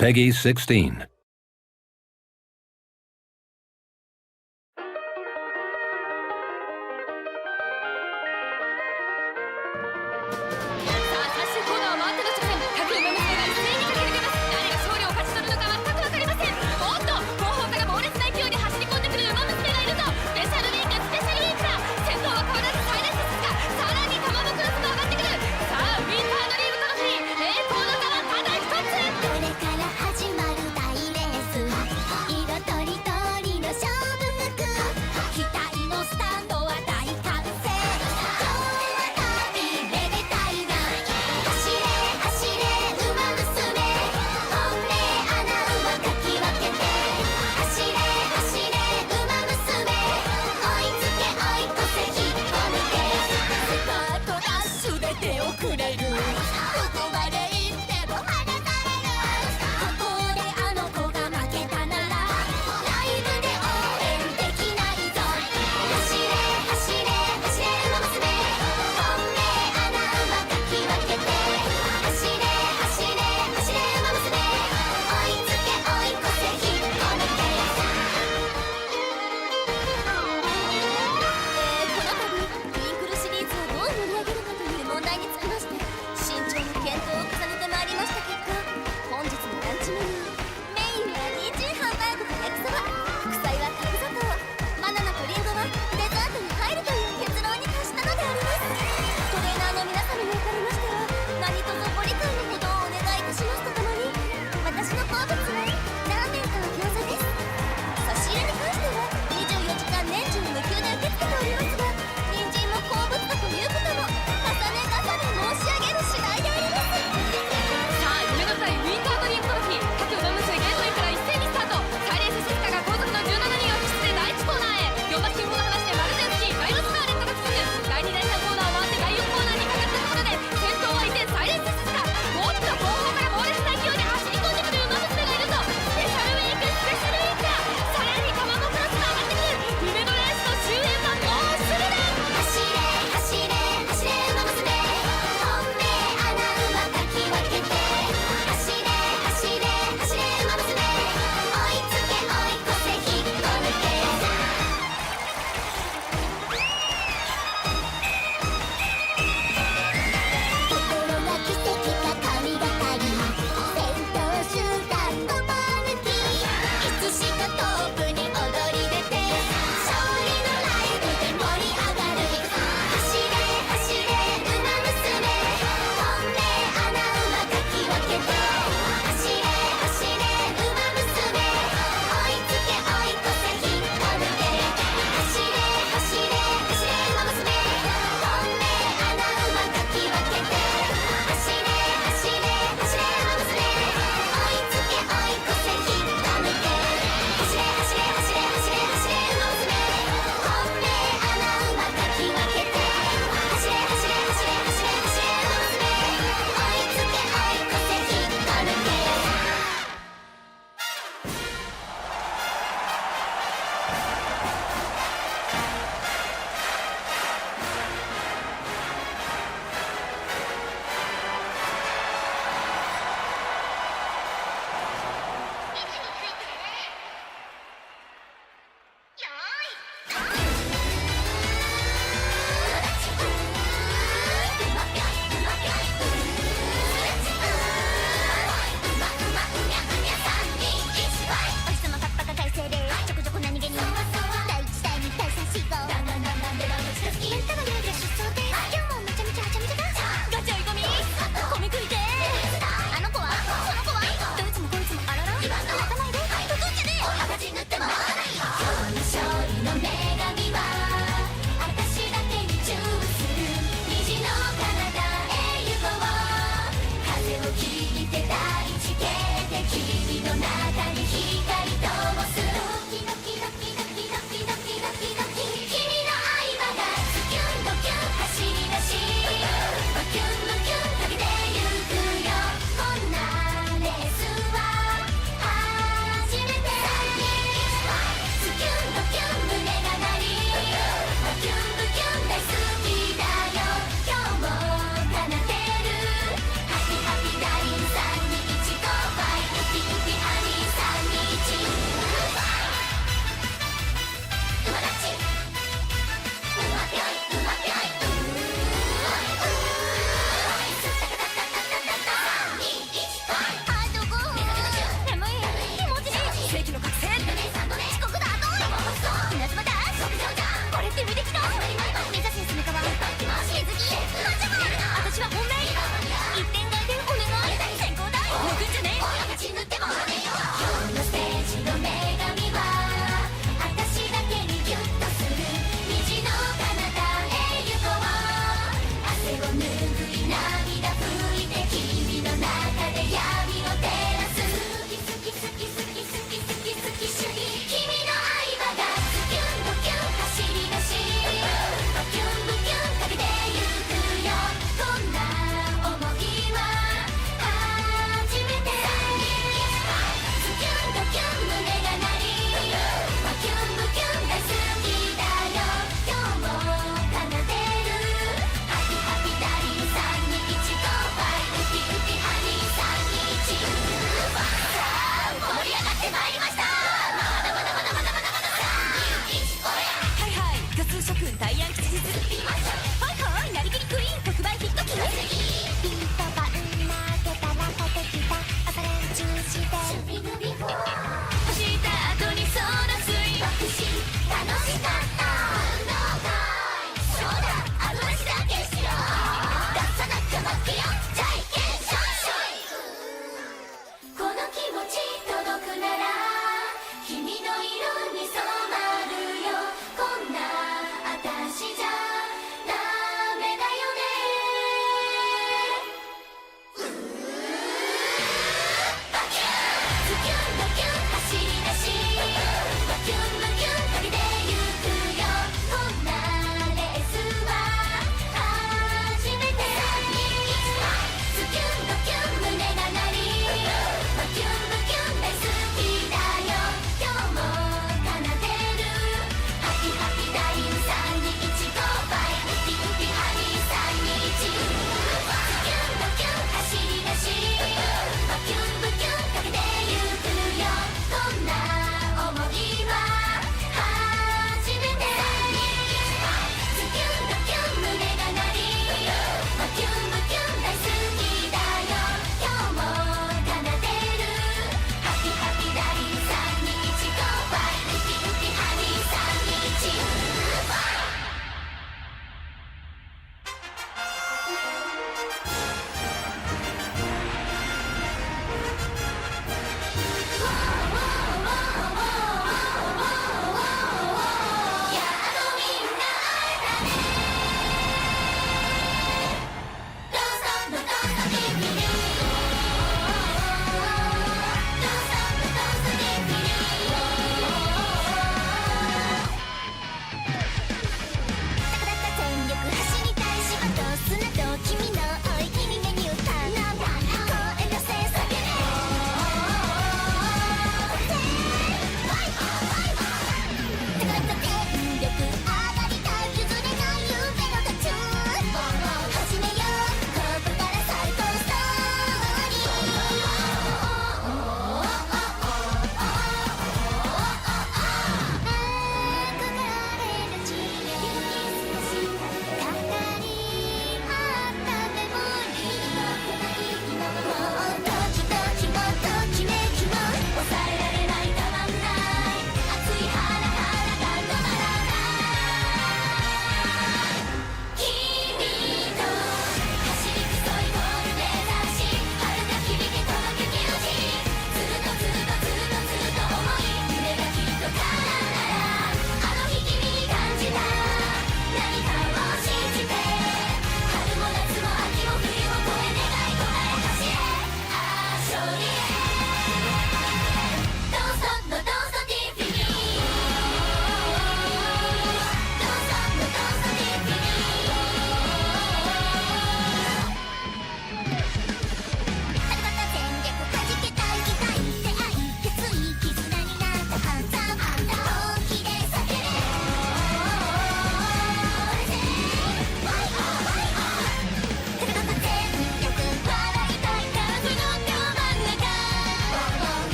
Peggy 16.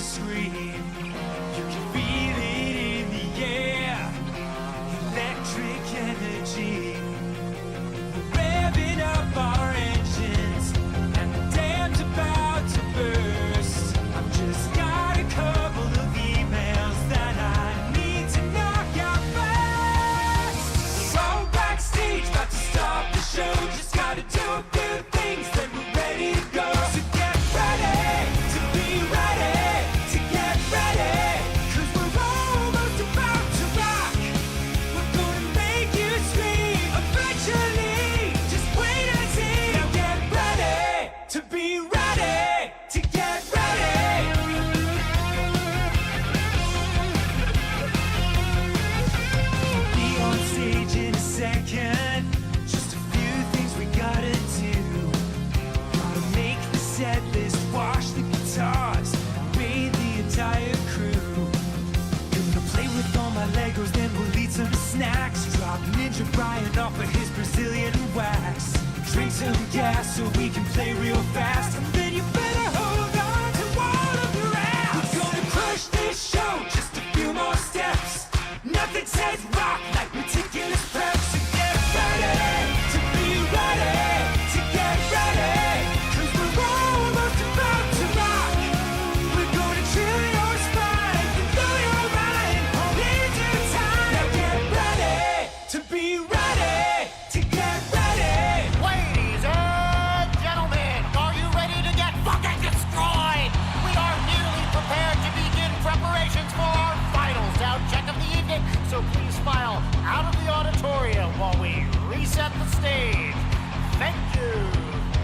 scream. You can feel it in the air. Electric energy. We're revving up our engines, and the dam's about to burst. I've just got a couple of emails that I need to knock out fast. We're all backstage, about to start the show. Just gotta do a few things, then we're ready to go. So get ready to be ready, to get ready, 'cause we're almost about to rock. We're gonna make you scream eventually. Just wait and see. Now get ready to be ready, to get ready. Be on stage in a second. Just a few things we gotta do. Gotta make the set list, wash the guitars, bathe the entire crew. Gonna play with all my Legos, then we'll eat some snacks. Drop Ninja Brian off of his Brazilian wax. Drink some gas so we can play real fast. And then you better hold on to all of your ass. We're gonna crush this show, just a few more steps. Nothing says rock like meticulous prep. So get ready to be ready, to get ready, 'cause we're almost about to rock. We're gonna chill your spine, blow your mind, hold into time. Now get ready to be ready, to get ready. Ladies and gentlemen, are you ready to get fucking destroyed? We are nearly prepared to begin preparations for our final sound check of the evening, so please file out of the auditorium while we reset the stage. Thank you.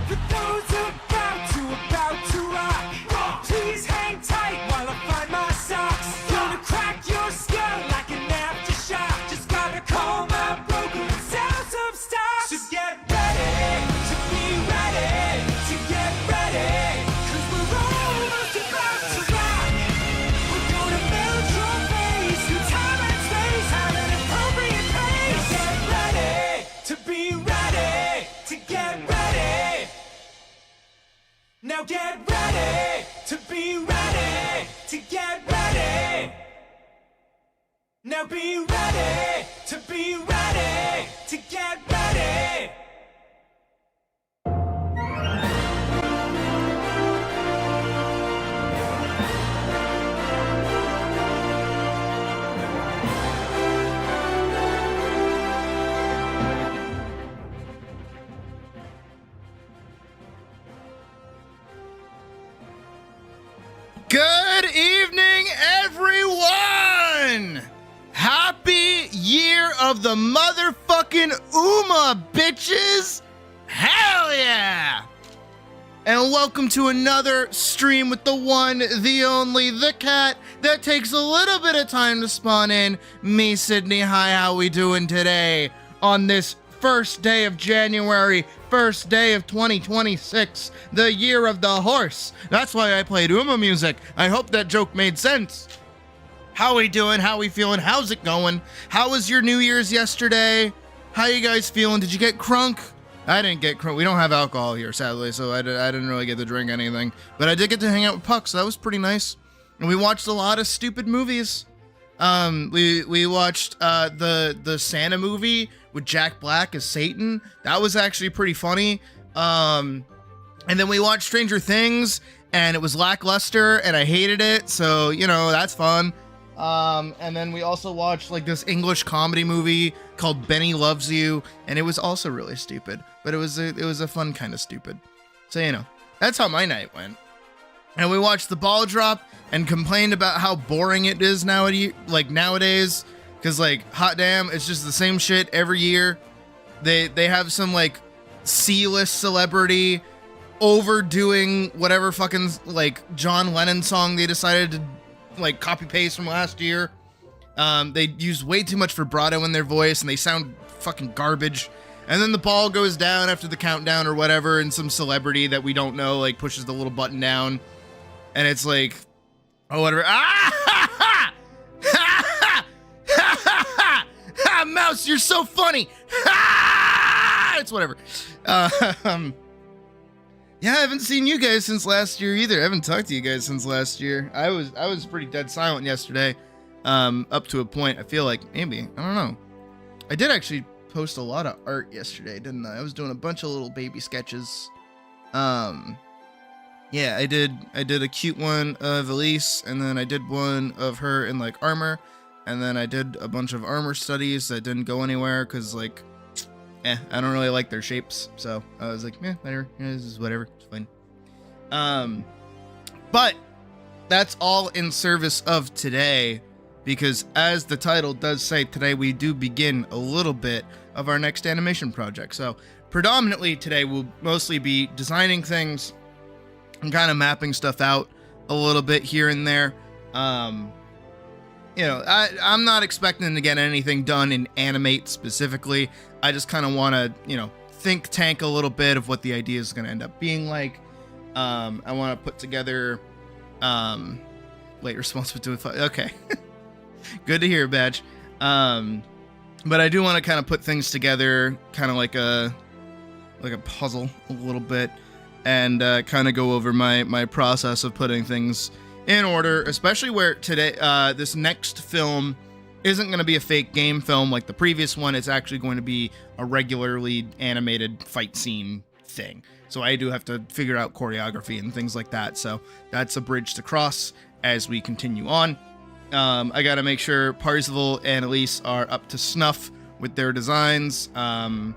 For those about to rock, please hang tight while I find my socks. Gonna crack your skull like an aftershock. Just gotta call my broker and sell some stock. So get ready to be ready, to get ready, 'cause we're almost about to rock. We're gonna melt your face through time and space at an appropriate pace. Get ready to be ready, to get ready. Now get ready to be ready, to get ready. Now be ready to be ready, to get ready. Good evening, everyone! Happy Year of the Motherfucking Uma, bitches! Hell yeah! And welcome to another stream with the one, the only, the cat that takes a little bit of time to spawn in. Me, Sydney. Hi, how we doing today on this first day of January, first day of 2026, the year of the horse. That's why I played Uma music. I hope that joke made sense. How we doing? How we feeling? How's it going? How was your New Year's yesterday? How you guys feeling? Did you get crunk? I didn't get crunk. We don't have alcohol here, sadly, so I didn't really get to drink anything. But I did get to hang out with Puck, so that was pretty nice. And we watched a lot of stupid movies. We watched the Santa movie with Jack Black as Satan. That was actually pretty funny. And then we watched Stranger Things, and it was lackluster, and I hated it. So, you know, that's fun. And then we also watched like this English comedy movie called Benny Loves You, and it was also really stupid, but it was a fun kind of stupid. So, you know, that's how my night went. And we watched The Ball Drop and complained about how boring it is nowadays. Cause like, hot damn, it's just the same shit every year. They have some like C-list celebrity overdoing whatever fucking like John Lennon song they decided to like copy paste from last year. They use way too much vibrato in their voice and they sound fucking garbage. And then the ball goes down after the countdown or whatever, and some celebrity that we don't know like pushes the little button down, and it's like, oh whatever. Mouse, you're so funny. It's whatever. Yeah, I haven't seen you guys since last year either. I haven't talked to you guys since last year. I was pretty dead silent yesterday, up to a point. I feel like maybe, I don't know. I did actually post a lot of art yesterday, didn't I? I was doing a bunch of little baby sketches. Yeah, I did a cute one of Elise, and then I did one of her in like armor, and then I did a bunch of armor studies that didn't go anywhere because like, I don't really like their shapes. So I was like, whatever, this is whatever, it's fine. But that's all in service of today, because as the title does say, today we do begin a little bit of our next animation project. So predominantly today we'll mostly be designing things and kind of mapping stuff out a little bit here and there. You know, I'm not expecting to get anything done in Animate specifically. I just kind of want to, you know, think tank a little bit of what the idea is going to end up being like. I want to put together, wait, responsible to it. Okay. Good to hear, Badge. But I do want to kind of put things together, kind of like a puzzle a little bit, and kind of go over my process of putting things in order, especially where today, this next film isn't going to be a fake game film like the previous one. It's actually going to be a regularly animated fight scene thing. So I do have to figure out choreography and things like that. So that's a bridge to cross as we continue on. I got to make sure Parzival and Elise are up to snuff with their designs. I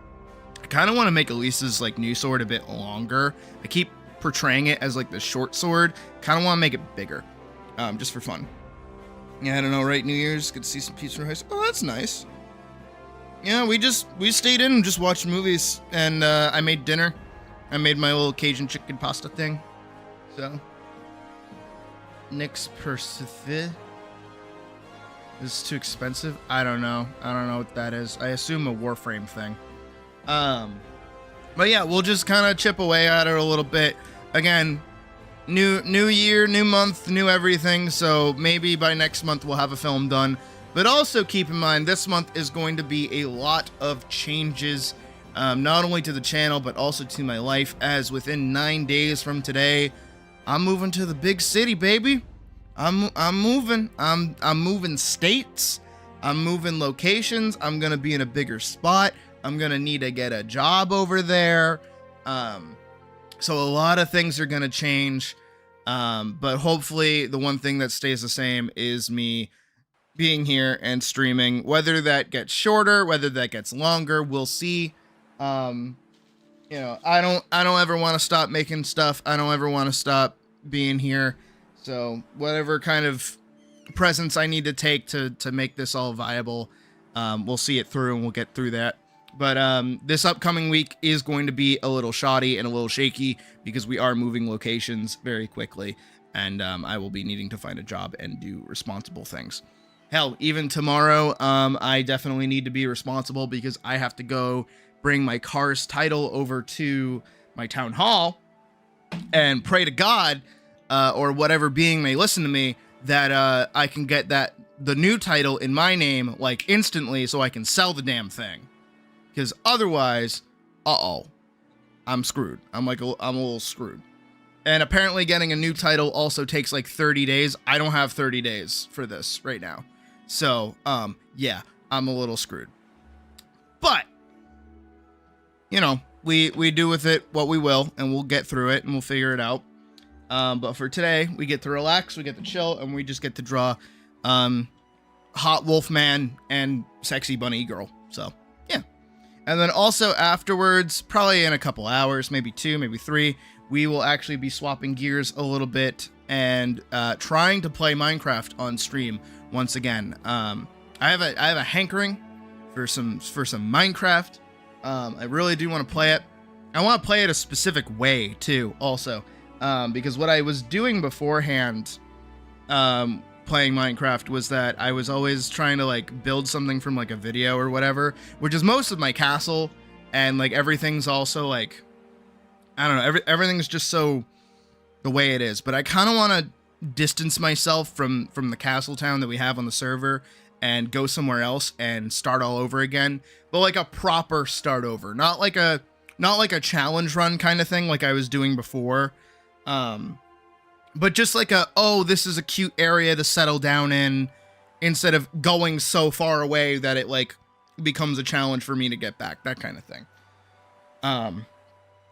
kind of want to make Elise's like new sword a bit longer. I keep portraying it as like the short sword. Kind of want to make it bigger, just for fun. Yeah, I don't know, right? New Year's, good to see some Pizza High School. Oh, that's nice. Yeah, we stayed in and just watched movies, and I made dinner. I made my little Cajun chicken pasta thing. So, Nick's Percifi. Is too expensive? I don't know. I don't know what that is. I assume a Warframe thing. But yeah, we'll just kind of chip away at it a little bit. Again, new year, new month, new everything. So maybe by next month we'll have a film done. But also keep in mind, this month is going to be a lot of changes, not only to the channel, but also to my life, as within 9 days from today, I'm moving to the big city, baby. I'm moving. I'm moving states. I'm moving locations. I'm gonna be in a bigger spot. I'm gonna need to get a job over there. So a lot of things are gonna change. But hopefully the one thing that stays the same is me being here and streaming. Whether that gets shorter, whether that gets longer, we'll see. You know, I don't ever want to stop making stuff. I don't ever want to stop being here. So whatever kind of presence I need to take to make this all viable, we'll see it through and we'll get through that. But this upcoming week is going to be a little shoddy and a little shaky because we are moving locations very quickly, and I will be needing to find a job and do responsible things. Hell, even tomorrow, I definitely need to be responsible because I have to go bring my car's title over to my town hall and pray to God, or whatever being may listen to me, that I can get the new title in my name like instantly so I can sell the damn thing. Because otherwise, I'm screwed. I'm a little screwed. And apparently getting a new title also takes like 30 days. I don't have 30 days for this right now. So, yeah, I'm a little screwed. But, you know, we do with it what we will, and we'll get through it and we'll figure it out. But for today, we get to relax, we get to chill, and we just get to draw Hot Wolfman and Sexy Bunny Girl. So, yeah. And then also afterwards, probably in a couple hours, maybe 2, maybe 3, we will actually be swapping gears a little bit and trying to play Minecraft on stream once again. I have a hankering for some Minecraft. I really do want to play it. I want to play it a specific way too, also. Because what I was doing beforehand, playing Minecraft, was that I was always trying to like build something from like a video or whatever, which is most of my castle, and like everything's also like, I don't know, everything's just so the way it is. But I kind of want to distance myself from the castle town that we have on the server and go somewhere else and start all over again, but like a proper start over, not like a not like a challenge run kind of thing like I was doing before. But just like this is a cute area to settle down in, instead of going so far away that it like becomes a challenge for me to get back, that kind of thing.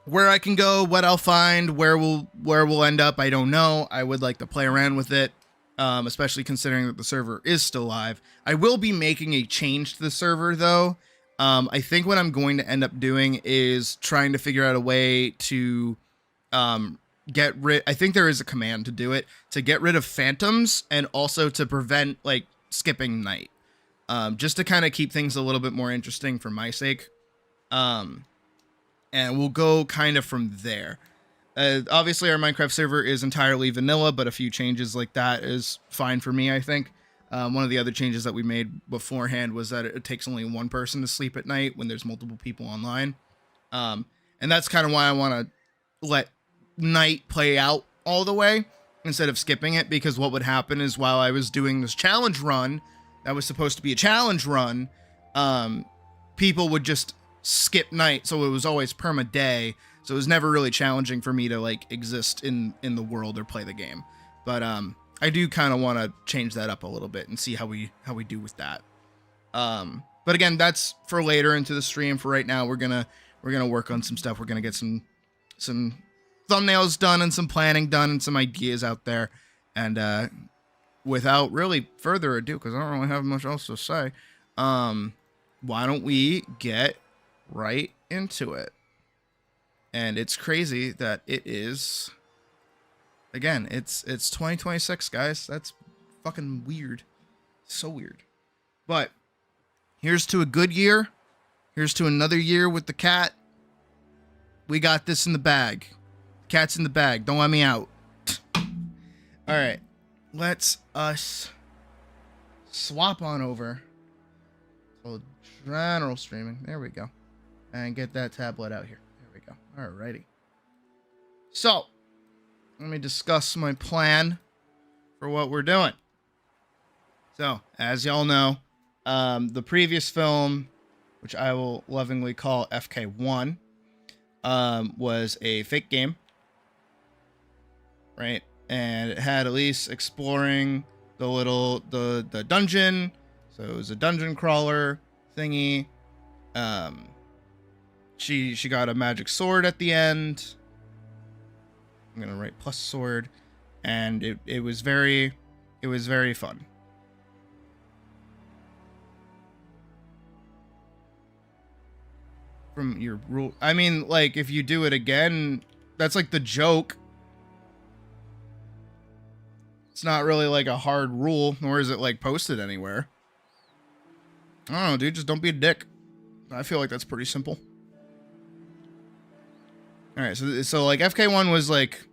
Where I can go, what I'll find, where we'll end up, I don't know. I would like to play around with it, especially considering that the server is still live. I will be making a change to the server though. I think what I'm going to end up doing is trying to figure out a way to get rid, I think there is a command to do it, to get rid of phantoms and also to prevent like skipping night, just to kind of keep things a little bit more interesting for my sake. And we'll go kind of from there. Obviously our Minecraft server is entirely vanilla, but a few changes like that is fine for me, I think. One of the other changes that we made beforehand was that it takes only one person to sleep at night when there's multiple people online. And that's kind of why I want to let night play out all the way instead of skipping it, because what would happen is while I was doing this challenge run that was supposed to be a challenge run, people would just skip night, so it was always perma day, so it was never really challenging for me to like exist in the world or play the game. But I do kind of want to change that up a little bit and see how we do with that. But again, that's for later into the stream. For right now, we're gonna work on some stuff. We're gonna get some thumbnails done and some planning done and some ideas out there. And without really further ado, because I don't really have much else to say, why don't we get right into it? And it's crazy that it is, again, it's 2026, guys. That's fucking weird. So weird. But here's to a good year. Here's to another year with the cat. We got this in the bag. Cat's in the bag. Don't let me out. All right. Let's us swap on over to general streaming. There we go. And get that tablet out here. There we go. Alrighty. So, let me discuss my plan for what we're doing. So, as y'all know, the previous film, which I will lovingly call FK1, was a fake game. Right? And it had Elise exploring the dungeon. So it was a dungeon crawler thingy. She got a magic sword at the end. I'm gonna write plus sword, and it was very fun. From your rule, I mean, like if you do it again, that's like the joke. It's not really like a hard rule, nor is it like posted anywhere. I don't know, dude. Just don't be a dick. I feel like that's pretty simple. All right, so like FK1 was like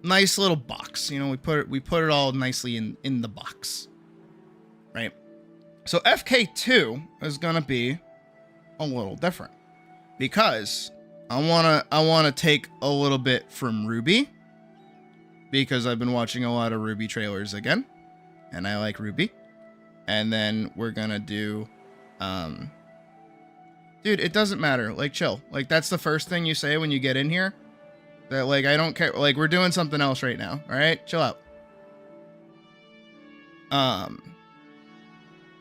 nice little box. You know, we put it all nicely in the box, right? So FK2 is gonna be a little different because I wanna take a little bit from Ruby. Because I've been watching a lot of Ruby trailers again, and I like Ruby. And then we're gonna do, dude, it doesn't matter. Like, chill. Like, that's the first thing you say when you get in here. That, like, I don't care. Like, we're doing something else right now. All right, chill out.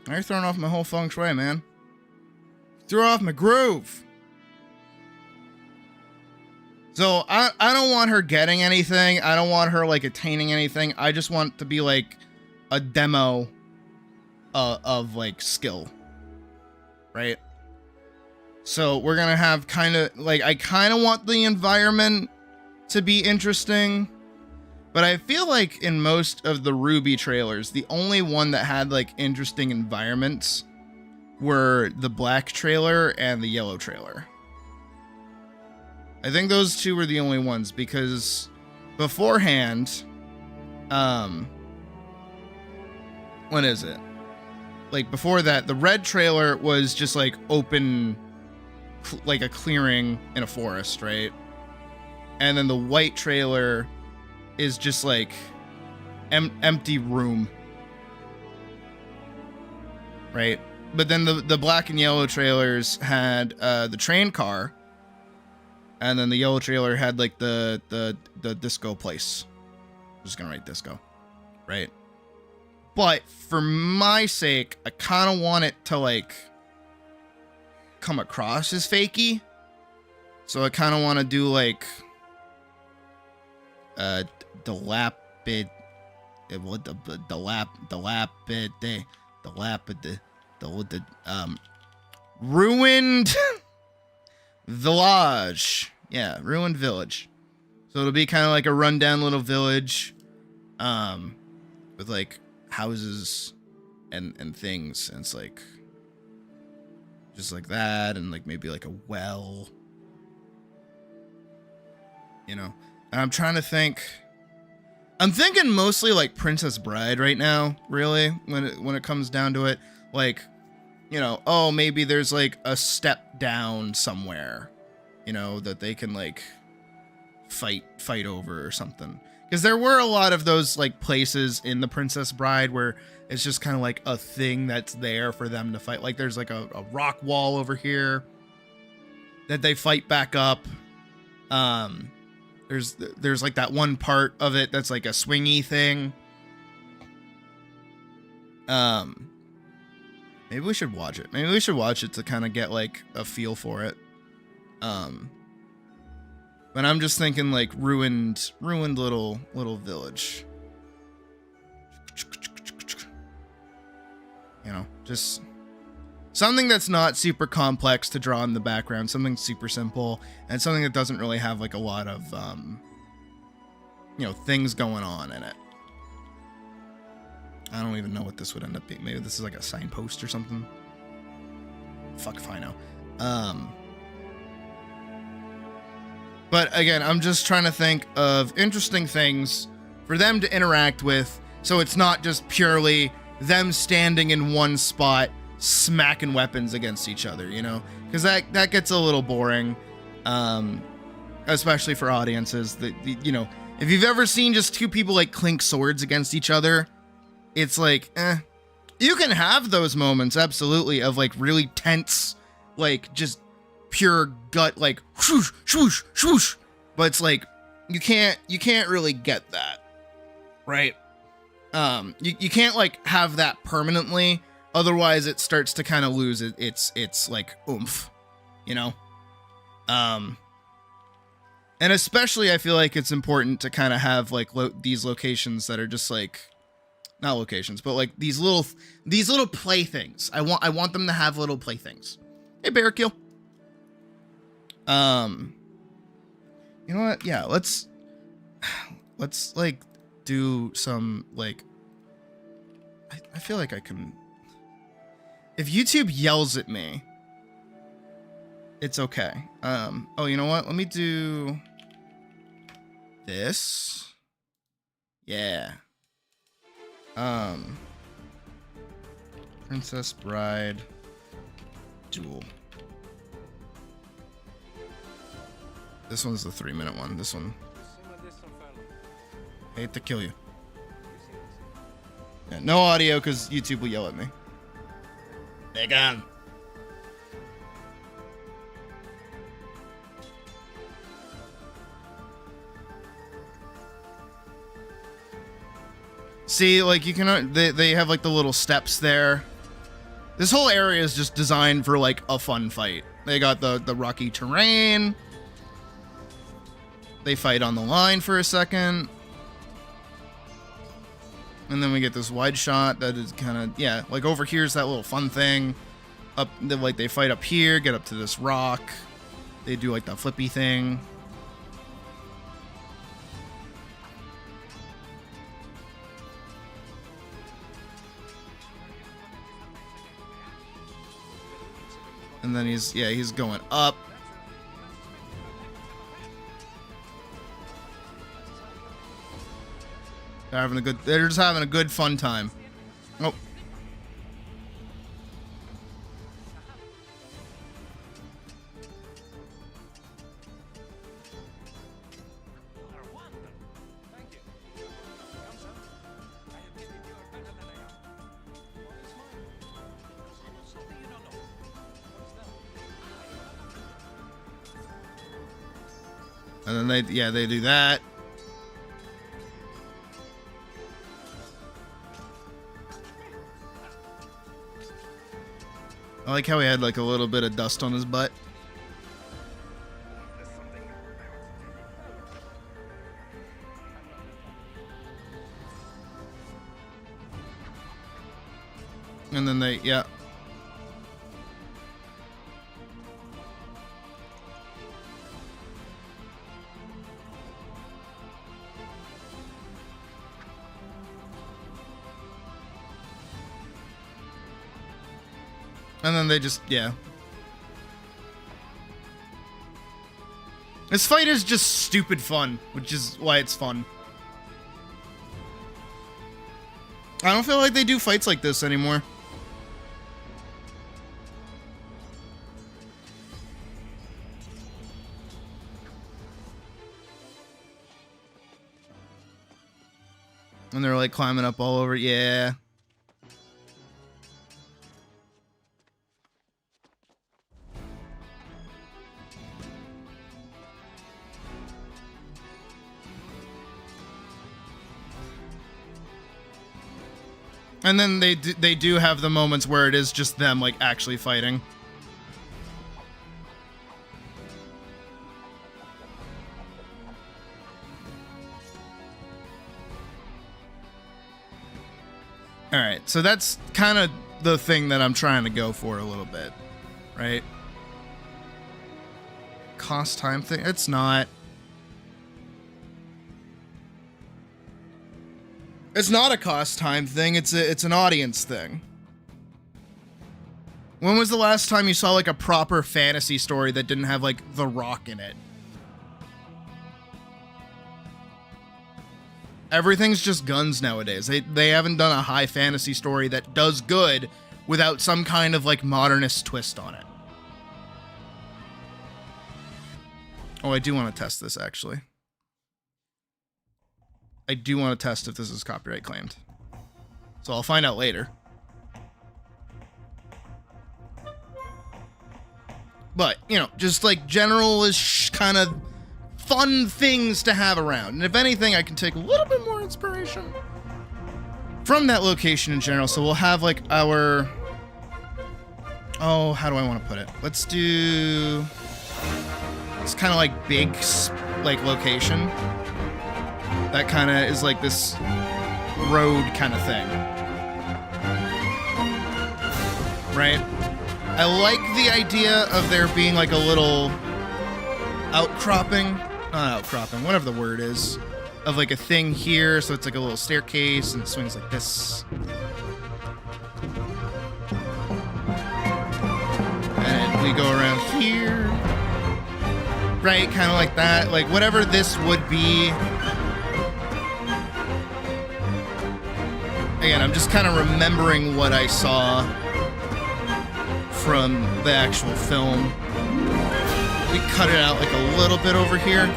You're throwing off my whole feng shui, man. Throw off my groove. So I don't want her getting anything. I don't want her like attaining anything. I just want to be like a demo of like skill, right? So we're gonna have kind of like, I kind of want the environment to be interesting, but I feel like in most of the Ruby trailers, the only one that had like interesting environments were the black trailer and the yellow trailer. I think those two were the only ones because beforehand, what is it? Like before that, the red trailer was just like open, like a clearing in a forest, right? And then the white trailer is just like empty room, right? But then the black and yellow trailers had the train car, And then the yellow trailer had like the disco place. I'm just gonna write disco, right? But for my sake, I kind of want it to like come across as fakey. So I kind of want to do like dilapid, what the ruined village. Yeah, ruined village. So it'll be kind of like a rundown little village, with like houses and things, and it's like just like that, and like maybe like a well, you know. And I'm trying to think. I'm thinking mostly like Princess Bride right now, really, when it comes down to it. Like, you know, oh, maybe there's like a step down somewhere, you know, that they can like fight over or something. Because there were a lot of those like places in the Princess Bride where it's just kind of like a thing that's there for them to fight. Like there's like a rock wall over here that they fight back up. There's like that one part of it that's like a swingy thing. Maybe we should watch it. Maybe we should watch it to kind of get like a feel for it. But I'm just thinking like ruined little village. You know, just something that's not super complex to draw in the background, something super simple, and something that doesn't really have like a lot of you know, things going on in it. I don't even know what this would end up being. Maybe this is like a signpost or something. Fuck if I know. But again, I'm just trying to think of interesting things for them to interact with, so it's not just purely them standing in one spot smacking weapons against each other, you know? Because that gets a little boring, especially for audiences that, you know, if you've ever seen just two people like clink swords against each other, it's like, you can have those moments, absolutely, of like really tense, like just pure gut, like swoosh, swoosh, swoosh. But it's like, you can't really get that, right? You can't like have that permanently. Otherwise it starts to kind of lose its like oomph, you know? And especially I feel like it's important to kind of have like these locations that are just like, not locations, but like these little playthings. I want them to have little playthings. Hey, Barrakill. You know what? Yeah, let's like do some like, I feel like I can, if YouTube yells at me, it's okay. Oh, you know what? Let me do this. Yeah. Princess Bride Duel. This one's the 3-minute one. This one. Hate to kill you. Yeah, no audio because YouTube will yell at me. Megan. See, like you can, they have like the little steps there. This whole area is just designed for like a fun fight. They got the rocky terrain. They fight on the line for a second. And then we get this wide shot that is kind of, yeah, like over here's that little fun thing. Up, like they fight up here, get up to this rock. They do like the flippy thing. And then he's going up. They're just having a good fun time. Oh. And then they do that. I like how he had like a little bit of dust on his butt. And then yeah. And then they just, yeah. This fight is just stupid fun, which is why it's fun. I don't feel like they do fights like this anymore. And they're like climbing up all over, yeah. And then they do have the moments where it is just them, like, actually fighting. Alright, so that's kind of the thing that I'm trying to go for a little bit, right? Cost time thing? It's not. It's not a cost time thing, it's an audience thing. When was the last time you saw like a proper fantasy story that didn't have like The Rock in it? Everything's just guns nowadays. They haven't done a high fantasy story that does good without some kind of like modernist twist on it. Oh, I do want to test this actually. I do want to test if this is copyright claimed. So I'll find out later. But, you know, just like general-ish kind of fun things to have around. And if anything, I can take a little bit more inspiration from that location in general. So we'll have like our... Oh, how do I want to put it? Let's do... It's kind of like big, like, location. That kind of is like this road kind of thing. Right? I like the idea of there being like a little outcropping. Not outcropping, whatever the word is. Of like a thing here, so it's like a little staircase and it swings like this. And we go around here. Right? Kind of like that. Like whatever this would be. Again, I'm just kind of remembering what I saw from the actual film. We cut it out like a little bit over here.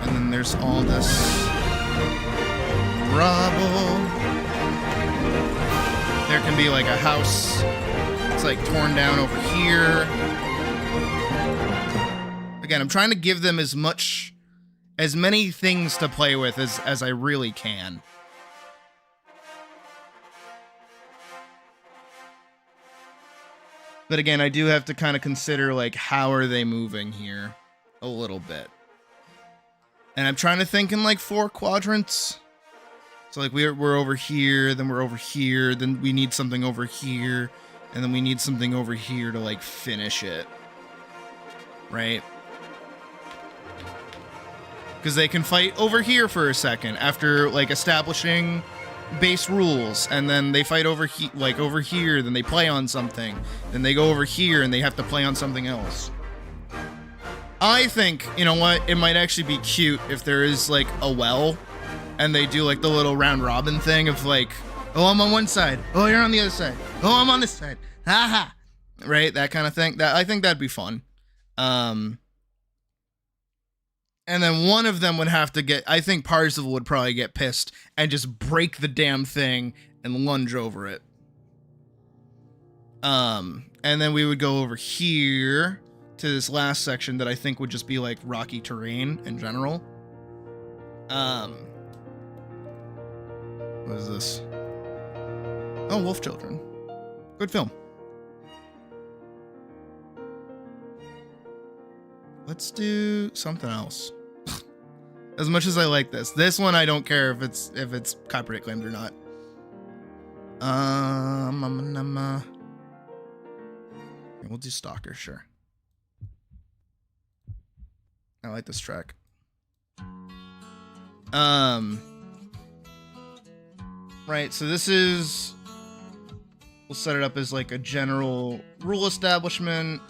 And then there's all this rubble. There can be like a house. It's like torn down over here. Again, I'm trying to give them as many things to play with as I really can. But again, I do have to kind of consider like how are they moving here a little bit. And I'm trying to think in like 4 quadrants. So like we're over here, then we're over here, then we need something over here, and then we need something over here to like finish it. Right? Because they can fight over here for a second after like establishing base rules, and then they fight over here, then they play on something, then they go over here and they have to play on something else. I think, you know what, it might actually be cute if there is like a well and they do like the little round robin thing of like, oh, I'm on one side, oh, you're on the other side, oh, I'm on this side, haha, right? That kind of thing. That I think that'd be fun. And then one of them would have to get, I think Parzival would probably get pissed and just break the damn thing and lunge over it. And then we would go over here to this last section that I think would just be like rocky terrain in general. What is this? Oh, Wolf Children. Good film. Let's do something else. As much as I like this one I don't care if it's copyright claimed or not. We'll do Stalker, sure. I like this track. Right, so this is, we'll set it up as like a general rule establishment.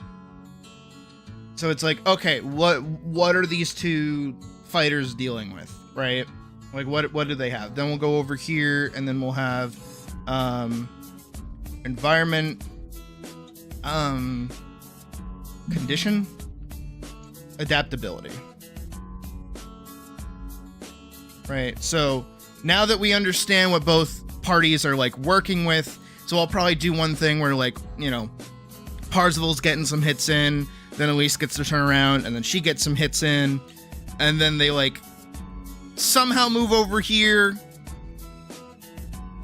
So it's like, okay, what are these two fighters dealing with, right? Like what do they have? Then we'll go over here and then we'll have environment, condition, adaptability. Right, so now that we understand what both parties are like working with, so I'll probably do one thing where like, you know, Parzival's getting some hits in, then Elise gets to turn around, and then she gets some hits in, and then they like somehow move over here,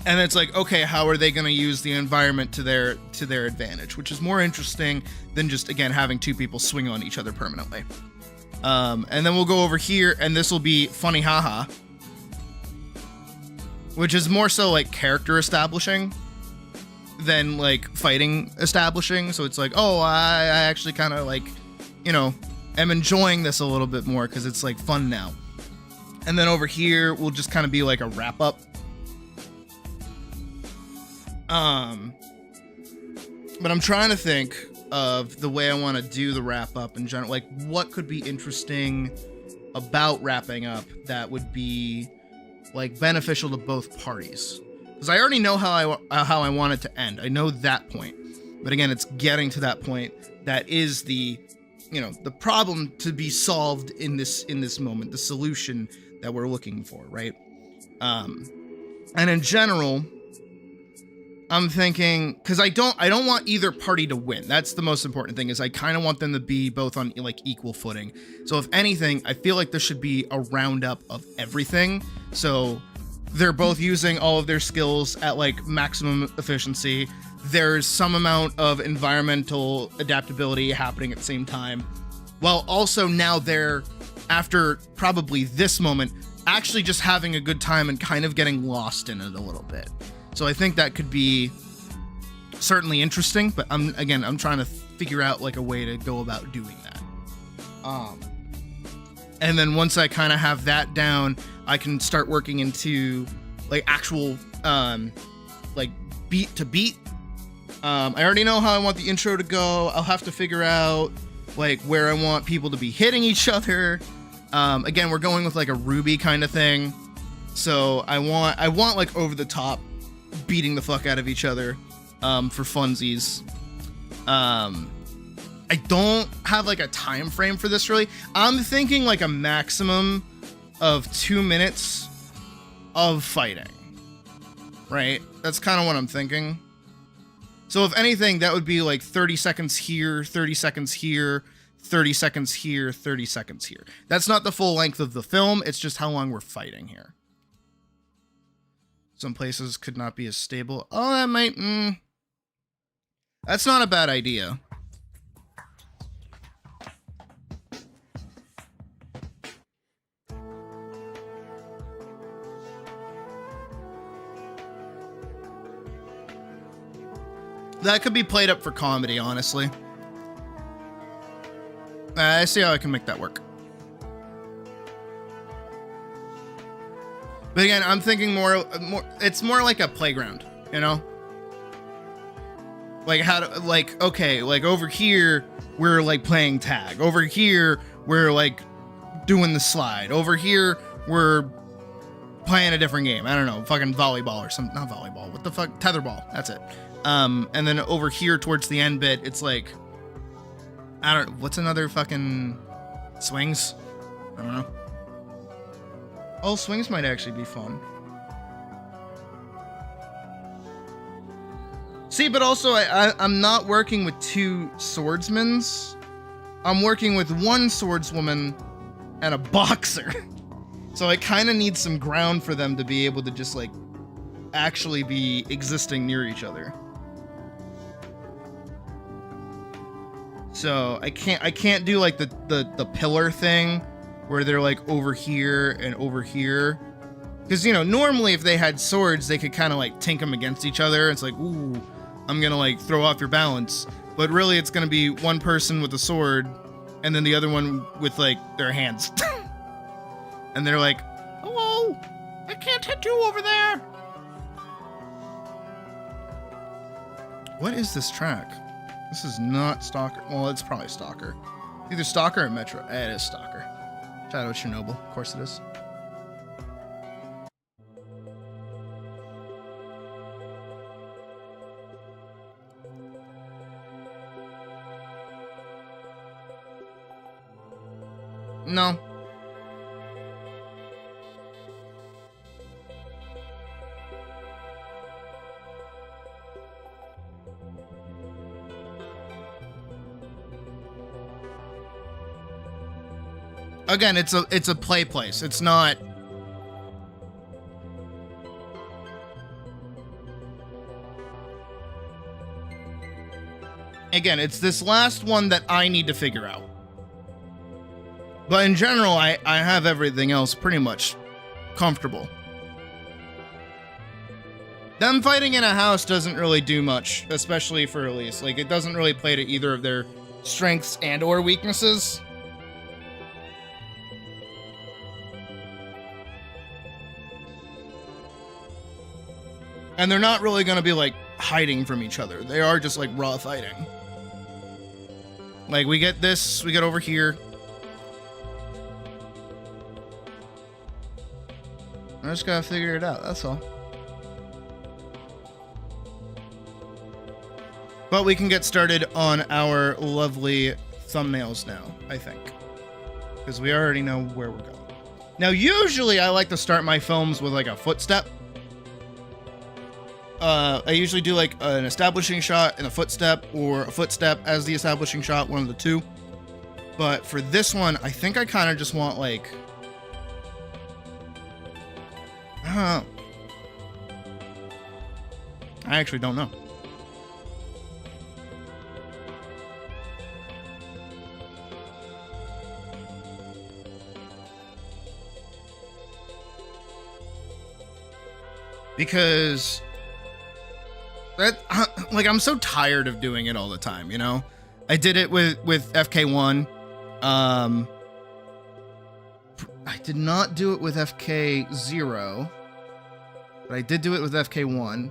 and it's like, okay, how are they going to use the environment to their advantage, which is more interesting than just, again, having two people swing on each other permanently. And then we'll go over here, and this will be funny haha, which is more so like character establishing than like fighting establishing. So it's like, oh, I actually kind of like, you know, am enjoying this a little bit more because it's like fun now. And then over here will just kind of be like a wrap up. But I'm trying to think of the way I want to do the wrap up in general. Like what could be interesting about wrapping up that would be like beneficial to both parties. Because I already know how I want it to end. I know that point. But again, it's getting to that point that is the, you know, the problem to be solved in this moment, the solution that we're looking for, right? And in general, I'm thinking, because I don't want either party to win. That's the most important thing, is I kind of want them to be both on like equal footing. So if anything, I feel like there should be a roundup of everything. So they're both using all of their skills at like maximum efficiency. There's some amount of environmental adaptability happening at the same time. While also now they're, after probably this moment, actually just having a good time and kind of getting lost in it a little bit. So I think that could be certainly interesting, but I'm trying to figure out like a way to go about doing that. And then once I kind of have that down, I can start working into like actual like beat to beat. I already know how I want the intro to go. I'll have to figure out like where I want people to be hitting each other. Again, we're going with like a Ruby kind of thing. So I want like over the top beating the fuck out of each other for funsies. I don't have like a time frame for this really. I'm thinking like a maximum of 2 minutes of fighting, right? That's kind of what I'm thinking. So if anything, that would be like 30 seconds here, 30 seconds here, 30 seconds here, 30 seconds here. That's not the full length of the film. It's just how long we're fighting here. Some places could not be as stable. Oh, that might... That's not a bad idea. That could be played up for comedy, honestly. I see how I can make that work. But again, I'm thinking more, it's more like a playground, you know? Like how to, like, okay, like over here, we're like playing tag. Over here, we're like doing the slide. Over here, we're playing a different game. I don't know, fucking volleyball or something. Not volleyball, what the fuck? Tetherball, that's it. And then over here towards the end bit, it's like, I don't, what's another fucking swings? I don't know. Oh, swings might actually be fun. See, but also I'm not working with two swordsmans. I'm working with one swordswoman and a boxer. So I kind of need some ground for them to be able to just like actually be existing near each other. So I can't do like the pillar thing where they're like over here and over here. Because, you know, normally if they had swords, they could kind of like tink them against each other. It's like, ooh, I'm going to like throw off your balance. But really it's going to be one person with a sword and then the other one with like their hands. And they're like, hello, I can't hit you over there. What is this track? This is not Stalker. Well, it's probably Stalker. Either Stalker or Metro. It is Stalker. Shadow of Chernobyl. Of course it is. No. Again, it's a play place. It's not. Again, it's this last one that I need to figure out. But in general, I have everything else pretty much comfortable. Them fighting in a house doesn't really do much, especially for Elise. Like, it doesn't really play to either of their strengths and or weaknesses. And they're not really going to be, like, hiding from each other. They are just, like, raw fighting. Like, we get this, we get over here. I just gotta figure it out, that's all. But we can get started on our lovely thumbnails now, I think. Because we already know where we're going. Now, usually I like to start my films with, like, a footstep. I usually do like an establishing shot and a footstep, or a footstep as the establishing shot, one of the two. But for this one, I think I kind of just want like, I don't know. I actually don't know. Because that, like, I'm so tired of doing it all the time, you know? I did it with FK1. I did not do it with FK0, but I did do it with FK1.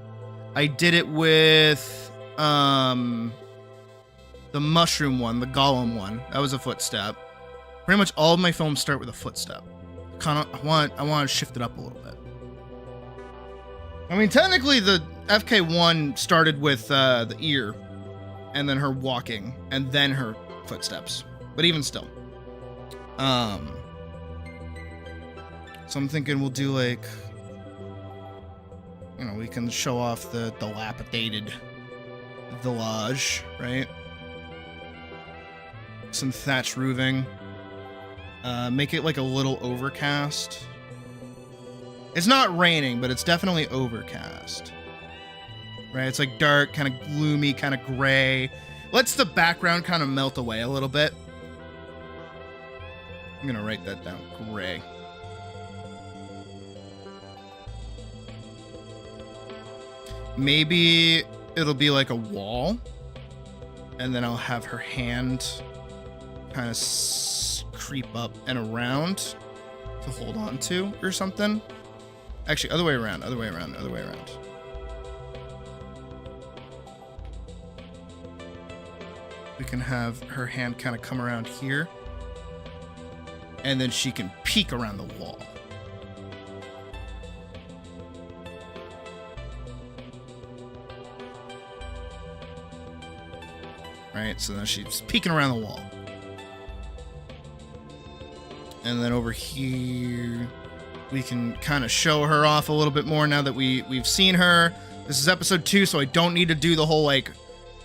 I did it with the mushroom one, the golem one. That was a footstep. Pretty much all of my films start with a footstep. I want to shift it up a little bit. I mean, technically, the FK1 started with the ear, and then her walking, and then her footsteps. But even still. So I'm thinking we'll do, like, you know, we can show off the dilapidated village, right? Some thatch roofing. Make it, like, a little overcast. It's not raining, but it's definitely overcast. Right? It's like dark, kind of gloomy, kind of gray. Lets the background kind of melt away a little bit. I'm gonna write that down. Gray. Maybe it'll be like a wall. And then I'll have her hand kind of creep up and around to hold on to or something. Actually, other way around, other way around, other way around. We can have her hand kind of come around here. And then she can peek around the wall. Right, so then she's peeking around the wall. And then over here, we can kind of show her off a little bit more now that we've seen her. This is episode 2, so I don't need to do the whole, like,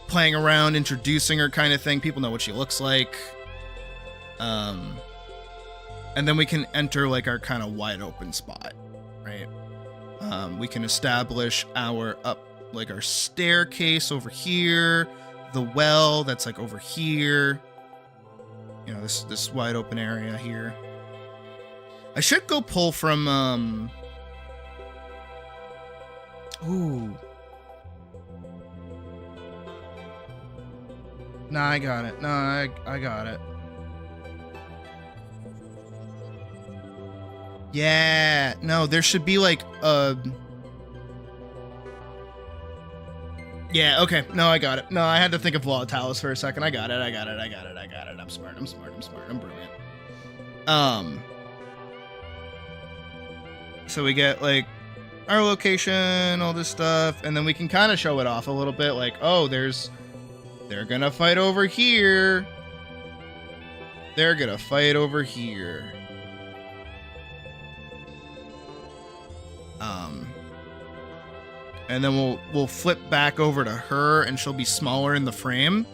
playing around, introducing her kind of thing. People know what she looks like. And then we can enter, like, our kind of wide open spot, right? We can establish our our staircase over here, the well that's, like, over here. You know, this wide open area here. I should go pull from, ooh. Nah, I got it. Nah, I got it. Yeah. No, there should be, like, yeah, okay. No, I got it. No, I had to think of volatiles for a second. I got it. I'm smart. I'm brilliant. So we get, like, our location, all this stuff, and then we can kind of show it off a little bit, like, oh, they're gonna fight over here. They're gonna fight over here. And then we'll flip back over to her, and she'll be smaller in the frame.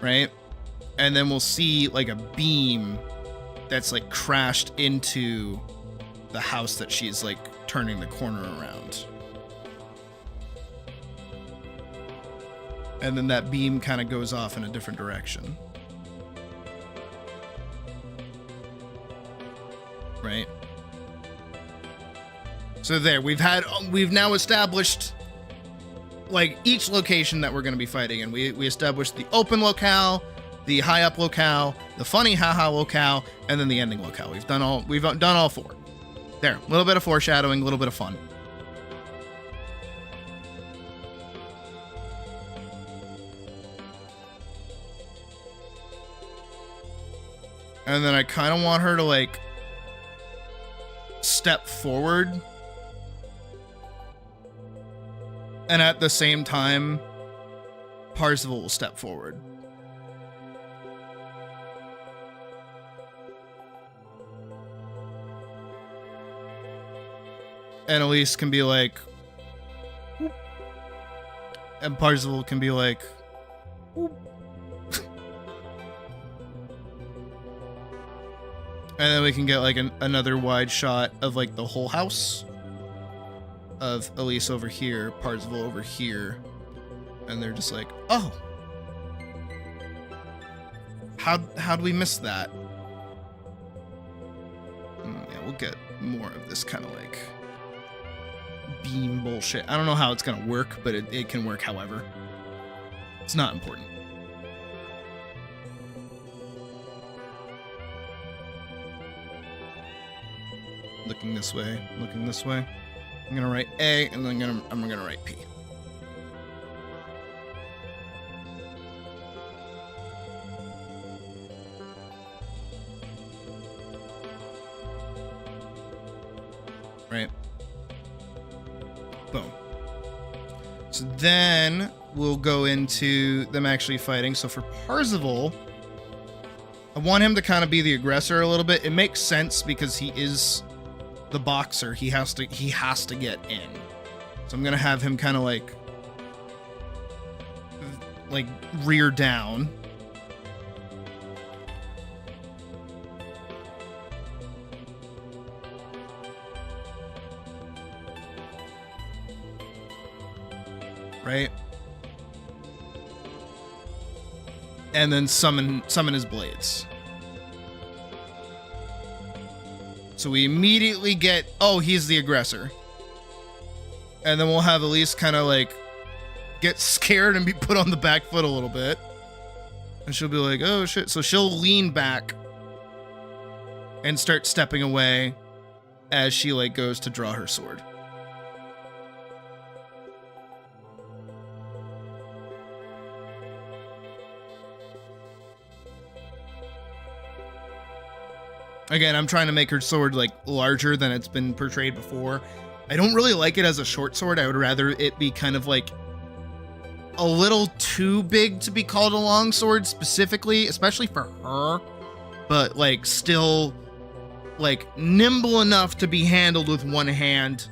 Right? And then we'll see, like, a beam that's, like, crashed into the house that she's, like, turning the corner around. And then that beam kind of goes off in a different direction. Right? So there, we've now established, like, each location that we're going to be fighting in. We established the open locale, the high up locale, the funny haha locale, and then the ending locale. We've done all 4. There, a little bit of foreshadowing, a little bit of fun. And then I kind of want her to, like, step forward. And at the same time, Parzival will step forward. And Elise can be like, whoop. And Parzival can be like, whoop. And then we can get, like, another wide shot of, like, the whole house. Of Elise over here, Parzival over here. And they're just like, oh. How'd we miss that? Yeah, we'll get more of this kind of, like, beam bullshit. I don't know how it's gonna work, but it can work however. It's not important. Looking this way, looking this way. I'm gonna write A, and then I'm gonna write P. Right. Boom. So then we'll go into them actually fighting. So for Parzival, I want him to kind of be the aggressor a little bit. It makes sense because he is the boxer. He has to get in. So I'm gonna have him kind of like rear down. Right? And then summon his blades. So we immediately get, oh, he's the aggressor. And then we'll have Elise kind of like get scared and be put on the back foot a little bit. And she'll be like, oh shit. So she'll lean back and start stepping away as she like goes to draw her sword. Again, I'm trying to make her sword like larger than it's been portrayed before. I don't really like it as a short sword. I would rather it be kind of like a little too big to be called a longsword specifically, especially for her, but like still like nimble enough to be handled with one hand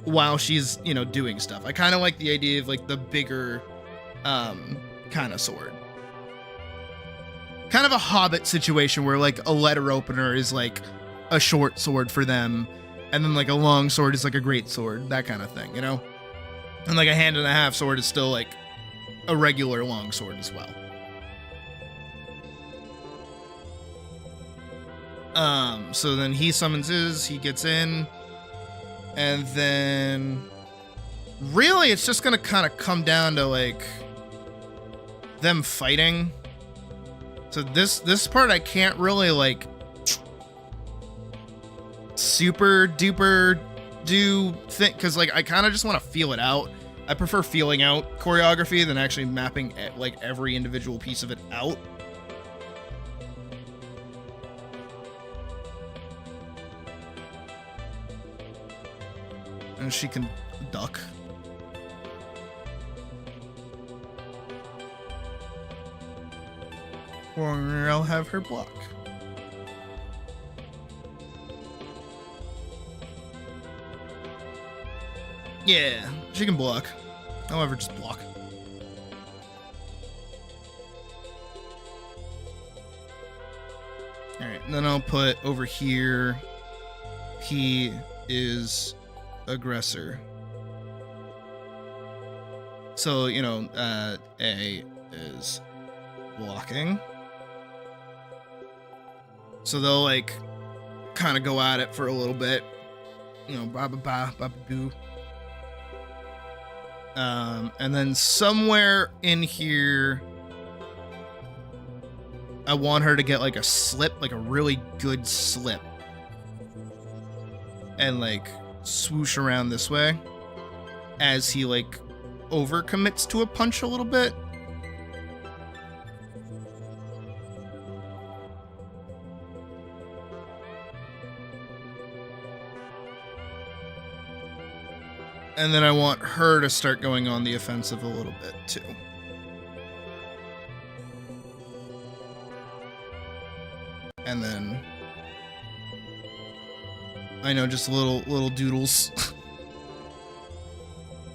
while she's, you know, doing stuff. I kind of like the idea of like the bigger kind of sword. Kind of a Hobbit situation where like a letter opener is like a short sword for them, and then like a long sword is like a great sword, that kind of thing, you know? And like a hand and a half sword is still like a regular long sword as well. So then he summons his, he gets in, and then really it's just gonna kind of come down to like them fighting. So this part I can't really like super duper do think, because like I kind of just want to feel it out. I prefer feeling out choreography than actually mapping like every individual piece of it out. And she can duck. Or I'll have her block. Yeah, she can block. However, just block. Alright, and then I'll put over here, he is aggressor. So, you know, A is blocking. So they'll like kind of go at it for a little bit. You know, ba ba ba ba boo. And then somewhere in here, I want her to get like a slip, like a really good slip, and like swoosh around this way as he like overcommits to a punch a little bit. And then I want her to start going on the offensive a little bit too. And then I know, just little doodles.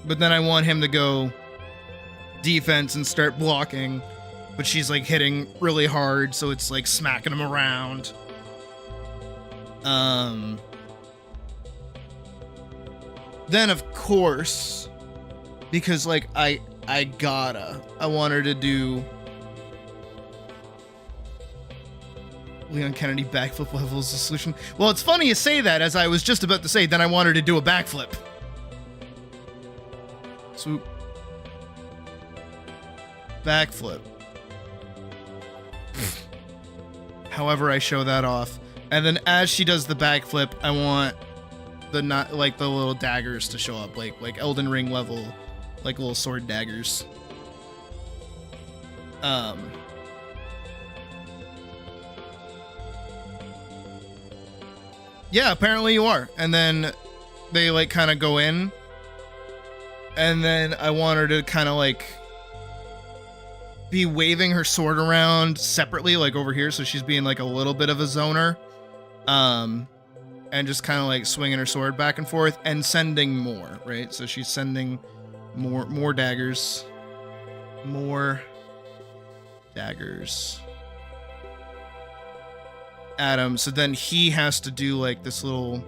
But then I want him to go defense and start blocking, but she's like hitting really hard, so it's like smacking him around. Then of course, because like I want her to do Leon Kennedy backflip level is the solution. Well, it's funny you say that, as I was just about to say, then I want her to do a backflip. Swoop. Backflip. However I show that off. And then as she does the backflip, I want the not like the little daggers to show up, like Elden Ring level, like little sword daggers. Yeah, apparently you are. And then they like kind of go in, and then I want her to kind of like be waving her sword around separately, like over here, so she's being like a little bit of a zoner, and just kind of like swinging her sword back and forth and sending more, right? So she's sending more daggers, at him. So then he has to do like this little,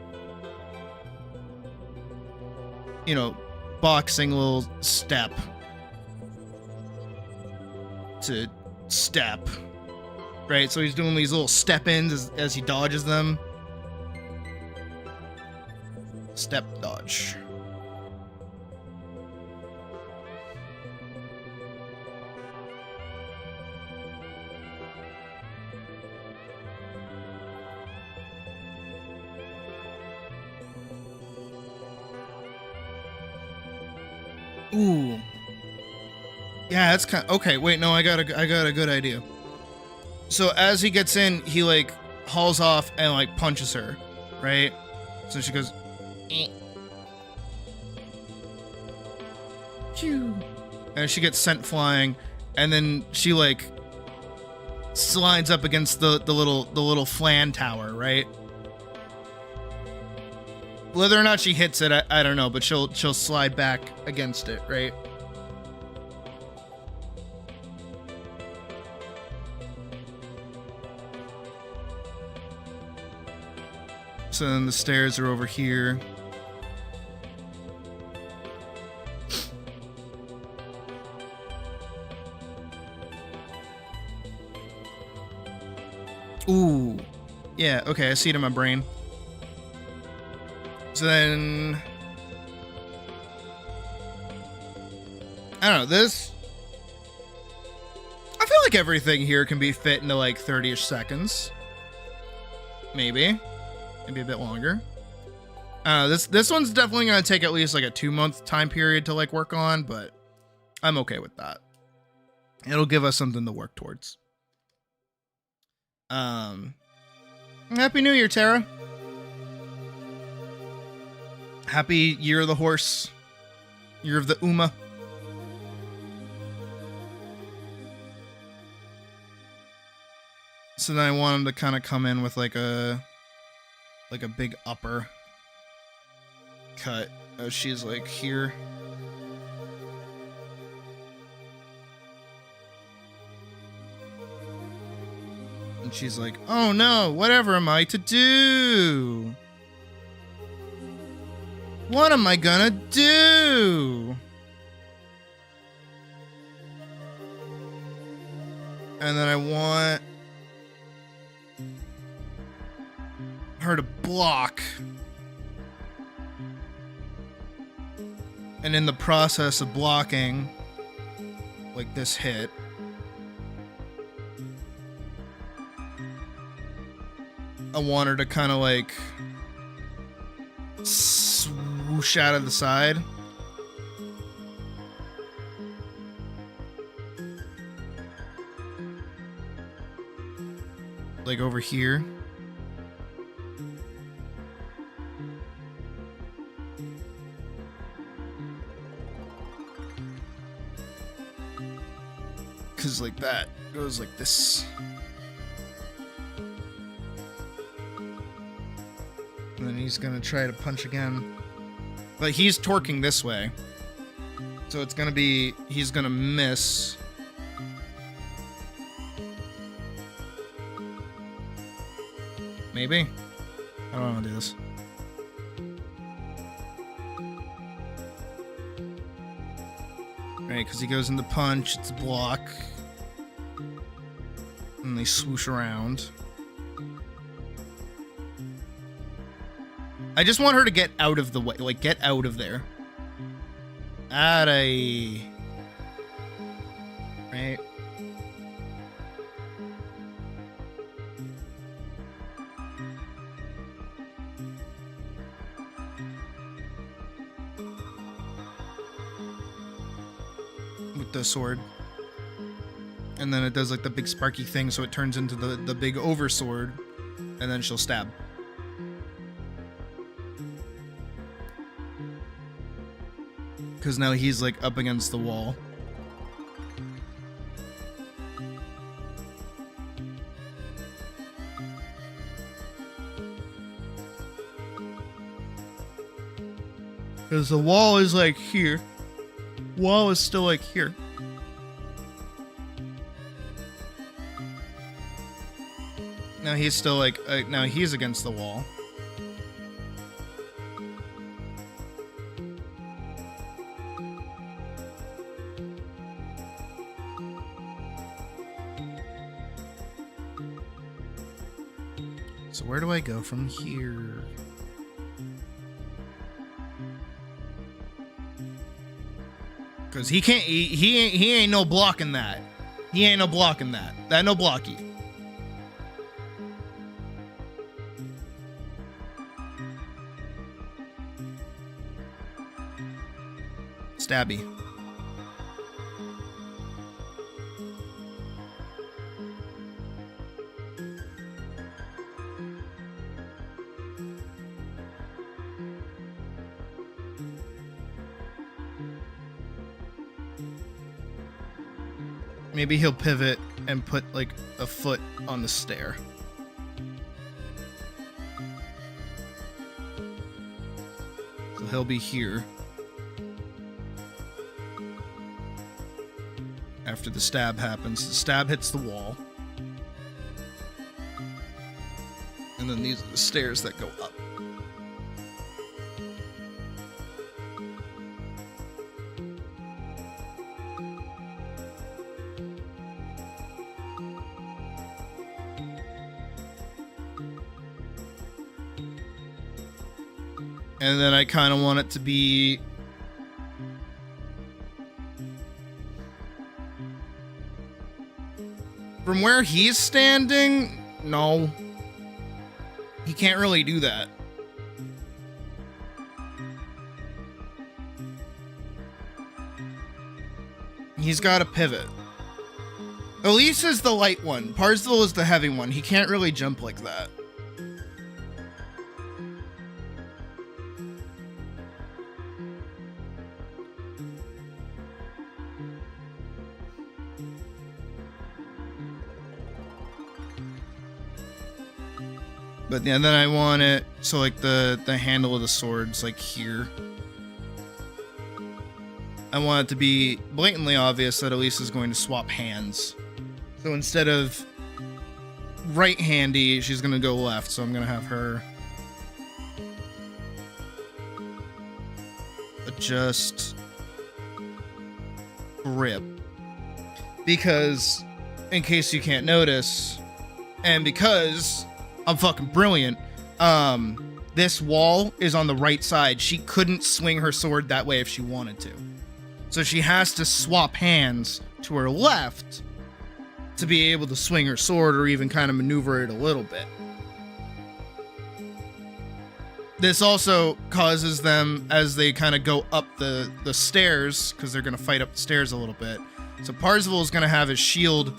you know, boxing little step to step, right? So he's doing these little step ins as he dodges them. Step dodge. Ooh. Yeah, that's kind of, okay, wait, no, I got a good idea. So as he gets in, he like hauls off and like punches her, right? So she goes, eh. Phew. and she gets sent flying, and then she like slides up against the little flan tower, right? Whether or not she hits it, I don't know, but she'll slide back against it, right? So then the stairs are over here. Ooh. Yeah, okay, I see it in my brain. So then... I don't know, this... I feel like everything here can be fit into like 30-ish seconds. Maybe a bit longer. This one's definitely gonna take at least like a 2-month time period to like work on, but I'm okay with that. It'll give us something to work towards. Happy New Year, Tara. Happy Year of the Horse. Year of the Uma. So then I want him to kind of come in with like a big upper cut as she's like here. And she's like, oh no, whatever am I to do? What am I gonna do? And then I want her to block. And in the process of blocking, like this hit, I want her to kind of like swoosh out of the side. Like over here. Cause like that goes like this. And then he's gonna try to punch again. But he's torquing this way. So it's gonna be, he's gonna miss. Maybe? I don't wanna do this. Right, because he goes in the punch, it's a block. And they swoosh around. I just want her to get out of the way. Like, get out of there. Right? With the sword. And then it does like the big sparky thing, so it turns into the big oversword. And then she'll stab. Because now he's like up against the wall. Because the wall is like here. Wall is still like here. Now he's still like, now he's against the wall. So where do I go from here? Because he can't, he ain't no blocking that. He ain't no blocking that. That no blocky. Stabby. Maybe he'll pivot and put like a foot on the stair. So he'll be here. After the stab happens, the stab hits the wall. And then these are the stairs that go up. And then I kind of want it to be from where he's standing. No, he can't really do that. He's got to pivot. Elise is the light one. Parzival is the heavy one. He can't really jump like that. But yeah, then I want it so like the handle of the sword's like here. I want it to be blatantly obvious that Elise is going to swap hands. So instead of right-handy, she's gonna go left. So I'm gonna have her adjust grip. Because, in case you can't notice, and because I'm fucking brilliant, this wall is on the right side. She couldn't swing her sword that way if she wanted to. So she has to swap hands to her left to be able to swing her sword or even kind of maneuver it a little bit. This also causes them, as they kind of go up the stairs, because they're going to fight up the stairs a little bit. So Parzival is going to have his shield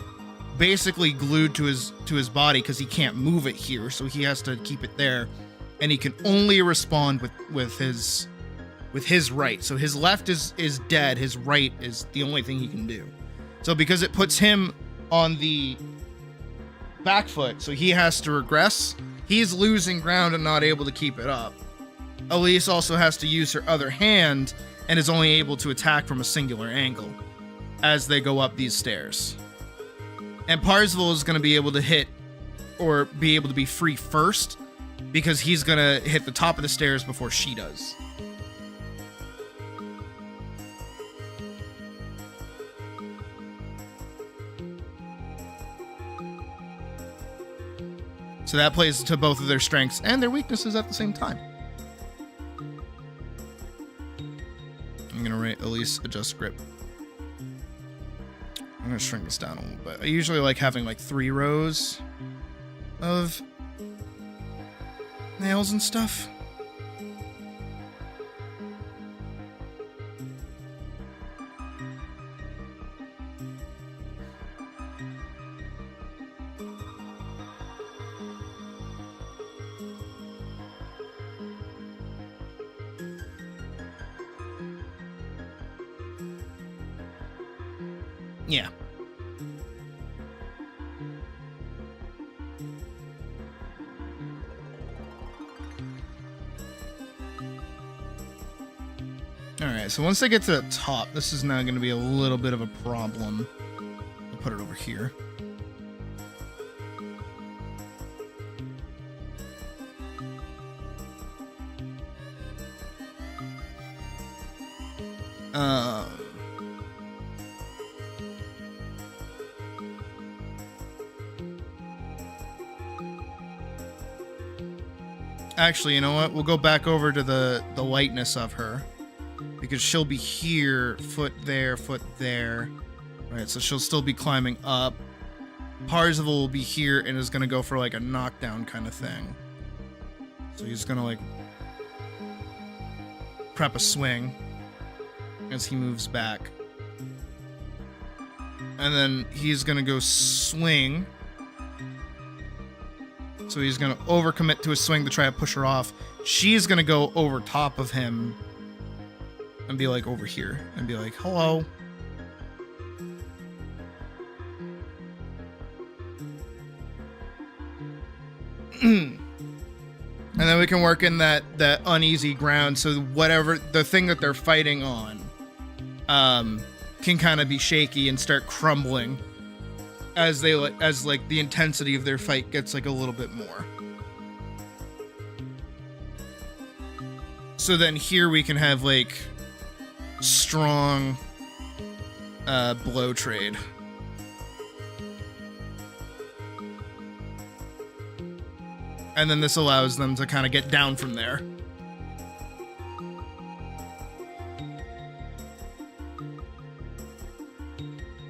basically glued to his body because he can't move it here, so he has to keep it there, and he can only respond with his right. So his left is dead, his right is the only thing he can do. So because it puts him on the back foot, so he has to regress, he's losing ground and not able to keep it up. Elise also has to use her other hand and is only able to attack from a singular angle as they go up these stairs. And Parzival is going to be able to hit or be able to be free first because he's going to hit the top of the stairs before she does. So that plays to both of their strengths and their weaknesses at the same time. I'm going to rate Elise adjust grip. I'm going to shrink this down a little bit. I usually like having like 3 rows of nails and stuff. Yeah. Alright, so once they get to the top, this is now going to be a little bit of a problem. I'll put it over here. Actually, you know what? We'll go back over to the lightness of her. Because she'll be here, foot there, foot there. Right, so she'll still be climbing up. Parzival will be here and is going to go for like a knockdown kind of thing. So he's going to like prep a swing as he moves back. And then he's going to go swing. So he's going to overcommit to a swing to try to push her off. She's going to go over top of him and be like over here and be like, hello. And then we can work in that uneasy ground, so whatever the thing that they're fighting on can kind of be shaky and start crumbling as like the intensity of their fight gets like a little bit more. So then here we can have like strong blow trade. And then this allows them to kind of get down from there.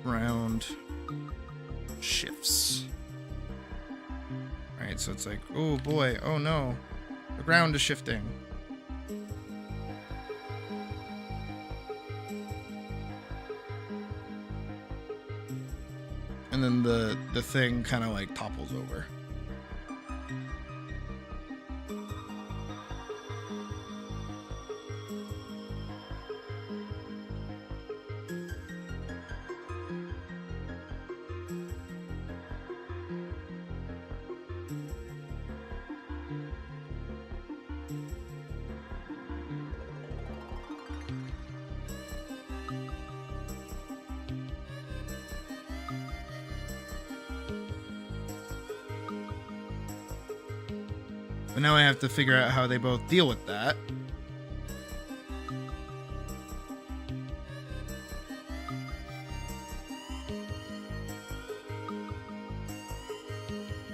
Round shifts. Alright, so it's like, oh boy, oh no. The ground is shifting. And then the thing kind of like topples over. But now I have to figure out how they both deal with that.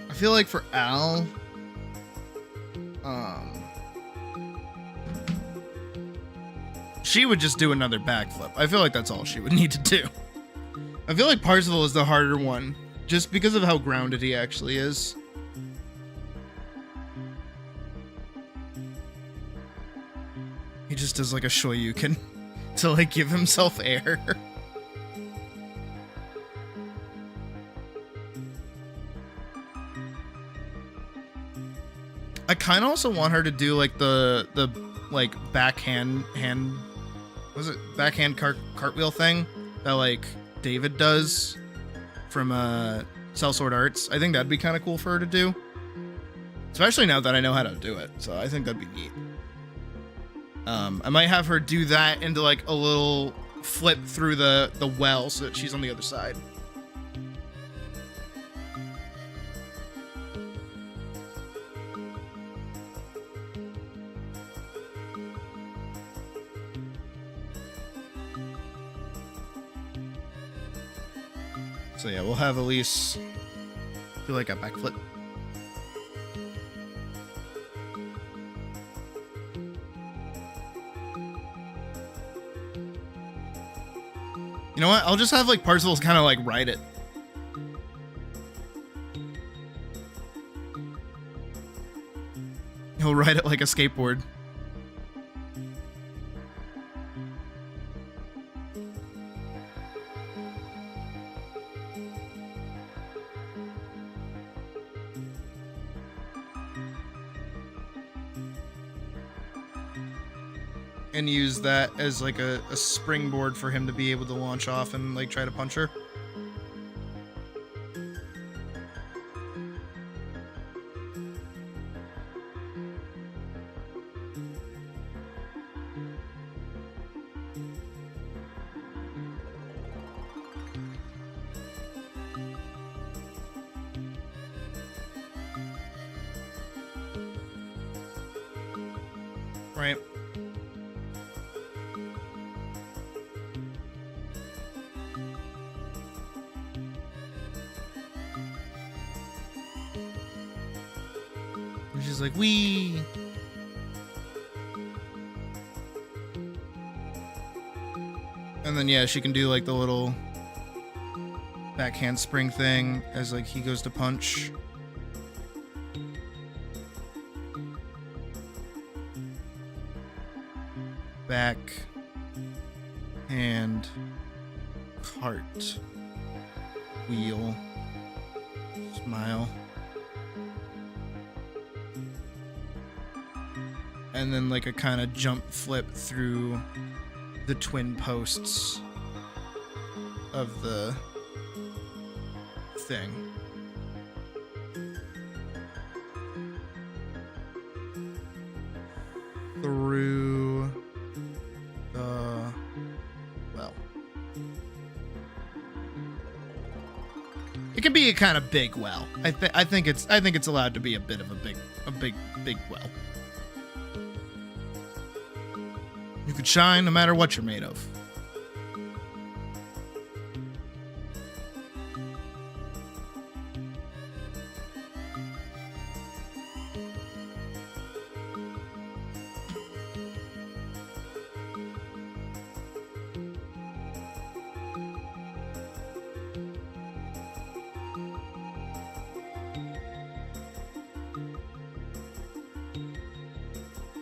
I feel like for Al, she would just do another backflip. I feel like that's all she would need to do. I feel like Parzival is the harder one, just because of how grounded he actually is. He just does like a Shoryuken to like give himself air. I kind of also want her to do like the like backhand cartwheel thing that like David does from Cell Sword Arts. I think that'd be kind of cool for her to do, especially now that I know how to do it. So I think that'd be neat. I might have her do that into like a little flip through the well so that she's on the other side. So yeah, we'll have Elise do like a backflip. You know what? I'll just have like Parzival's kind of like ride it. He'll ride it like a skateboard. And use that as like a springboard for him to be able to launch off and like try to punch her. Right. And she's like, wee. And then yeah, she can do like the little backhand spring thing as like he goes to punch. Back hand cart wheel smile, and then like a kind of jump flip through the twin posts of the thing. through the well. It can be a kind of big well. I think it's allowed to be a bit of a big well. You could shine no matter what you're made of.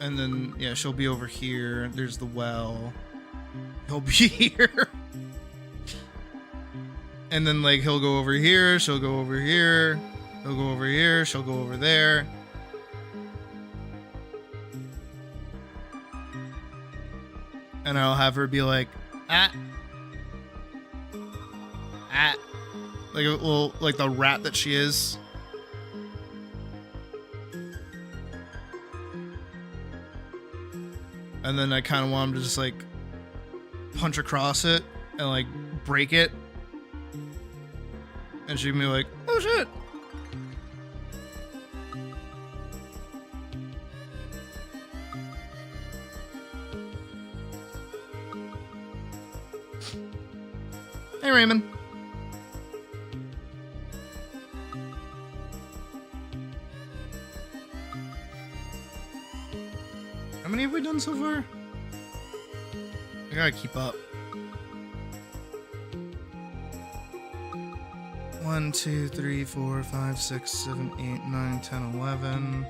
And then, yeah, she'll be over here. There's the well. He'll be here. And then, like, he'll go over here. She'll go over here. He'll go over here. She'll go over there. And I'll have her be like, ah. Ah. Like a little, like the rat that she is. And then I kind of want him to just like punch across it and like break it. And she can be like, oh shit. Hey, Raymond. How many have we done so far? I gotta keep up. 1, 2, 3, 4, 5, 6, 7, 8, 9, 10, 11,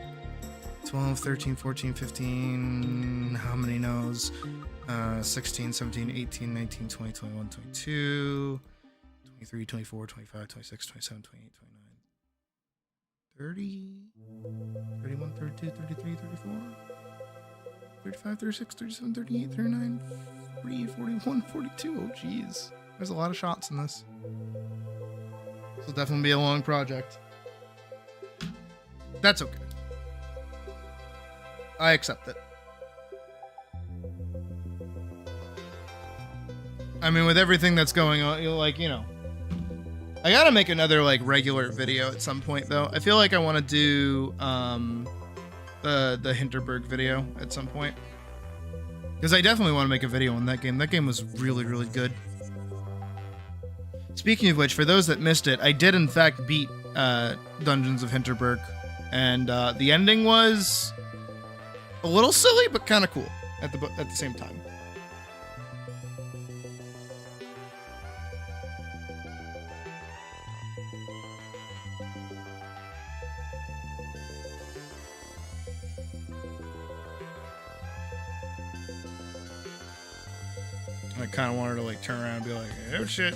12, 13, 14, 15. How many no's? 16, 17, 18, 19, 20, 21, 22, 23, 24, 25, 26, 27, 28, 29, 30, 31, 32, 33, 34. 35, 36, 37, 38, 39, 40, 41, 42. Oh, jeez. There's a lot of shots in this. This will definitely be a long project. That's okay. I accept it. I mean, with everything that's going on, like, you know. I gotta make another, like, regular video at some point, though. I feel like I want to do, the Hinterberg video at some point, because I definitely want to make a video on that game. That game was really, really good. Speaking of which, for those that missed it, I did in fact beat Dungeons of Hinterberg, and the ending was a little silly but kind of cool at the same time. I kind of want her to like turn around and be like, oh shit.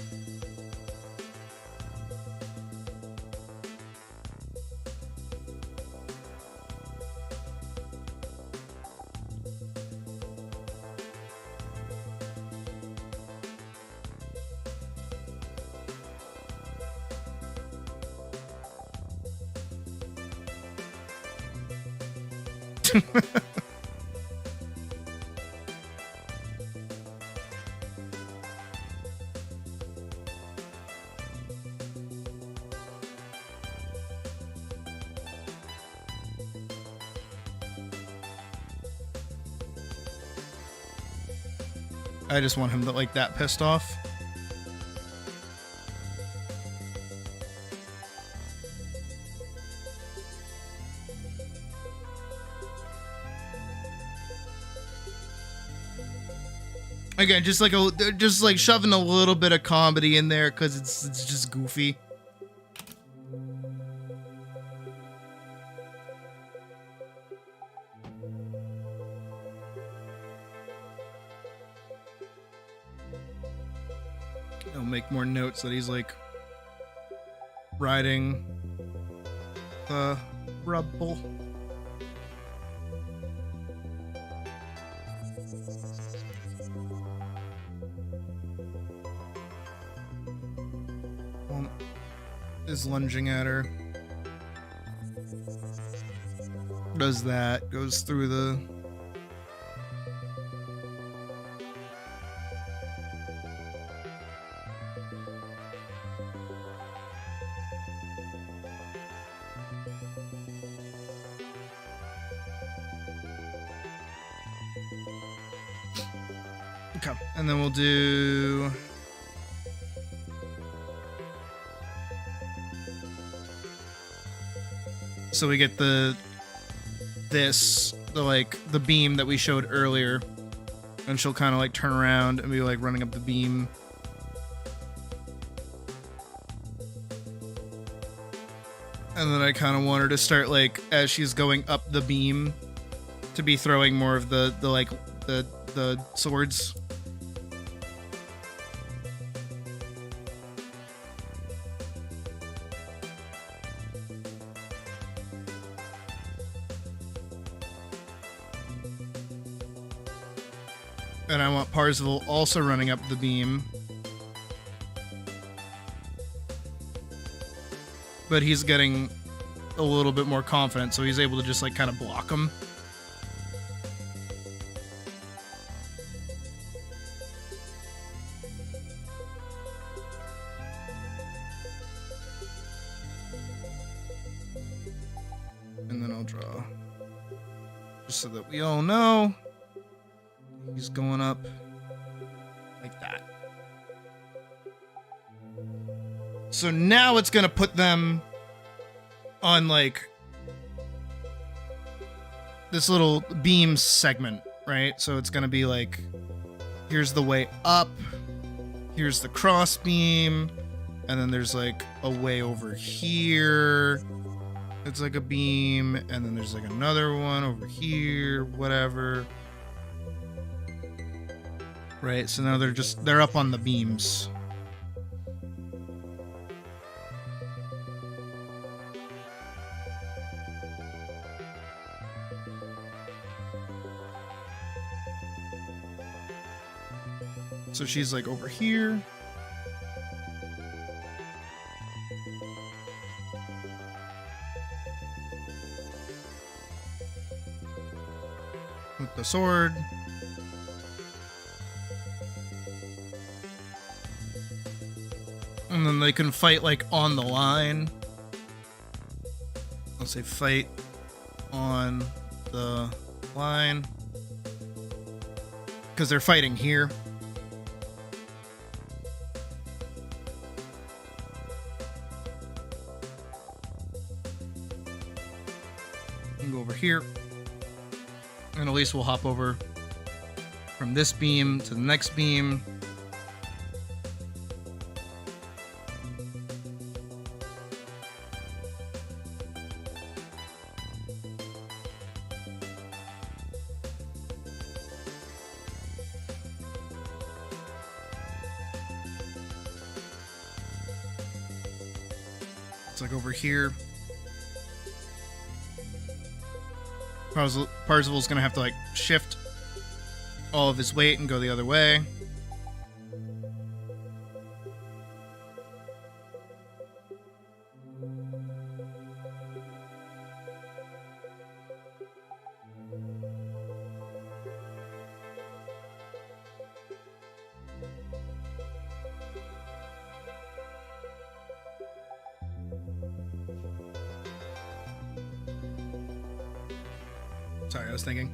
I just want him to like that pissed off. Again, just like shoving a little bit of comedy in there because it's just goofy. I'll make more notes that he's like riding the rubble. Is lunging at her. Does that, goes through the Okay, and then we'll do... So we get the beam that we showed earlier, and she'll kind of like turn around and be like running up the beam. And then I kind of want her to start like, as she's going up the beam, to be throwing more of the swords. And I want Parzival also running up the beam. But he's getting a little bit more confident, so he's able to just like kind of block him. And then I'll draw, just so that we all know he's going up like that. So now it's gonna put them on like this little beam segment, right? So it's gonna be like, here's the way up, here's the cross beam, and then there's like a way over here. It's like a beam, and then there's like another one over here, whatever. Right, so now they're up on the beams. So she's like over here. With the sword. And then they can fight like on the line. I'll say fight on the line. Because they're fighting here. And go over here. And at least we'll hop over from this beam to the next beam. It's like over here. Parzival's gonna have to like shift all of his weight and go the other way. Sorry, I was thinking.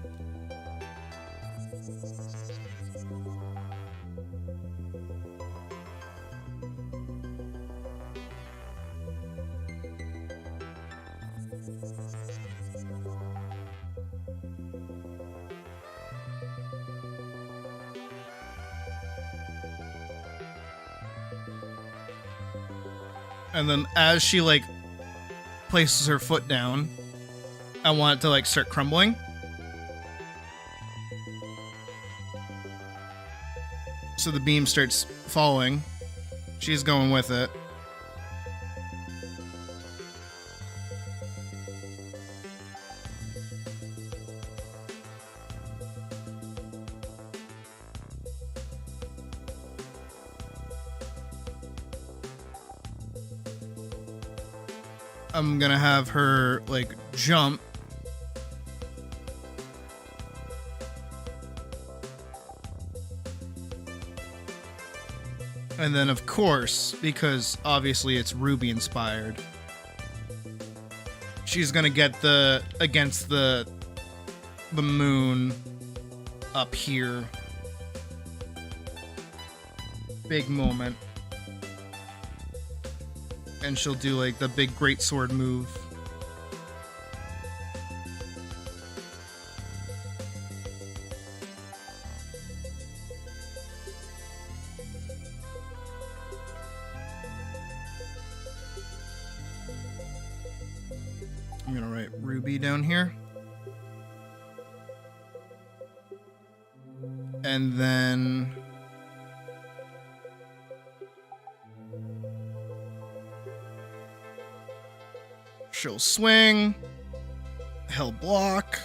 And then as she like places her foot down, I want it to like start crumbling. So the beam starts falling. She's going with it. I'm gonna have her like jump. And then, of course, because obviously it's Ruby inspired, she's gonna get against the moon up here. big moment. And she'll do like the big great sword move. I'm gonna write Ruby down here. And then she'll swing. He'll block.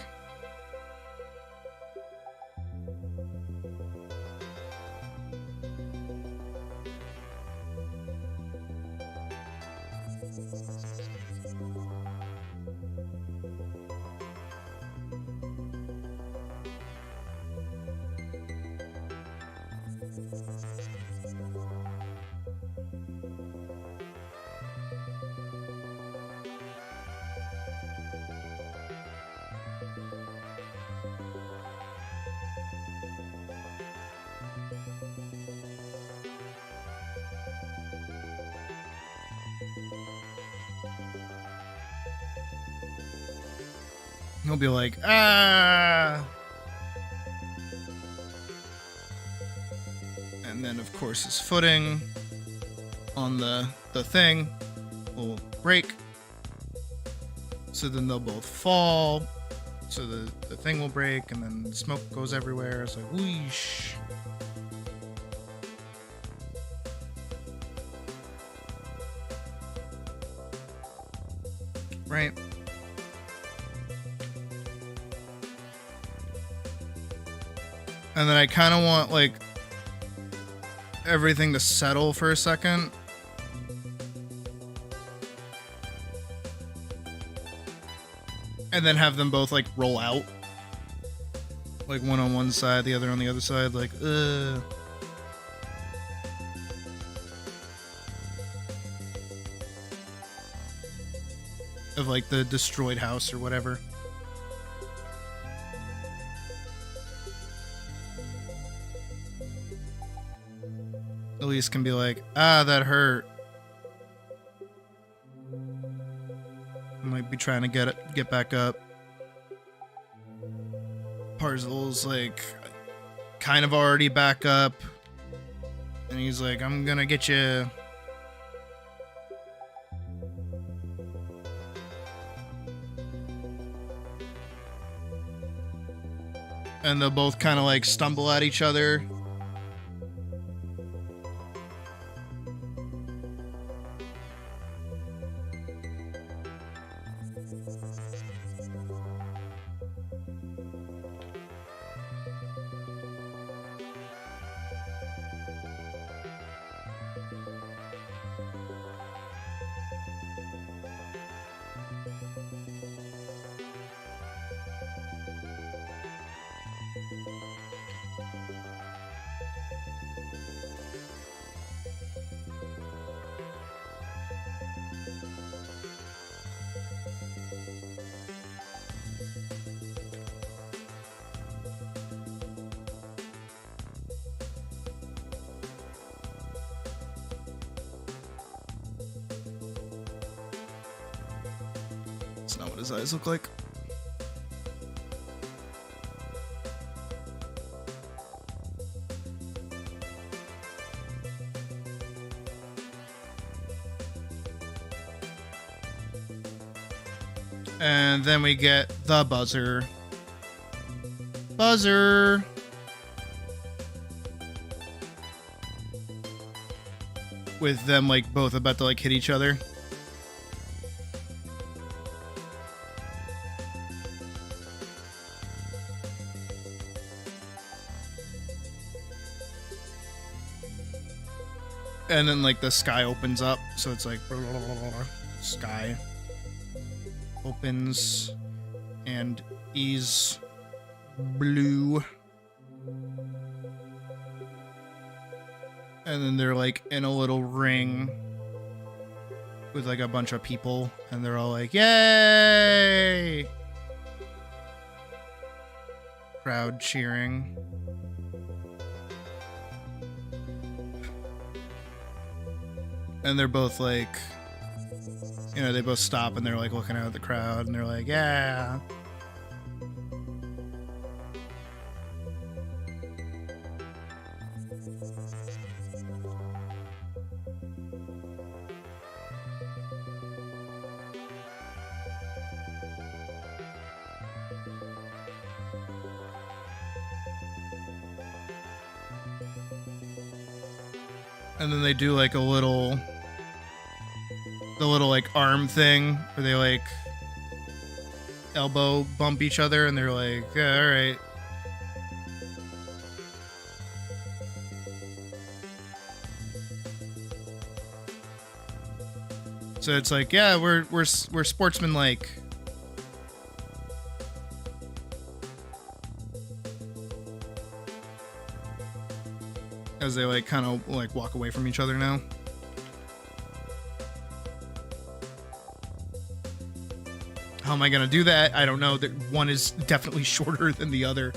He'll be like, ah. And then, of course, his footing on the thing will break. So then they'll both fall. So the thing will break, and then smoke goes everywhere. It's like, whoosh. Right. And then I kind of want, like, everything to settle for a second. And then have them both, like, roll out. Like, one on one side, the other on the other side. Like, of, like, the destroyed house or whatever. Elise can be like, ah, that hurt. I might be trying to get back up. Parzel's like kind of already back up. And he's like, I'm gonna get you. And they'll both kind of like stumble at each other. That's not what his eyes look like. And then we get the buzzer. Buzzer! With them, like, both about to, like, hit each other. And then, like, the sky opens up, so it's like sky opens and is blue. And then they're like in a little ring with like a bunch of people, and they're all like, yay! Crowd cheering. And they're both like, you know, they both stop and they're like looking out at the crowd and they're like, yeah. And then they do like the little like arm thing where they like elbow bump each other and they're like, yeah, all right. So it's like, yeah, we're sportsman-like. As they like kind of like walk away from each other now. How am I gonna do that? I don't know. That one is definitely shorter than the other.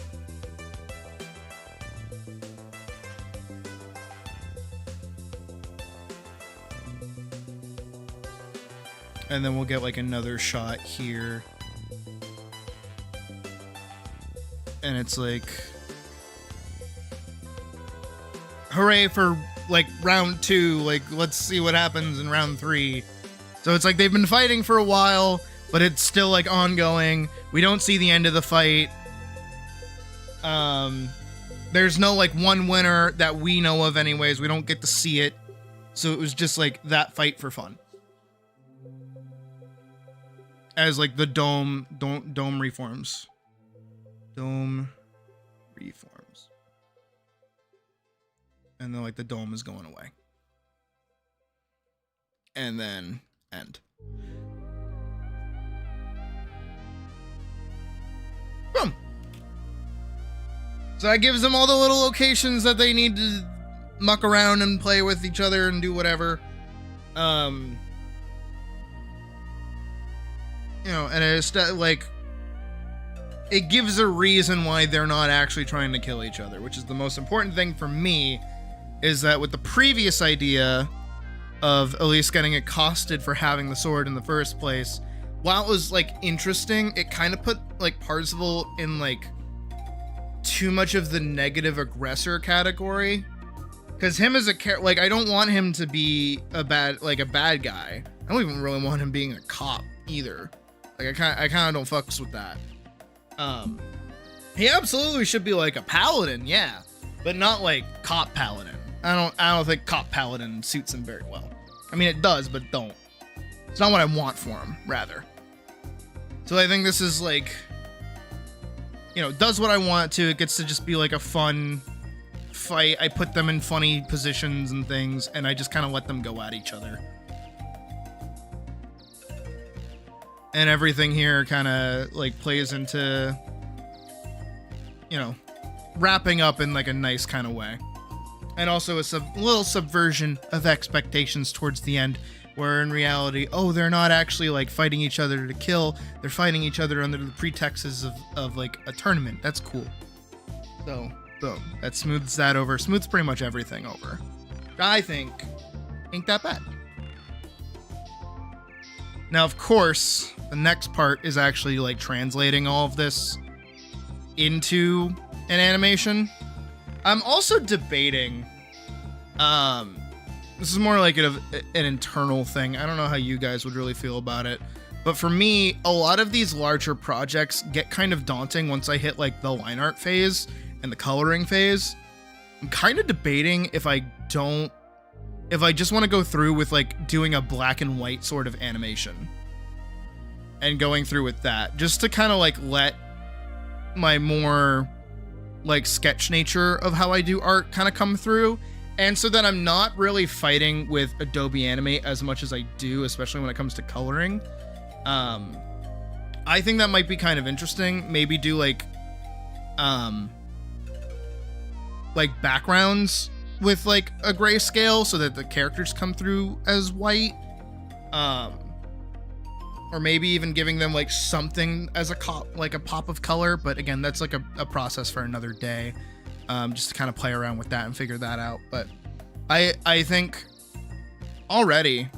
And then we'll get like another shot here. And it's like, hooray for like round 2. Like, let's see what happens in round 3. So it's like they've been fighting for a while, but it's still like ongoing. We don't see the end of the fight. There's no like one winner that we know of anyways. We don't get to see it. So it was just like that fight for fun. As like the dome reforms. Dome reforms. And then like the dome is going away. And then end. Boom. So that gives them all the little locations that they need to muck around and play with each other and do whatever. You know, and it's like, it gives a reason why they're not actually trying to kill each other, which is the most important thing for me, is that with the previous idea of Elise getting accosted for having the sword in the first place, while it was like interesting, it kind of put like Parzival in like too much of the negative aggressor category. Because him as a character, like, I don't want him to be a bad guy. I don't even really want him being a cop either. Like, I kind of don't fucks with that. He absolutely should be like a paladin, yeah, but not like cop paladin. I don't think cop paladin suits him very well. I mean, it does, but don't. It's not what I want for him, rather. So I think this is like, you know, does what I want it to. It gets to just be like a fun fight. I put them in funny positions and things, and I just kind of let them go at each other. And everything here kind of like plays into, you know, wrapping up in like a nice kind of way. And also a little subversion of expectations towards the end, where in reality, oh, they're not actually like fighting each other to kill. They're fighting each other under the pretexts of like a tournament. That's cool. So, boom. That smooths that over. Smooths pretty much everything over. I think ain't that bad. Now, of course, the next part is actually like translating all of this into an animation. I'm also debating, this is more like an internal thing. I don't know how you guys would really feel about it, but for me, a lot of these larger projects get kind of daunting once I hit like the line art phase and the coloring phase. I'm kind of debating if I just want to go through with like doing a black and white sort of animation and going through with that, just to kind of like let my more like sketch nature of how I do art kind of come through. And so that I'm not really fighting with Adobe Animate as much as I do, especially when it comes to coloring. I think that might be kind of interesting. Maybe do like backgrounds with like a grayscale so that the characters come through as white. Or maybe even giving them like something as a pop of color. But again, that's like a process for another day. Just to kind of play around with that and figure that out. But I think already,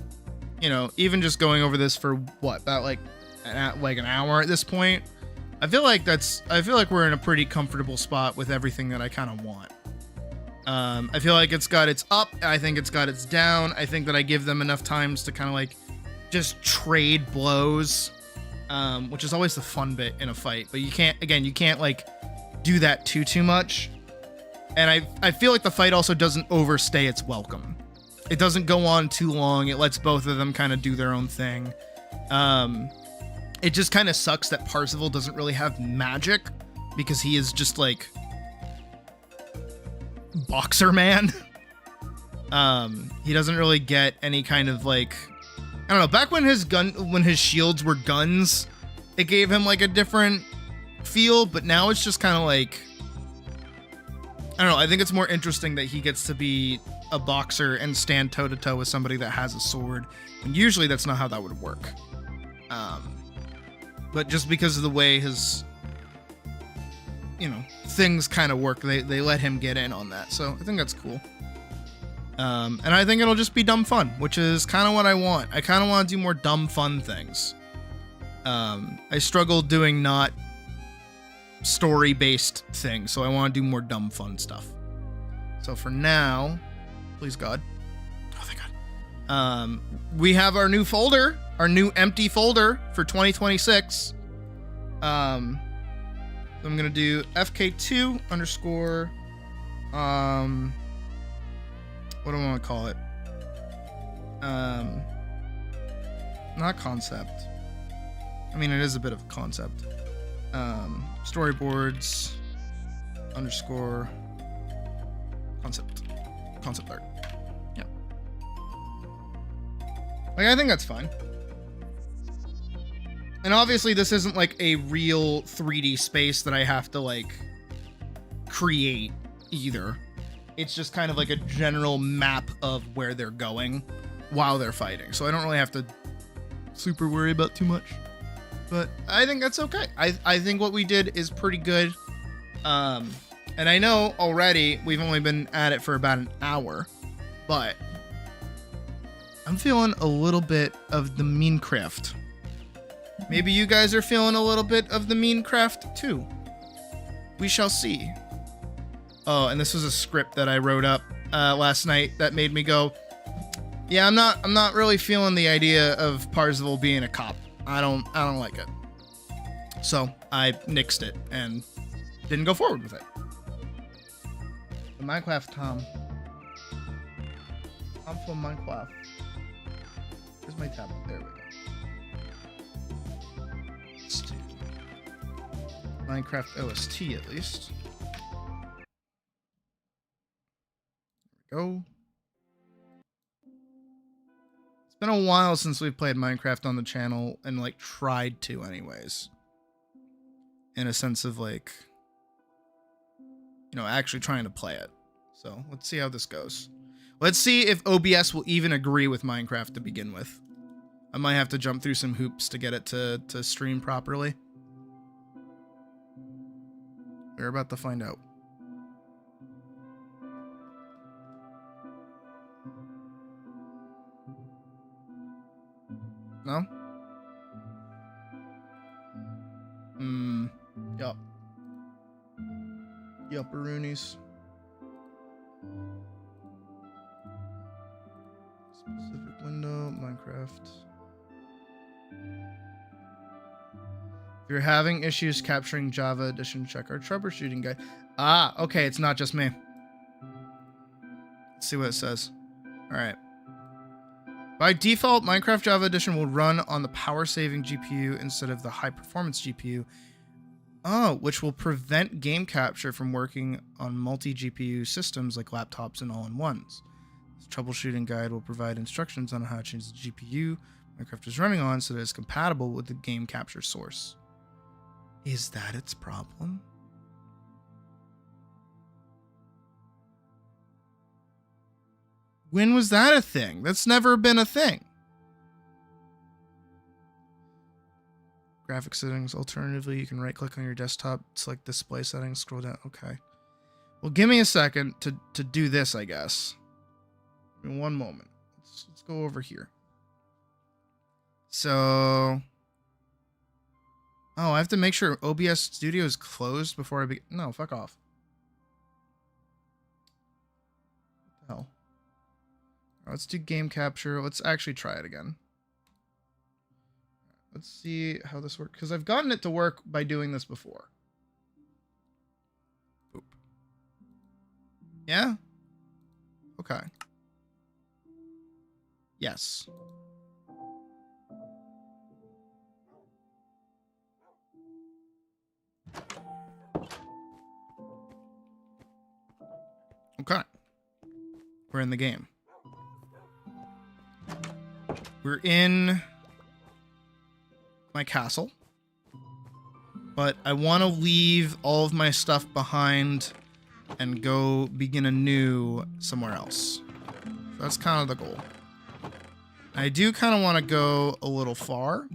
you know, even just going over this for what, about like an hour at this point, I feel like we're in a pretty comfortable spot with everything that I kind of want. I feel like it's got its up. I think it's got its down. I think that I give them enough times to kind of like just trade blows, which is always the fun bit in a fight. But you can't like do that too much. And I feel like the fight also doesn't overstay its welcome. It doesn't go on too long. It lets both of them kind of do their own thing. It just kind of sucks that Parzival doesn't really have magic because he is just like boxer man. He doesn't really get any kind of like, I don't know, back when his shields were guns, it gave him like a different feel, but now it's just kind of like, I don't know, I think it's more interesting that he gets to be a boxer and stand toe to toe with somebody that has a sword, and usually that's not how that would work. But just because of the way his, you know, things kind of work, they let him get in on that. So I think that's cool. And I think it'll just be dumb fun, which is kind of what I want. I kind of want to do more dumb fun things. I struggle doing not story-based things, so I want to do more dumb fun stuff. So for now, please God. Oh, thank God. We have our new folder, our new empty folder for 2026. So I'm gonna do FK2 underscore, what do I want to call it? Not concept. I mean, it is a bit of a concept. Storyboards underscore concept art. Yeah. Like, I think that's fine. And obviously this isn't like a real 3D space that I have to like create either. It's just kind of like a general map of where they're going while they're fighting. So I don't really have to super worry about too much. But I think that's okay. I think what we did is pretty good. And I know already we've only been at it for about an hour, but I'm feeling a little bit of the Minecraft. Maybe you guys are feeling a little bit of the Minecraft too. We shall see. Oh, and this was a script that I wrote up last night that made me go, yeah, I'm not really feeling the idea of Parzival being a cop. I don't like it. So I nixed it and didn't go forward with it. The Minecraft Tom. I'm from Minecraft. Where's my tablet? There we go. Let's do Minecraft OST at least. There we go. It's been a while since we've played Minecraft on the channel, and like tried to anyways. In a sense of like, you know, actually trying to play it. So let's see how this goes. Let's see if OBS will even agree with Minecraft to begin with. I might have to jump through some hoops to get it to stream properly. We're about to find out. No? Yup. Yupperoonies. Specific window, Minecraft. If you're having issues capturing Java Edition, check our troubleshooting guide. Ah, okay, it's not just me. Let's see what it says. Alright. By default, Minecraft Java Edition will run on the power-saving GPU instead of the high-performance GPU. Oh, which will prevent game capture from working on multi-GPU systems like laptops and all-in-ones. This troubleshooting guide will provide instructions on how to change the GPU Minecraft is running on so that it's compatible with the game capture source. Is that its problem? When was that a thing? That's never been a thing. Graphic settings. Alternatively, you can right-click on your desktop, select display settings, scroll down. Okay. Well, give me a second to do this, I guess. In one moment. Let's go over here. So, oh, I have to make sure OBS Studio is closed before I begin. No, fuck off. What the hell? Let's do game capture. Let's actually try it again. Let's see how this works, because I've gotten it to work by doing this before. Boop. Yeah? Okay. Yes. Okay. We're in the game. We're in my castle, but I want to leave all of my stuff behind and go begin anew somewhere else. So that's kind of the goal. I do kind of want to go a little far.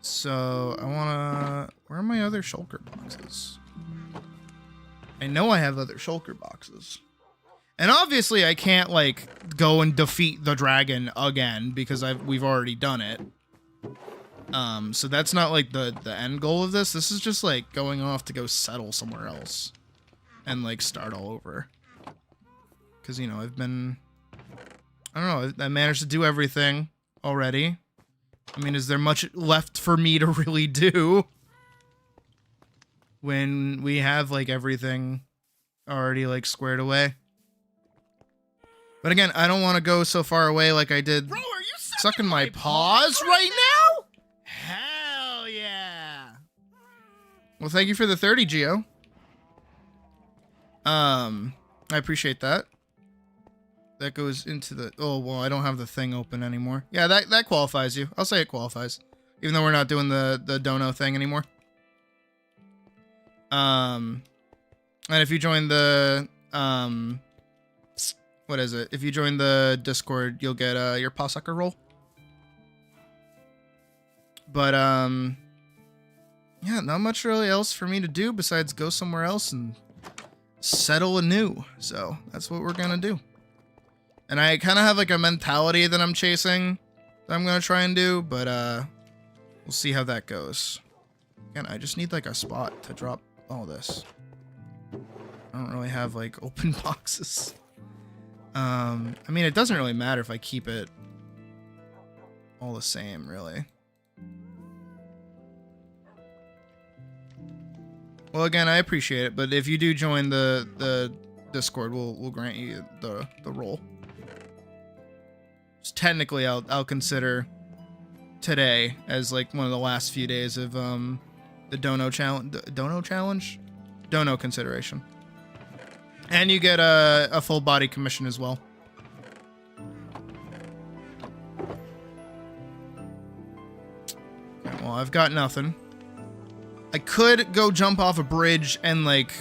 So I want to... Where are my other shulker boxes? I know I have other shulker boxes. And obviously I can't, like, go and defeat the dragon again because we've already done it. So that's not, like, the end goal of this. This is just, like, going off to go settle somewhere else. And, like, start all over. Because, you know, I've been... I don't know. I managed to do everything already. I mean, is there much left for me to really do? When we have, like, everything already, like, squared away. But again, I don't want to go so far away like I did. Bro, are you Sucking my paws right now? Hell yeah. Well, thank you for the 30, Geo. I appreciate that. That goes into the... Oh, well, I don't have the thing open anymore. Yeah, that qualifies you. I'll say it qualifies. Even though we're not doing the dono thing anymore. And if you join the... What is it? If you join the Discord, you'll get your paw sucker roll. But, yeah, not much really else for me to do besides go somewhere else and settle anew. So, that's what we're gonna do. And I kind of have, like, a mentality that I'm chasing that I'm gonna try and do, but, we'll see how that goes. Again, I just need, like, a spot to drop all this. I don't really have, like, open boxes. I mean, it doesn't really matter if I keep it all the same, really. Well, again, I appreciate it, but if you do join the Discord, we'll grant you the role. Just technically, I'll consider today as like one of the last few days of the dono challenge, dono consideration. And you get a full body commission as well. Okay, well, I've got nothing. I could go jump off a bridge and, like,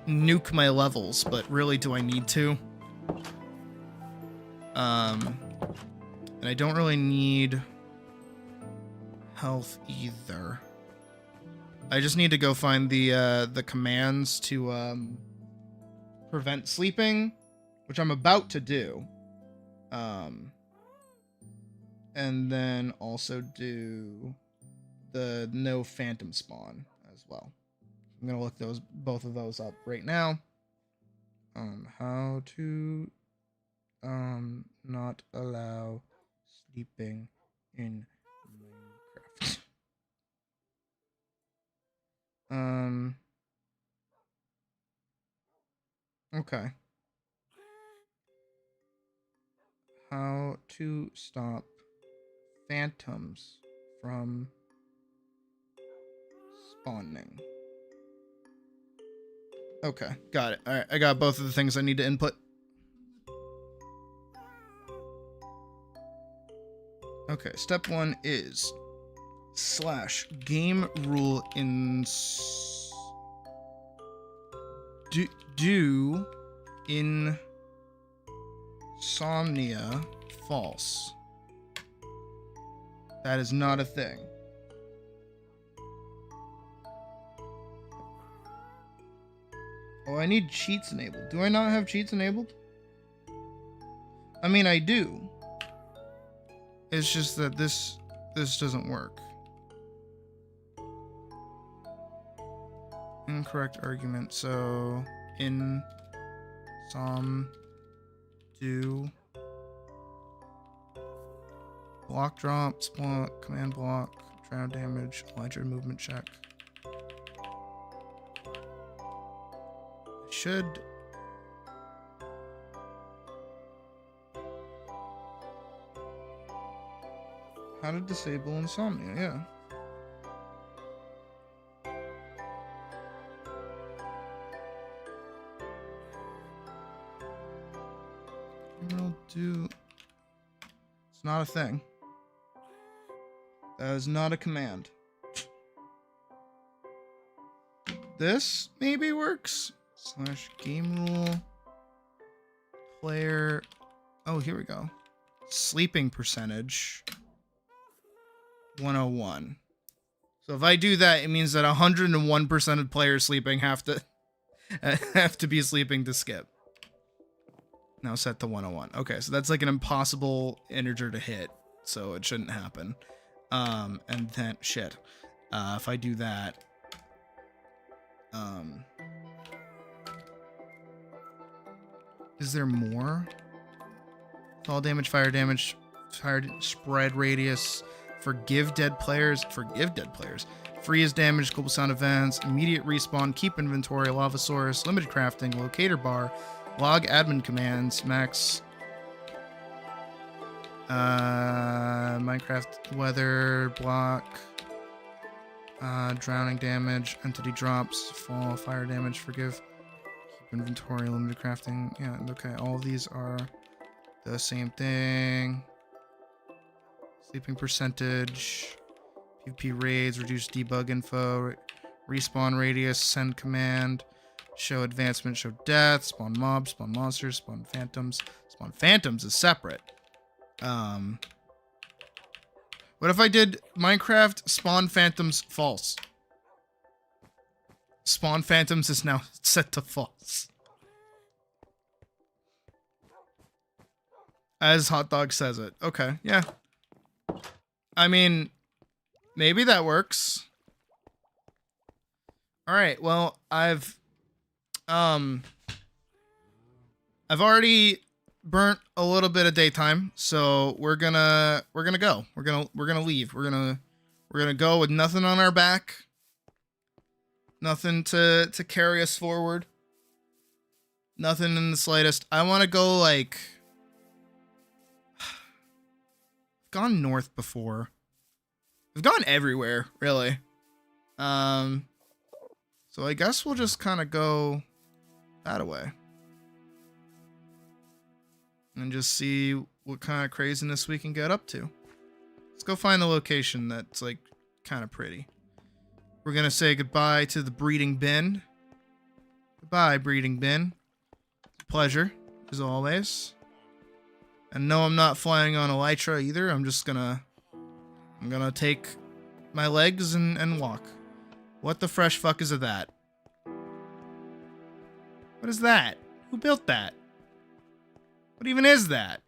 nuke my levels, but really, do I need to? And I don't really need health either. I just need to go find the commands to, prevent sleeping, which I'm about to do. And then also do the no phantom spawn as well. I'm gonna look both of those up right now. How to not allow sleeping in Minecraft. Okay. How to stop phantoms from spawning. Okay, got it. Alright, I got both of the things I need to input. Okay, step 1 is /game rule do insomnia false. That is not a thing. Oh, I need cheats enabled. Do I not have cheats enabled? I mean, I do. It's just that this doesn't work. Incorrect argument. So in some do block drop, block, command block, drown damage, ledger movement check. I should. How to disable insomnia, yeah. I'll do. It's not a thing. That is not a command. This maybe works. / game rule. Player. Oh, here we go. Sleeping percentage. 101. So if I do that, it means that 101% of players sleeping have to be sleeping to skip. Now set to 101. Okay, so that's like an impossible integer to hit, so it shouldn't happen. And then shit. If I do that, is there more? Fall damage, fire spread radius. Forgive dead players. Freeze damage, global sound events, immediate respawn, keep inventory, lava source, limited crafting, locator bar, log admin commands, max. Minecraft weather, block, drowning damage, entity drops, fall, fire damage, forgive, keep inventory, limited crafting. Yeah, okay, all of these are the same thing. Sleeping percentage, PvP raids, reduce debug info, respawn radius, send command, show advancement, show death, spawn mobs, spawn monsters, spawn phantoms. Spawn phantoms is separate. What if I did Minecraft spawn phantoms false? Spawn phantoms is now set to false. As Hot Dog says it. Okay, yeah. I mean, maybe that works. All right. Well, I've already burnt a little bit of daytime, so we're gonna go. We're gonna leave. We're gonna go with nothing on our back. Nothing to carry us forward. Nothing in the slightest. I want to go like. Gone north before. We've gone everywhere, really. So I guess we'll just kind of go that way. And just see what kind of craziness we can get up to. Let's go find the location that's like kind of pretty. We're gonna say goodbye to the breeding bin. Goodbye, breeding bin. Pleasure, as always. And no, I'm not flying on Elytra either. I'm gonna take my legs and walk. What the fresh fuck is that? What is that? Who built that? What even is that?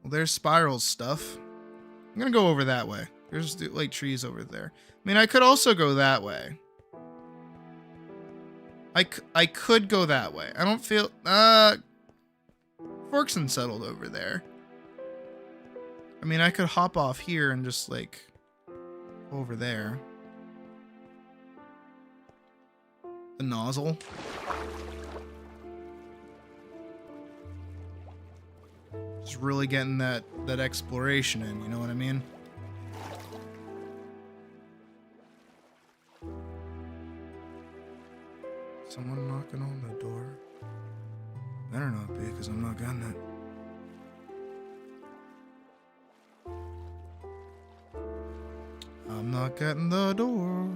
Well, there's Spiral's stuff. I'm gonna go over that way. There's like trees over there. I mean, I could also go that way. I could go that way. I don't feel... Forks and settled over there. I mean, I could hop off here and just, like, go over there. The nozzle. Just really getting that exploration in, you know what I mean? Someone knocking on the door? Better not be, because I'm not getting it. I'm not getting the door.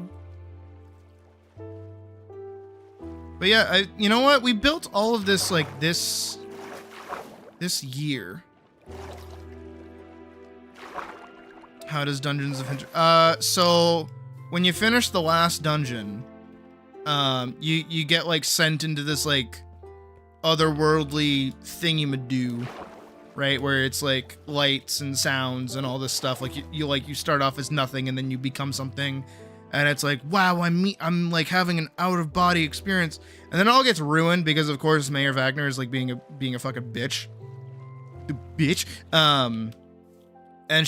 But yeah, you know what? We built all of this, like, this year. How does Dungeons of Hinter... So... when you finish the last dungeon, you get like sent into this like otherworldly thingy-ma-doo, right? Where it's like lights and sounds and all this stuff. Like you start off as nothing and then you become something, and it's like, wow, I'm like having an out-of-body experience, and then it all gets ruined because of course Mayor Wagner is like being a fucking bitch. And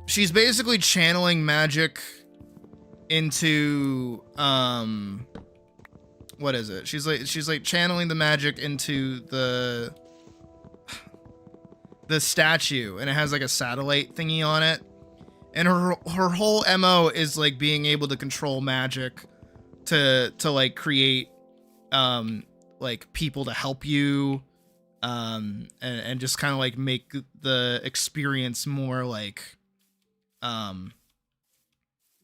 she's basically channeling magic into what is it? She's like channeling the magic into the statue, and it has like a satellite thingy on it. And her whole MO is like being able to control magic to like create like people to help you, and just kind of like make the experience more like I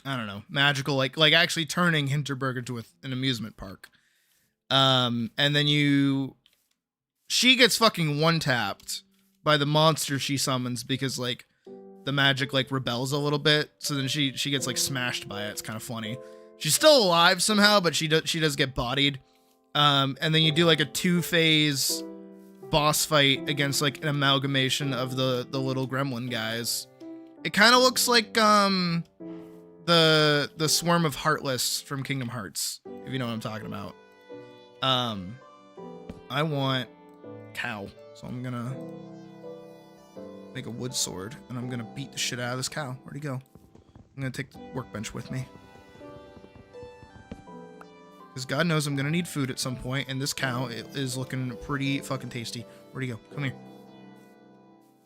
don't know, magical, like actually turning Hinterberg into an amusement park. And then she gets fucking one-tapped by the monster she summons because like the magic like rebels a little bit, so then she gets like smashed by it. It's kind of funny. She's still alive somehow, but she does get bodied. And then you do like a 2-phase boss fight against like an amalgamation of the little gremlin guys. It kind of looks like the swarm of Heartless from Kingdom Hearts, if you know what I'm talking about. I want cow, so I'm gonna make a wood sword, and I'm gonna beat the shit out of this cow. Where'd he go? I'm gonna take the workbench with me, because God knows I'm gonna need food at some point, and this cow is looking pretty fucking tasty. Where'd he go? Come here.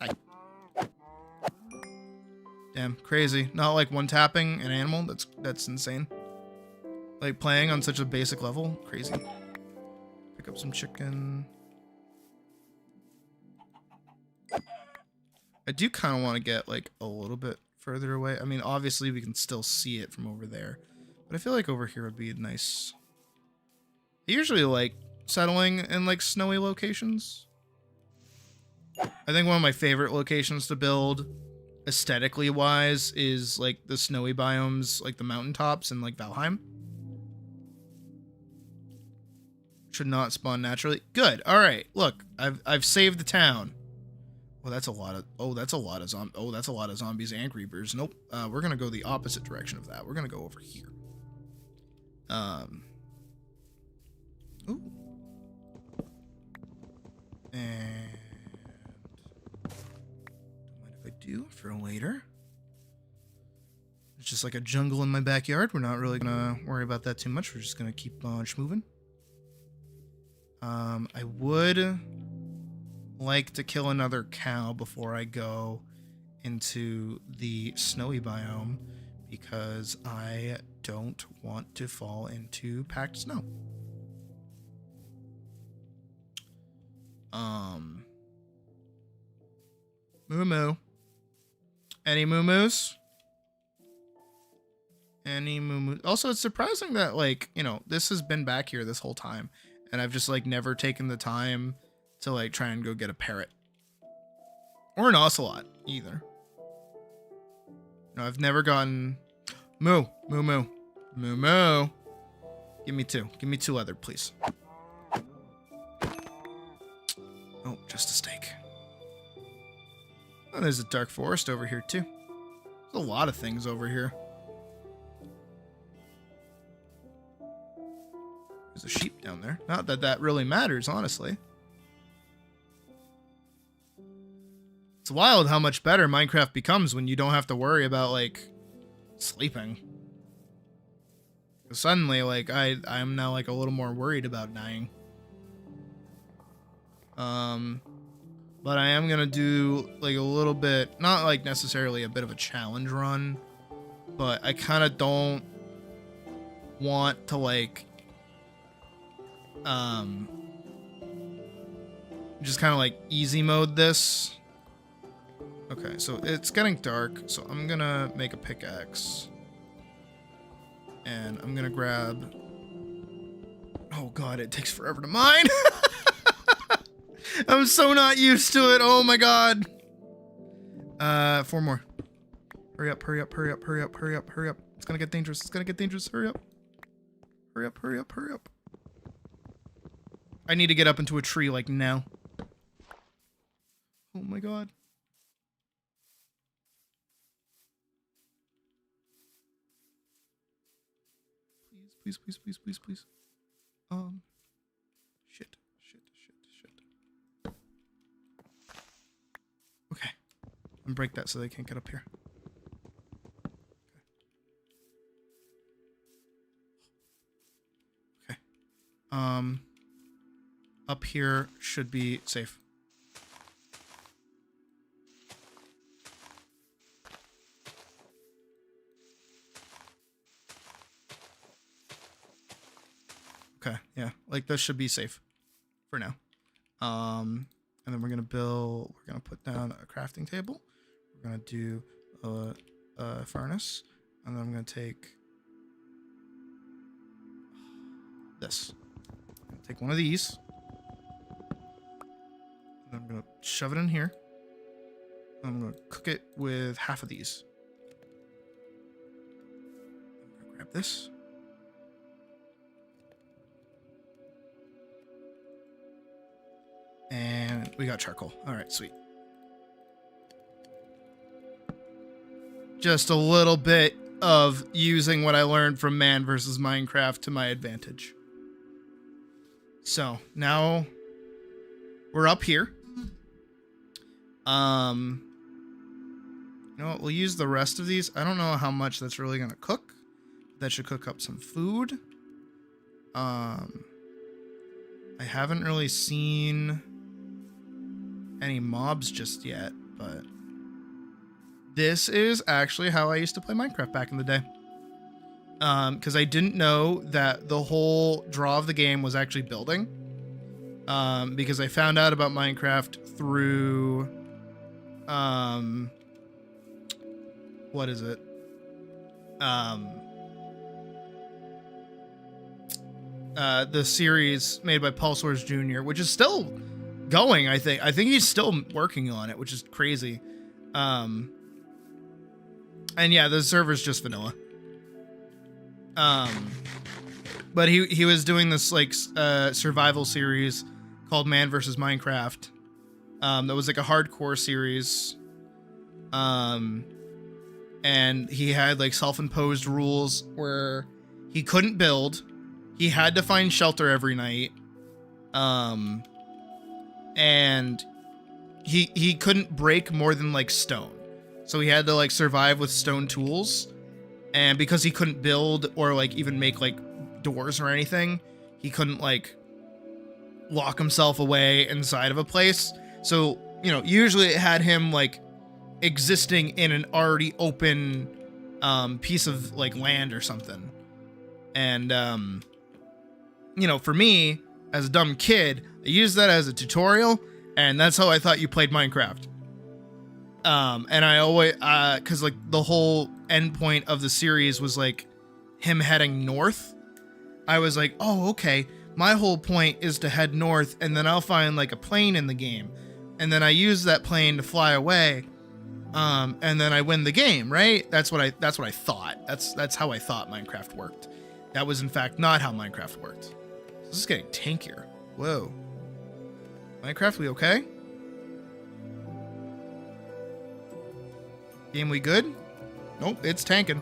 Hi. Damn, crazy. Not like one-tapping an animal. That's insane. Like playing on such a basic level. Crazy. Pick up some chicken. I do kind of want to get like a little bit further away. I mean, obviously we can still see it from over there, but I feel like over here would be nice. I usually like settling in like snowy locations. I think one of my favorite locations to build aesthetically wise is like the snowy biomes, like the mountaintops and like Valheim. Should not spawn naturally. Good. All right. Look, I've saved the town. Well, that's a lot of zombies and creepers. Nope. We're gonna go the opposite direction of that. We're gonna go over here. Ooh. And don't mind if I do for later. It's just like a jungle in my backyard. We're not really gonna worry about that too much. We're just gonna keep on moving. I would like to kill another cow before I go into the snowy biome, because I don't want to fall into packed snow. Moo. Any moo-moos? Any moo-moos? Also, it's surprising that, like, you know, this has been back here this whole time, and I've just, like, never taken the time to, like, try and go get a parrot. Or an ocelot, either. No, I've never gotten... Moo. Give me two. Give me 2 leather, please. Oh, just a steak. Oh, there's a dark forest over here, too. There's a lot of things over here. There's a sheep down there. Not that that really matters, honestly. It's wild how much better Minecraft becomes when you don't have to worry about, like, sleeping. Suddenly, like, I'm now, like, a little more worried about dying. But I am gonna do, like, a little bit, not, like, necessarily a bit of a challenge run, but I kind of don't want to, like, just kind of, like, easy mode this. Okay, so it's getting dark, so I'm gonna make a pickaxe. And I'm gonna grab... Oh god, it takes forever to mine! I'm so not used to it, oh my god! 4 more. Hurry up, hurry up, hurry up, hurry up, hurry up, hurry up. It's gonna get dangerous. It's gonna get dangerous. Hurry up. Hurry up, hurry up, hurry up. I need to get up into a tree like now. Oh my god. Please, please, please, please, please. Shit. Okay. And break that so they can't get up here. Okay. Up here should be safe. Okay, yeah, like this should be safe for now. And then we're gonna put down a crafting table. We're gonna do a furnace, and then I'm gonna take this. I'm gonna take one of these, and I'm gonna shove it in here. And I'm gonna cook it with half of these. I'm gonna grab this. And we got charcoal. All right, sweet. Just a little bit of using what I learned from Man vs. Minecraft to my advantage. So now we're up here. You know what? We'll use the rest of these. I don't know how much that's really gonna cook. That should cook up some food. I haven't really seen any mobs just yet, but this is actually how I used to play Minecraft back in the day. Because I didn't know that the whole draw of the game was actually building. Because I found out about Minecraft through, what is it? The series made by Paul Soares Jr., which is still going, I think. I think he's still working on it, which is crazy. And yeah, the server's just vanilla. But he was doing this like survival series called Man vs. Minecraft. That was like a hardcore series. And he had like self-imposed rules where he couldn't build. He had to find shelter every night. And he couldn't break more than like stone. So he had to like survive with stone tools. And because he couldn't build or like even make like doors or anything, he couldn't like lock himself away inside of a place. So, you know, usually it had him like existing in an already open piece of like land or something. And you know, for me as a dumb kid, I used that as a tutorial, and that's how I thought you played Minecraft. And I always, cause like the whole end point of the series was like him heading north. I was like, oh, okay. My whole point is to head north, and then I'll find like a plane in the game, and then I use that plane to fly away. And then I win the game, right? That's what I thought. That's how I thought Minecraft worked. That was in fact not how Minecraft worked. This is getting tankier. Whoa. Minecraft, we okay? Game, we good? Nope, it's tanking.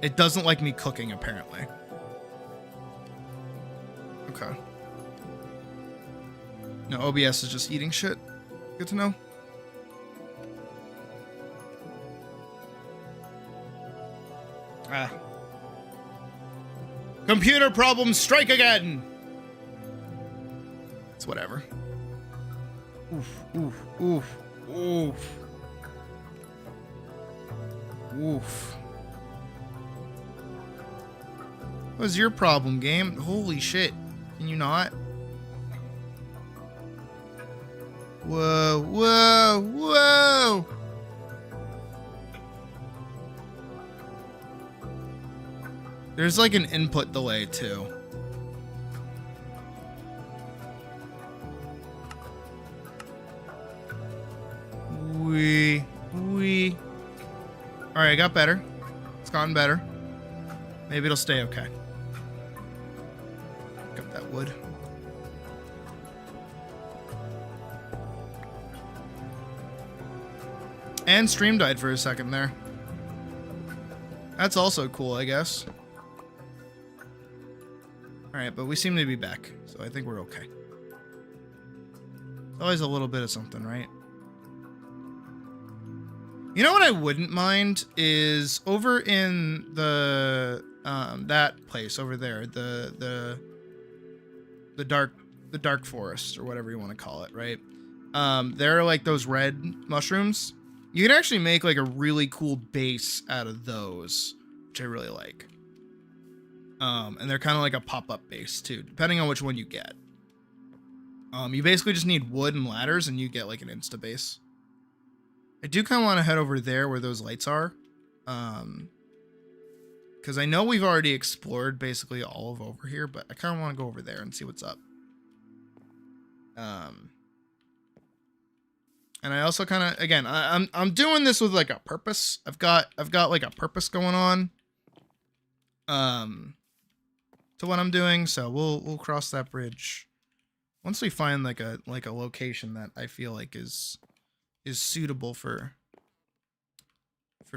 It doesn't like me cooking, apparently. Okay. No, OBS is just eating shit. Good to know. Ah. Computer problems strike again! It's whatever. Oof, oof, oof, oof. Oof. What's your problem, game? Holy shit. Can you not? Whoa, whoa, whoa! There's like an input delay too. All right, it got better. It's gotten better. Maybe it'll stay okay. Pick up that wood. And stream died for a second there. That's also cool, I guess. Alright, but we seem to be back, so I think we're okay. Always a little bit of something, right? You know what I wouldn't mind is over in the that place over there, the dark forest or whatever you want to call it, right? There are like those red mushrooms. You can actually make like a really cool base out of those, which I really like. And they're kind of like a pop-up base too, depending on which one you get. You basically just need wood and ladders and you get like an insta base. I do kind of want to head over there where those lights are. Because I know we've already explored basically all of over here, but I kind of want to go over there and see what's up. And I also kind of, again, I'm doing this with like a purpose. I've got like a purpose going on. To what I'm doing, so we'll cross that bridge once we find like a location that I feel like is suitable for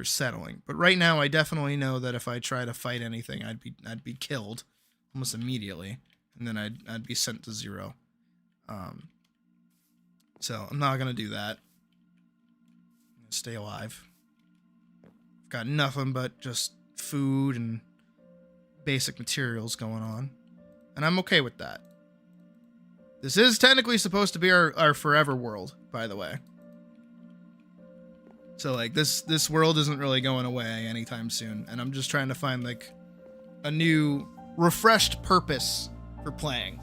settling. But right now, I definitely know that if I try to fight anything, I'd be killed almost immediately, and then I'd be sent to 0. So I'm not gonna do that. I'm gonna stay alive. I've got nothing but just food and basic materials going on, and I'm okay with that. This is technically supposed to be our forever world, by the way. So like this world isn't really going away anytime soon, and I'm just trying to find like a new refreshed purpose for playing.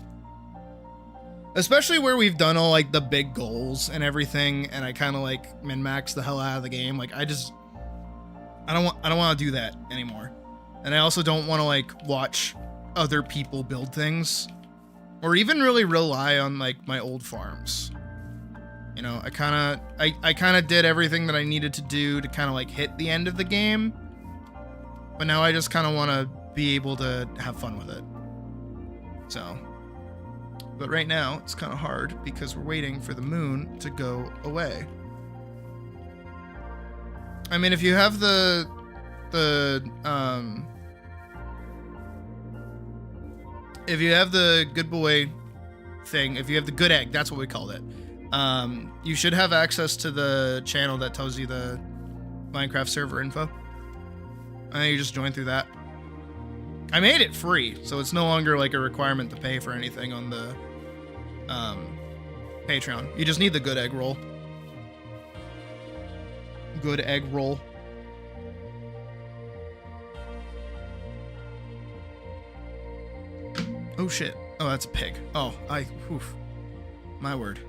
Especially where we've done all like the big goals and everything, and I kind of like min-max the hell out of the game. Like I don't want to do that anymore. And I also don't want to like watch other people build things or even really rely on like my old farms. You know, I kind of did everything that I needed to do to kind of like hit the end of the game. But now I just kind of want to be able to have fun with it. So, but right now it's kind of hard because we're waiting for the moon to go away. I mean, if you have the good boy thing, if you have the good egg, that's what we called it. You should have access to the channel that tells you the Minecraft server info. And you just join through that. I made it free, so it's no longer like a requirement to pay for anything on the Patreon. You just need the good egg roll. Good egg roll. Oh shit. Oh, that's a pig. Oh, oof. My word.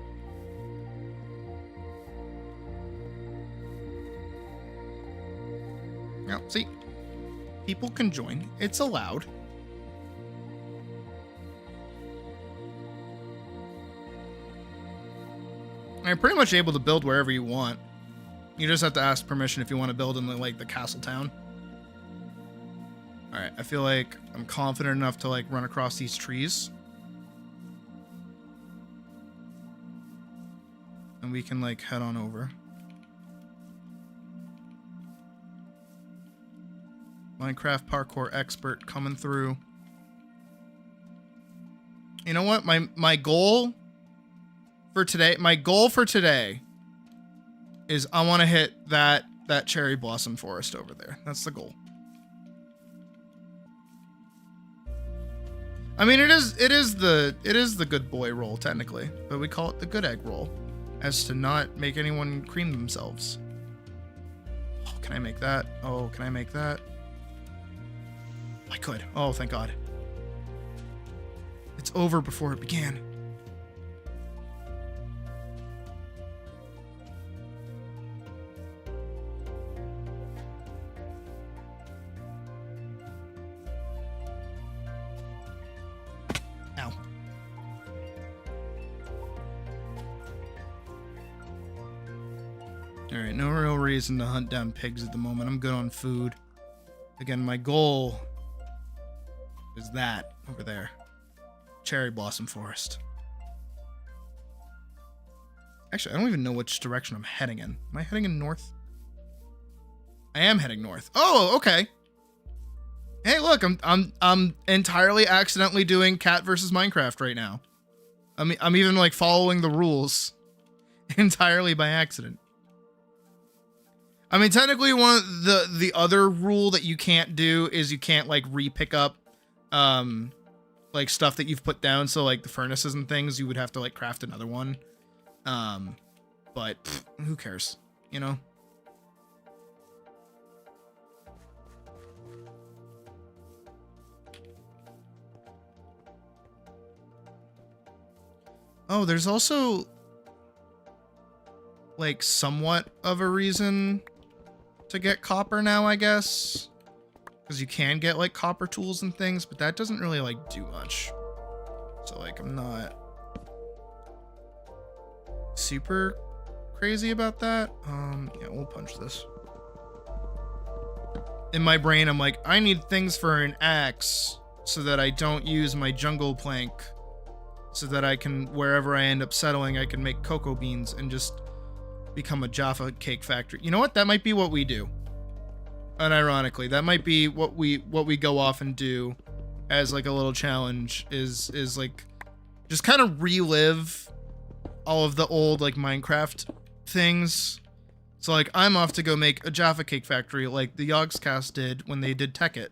Now, see, people can join. It's allowed. And you're pretty much able to build wherever you want. You just have to ask permission if you want to build in the castle town. All right, I feel like I'm confident enough to like run across these trees. And we can like head on over. Minecraft parkour expert coming through. You know what? My goal for today is I want to hit that cherry blossom forest over there. That's the goal. I mean, it is the good boy roll technically, but we call it the good egg roll, as to not make anyone cream themselves. Oh, can I make that? Oh, can I make that? I could. Oh, thank God. It's over before it began. Ow. Alright, no real reason to hunt down pigs at the moment. I'm good on food. Again, my goal is that over there. Cherry blossom forest. Actually, I don't even know which direction I'm heading in. Am I heading in north? I am heading north. Oh, okay. Hey, look, I'm entirely accidentally doing Cat versus Minecraft right now. I'm even like following the rules entirely by accident. I mean, technically, one of the other rule that you can't do is you can't like re-pick up like stuff that you've put down. So like the furnaces and things, you would have to like craft another one. But who cares, you know? Oh, there's also like somewhat of a reason to get copper now, I guess, because you can get like copper tools and things, but that doesn't really like do much. So like I'm not super crazy about that. Yeah, we'll punch this. In my brain, I'm like, I need things for an axe so that I don't use my jungle plank, so that I can, wherever I end up settling, I can make cocoa beans and just become a Jaffa cake factory. You know what? That might be what we do. Unironically, that might be what we go off and do as like a little challenge is like just kind of relive all of the old like Minecraft things. So like I'm off to go make a Jaffa cake factory like the Yogscast did when they did Tekkit,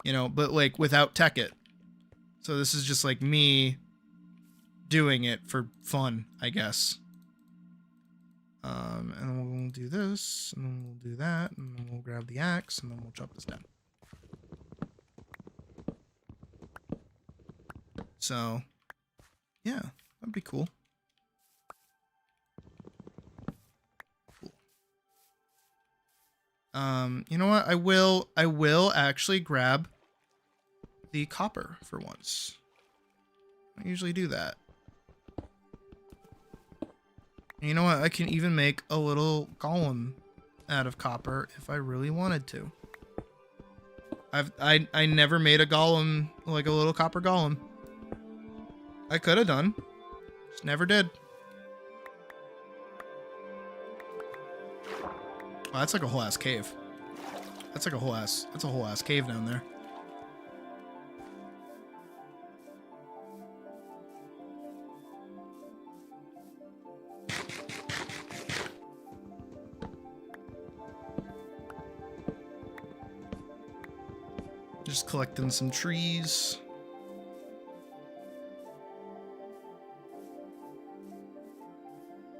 you know, but like without Tekkit. So this is just like me doing it for fun, I guess. And then we'll do this, and then we'll do that, and then we'll grab the axe, and then we'll chop this down. So, yeah, that'd be cool. You know what? I will actually grab the copper for once. I usually do that. You know what? I can even make a little golem out of copper if I really wanted to. I never made a golem, like a little copper golem. I could have done. Just never did. Oh, that's like a whole ass cave. That's a whole ass cave down there. Just collecting some trees.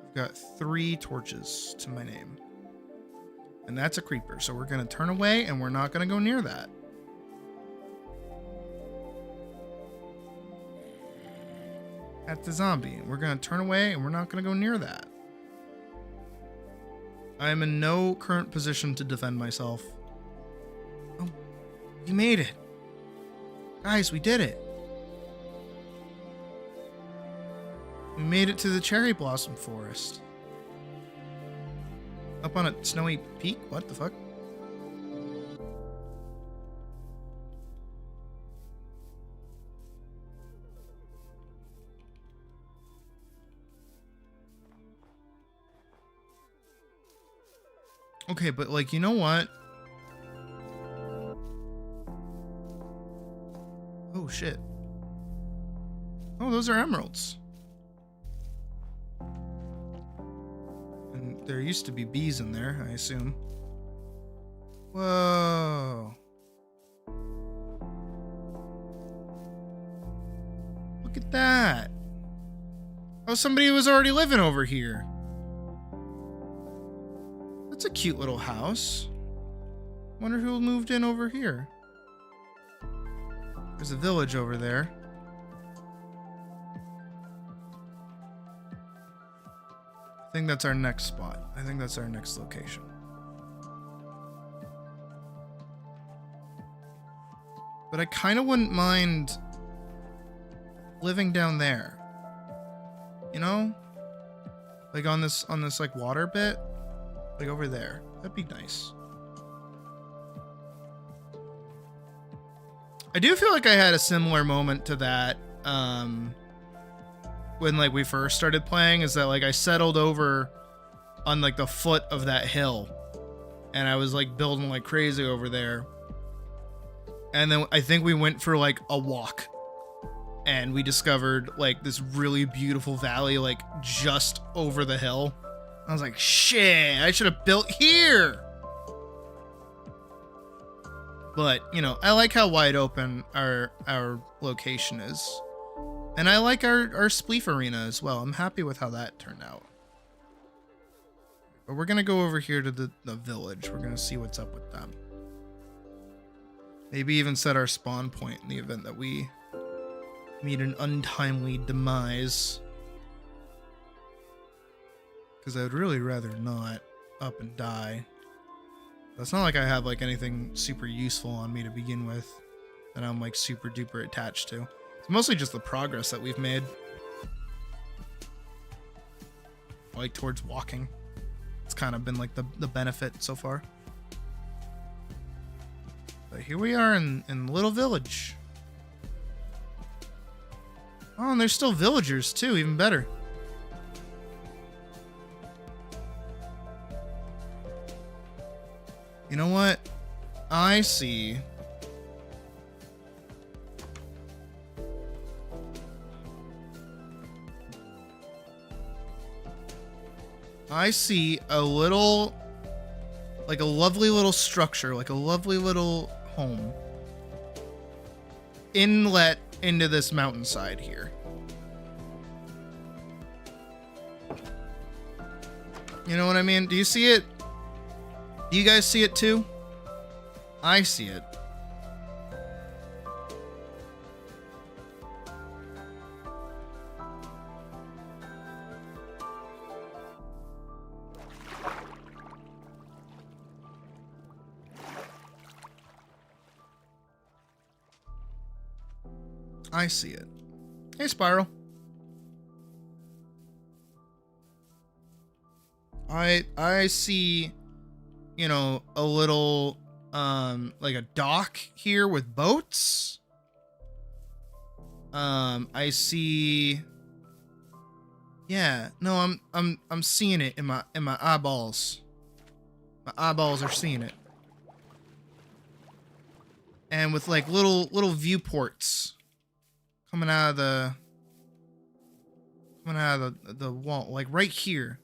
I've got 3 torches to my name. And that's a creeper, so we're gonna turn away and we're not gonna go near that. That's the zombie. We're gonna turn away and we're not gonna go near that. I am in no current position to defend myself. Oh, we made it. Guys, we did it. We made it to the cherry blossom forest. Up on a snowy peak? What the fuck? Okay, but like, you know what? Oh shit. Oh, those are emeralds. And there used to be bees in there, I assume. Whoa. Look at that. Oh, somebody was already living over here. That's a cute little house. Wonder who moved in over here. There's a village over there. I think that's our next spot. I think that's our next location. But I kind of wouldn't mind living down there. You know? Like on this like water bit. Like over there. That'd be nice. I do feel like I had a similar moment to that when like we first started playing, is that like I settled over on like the foot of that hill and I was like building like crazy over there. And then I think we went for like a walk and we discovered like this really beautiful valley like just over the hill. I was like, shit, I should have built here. But, you know, I like how wide open our location is. And I like our Spleef arena as well. I'm happy with how that turned out. But we're going to go over here to the village. We're going to see what's up with them. Maybe even set our spawn point in the event that we meet an untimely demise. Because I would really rather not up and die. It's not like I have like anything super useful on me to begin with that I'm like super duper attached to. It's mostly just the progress that we've made. Like towards walking. It's kind of been like the benefit so far. But here we are in the little village. Oh, and there's still villagers too, even better. You know what? I see. I see a little, like a lovely little structure, like a lovely little home. Inlet into this mountainside here. You know what I mean? Do you see it? Do you guys see it too? I see it. I see it. Hey, Spiral. I see, you know, a little like a dock here with boats. I see. Yeah, no, I'm seeing it in my eyeballs. My eyeballs are seeing it. And with like little viewports coming out of the wall, like right here.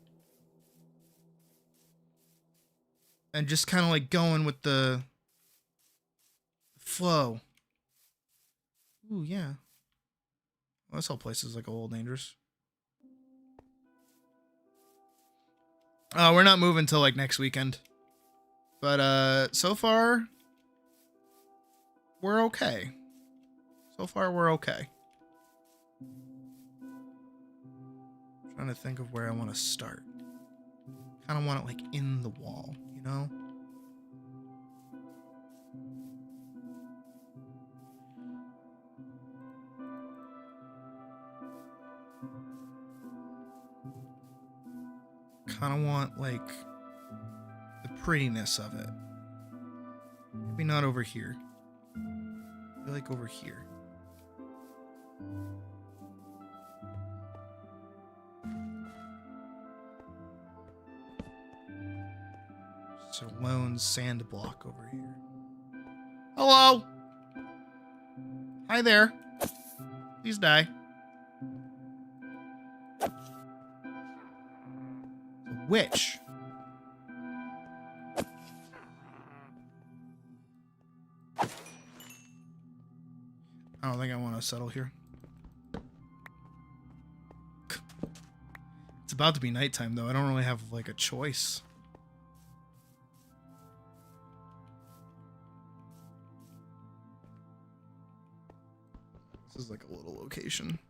And just kind of like going with the flow. Ooh, yeah. Well, this whole place is like a little dangerous. We're not moving till like next weekend. But so far we're okay. So far we're okay. I'm trying to think of where I want to start. Kind of want it like in the wall, you know? Kind of want like the prettiness of it. Maybe not over here. Maybe like over here. Just a lone sand block over here. Hello! Hi there. Please die. Witch. I don't think I want to settle here. It's about to be nighttime though. I don't really have like a choice. This is like a little location.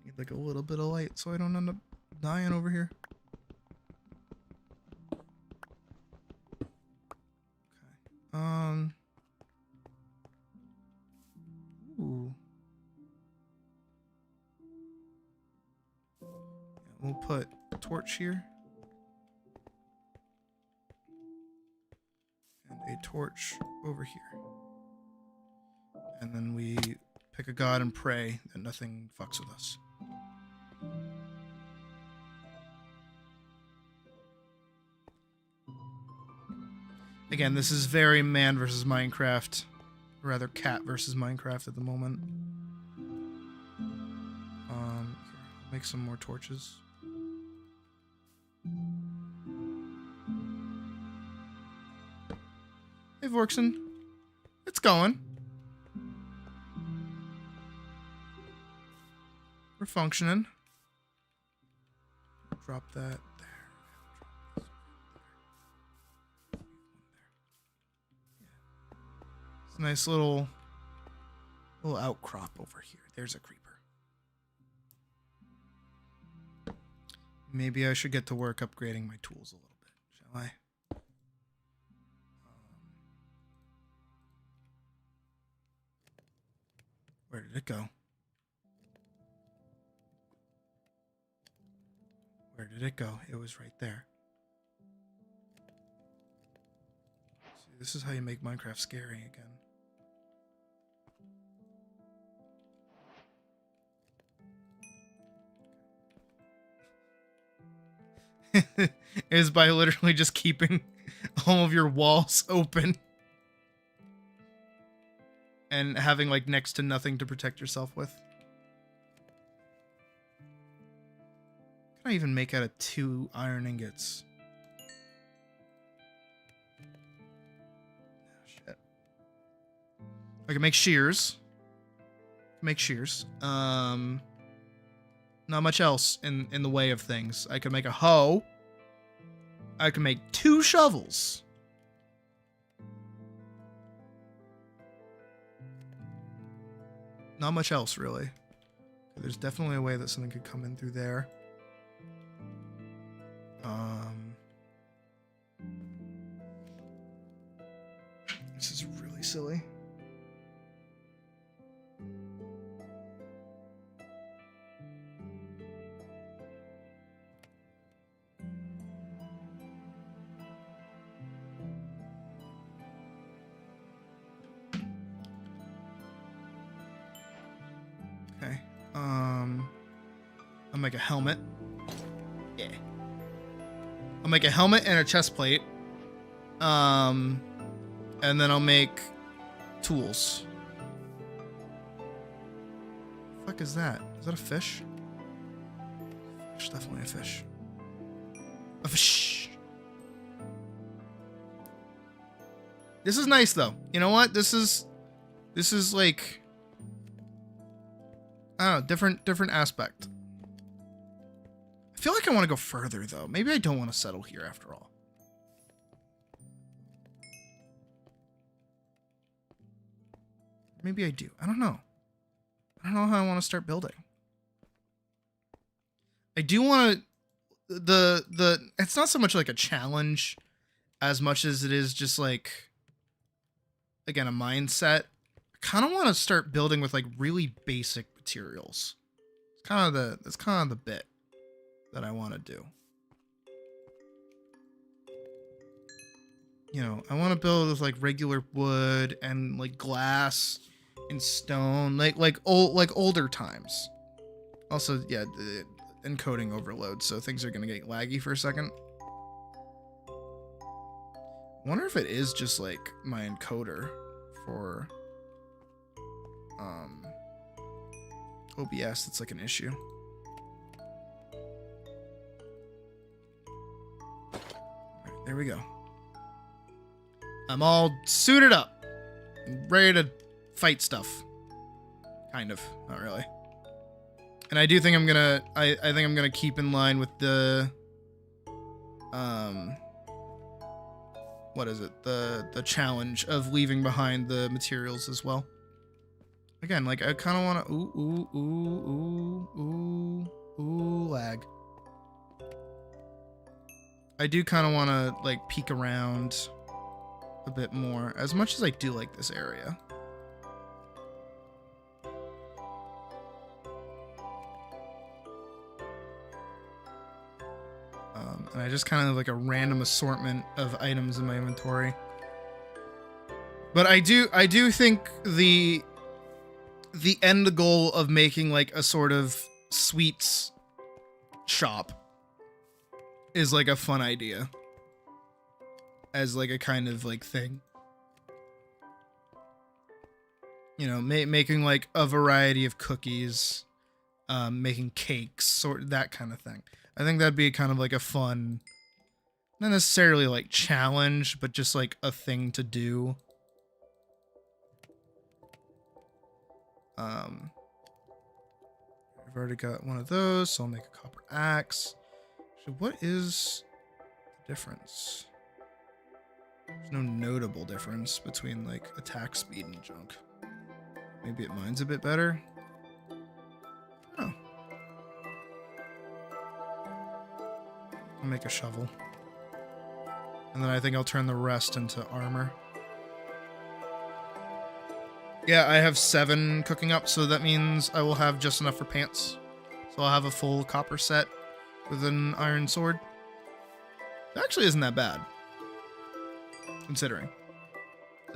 need like a little bit of light so I don't end up dying over here. Okay. Ooh. Yeah, we'll put a torch here. And a torch over here. And then we pick a god and pray that nothing fucks with us. Again, this is very man versus Minecraft. Or rather, cat versus Minecraft at the moment. Here, I'll make some more torches. Hey, Vorkson. It's going. We're functioning. Drop that there. It's a nice little outcrop over here. There's a creeper. Maybe I should get to work upgrading my tools a little bit, shall I? Where did it go? Where did it go? It was right there. See, this is how you make Minecraft scary again. Is by literally just keeping all of your walls open. And having like next to nothing to protect yourself with. Can I even make out of 2 iron ingots? Oh, shit. I can make shears. Not much else in the way of things. I can make a hoe. I can make 2 shovels. Not much else, really. There's definitely a way that something could come in through there. This is really silly. Okay. I'll make a helmet. Yeah. I'll make a helmet and a chest plate. And then I'll make tools. The fuck is that? Is that a fish? Fish, definitely a fish. A fish. This is nice though. You know what? This is like, I don't know, different aspect. I feel like I want to go further though. Maybe I don't want to settle here after all. Maybe I do. I don't know. I don't know how I want to start building. I do want to, it's not so much like a challenge as much as it is just like, again, a mindset. I kind of want to start building with like really basic materials. It's kind of the bit that I want to do. You know, I want to build with like regular wood and like glass and stone, like older times. Also, yeah, the encoding overload, so things are gonna get laggy for a second. I wonder if it is just like my encoder for OBS that's like an issue. Alright, there we go. I'm all suited up, ready to fight stuff. Kind of, not really. And I do think I'm gonna, I think I'm gonna keep in line with the, what is it? The challenge of leaving behind the materials as well. Again, like, I kind of want to... Ooh, lag. I do kind of want to, like, peek around a bit more, as much as I do like this area. And I just kind of like a random assortment of items in my inventory. But I do think the end goal of making like a sort of sweets shop is like a fun idea as like a kind of like thing. You know, making like a variety of cookies, making cakes, sort of that kind of thing. I think that'd be kind of like a fun, not necessarily like challenge, but just like a thing to do. I've already got one of those, so I'll make a copper axe. So what is the difference? There's no notable difference between like attack speed and junk. Maybe mine's a bit better. Oh. I'll make a shovel. And then I think I'll turn the rest into armor. Yeah, I have 7 cooking up, so that means I will have just enough for pants. So I'll have a full copper set with an iron sword. It actually isn't that bad, considering.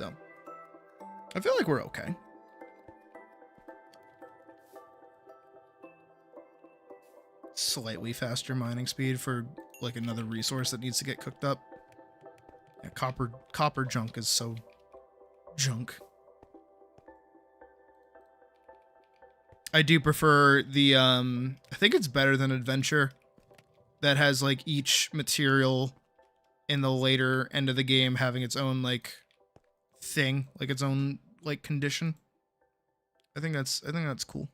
So, I feel like we're okay. Slightly faster mining speed for like another resource that needs to get cooked up. Yeah, copper junk is so junk. I do prefer the I think it's better than adventure that has like each material in the later end of the game having its own like thing, like its own like condition. I think that's cool.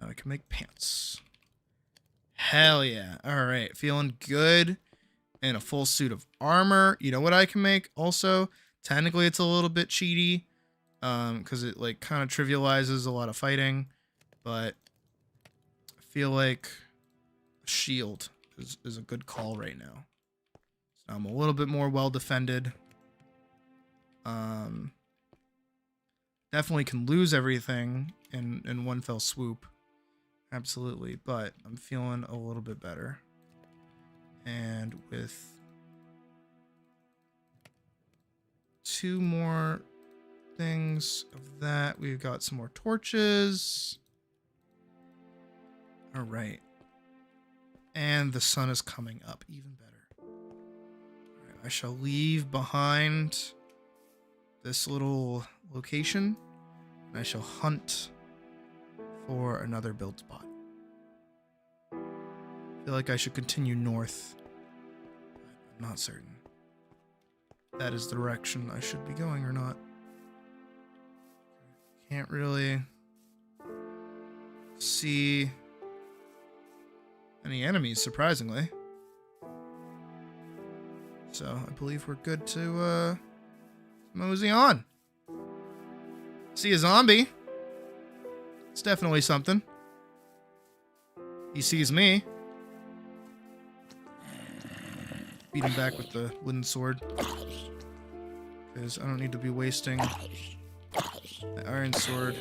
Now I can make pants. Hell yeah. All right, feeling good. And a full suit of armor. You know what I can make also? Technically, it's a little bit cheaty, because it like kind of trivializes a lot of fighting, but I feel like a shield is a good call right now. So I'm a little bit more well defended. Definitely can lose everything in one fell swoop. Absolutely, but I'm feeling a little bit better. And with 2 more things of that, we've got some more torches. All right. And the sun is coming up, even better. All right, I shall leave behind this little location, and I shall hunt for another build spot. I feel like I should continue north, but I'm not certain that is the direction I should be going or not. Can't really see any enemies, surprisingly. So I believe we're good to mosey on. See a zombie. It's definitely something. He sees me. Beat him back with the wooden sword. Because I don't need to be wasting the iron sword.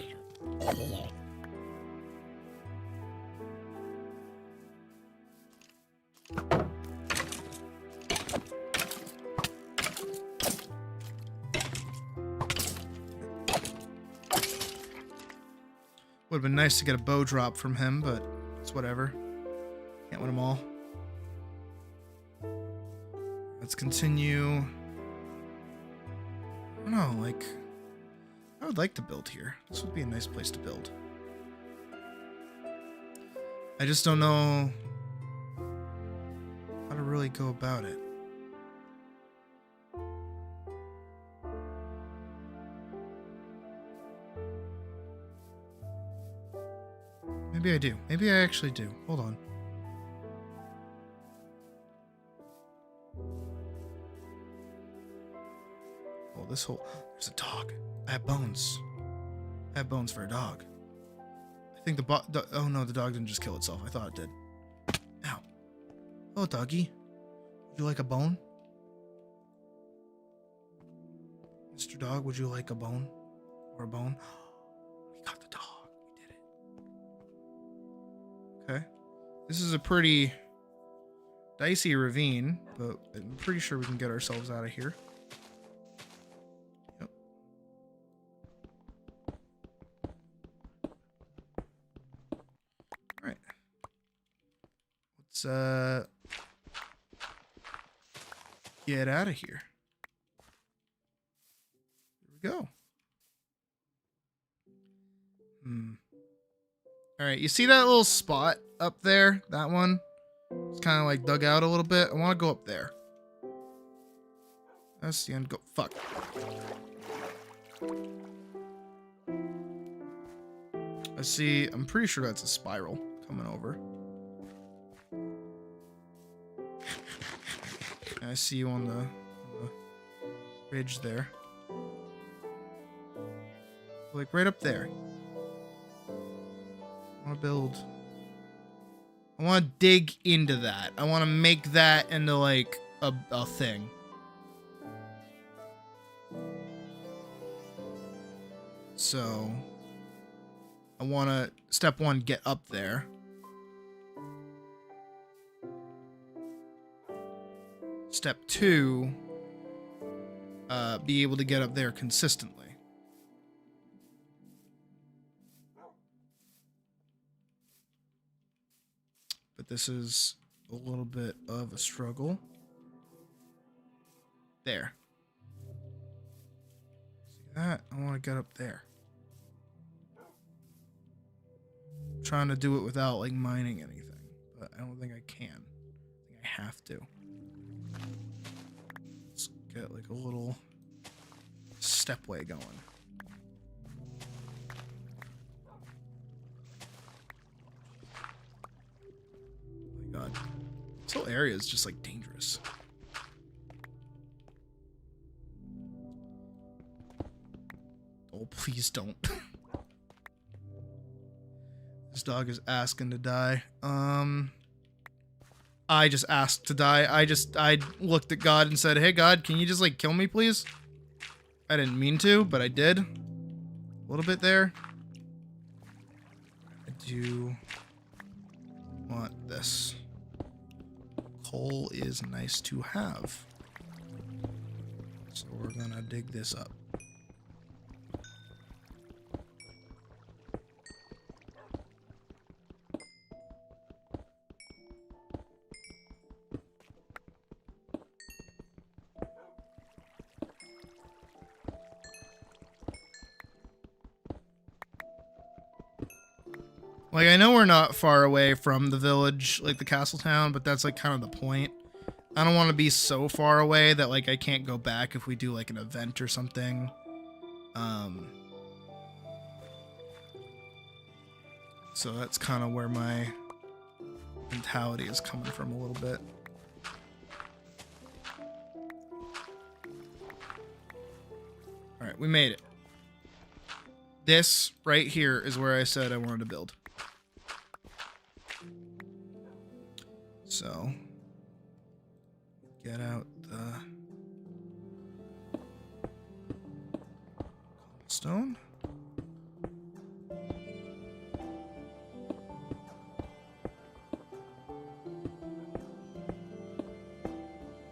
Would have been nice to get a bow drop from him, but it's whatever. Can't win them all. Let's continue. I don't know, like, I would like to build here. This would be a nice place to build. I just don't know how to really go about it. Maybe I do. Maybe I actually do. Hold on. Oh, this whole... There's a dog. I have bones. I have bones for a dog. I think oh no, the dog didn't just kill itself. I thought it did. Ow. Oh, doggy. Would you like a bone? Mr. Dog, would you like a bone? Or a bone? We got the dog. We did it. Okay. This is a pretty dicey ravine, but I'm pretty sure we can get ourselves out of here. Yep. All right. Let's get out of here. Here we go. All right, you see that little spot up there? That one? It's kind of like dug out a little bit. I want to go up there. That's the end. Go. Fuck. I see. I'm pretty sure that's a spiral coming over. I see you on the ridge there. Like right up there. I want to build. I want to dig into that. I want to make that into like a thing. So I want to, step one, get up there. Step two, be able to get up there consistently. But this is a little bit of a struggle. There. See that? I want to get up there. I'm trying to do it without like mining anything, but I don't think I can. I think I have to. Let's get like a little stepway going. God. This whole area is just like dangerous. Oh, please don't. This dog is asking to die. I just asked to die. I looked at God and said, "Hey God, can you just like kill me, please?" I didn't mean to, but I did. A little bit there. I do want this. Coal is nice to have. So we're gonna dig this up. Like, I know we're not far away from the village, like the castle town, but that's like kind of the point. I don't want to be so far away that like I can't go back if we do like an event or something. So that's kind of where my mentality is coming from a little bit. All right, we made it. This right here is where I said I wanted to build. So, get out the cobblestone.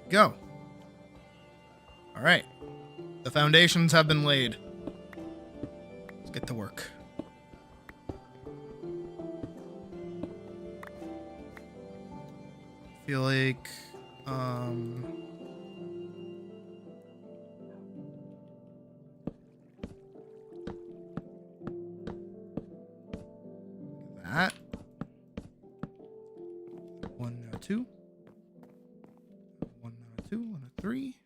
Go. All right. The foundations have been laid. Let's get to work. Feel like that one, two, one, two, one, three.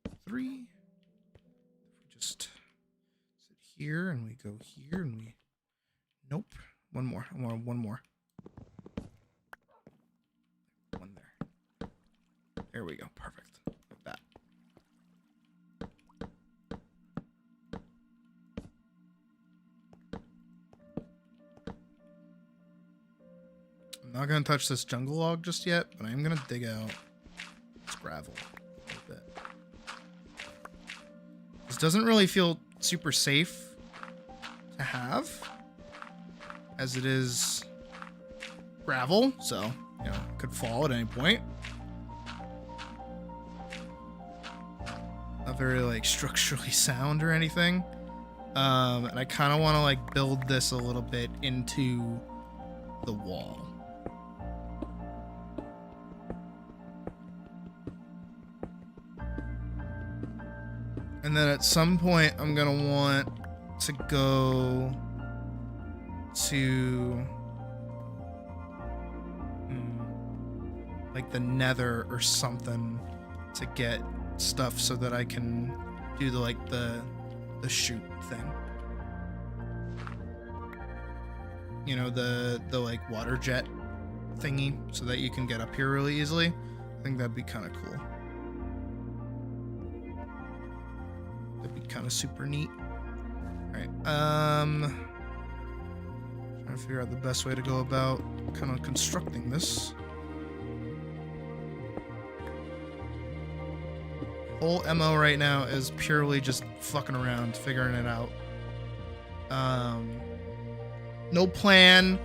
If we just sit here and we go here and we, nope, one more. I want one more. One there. There we go. Perfect. Like that. not gonna touch this jungle log just yet, but I'm gonna dig out this gravel a little bit. This doesn't really feel super safe to have, as it is gravel, so, you know, could fall at any point. Not very, like, structurally sound or anything. And I kind of want to, like, build this a little bit into the wall. And then at some point, I'm going to want to go to like the nether or something to get stuff so that I can do the shoot thing. You know, the like water jet thingy, so that you can get up here really easily. I think that'd be kind of cool. That'd be kind of super neat. All right. Trying to figure out the best way to go about kind of constructing this. Whole MO right now is purely just fucking around, figuring it out. No plan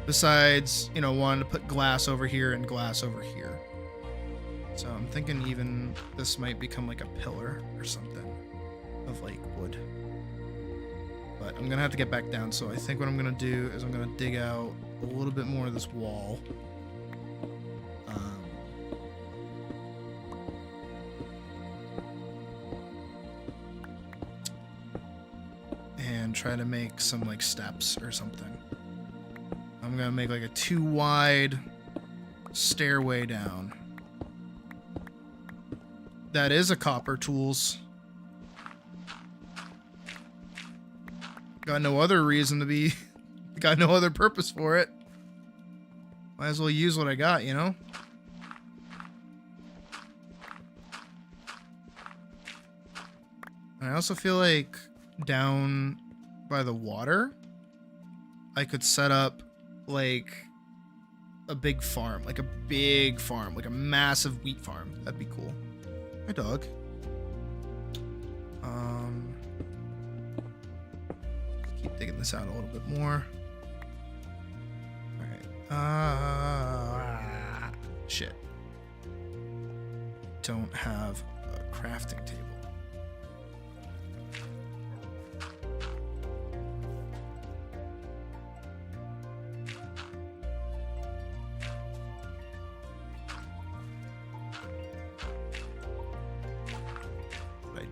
besides, you know, wanting to put glass over here and glass over here. So I'm thinking even this might become like a pillar or something of like wood. But I'm gonna have to get back down, so I think what I'm gonna do is I'm gonna dig out a little bit more of this wall. And try to make some like steps or something. I'm gonna make like a 2 wide stairway down. That is a copper tools. Got no other reason to be, got no other purpose for it. Might as well use what I got, you know? I also feel like down by the water, I could set up like a big farm, like a massive wheat farm. That'd be cool. Hi, dog. Keep digging this out a little bit more. All right. Shit. Don't have a crafting table.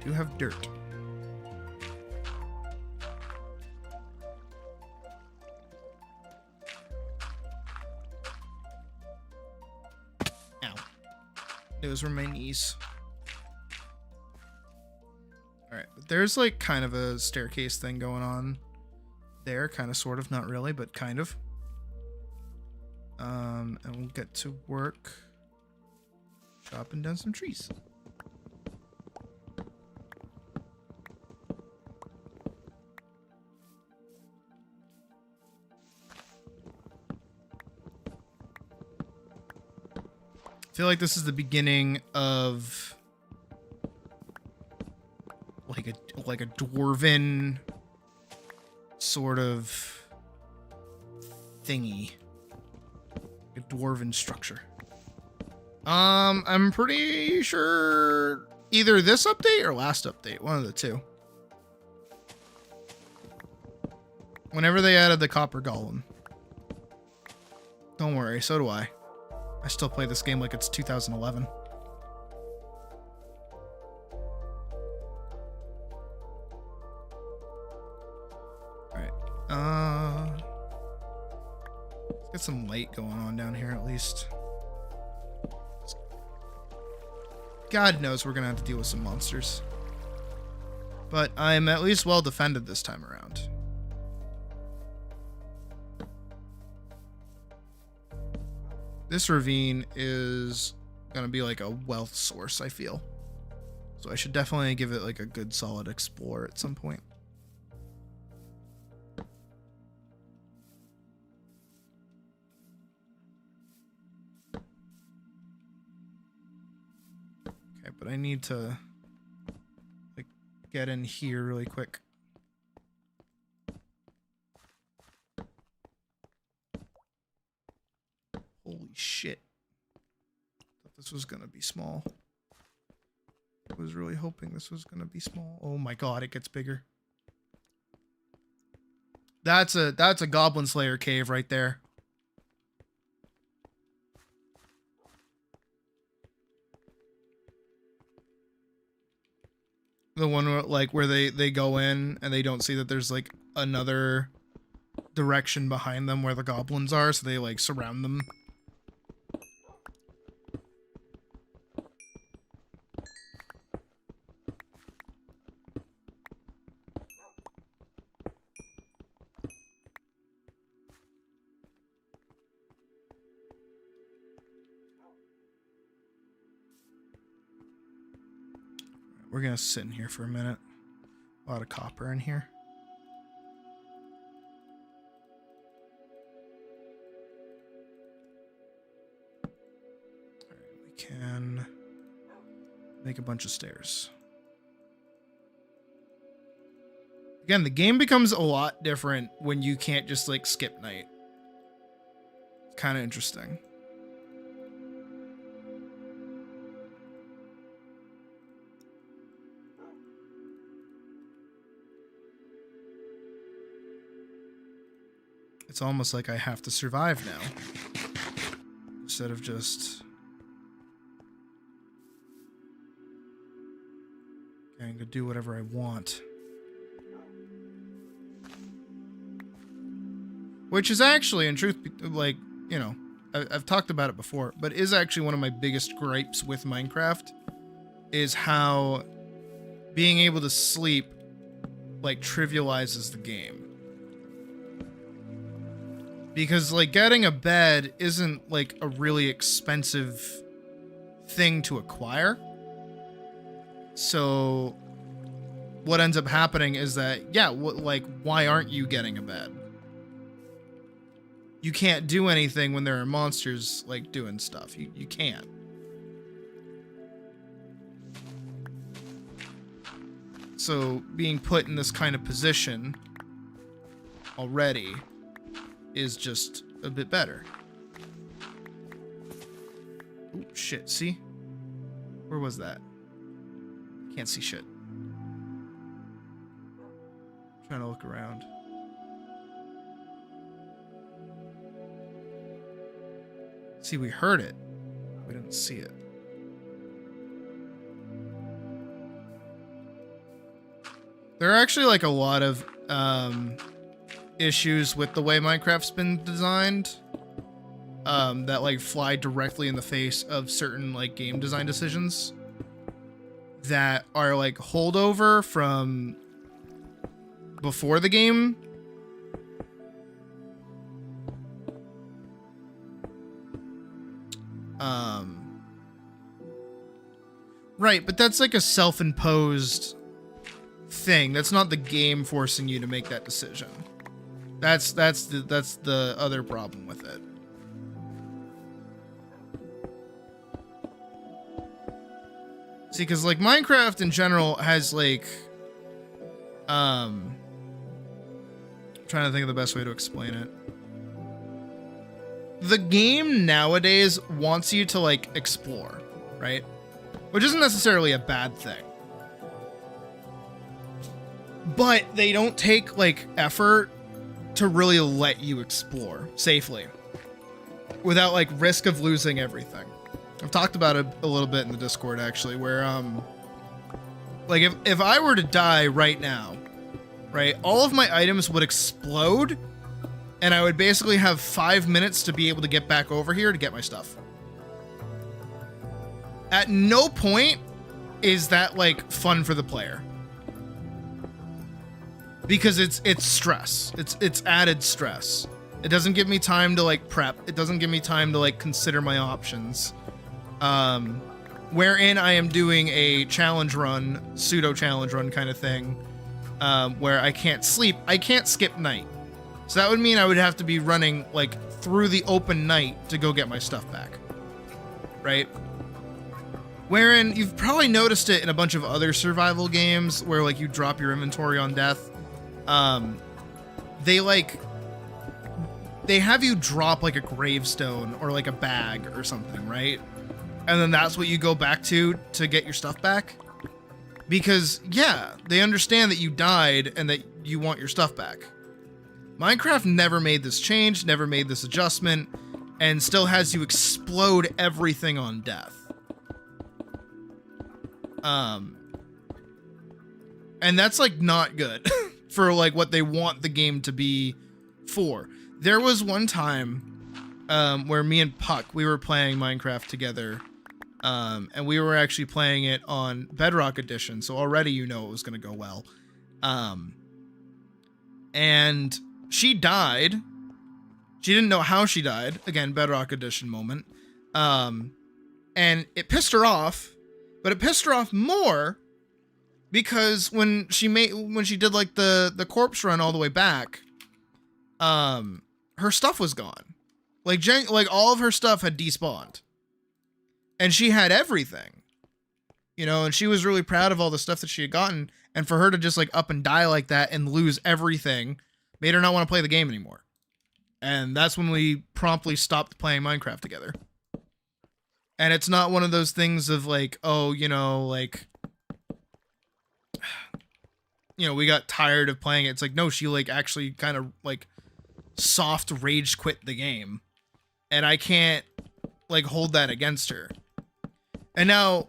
Do have dirt. Ow. Those were my knees. Alright, but there's like kind of a staircase thing going on there. Kind of, sort of, not really, but kind of. And we'll get to work chopping down some trees. I feel like this is the beginning of like a dwarven sort of thingy. A dwarven structure. I'm pretty sure either this update or last update, one of the two. Whenever they added the copper golem. Don't worry, so do I. I still play this game like it's 2011. Alright. Let's get some light going on down here at least. God knows we're gonna have to deal with some monsters. But I'm at least well defended this time around. This ravine is gonna be like a wealth source, I feel. So I should definitely give it like a good solid explore at some point. Okay, but I need to like get in here really quick. Holy shit. Thought this was gonna be small. I was really hoping this was gonna be small. Oh my god, it gets bigger. That's a Goblin Slayer cave right there. The one where, like, where they go in and they don't see that there's like another direction behind them where the goblins are, so they like surround them. We're gonna sit in here for a minute. A lot of copper in here. Alright, we can make a bunch of stairs. Again, the game becomes a lot different when you can't just like skip night. It's kind of interesting. It's almost like I have to survive now, instead of just going to do whatever I want. Which is actually, in truth, like, you know, I've talked about it before, but is actually one of my biggest gripes with Minecraft, is how being able to sleep, like, trivializes the game. Because, like, getting a bed isn't, like, a really expensive thing to acquire. So, what ends up happening is that, yeah, like, why aren't you getting a bed? You can't do anything when there are monsters, like, doing stuff. You can't. So, being put in this kind of position already is just a bit better. Oh, shit, see? Where was that? Can't see shit. Trying to look around. See, we heard it. We didn't see it. There are actually like a lot of issues with the way Minecraft's been designed that like fly directly in the face of certain like game design decisions that are like holdover from before the game. Right, but that's like a self-imposed thing. That's not the game forcing you to make that decision. That's the other problem with it. See, because like Minecraft in general has like I'm trying to think of the best way to explain it. The game nowadays wants you to like explore, right? Which isn't necessarily a bad thing. But they don't take like effort to really let you explore safely without like risk of losing everything. I've talked about it a little bit in the Discord actually, where like if I were to die right now, right, all of my items would explode and I would basically have 5 minutes to be able to get back over here to get my stuff. At no point is that like fun for the player. Because it's stress. It's added stress. It doesn't give me time to like prep. It doesn't give me time to like consider my options. Wherein I am doing a challenge run, pseudo challenge run kind of thing, where I can't sleep. I can't skip night. So that would mean I would have to be running like through the open night to go get my stuff back. Right? wherein you've probably noticed it in a bunch of other survival games where like you drop your inventory on death. They have you drop like a gravestone or like a bag or something, right? And then that's what you go back to get your stuff back. Because yeah, they understand that you died and that you want your stuff back. Minecraft never made this change, never made this adjustment, and still has you explode everything on death. And that's like not good for like what they want the game to be for. There was one time where me and Puck, we were playing Minecraft together, and we were actually playing it on Bedrock Edition, so already you know it was going to go well. And she died. She didn't know how she died. Again, Bedrock Edition moment. And it pissed her off, but it pissed her off more because when she did like the corpse run all the way back, her stuff was gone. Like all of her stuff had despawned. And she had everything. You know, and she was really proud of all the stuff that she had gotten, and for her to just like up and die like that and lose everything made her not want to play the game anymore. And that's when we promptly stopped playing Minecraft together. And it's not one of those things of like, oh, you know, like, you know, we got tired of playing it. It's like, no, she like actually kind of like soft rage quit the game. And I can't like hold that against her. And now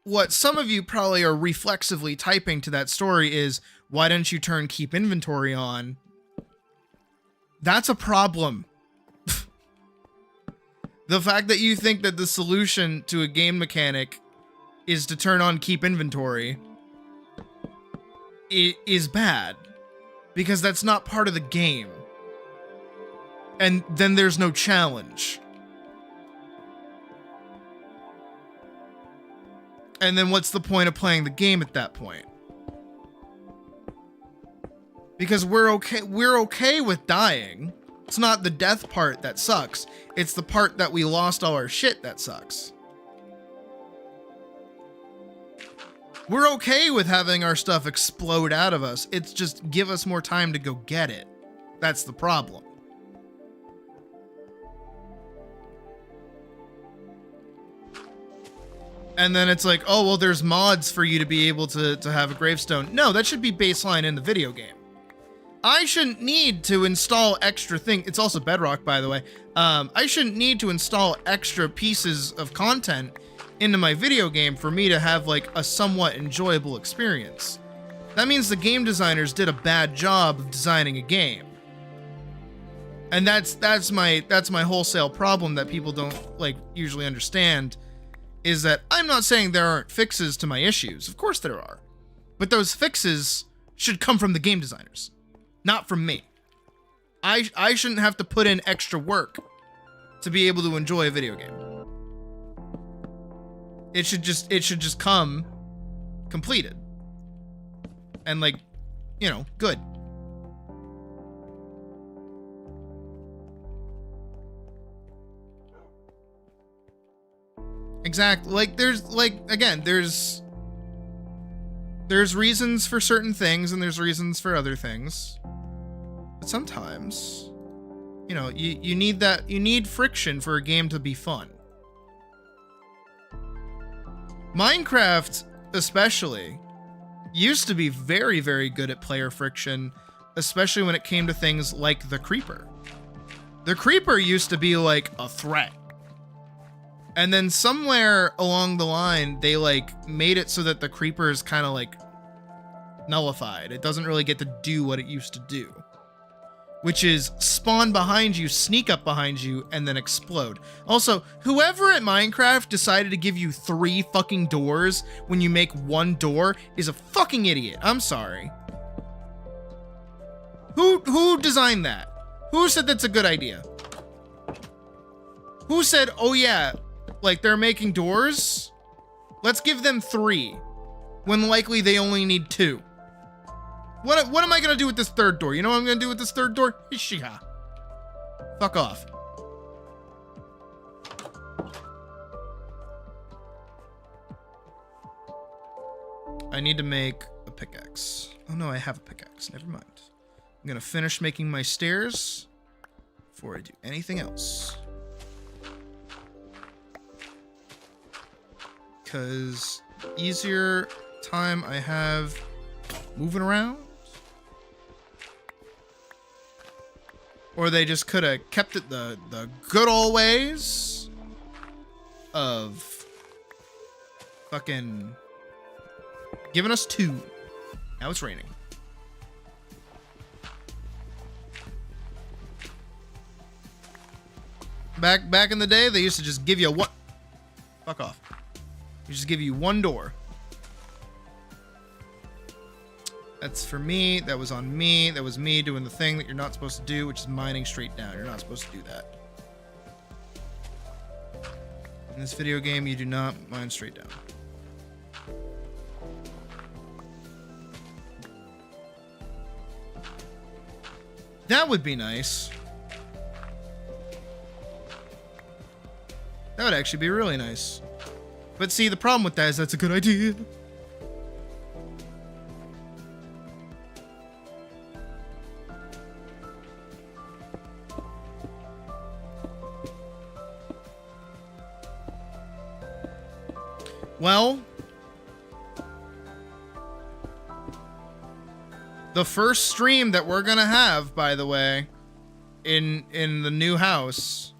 what some of you probably are reflexively typing to that story is, why didn't you turn keep inventory on? That's a problem. The fact that you think that the solution to a game mechanic is to turn on keep inventory is bad, because that's not part of the game. And then there's no challenge. And then what's the point of playing the game at that point? Because we're okay with dying. It's not the death part that sucks. It's the part that we lost all our shit that sucks. We're okay with having our stuff explode out of us. It's just give us more time to go get it. That's the problem. And then it's like, oh, well, there's mods for you to be able to have a gravestone. No, that should be baseline in the video game. I shouldn't need to install extra things. It's also Bedrock, by the way. I shouldn't need to install extra pieces of content into my video game for me to have like a somewhat enjoyable experience. That means the game designers did a bad job of designing a game. And that's my wholesale problem that people don't like usually understand, is that I'm not saying there aren't fixes to my issues. Of course there are. But those fixes should come from the game designers, not from me. I shouldn't have to put in extra work to be able to enjoy a video game. It should just come completed. And like, you know, good. Exactly. Like there's reasons for certain things and there's reasons for other things. But sometimes, you know, you need friction for a game to be fun. Minecraft, especially, used to be very, very good at player friction, especially when it came to things like the creeper. The creeper used to be like a threat. And then somewhere along the line, they like made it so that the creeper is kind of like nullified. It doesn't really get to do what it used to do, which is spawn behind you, sneak up behind you, and then explode. Also, whoever at Minecraft decided to give you 3 fucking doors when you make 1 door is a fucking idiot. I'm sorry. Who designed that? Who said that's a good idea? Who said, oh yeah, like they're making doors? Let's give them 3, when likely they only need 2. What am I gonna do with this 3rd door? You know what I'm gonna do with this 3rd door? Ishiha. Fuck off. I need to make a pickaxe. Oh no, I have a pickaxe. Never mind. I'm gonna finish making my stairs before I do anything else. Because easier time I have moving around. Or they just could have kept it the good old ways of fucking giving us 2. Now it's raining. Back in the day, they used to just give you one. Fuck off. They just give you 1 door. That's for me. That was on me. That was me doing the thing that you're not supposed to do, which is mining straight down. You're not supposed to do that. In this video game, you do not mine straight down. That would be nice. That would actually be really nice. But see, the problem with that is that's a good idea. Well, the first stream that we're gonna have, by the way, in the new house,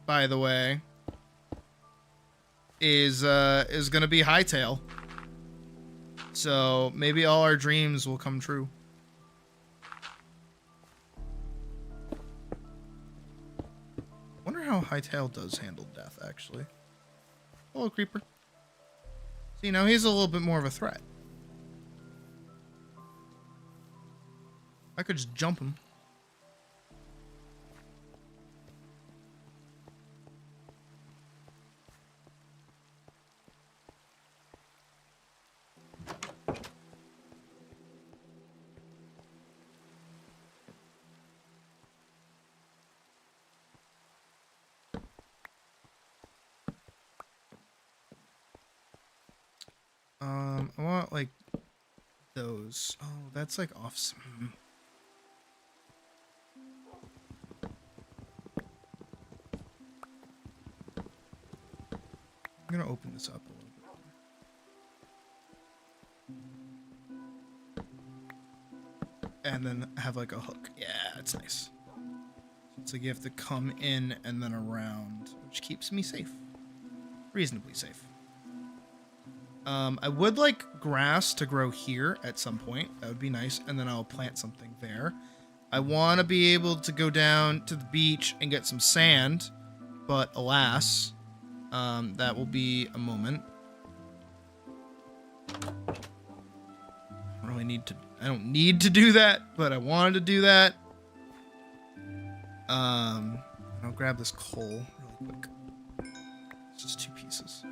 by the way, is gonna be Hightail. So maybe all our dreams will come true. Wonder how Hightail does handle death, actually. Hello, Creeper. See, now he's a little bit more of a threat. I could just jump him. I want like those. Oh, that's like off. I'm gonna open this up a little bit. And then have like a hook. Yeah, it's nice. It's like you have to come in and then around, which keeps me safe. Reasonably safe. I would like grass to grow here at some point. That would be nice. And then I'll plant something there. I want to be able to go down to the beach and get some sand. But alas, that will be a moment. I don't need to do that, but I wanted to do that. I'll grab this coal really quick. It's just 2 pieces.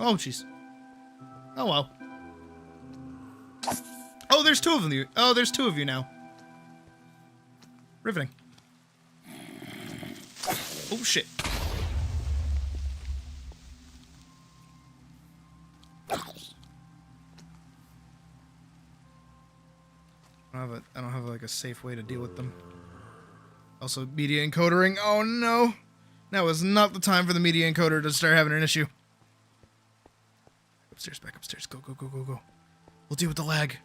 Oh, jeez. Oh, well. Oh, there's 2 of them. Oh, there's 2 of you now. Riveting. Oh, shit. I don't have like a safe way to deal with them. Also, media encodering. Oh, no. Now is not the time for the media encoder to start having an issue. Upstairs, back upstairs. Go, go, go, go, go. We'll deal with the lag.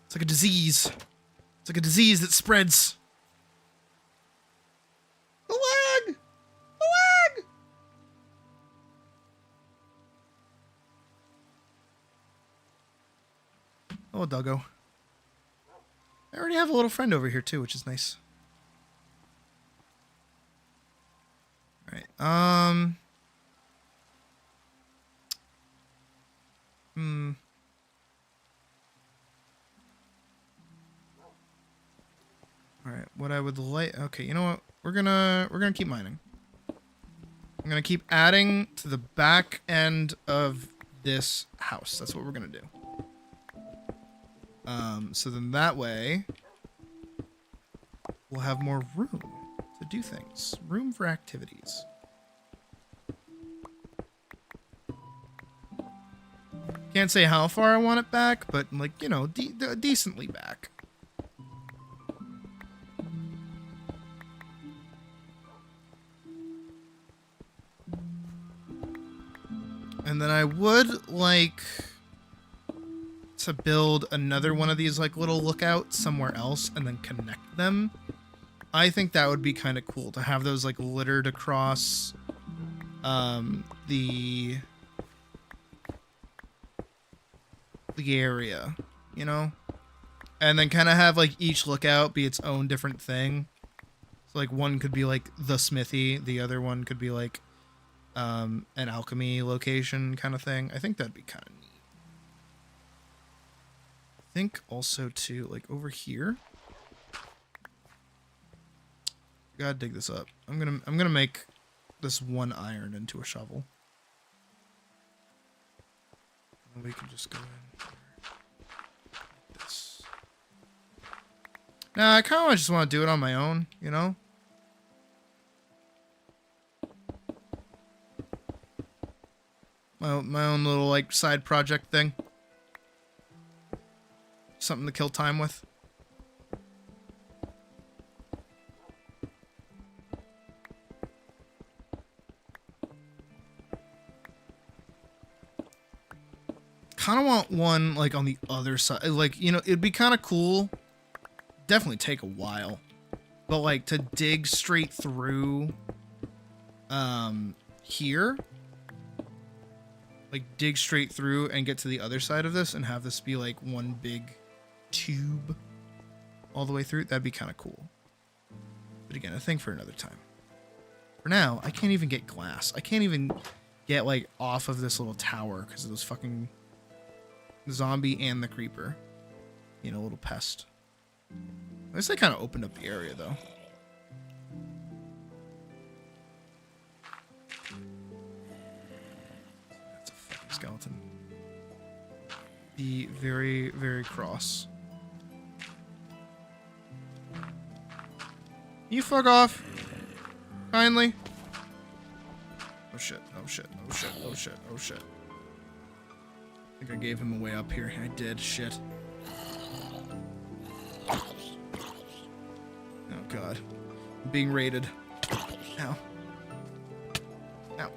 It's like a disease. It's like a disease that spreads. The lag! The lag! Oh, doggo. I already have a little friend over here, too, which is nice. Alright, Alright, what I would like... Okay, you know what? We're gonna keep mining. I'm gonna keep adding to the back end of this house. That's what we're gonna do. So then that way, we'll have more room to do things. Room for activities. Can't say how far I want it back, but like, you know, decently back. And then I would like to build another one of these like little lookouts somewhere else and then connect them. I think that would be kind of cool to have those like littered across the area, you know? And then kind of have like each lookout be its own different thing. So like one could be like the smithy, the other one could be like an alchemy location kind of thing. I think that'd be kind of neat. I think also too, like over here. Gotta dig this up. I'm gonna make this one iron into a shovel. And we can just go in here. Like this. Nah, I kind of just want to do it on my own, you know? My own little like side project thing. Something to kill time with. Kind of want one like on the other side. Like, you know, it'd be kind of cool. Definitely take a while. But like to dig straight through here. Like dig straight through and get to the other side of this and have this be like one big tube all the way through. That'd be kind of cool. But again, a thing for another time. For now, I can't even get glass. I can't even get like off of this little tower because of those fucking zombie and the creeper. You know, little pest. I guess they kind of opened up the area though. That's a fucking skeleton. Be very, very cross. You fuck off. Kindly. Oh shit, oh shit, oh shit, oh shit, oh shit. I think I gave him a way up here. I did. Shit. Oh god. I'm being raided. Ow. Ow.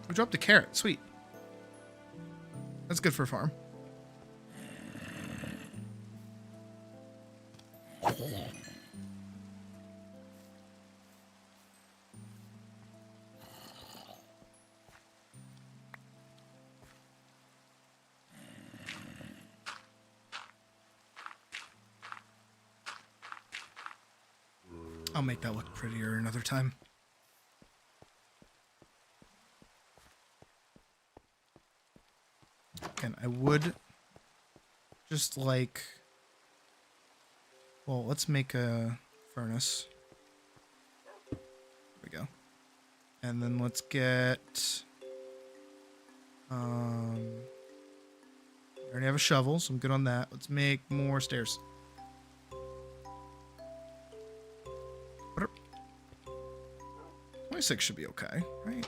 We dropped a carrot. Sweet. That's good for a farm. I'll make that look prettier another time. Again, I would just like... Well, let's make a furnace. There we go. And then let's get... I already have a shovel, so I'm good on that. Let's make more stairs. 26 should be okay, right?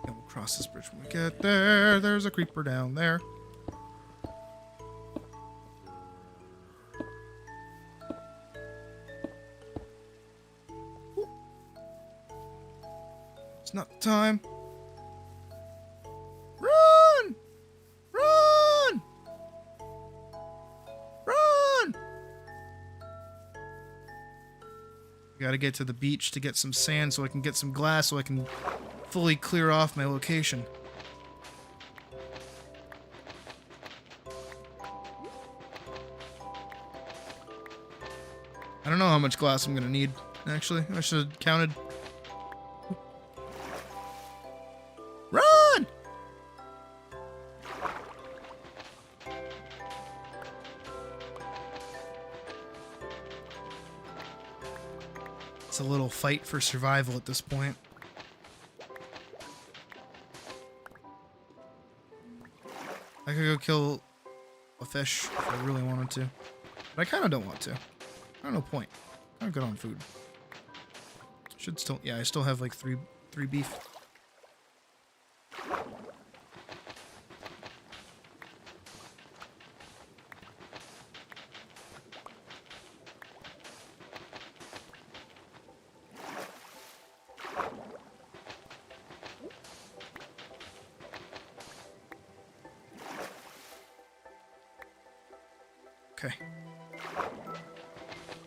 And we'll cross this bridge when we get there. There's a creeper down there. Ooh. It's not the time. Gotta get to the beach to get some sand so I can get some glass so I can fully clear off my location. I don't know how much glass I'm gonna need, actually. I should have counted. Run! It's a little fight for survival at this point. I could go kill a fish if I really wanted to. But I kind of don't want to. I don't know point. Kind of good on food. Should still, yeah, I still have like three beef. Okay.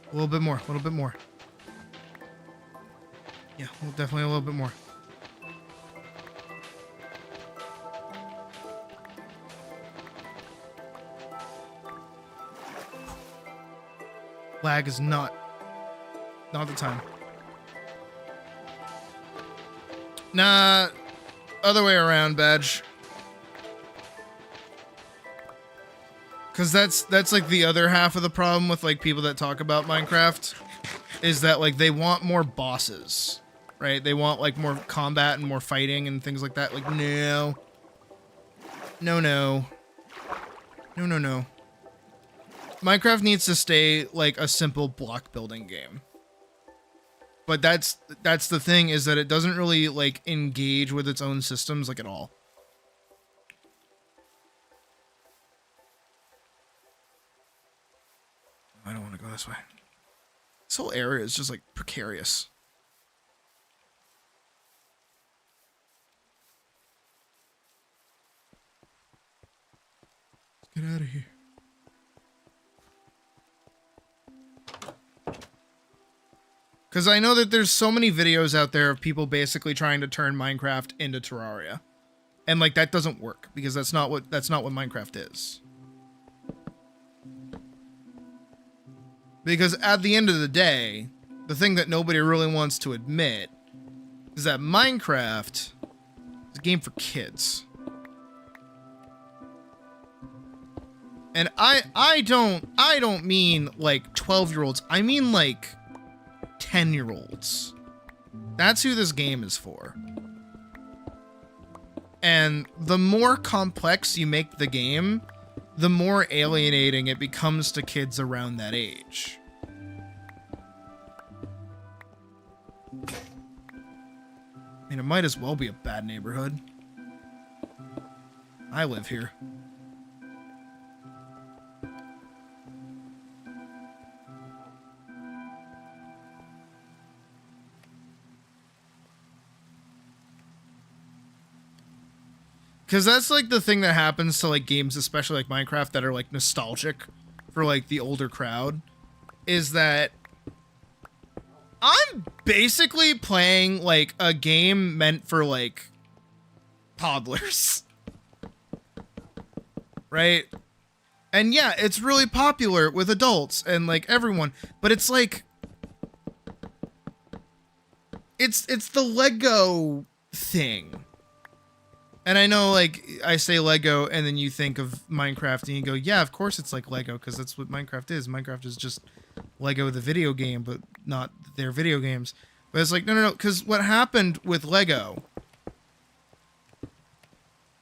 A little bit more, a little bit more. Yeah, well, definitely a little bit more. Lag is not the time. Nah, other way around, Badge. Because that's like the other half of the problem with like people that talk about Minecraft is that like they want more bosses, right? They want like more combat and more fighting and things like that. Like, no. Minecraft needs to stay like a simple block building game. But that's the thing, is that it doesn't really like engage with its own systems like at all. I don't want to go this way. This whole area is just like precarious. Let's get out of here. Because I know that there's so many videos out there of people basically trying to turn Minecraft into Terraria. And like that doesn't work, because that's not what Minecraft is. Because at the end of the day, the thing that nobody really wants to admit is that Minecraft is a game for kids. And I don't mean like 12-year-olds. I mean like 10-year-olds. That's who this game is for. And the more complex you make the game, the more alienating it becomes to kids around that age. I mean, it might as well be a bad neighborhood. I live here. Because that's like the thing that happens to like games, especially like Minecraft, that are like nostalgic for like the older crowd, is that I'm basically playing like a game meant for like toddlers. Right? And yeah, it's really popular with adults and like everyone, but it's like it's the Lego thing. And I know, like, I say Lego, and then you think of Minecraft, and you go, yeah, of course it's like Lego, because that's what Minecraft is. Minecraft is just Lego the video game, but not their video games. But it's like, no, because what happened with Lego...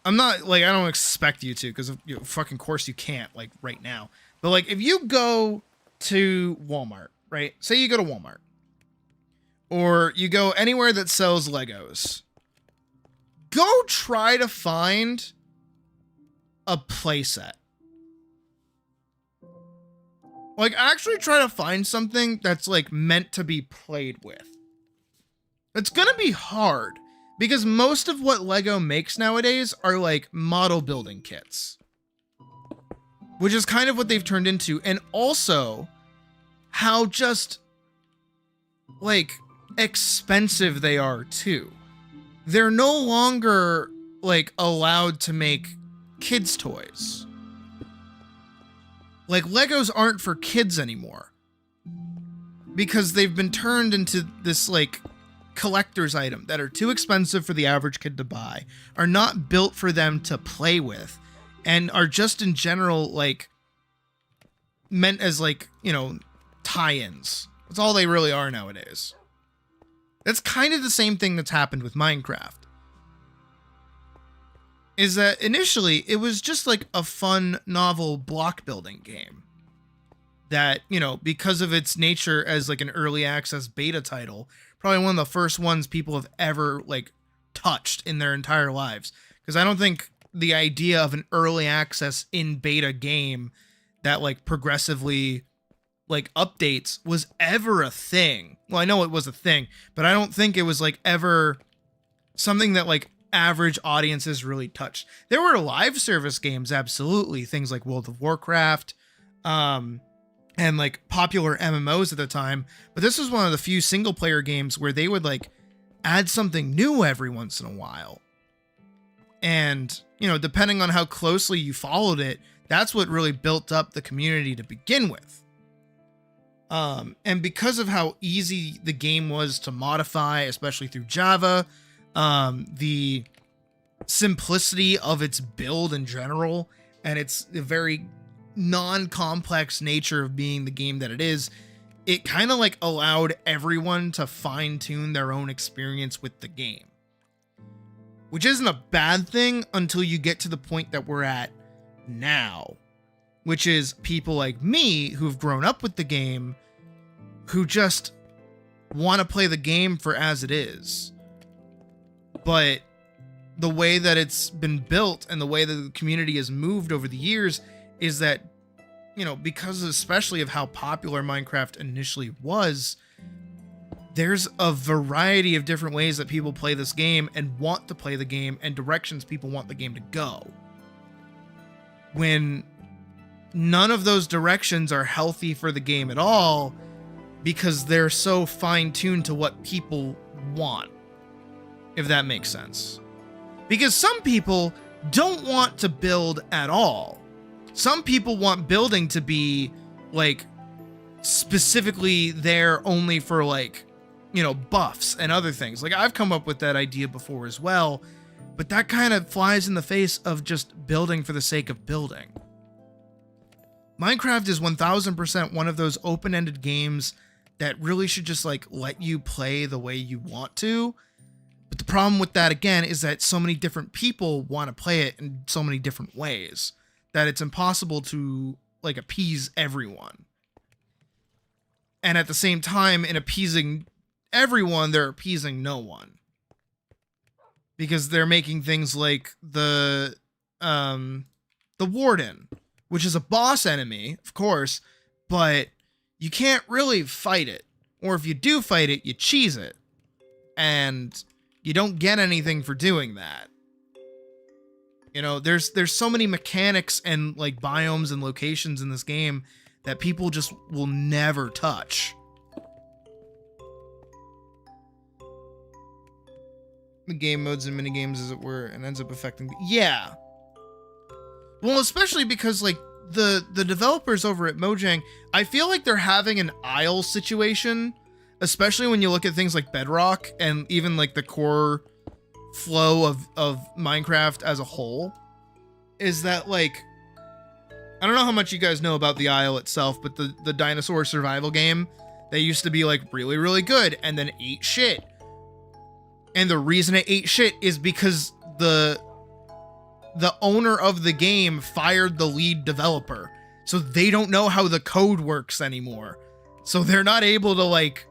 I'm not, like, I don't expect you to, because you know, fucking course you can't, like, right now. But, like, if you go to Walmart, right? Say you go to Walmart. Or you go anywhere that sells Legos. Go try to find a playset. Like, actually try to find something that's, like, meant to be played with. It's gonna be hard, because most of what Lego makes nowadays are, like, model building kits. Which is kind of what they've turned into, and also how just, like, expensive they are, too. They're no longer, like, allowed to make kids' toys. Like, Legos aren't for kids anymore. Because they've been turned into this, like, collector's item that are too expensive for the average kid to buy, are not built for them to play with, and are just in general, like, meant as, like, you know, tie-ins. That's all they really are nowadays. That's kind of the same thing that's happened with Minecraft. is that initially it was just like a fun, novel block building game that, you know, because of its nature as like an early access beta title, probably one of the first ones people have ever like touched in their entire lives. Because I don't think the idea of an early access in beta game that like progressively like updates was ever a thing. Well, I know it was a thing, but I don't think it was like ever something that like average audiences really touched. There were live service games, absolutely, things like World of Warcraft, and like popular MMOs at the time, but this was one of the few single player games where they would like add something new every once in a while. And, you know, depending on how closely you followed it, that's what really built up the community to begin with. And because of how easy the game was to modify, especially through Java, the simplicity of its build in general, and its very non-complex nature of being the game that it is, it kind of like allowed everyone to fine-tune their own experience with the game. Which isn't a bad thing until you get to the point that we're at now, which is people like me who've grown up with the game, who just want to play the game for as it is. But the way that it's been built and the way that the community has moved over the years is that, you know, because especially of how popular Minecraft initially was, there's a variety of different ways that people play this game and want to play the game and directions people want the game to go. When none of those directions are healthy for the game at all, because they're so fine-tuned to what people want, if that makes sense. Because some people don't want to build at all. Some people want building to be, like, specifically there only for, like, you know, buffs and other things. Like, I've come up with that idea before as well, but that kind of flies in the face of just building for the sake of building. Minecraft is 1000% one of those open-ended games that really should just like let you play the way you want to. But the problem with that, again, is that so many different people want to play it in so many different ways that it's impossible to like appease everyone. And at the same time, in appeasing everyone, they're appeasing no one. Because they're making things like the Warden, which is a boss enemy, of course, but you can't really fight it. Or if you do fight it, you cheese it. And you don't get anything for doing that. You know, there's so many mechanics and like biomes and locations in this game that people just will never touch. The game modes and minigames, as it were, and ends up affecting... Yeah. Well, especially because, like, the developers over at Mojang, I feel like they're having an Isle situation, especially when you look at things like Bedrock and even, like, the core flow of Minecraft as a whole, is that, like... I don't know how much you guys know about the Isle itself, but the dinosaur survival game, they used to be, like, really, really good, and then ate shit. And the reason it ate shit is because the owner of the game fired the lead developer. So they don't know how the code works anymore. So they're not able to, like,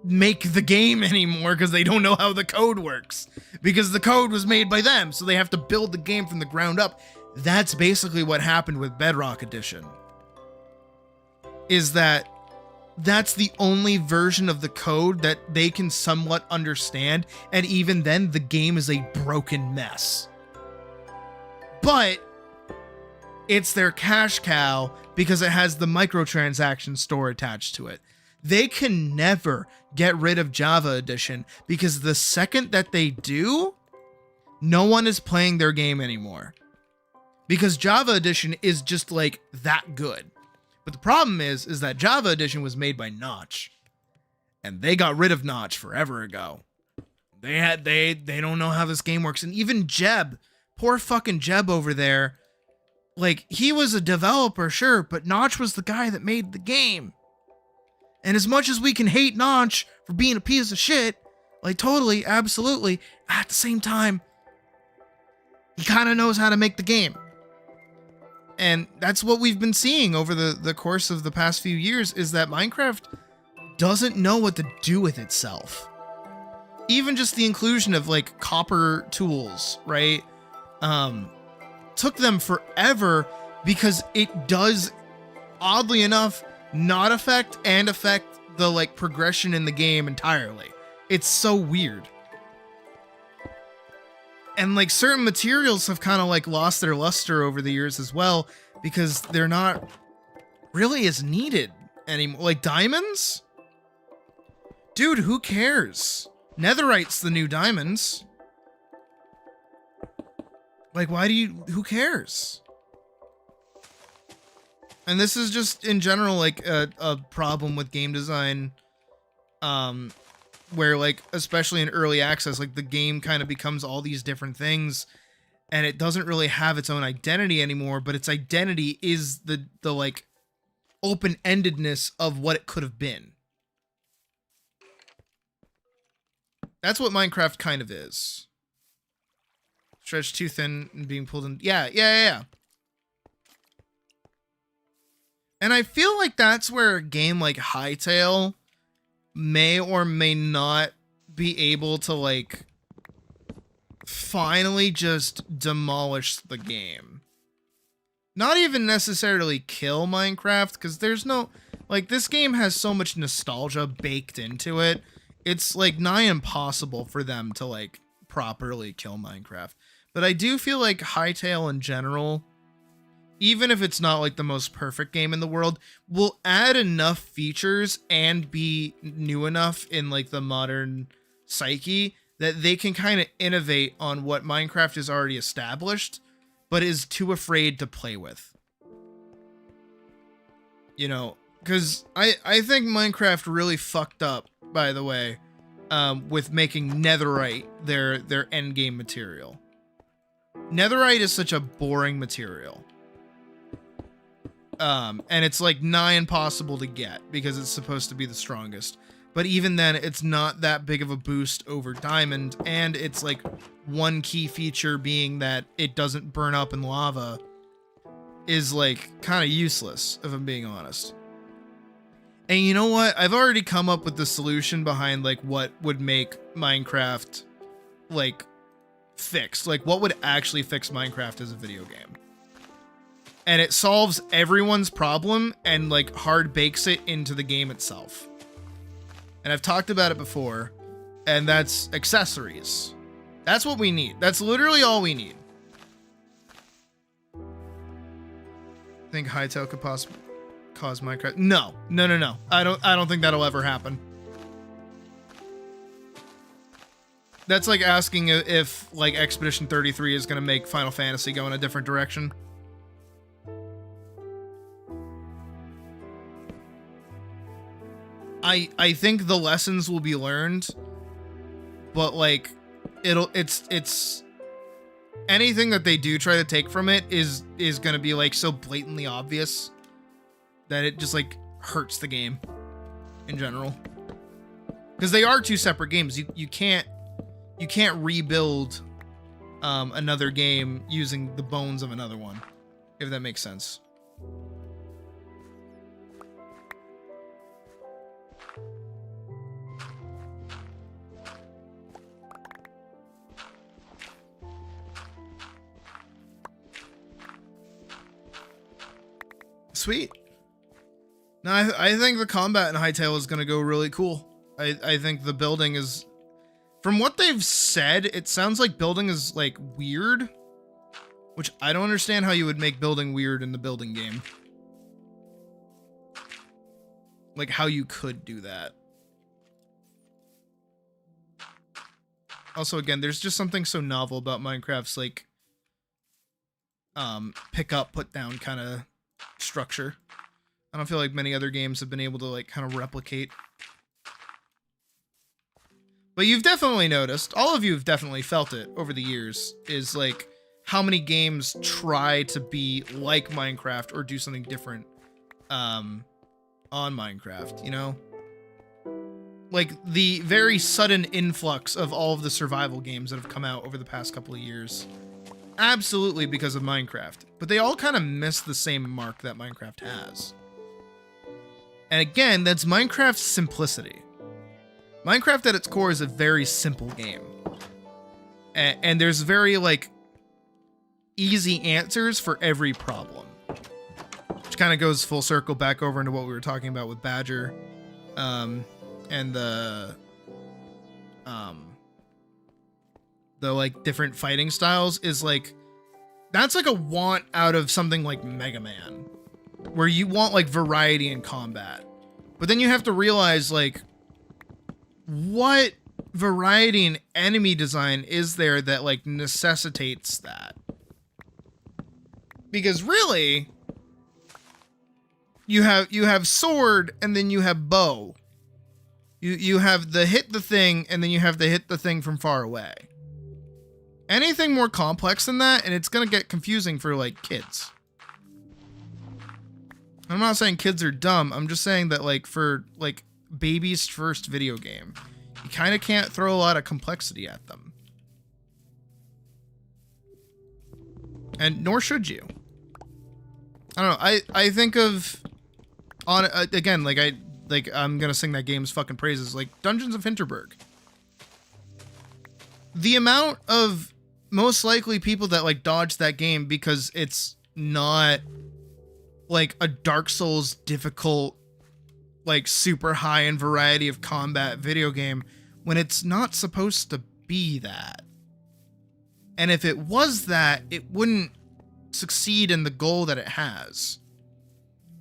make the game anymore because they don't know how the code works. Because the code was made by them, so they have to build the game from the ground up. That's basically what happened with Bedrock Edition. Is that that's the only version of the code that they can somewhat understand, and even then, the game is a broken mess. But it's their cash cow because it has the microtransaction store attached to it. They can never get rid of Java Edition because the second that they do, no one is playing their game anymore. Because Java Edition is just like that good. But the problem is that Java Edition was made by Notch, and they got rid of Notch forever ago. They don't know how this game works. And even Jeb, poor fucking Jeb over there, like, he was a developer, sure, but Notch was the guy that made the game. And as much as we can hate Notch for being a piece of shit, like, totally, absolutely, at the same time, He kind of knows how to make the game. And that's what we've been seeing over the course of the past few years, is that Minecraft doesn't know what to do with itself. Even just the inclusion of like copper tools, right? Took them forever because it does, oddly enough, not affect and affect the like progression in the game entirely. It's so weird. And like certain materials have kind of like lost their luster over the years as well, because they're not really as needed anymore. Like diamonds? Dude, who cares? Netherite's the new diamonds. Like, who cares? And this is just in general like a problem with game design, where like, especially in early access, like the game kind of becomes all these different things and it doesn't really have its own identity anymore, but its identity is the like open-endedness of what it could have been. That's what Minecraft kind of is. Stretched too thin and being pulled in. Yeah. And I feel like that's where a game like Hytale may or may not be able to like finally just demolish the game. Not even necessarily kill Minecraft, because there's no, like, this game has so much nostalgia baked into it. It's like nigh impossible for them to like properly kill Minecraft. But I do feel like Hytale in general, even if it's not like the most perfect game in the world, will add enough features and be new enough in like the modern psyche that they can kind of innovate on what Minecraft is already established, but is too afraid to play with. You know, because I think Minecraft really fucked up, by the way, with making netherite their endgame material. Netherite is such a boring material. And it's like nigh impossible to get because it's supposed to be the strongest. But even then, it's not that big of a boost over diamond, and it's like one key feature being that it doesn't burn up in lava is like kind of useless, if I'm being honest. And you know what? I've already come up with the solution behind like what would make Minecraft like fixed. Like what would actually fix Minecraft as a video game. And it solves everyone's problem and like hard bakes it into the game itself. And I've talked about it before, and that's accessories. That's what we need. That's literally all we need. I think Hytale could possibly cause Minecraft. No. I don't think that'll ever happen. That's like asking if like Expedition 33 is going to make Final Fantasy go in a different direction. I think the lessons will be learned, but like it's anything that they do try to take from it is gonna be like so blatantly obvious that it just like hurts the game in general, because they are two separate games. You can't rebuild another game using the bones of another one, if that makes sense. Sweet. No, I think the combat in Hytale is going to go really cool. I think the building is, from what they've said, it sounds like building is like weird, which I don't understand how you would make building weird in the building game. Like how you could do that. Also, again, there's just something so novel about Minecraft's like pick up, put down kind of structure. I don't feel like many other games have been able to like kind of replicate. But you've definitely noticed, all of you have definitely felt it over the years, is like how many games try to be like Minecraft or do something different on Minecraft, you know? Like the very sudden influx of all of the survival games that have come out over the past couple of years absolutely because of Minecraft, but they all kind of miss the same mark that Minecraft has. And again, that's Minecraft's simplicity. Minecraft at its core is a very simple game. And there's very, like, easy answers for every problem. Which kind of goes full circle back over into what we were talking about with Badger. And the like different fighting styles is like, that's like a want out of something like Mega Man, where you want like variety in combat, but then you have to realize like what variety in enemy design is there that like necessitates that, because really you have sword and then you have bow. You have the hit the thing and then you have the hit the thing from far away. Anything more complex than that, and it's gonna get confusing for like kids. I'm not saying kids are dumb. I'm just saying that like for like baby's first video game, you kind of can't throw a lot of complexity at them. And nor should you. I don't know. I think of on again, like I'm gonna sing that game's fucking praises, like Dungeons of Hinterberg. The amount of most likely people that like dodge that game because it's not like a Dark Souls difficult, like super high in variety of combat video game, when it's not supposed to be that. And if it was that, it wouldn't succeed in the goal that it has,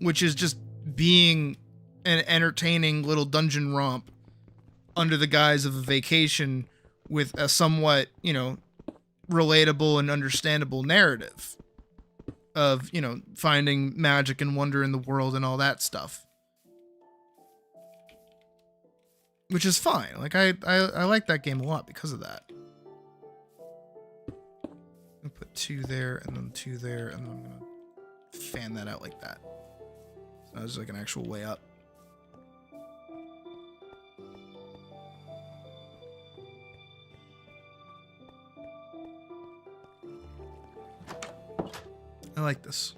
which is just being an entertaining little dungeon romp under the guise of a vacation with a somewhat, you know, relatable and understandable narrative of, you know, finding magic and wonder in the world and all that stuff. Which is fine. Like, I like that game a lot because of that. I'll put 2 there and then 2 there, and then I'm gonna fan that out like that. So that was like an actual way up. I like this.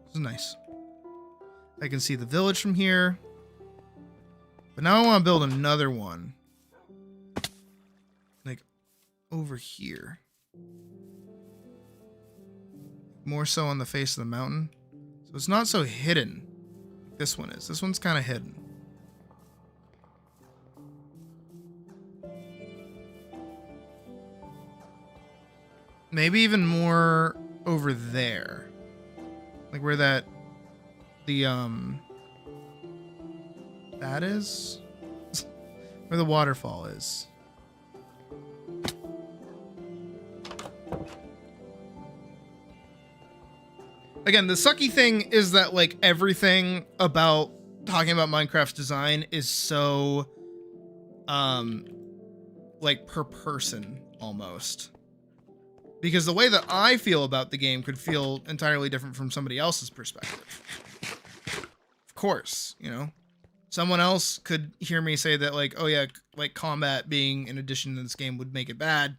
This is nice. I can see the village from here. But now I want to build another one. Like, over here. More so on the face of the mountain. So it's not so hidden. This one is. This one's kind of hidden. Maybe even more over there. Like where that that is? Where the waterfall is. Again, the sucky thing is that like everything about talking about Minecraft's design is so like per person almost. Because the way that I feel about the game could feel entirely different from somebody else's perspective. Of course, you know. Someone else could hear me say that, like, oh yeah, like combat being an addition to this game would make it bad.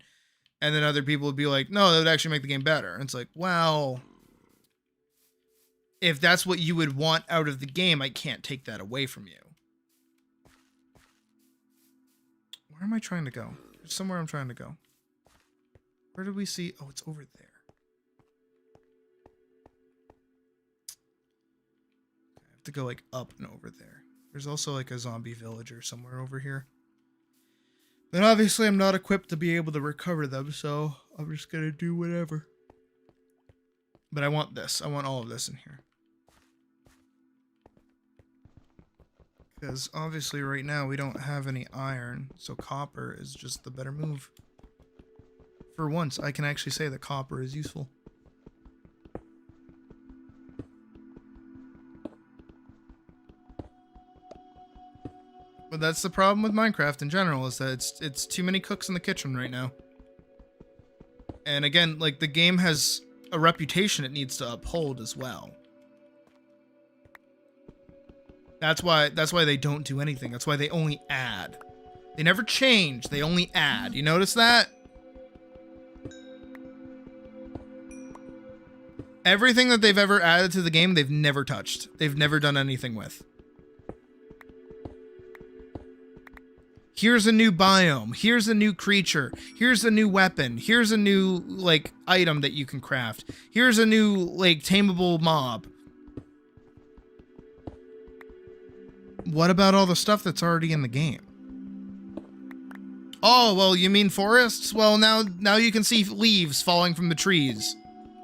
And then other people would be like, no, that would actually make the game better. And it's like, well, if that's what you would want out of the game, I can't take that away from you. Where am I trying to go? There's somewhere I'm trying to go. Where did we see? Oh, it's over there. I have to go like up and over there. There's also like a zombie villager somewhere over here. But obviously I'm not equipped to be able to recover them, so I'm just gonna do whatever. But I want this. I want all of this in here. Because obviously right now we don't have any iron, so copper is just the better move. For once, I can actually say that copper is useful. But that's the problem with Minecraft in general, is that it's too many cooks in the kitchen right now. And again, like the game has a reputation it needs to uphold as well. That's why they don't do anything. That's why they only add. They never change, they only add. You notice that? Everything that they've ever added to the game, they've never touched. They've never done anything with. Here's a new biome. Here's a new creature. Here's a new weapon. Here's a new, like, item that you can craft. Here's a new, like, tameable mob. What about all the stuff that's already in the game? Oh, well, you mean forests? Well, now you can see leaves falling from the trees.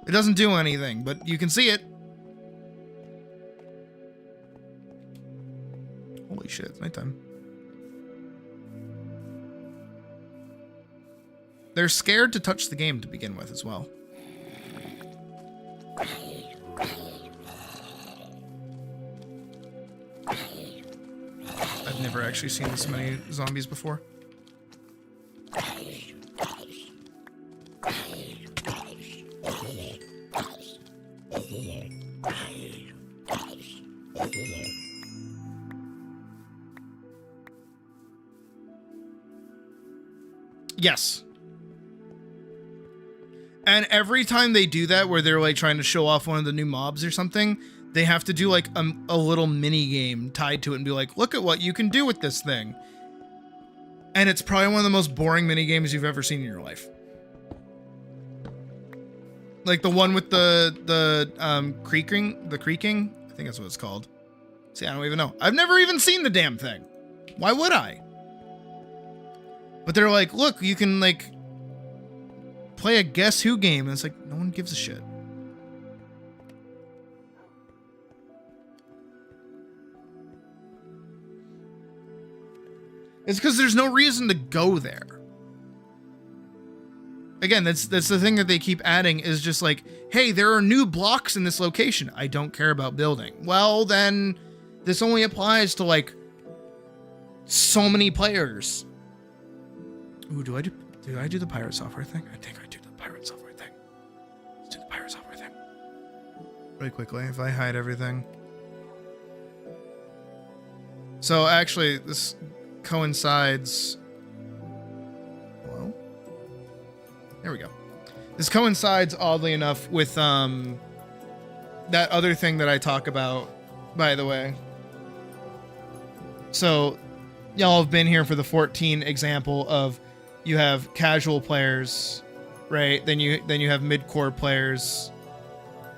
It doesn't do anything, but you can see it. Holy shit, it's nighttime. They're scared to touch the game to begin with as well. I've never actually seen this many zombies before. Yes. And every time they do that, where they're like trying to show off one of the new mobs or something, they have to do like a little mini game tied to it and be like, look at what you can do with this thing. And it's probably one of the most boring mini games you've ever seen in your life. Like the one with the creaking. I think that's what it's called. See, I don't even know. I've never even seen the damn thing. Why would I? But they're like, look, you can like play a Guess Who game. And it's like, no one gives a shit. It's because there's no reason to go there. Again, that's the thing that they keep adding is just like, hey, there are new blocks in this location. I don't care about building. Well, then this only applies to like so many players. Ooh, do I do the pirate software thing? I think I do the pirate software thing. Let's do the pirate software thing. Really quickly, if I hide everything. So actually, this coincides. Well, there we go. This coincides oddly enough with that other thing that I talk about, by the way. So y'all have been here for the 14 example of you have casual players, right? Then you have mid-core players,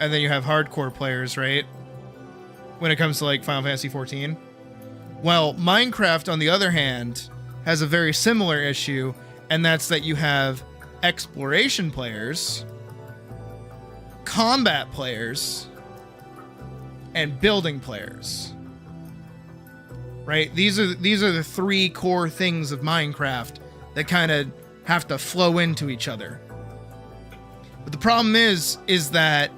and then you have hardcore players, right? When it comes to like Final Fantasy 14. Well, Minecraft, on the other hand, has a very similar issue, and that's that you have exploration players, combat players, and building players. Right? These are the three core things of Minecraft that kind of have to flow into each other. But the problem is that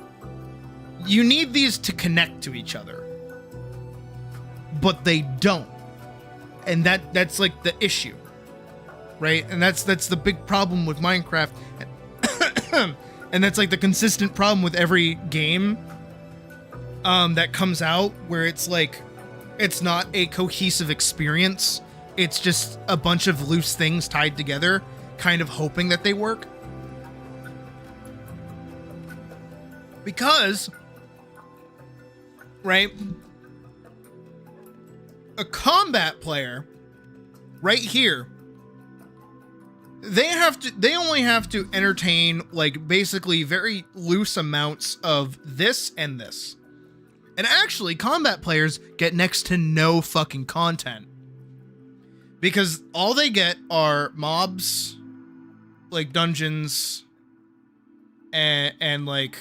you need these to connect to each other. But they don't. And that's like the issue. Right? And that's the big problem with Minecraft. And that's like the consistent problem with every game that comes out, where it's like it's not a cohesive experience. It's just a bunch of loose things tied together, kind of hoping that they work. Because, right, a combat player right here, they only have to entertain like basically very loose amounts of this and this. And actually, combat players get next to no fucking content. Because all they get are mobs, like dungeons, and like,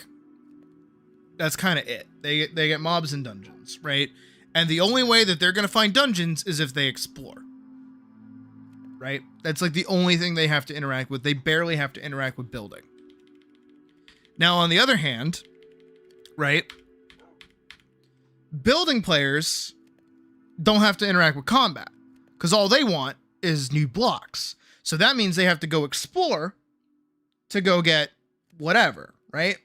that's kind of it. They get mobs and dungeons, right? And the only way that they're going to find dungeons is if they explore. Right? That's like the only thing they have to interact with. They barely have to interact with building. Now, on the other hand, right, building players don't have to interact with combat, because all they want is new blocks. So that means they have to go explore to go get whatever, right?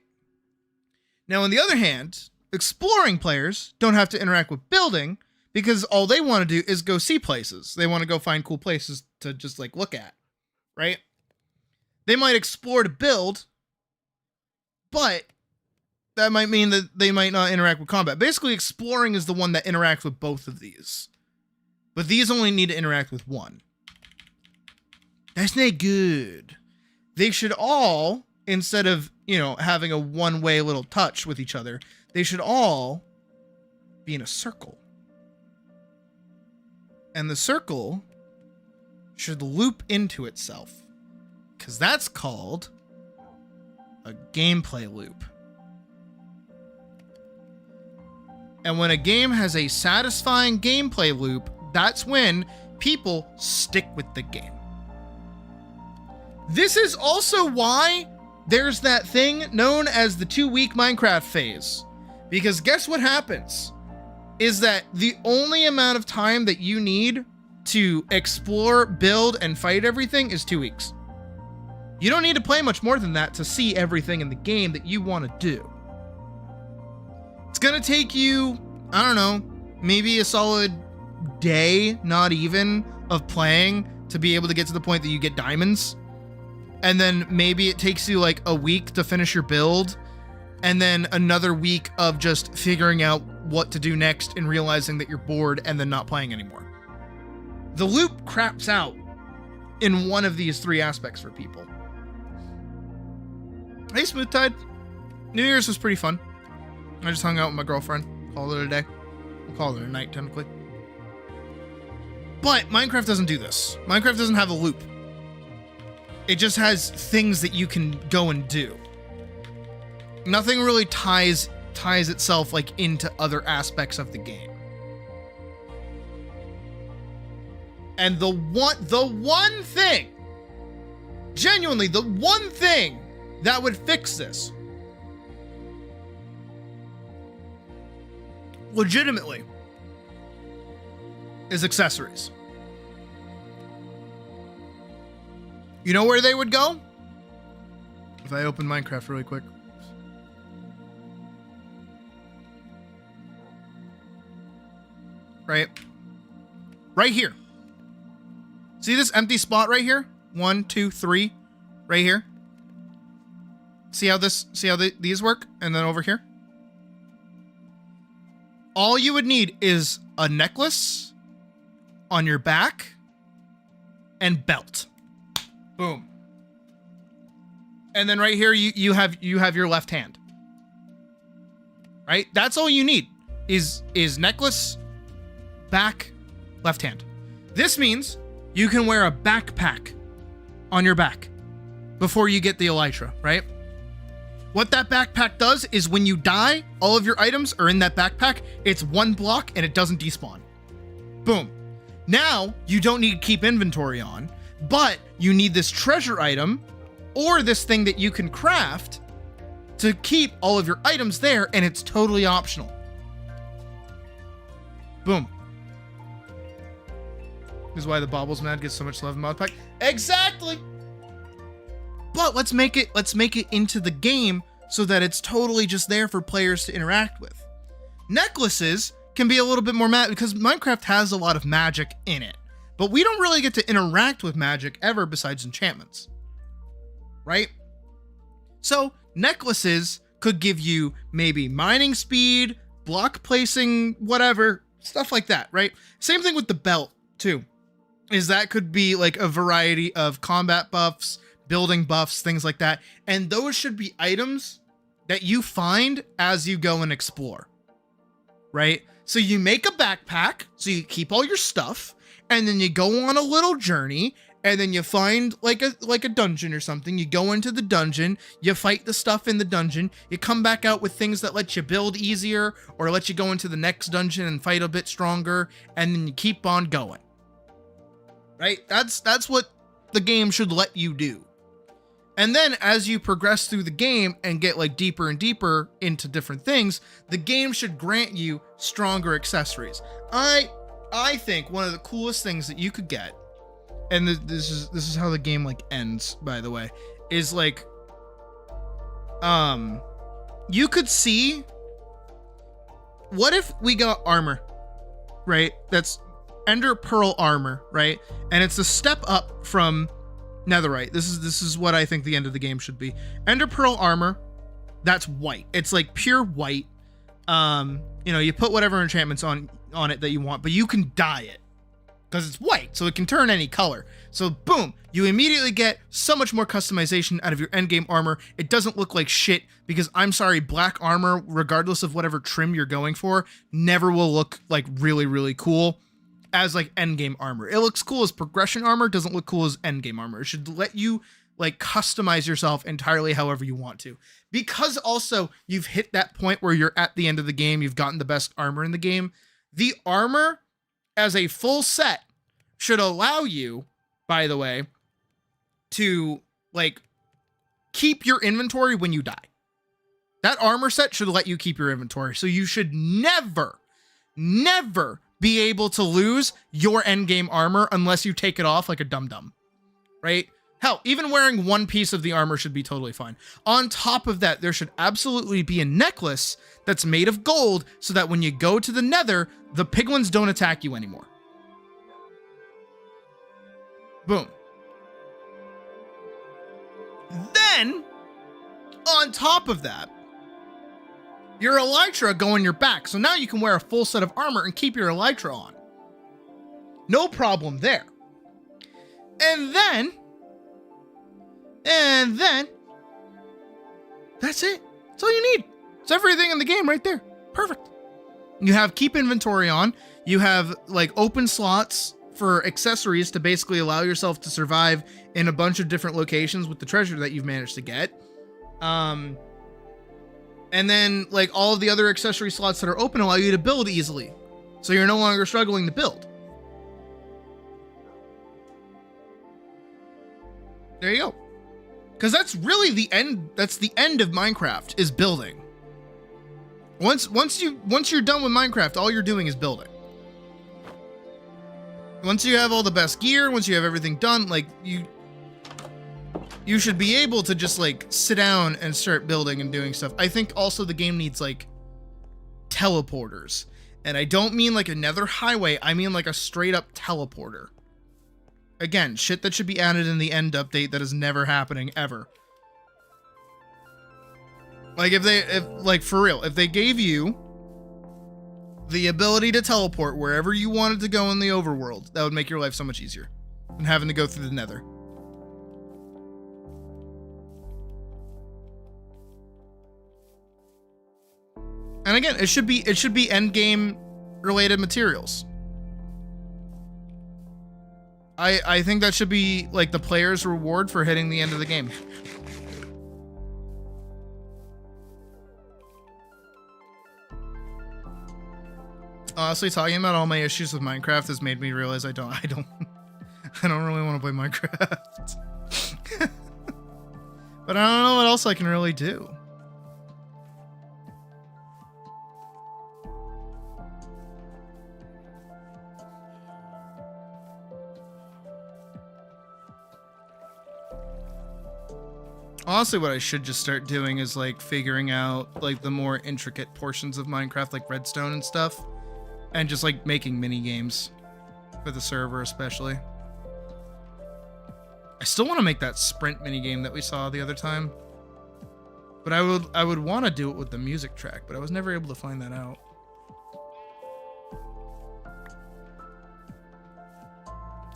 Now, on the other hand, exploring players don't have to interact with building, because all they want to do is go see places. They want to go find cool places to just like look at, right? They might explore to build, but that might mean that they might not interact with combat. Basically, exploring is the one that interacts with both of these. But these only need to interact with one. That's not good. They should all, instead of, having a one-way little touch with each other, they should all be in a circle. And the circle should loop into itself. Because that's called a gameplay loop. And when a game has a satisfying gameplay loop, that's when people stick with the game. This is also why there's that thing known as the 2-week Minecraft phase. Because guess what happens? Is that the only amount of time that you need to explore, build, and fight everything is 2 weeks. You don't need to play much more than that to see everything in the game that you want to do. It's gonna take you, I don't know, maybe a solid day, not even, of playing to be able to get to the point that you get diamonds. And then maybe it takes you like a week to finish your build. And then another week of just figuring out what to do next and realizing that you're bored and then not playing anymore. The loop craps out in one of these 3 aspects for people. Hey, Smooth Tide. New Year's was pretty fun. I just hung out with my girlfriend. Called it a day. We'll call it a night, technically. But Minecraft doesn't do this. Minecraft doesn't have a loop. It just has things that you can go and do. Nothing really ties itself like into other aspects of the game. And the one thing, genuinely, the one thing that would fix this, legitimately, is accessories. You know where they would go? If I open Minecraft really quick. Right here. See this empty spot right here? 1, 2, 3, right here. See how these work? And then over here. All you would need is a necklace on your back and belt. Boom. And then right here you have your left hand. Right? That's all you need is necklace, back, left hand. This means you can wear a backpack on your back before you get the elytra, right? What that backpack does is when you die, all of your items are in that backpack. It's 1 block and it doesn't despawn. Boom. Now you don't need to keep inventory on, but you need this treasure item or this thing that you can craft to keep all of your items there, and it's totally optional. Boom. This is why the Baubles Mad gets so much love in Mod Pack. Exactly. But let's make it into the game so that it's totally just there for players to interact with. Necklaces can be a little bit more because Minecraft has a lot of magic in it, but we don't really get to interact with magic ever besides enchantments, right? So necklaces could give you maybe mining speed, block placing, whatever, stuff like that, right? Same thing with the belt too, is that could be like a variety of combat buffs, building buffs, things like that. And those should be items that you find as you go and explore, right? So you make a backpack, so you keep all your stuff, and then you go on a little journey, and then you find like a dungeon or something. You go into the dungeon, you fight the stuff in the dungeon, you come back out with things that let you build easier or let you go into the next dungeon and fight a bit stronger, and then you keep on going. Right? That's what the game should let you do. And then as you progress through the game and get like deeper and deeper into different things, the game should grant you stronger accessories. I think one of the coolest things that you could get, and this is how the game like ends, by the way, is like you could see, what if we got armor, right? That's Ender Pearl armor, right? And it's a step up from Netherite. This is what I think the end of the game should be. Ender Pearl armor, that's white. It's like pure white. You know, you put whatever enchantments on it that you want, but you can dye it because it's white, so it can turn any color. So boom, you immediately get so much more customization out of your endgame armor. It doesn't look like shit because, I'm sorry, black armor, regardless of whatever trim you're going for, never will look like really, really cool as like endgame armor. It looks cool as progression armor, doesn't look cool as endgame armor. It should let you like customize yourself entirely however you want to. Because also you've hit that point where you're at the end of the game, you've gotten the best armor in the game. The armor as a full set should allow you, by the way, to like keep your inventory when you die. That armor set should let you keep your inventory. So you should never be able to lose your endgame armor unless you take it off like a dum-dum, right? Hell, even wearing one piece of the armor should be totally fine. On top of that, there should absolutely be a necklace that's made of gold so that when you go to the nether, the piglins don't attack you anymore. Boom. Then, on top of that, your elytra go on your back. So now you can wear a full set of armor and keep your elytra on. No problem there. And then, that's it. That's all you need. It's everything in the game right there. Perfect. You have keep inventory on. You have like open slots for accessories to basically allow yourself to survive in a bunch of different locations with the treasure that you've managed to get. And then like all of the other accessory slots that are open allow you to build easily. So you're no longer struggling to build. There you go. Because that's really the end. That's the end of Minecraft, is building. Once you're done with Minecraft, all you're doing is building. Once you have all the best gear, once you have everything done, like you should be able to just like sit down and start building and doing stuff. I think also the game needs like teleporters. And I don't mean like a nether highway, I mean like a straight up teleporter. Again, shit that should be added in the end update that is never happening ever. Like if for real, if they gave you the ability to teleport wherever you wanted to go in the overworld, that would make your life so much easier than having to go through the nether. And again, it should be end game related materials. I think that should be like the player's reward for hitting the end of the game. Honestly, talking about all my issues with Minecraft has made me realize I don't really want to play Minecraft. But I don't know what else I can really do. Honestly, what I should just start doing is like figuring out like the more intricate portions of Minecraft, like redstone and stuff, and just like making mini games for the server, especially. I still want to make that sprint mini game that we saw the other time, but I would want to do it with the music track, but I was never able to find that out.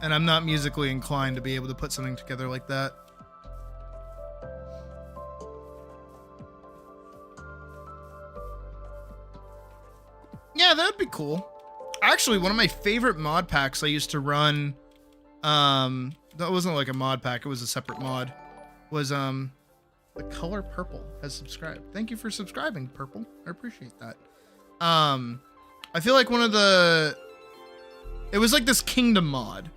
And I'm not musically inclined to be able to put something together like that. Yeah, that'd be cool. Actually, one of my favorite mod packs I used to run, that wasn't like a mod pack, it was a separate mod, was the color purple has subscribed. Thank you for subscribing, Purple. I appreciate that. I feel like it was like this kingdom mod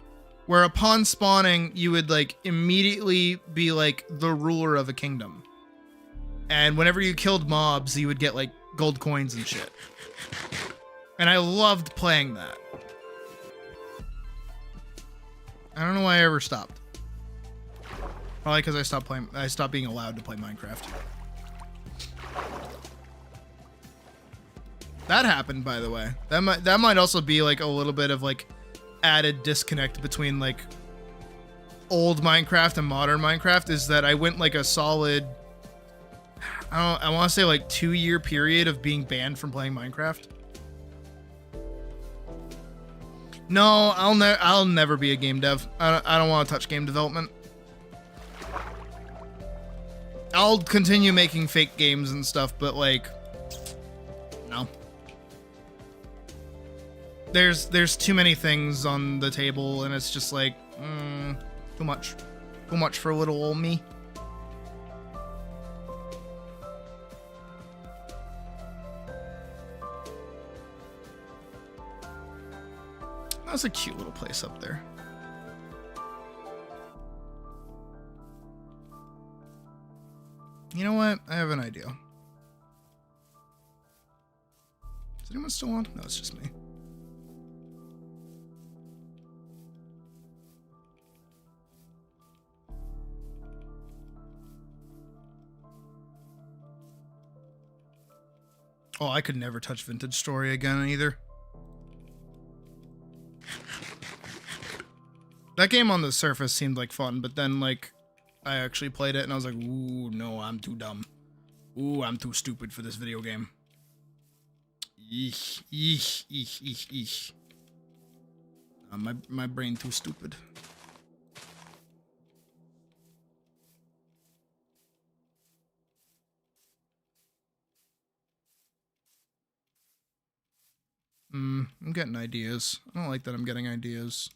where upon spawning you would like immediately be like the ruler of a kingdom. And whenever you killed mobs, you would get like gold coins and shit. And I loved playing that. I don't know why I ever stopped. Probably because I stopped being allowed to play Minecraft. That happened, by the way. That might also be like a little bit of like added disconnect between like old Minecraft and modern Minecraft, is that I went like a solid, I I want to say like 2-year period of being banned from playing Minecraft. No, I'll never be a game dev. I don't want to touch game development. I'll continue making fake games and stuff, but like, no. There's too many things on the table, and it's just like, too much for little old me. That's a cute little place up there. You know what? I have an idea. Is anyone still on? No, it's just me. Oh, I could never touch Vintage Story again either. That game on the surface seemed like fun, but then like I actually played it and I was like, ooh, no, I'm too dumb. Ooh, I'm too stupid for this video game. Eesh, eesh, eesh, eesh, eesh. My brain too stupid. I'm getting ideas. I don't like that I'm getting ideas.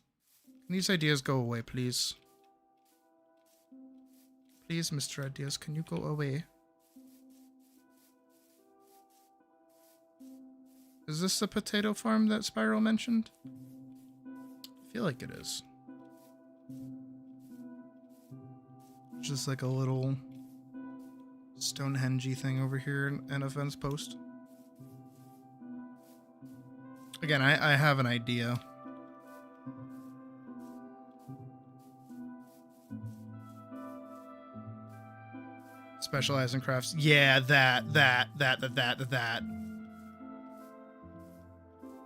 Can these ideas go away, please? Please, Mr. Ideas, can you go away? Is this the potato farm that Spyro mentioned? I feel like it is. Just like a little Stonehenge-y thing over here in a fence post. Again, I have an idea. Specialize in crafts. Yeah, that.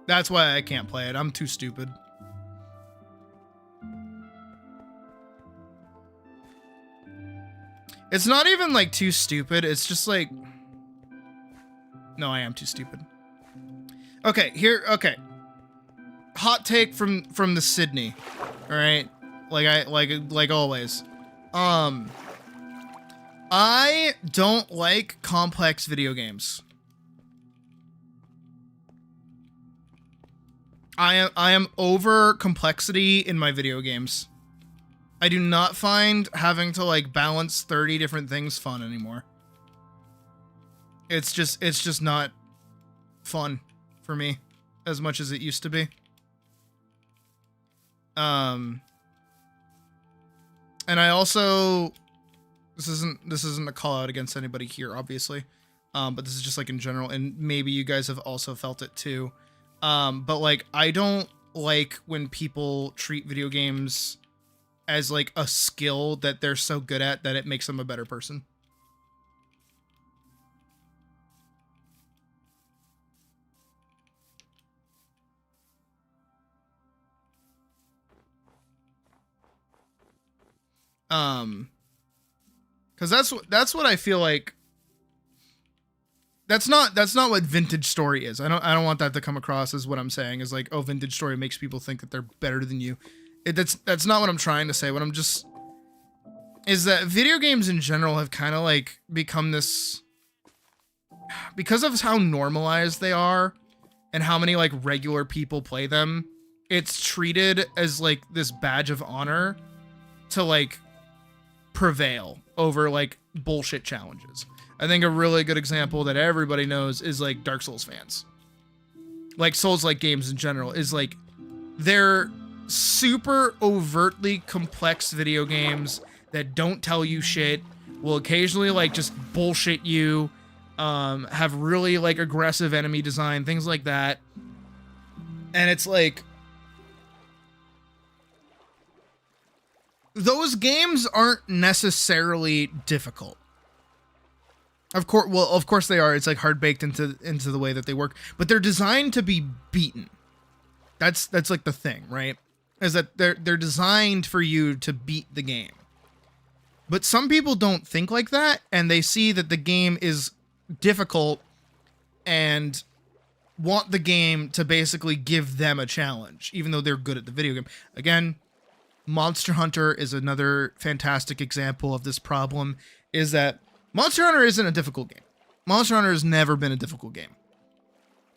That's why I can't play it. I'm too stupid. It's not even like too stupid. It's just like, no, I am too stupid. Okay, here. Okay. Hot take from the Sydney. All right, like always. I don't like complex video games. I am over complexity in my video games. I do not find having to like balance 30 different things fun anymore. It's just not fun for me as much as it used to be. And I also, this isn't a call out against anybody here, obviously. But this is just like in general, and maybe you guys have also felt it too. But like, I don't like when people treat video games as like a skill that they're so good at that it makes them a better person. Because that's what I feel like. That's not what Vintage Story is. I don't want that to come across as what I'm saying is like, oh, Vintage Story makes people think that they're better than you. That's not what I'm trying to say. What I'm just is that video games in general have kind of like become this, because of how normalized they are and how many like regular people play them, it's treated as like this badge of honor to like prevail over like bullshit challenges. I think a really good example that everybody knows is like Dark Souls fans. Like Souls-like games in general is like, they're super overtly complex video games that don't tell you shit, will occasionally like just bullshit you, have really like aggressive enemy design, things like that. And it's like, those games aren't necessarily difficult. Of course they are. It's like hard baked into the way that they work, but they're designed to be beaten. That's like the thing, right? Is that they're designed for you to beat the game. But some people don't think like that, and they see that the game is difficult and want the game to basically give them a challenge, even though they're good at the video game. Again, Monster Hunter is another fantastic example of this problem, is that Monster Hunter isn't a difficult game. Monster Hunter has never been a difficult game.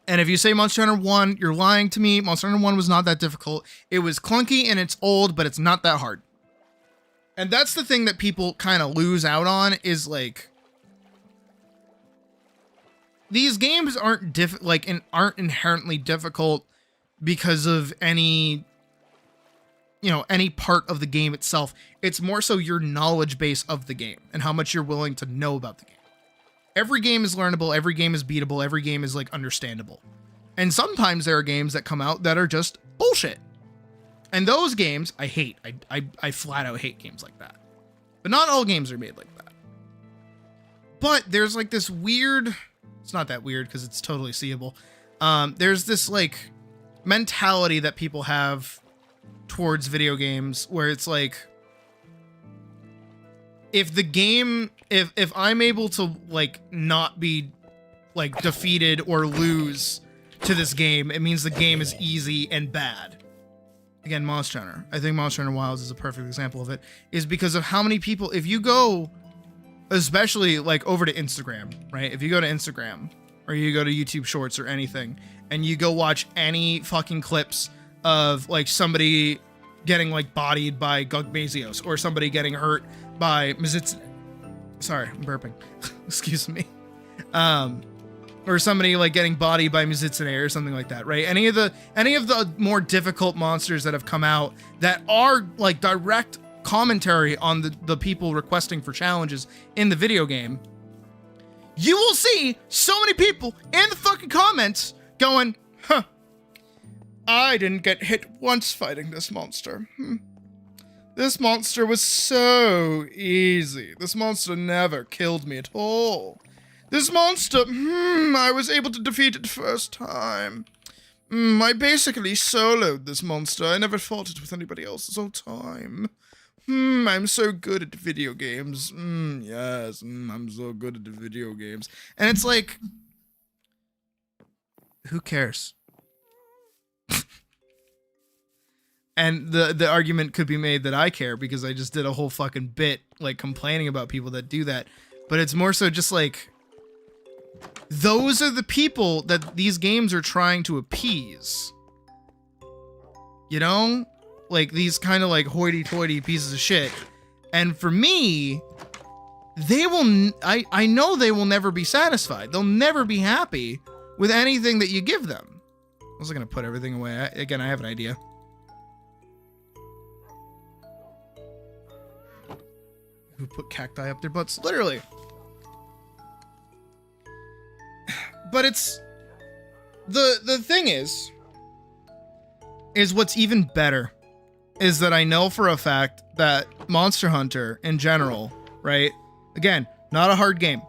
And if you say Monster Hunter 1, you're lying to me. Monster Hunter 1 was not that difficult. It was clunky and it's old, but it's not that hard. And that's the thing that people kind of lose out on, is like, these games aren't aren't inherently difficult because of any, you know, any part of the game itself. It's more so your knowledge base of the game and how much you're willing to know about the game. Every game is learnable, every game is beatable, every game is like understandable. And sometimes there are games that come out that are just bullshit. And those games I hate. I flat out hate games like that. But not all games are made like that. But there's like this weird, it's not that weird because it's totally seeable. There's this like mentality that people have towards video games where it's like, if the game, if I'm able to like not be like defeated or lose to this game, it means the game is easy and bad. Again, Monster Hunter. I think Monster Hunter Wilds is a perfect example of it, is because of how many people, if you go, especially like over to Instagram, right? If you go to Instagram or you go to YouTube Shorts or anything, and you go watch any fucking clips of like somebody getting like bodied by Gugmazios or somebody getting hurt by Mizitsune. Sorry, I'm burping. Excuse me. Or somebody like getting bodied by Mizitsune or something like that, right? Any of the more difficult monsters that have come out that are like direct commentary on the people requesting for challenges in the video game, you will see so many people in the fucking comments going, huh, I didn't get hit once fighting this monster. This monster was so easy. This monster never killed me at all. This monster, I was able to defeat it first time. I basically soloed this monster. I never fought it with anybody else this whole time. I'm so good at video games. Yes, I'm so good at video games. And it's like, who cares? And the argument could be made that I care because I just did a whole fucking bit like complaining about people that do that. But it's more so just like, those are the people that these games are trying to appease. You know? Like these kind of like hoity-toity pieces of shit. And for me, they will, I know they will never be satisfied. They'll never be happy with anything that you give them. I was gonna put everything away. Again, I have an idea. Who put cacti up their butts? Literally. But it's the thing is what's even better is that I know for a fact that Monster Hunter in general, right? Again, not a hard game.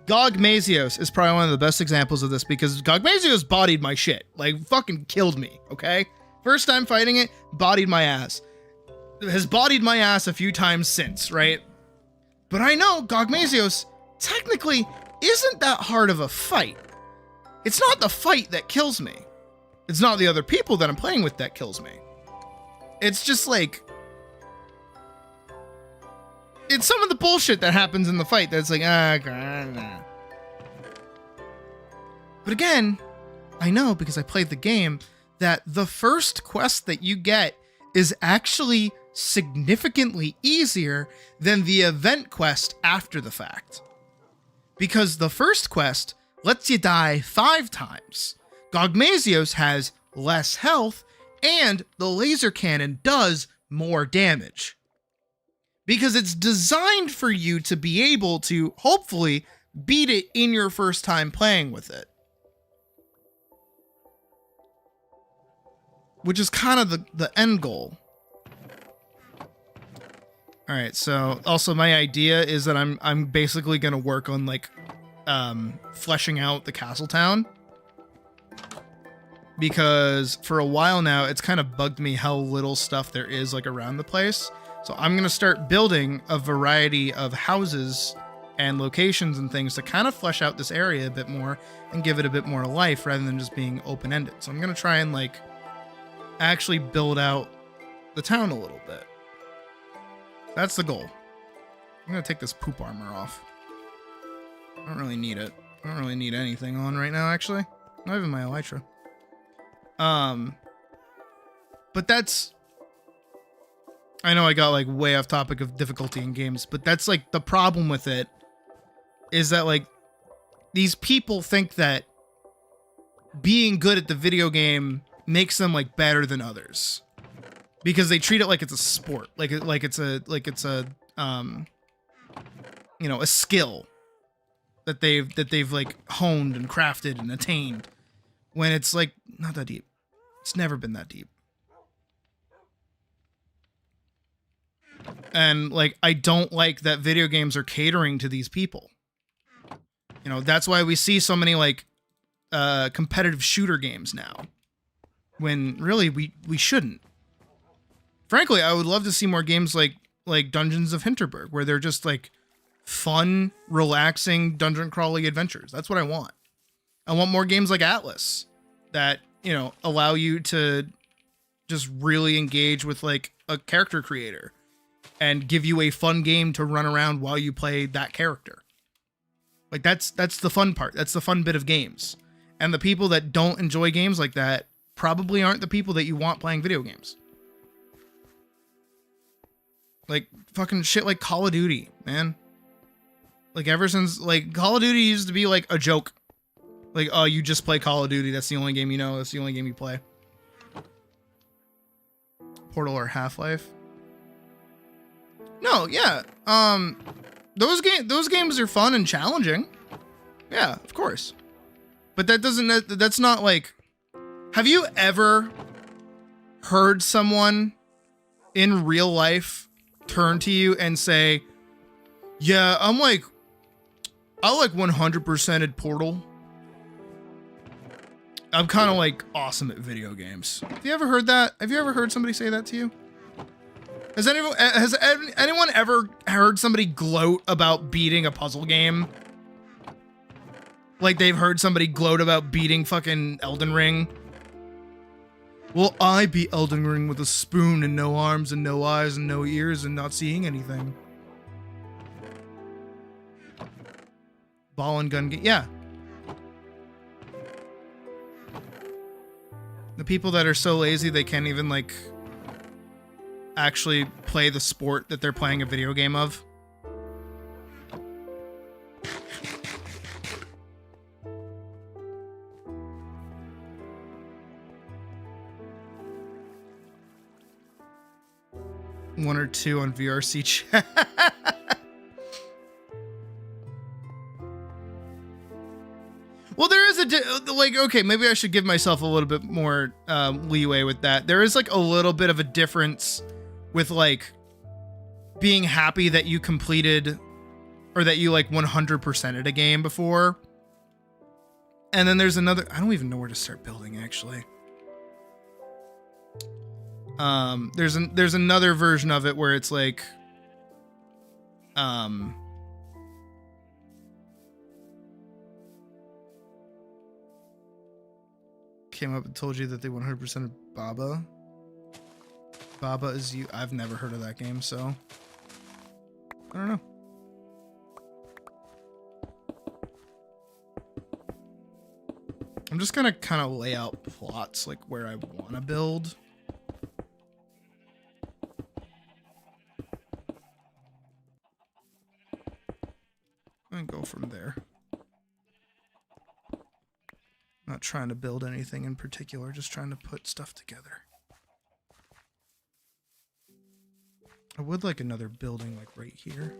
Gugmazios is probably one of the best examples of this because Gugmazios bodied my shit. Like, fucking killed me, okay? First time fighting it, bodied my ass. Has bodied my ass a few times since, right? But I know Gugmazios technically isn't that hard of a fight. It's not the fight that kills me. It's not the other people that I'm playing with that kills me. It's just like, it's some of the bullshit that happens in the fight that's like, nah. But again, I know because I played the game that the first quest that you get is actually significantly easier than the event quest after the fact. Because the first quest lets you die 5 times. Gugmazios has less health, and the laser cannon does more damage. Because it's designed for you to be able to, hopefully, beat it in your first time playing with it. Which is kind of the end goal. Alright, so also my idea is that I'm basically gonna work on like fleshing out the castle town. Because for a while now it's kind of bugged me how little stuff there is like around the place. So I'm going to start building a variety of houses and locations and things to kind of flesh out this area a bit more and give it a bit more life rather than just being open-ended. So I'm going to try and like actually build out the town a little bit. That's the goal. I'm going to take this poop armor off. I don't really need it. I don't really need anything on right now, actually. Not even my elytra. But that's... I know I got like way off topic of difficulty in games, but that's like the problem with it is that like these people think that being good at the video game makes them like better than others because they treat it like it's a sport, like it's a you know, a skill that they've like honed and crafted and attained, when it's like not that deep. It's never been that deep. And like I don't like that video games are catering to these people. You know, that's why we see so many like competitive shooter games now, when really we shouldn't. Frankly, I would love to see more games like Dungeons of Hinterberg, where they're just like fun, relaxing dungeon crawling adventures. That's what I want. I want more games like Atlas that, you know, allow you to just really engage with like a character creator and give you a fun game to run around while you play that character. Like that's the fun part. That's the fun bit of games. And the people that don't enjoy games like that probably aren't the people that you want playing video games. Like fucking shit like Call of Duty, man. Like ever since like Call of Duty used to be like a joke. Like, oh, you just play Call of Duty. That's the only game you know. That's the only game you play. Portal or Half-Life. No, yeah. Those games are fun and challenging. Yeah, of course. But that's not like, have you ever heard someone in real life turn to you and say, yeah, I like 100%ed Portal. I'm kind of like awesome at video games. Have you ever heard that? Have you ever heard somebody say that to you? Has anyone ever heard somebody gloat about beating a puzzle game? Like they've heard somebody gloat about beating fucking Elden Ring? Well, I beat Elden Ring with a spoon and no arms and no eyes and no ears and not seeing anything. Ball and gun game. Yeah. The people that are so lazy they can't even like actually play the sport that they're playing a video game of. One or two on VRC chat. Well, there is like, okay, maybe I should give myself a little bit more leeway with that. There is like a little bit of a difference with like being happy that you completed or that you like 100%ed a game before. And then there's another, I don't even know where to start building actually. There's another version of it where it's like, came up and told you that they 100% of Baba. Baba is you. I've never heard of that game, so I don't know. I'm just gonna kind of lay out plots like where I want to build. And go from there. Not trying to build anything in particular, just trying to put stuff together. I would like another building like right here.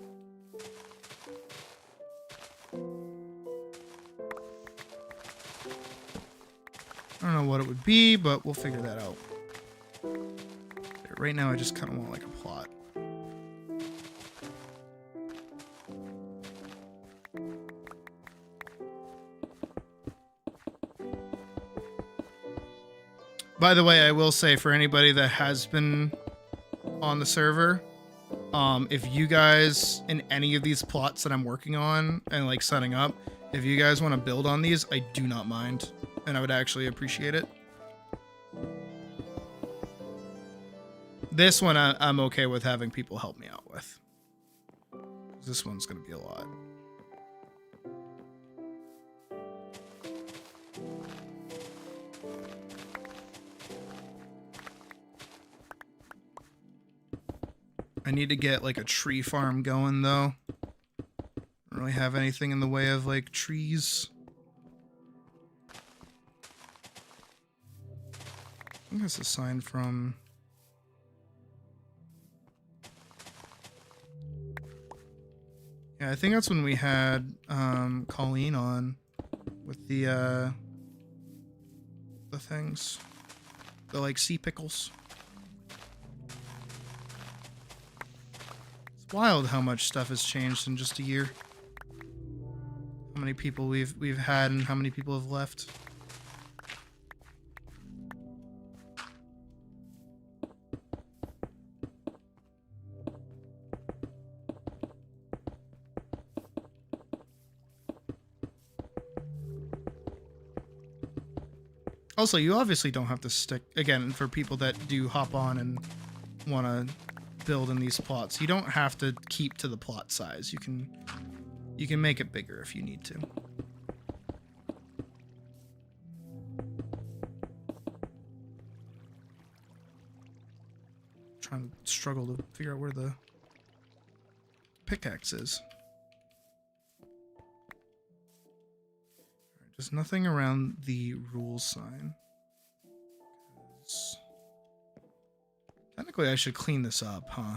I don't know what it would be, but we'll figure that out. Right now I just kind of want like a plot. By the way, I will say for anybody that has been on the server, If you guys in any of these plots that I'm working on and like setting up, if you guys want to build on these, I do not mind, and I would actually appreciate it. This one I'm okay with having people help me out with. This one's gonna be a lot. I need to get like a tree farm going though. Don't really have anything in the way of like trees. I think that's a sign from... Yeah, I think that's when we had Colleen on with the things. The like sea pickles. It's wild how much stuff has changed in just a year. How many people we've had and how many people have left. Also, you obviously don't have to stick, again, for people that do hop on and want to build in these plots, you don't have to keep to the plot size. You can make it bigger if you need to. Trying to struggle to figure out where the pickaxe is. There's nothing around the rules sign. Technically, I should clean this up, huh?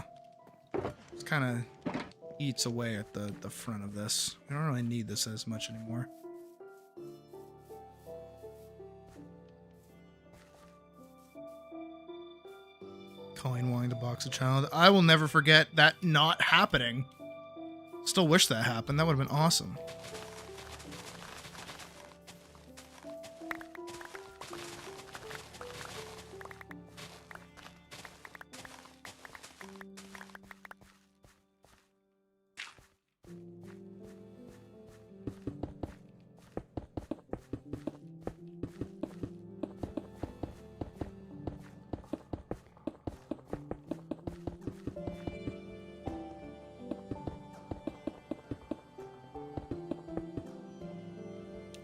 It kind of eats away at the front of this. I don't really need this as much anymore. Colleen wanting to box a child. I will never forget that not happening. Still wish that happened. That would have been awesome.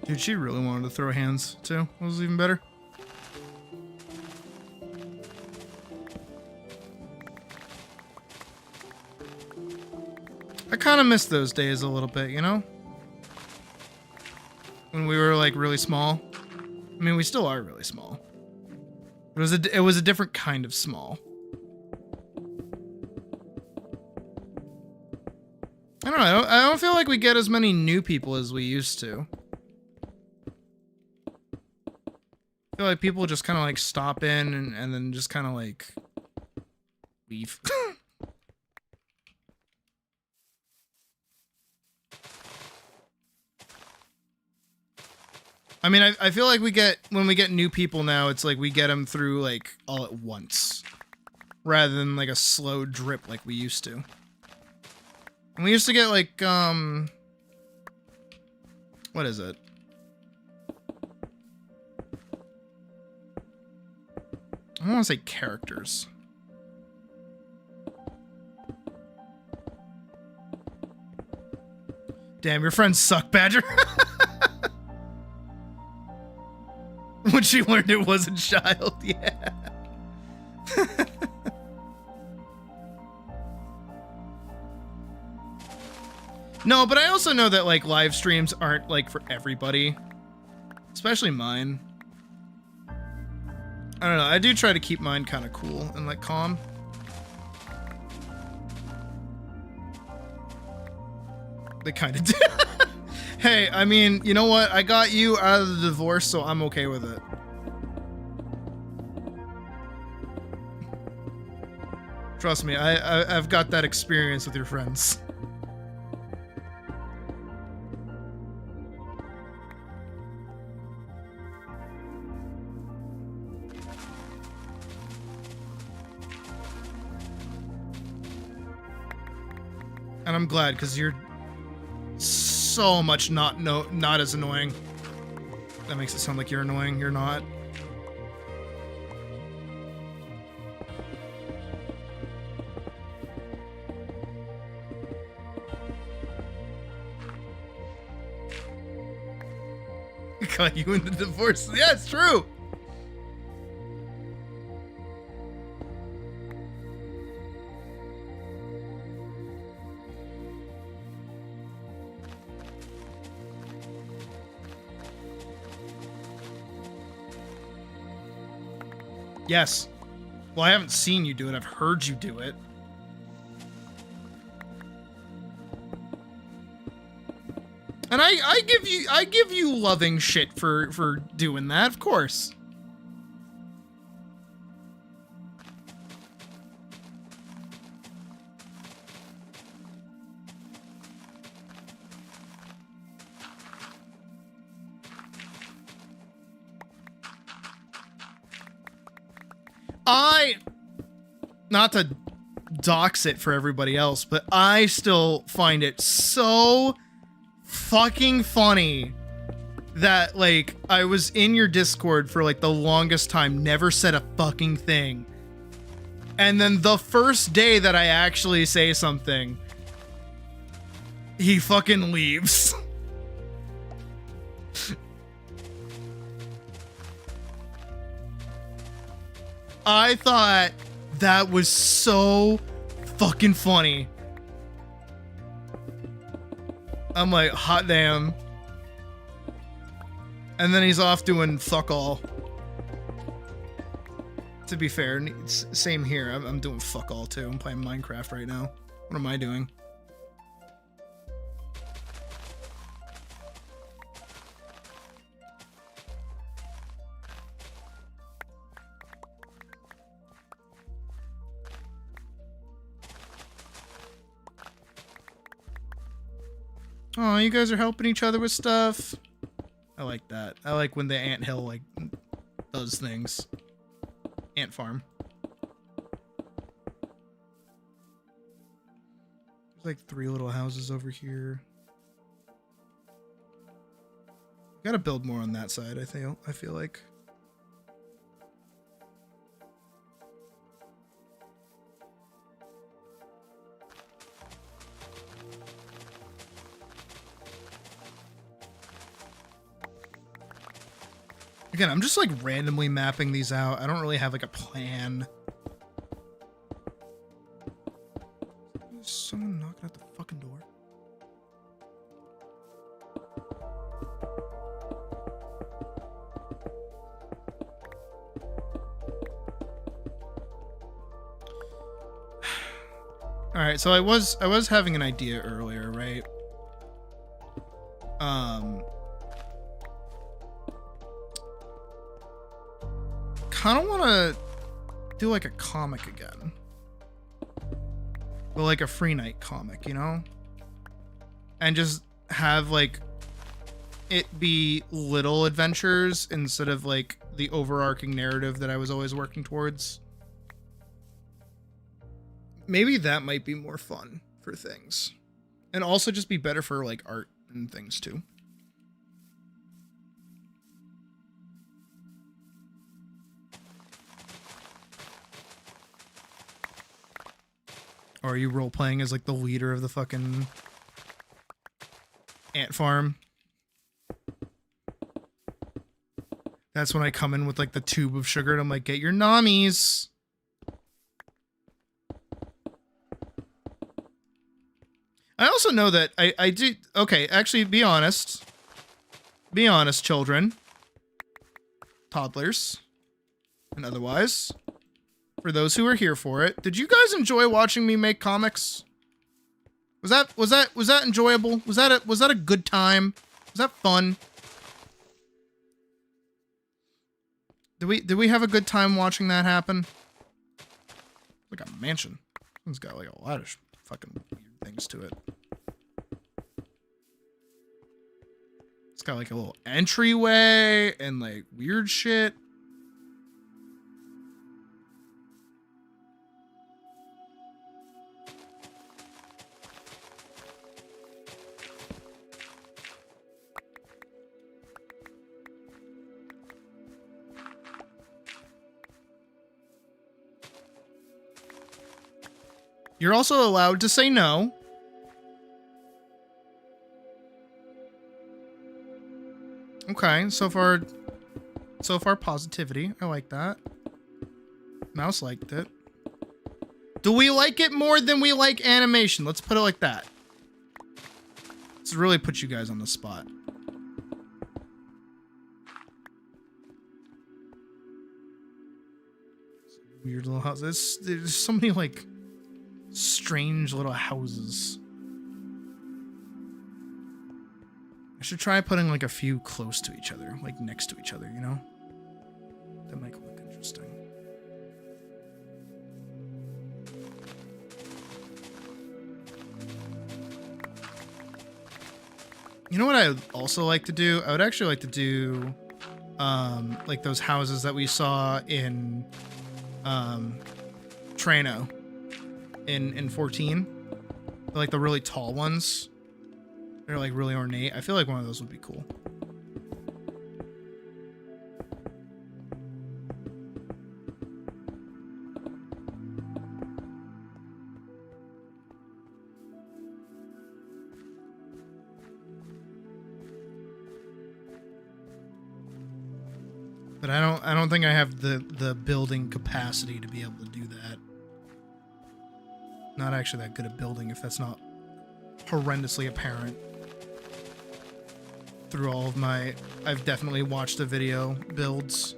Dude, she really wanted to throw hands, too. That was even better. I kind of miss those days a little bit, you know? When we were, like, really small. I mean, we still are really small. It was a different kind of small. I don't know. I don't feel like we get as many new people as we used to. I feel like people just kind of like stop in and then just kind of like leave. I mean, I feel like when we get new people now, it's like we get them through like all at once rather than like a slow drip like we used to. And we used to get like, what is it? I don't want to say characters. Damn, your friends suck, Badger. When she learned it was a child, yeah. No, but I also know that like live streams aren't like for everybody, especially mine. I don't know. I do try to keep mine kind of cool and like calm. They kind of do. Hey, I mean, you know what? I got you out of the divorce, so I'm okay with it. Trust me, I've got that experience with your friends. And I'm glad, because you're so much not as annoying. That makes it sound like you're annoying. You're not. Got you in the divorce. Yeah, it's true. Yes. Well, I haven't seen you do it. I've heard you do it. And I give you loving shit for doing that, of course. Not to dox it for everybody else, but I still find it so fucking funny that, like, I was in your Discord for, like, the longest time, never said a fucking thing. And then the first day that I actually say something, he fucking leaves. I thought that was so fucking funny. I'm like, hot damn. And then he's off doing fuck all. To be fair, same here. I'm doing fuck all too. I'm playing Minecraft right now. What am I doing? Oh, you guys are helping each other with stuff. I like that. I like when the anthill, like, does things. Ant farm. There's like 3 little houses over here. Gotta build more on that side, I feel like. Again, I'm just like randomly mapping these out. I don't really have like a plan. Is someone knocking at the fucking door? All right, so I was having an idea earlier, right? Kind of want to do like a comic again, but like a free night comic, you know, and just have like it be little adventures instead of like the overarching narrative that I was always working towards. Maybe that might be more fun for things, and also just be better for like art and things too. Or are you role-playing as, like, the leader of the fucking ant farm? That's when I come in with, like, the tube of sugar and I'm like, get your nommies. I also know that I do... Okay, actually, be honest. Be honest, children. Toddlers. And otherwise... For those who are here for it, did you guys enjoy watching me make comics? Was that enjoyable? Was that a good time? Was that fun? Did we have a good time watching that happen? Like a mansion. It's got like a lot of fucking weird things to it. It's got like a little entryway and like weird shit. You're also allowed to say no. Okay, so far positivity. I like that. Mouse liked it. Do we like it more than we like animation? Let's put it like that. Let's really put you guys on the spot. Weird little houses. There's so many like strange little houses. I should try putting like a few close to each other, like next to each other, you know? That might look interesting. You know what I would also like to do? I would actually like to do like those houses that we saw in Trano in 14. They're like the really tall ones. They're like really ornate. I feel like one of those would be cool. But I don't think I have the building capacity to be able to do that. Not actually that good at building if that's not horrendously apparent through all of my... I've definitely watched the video builds.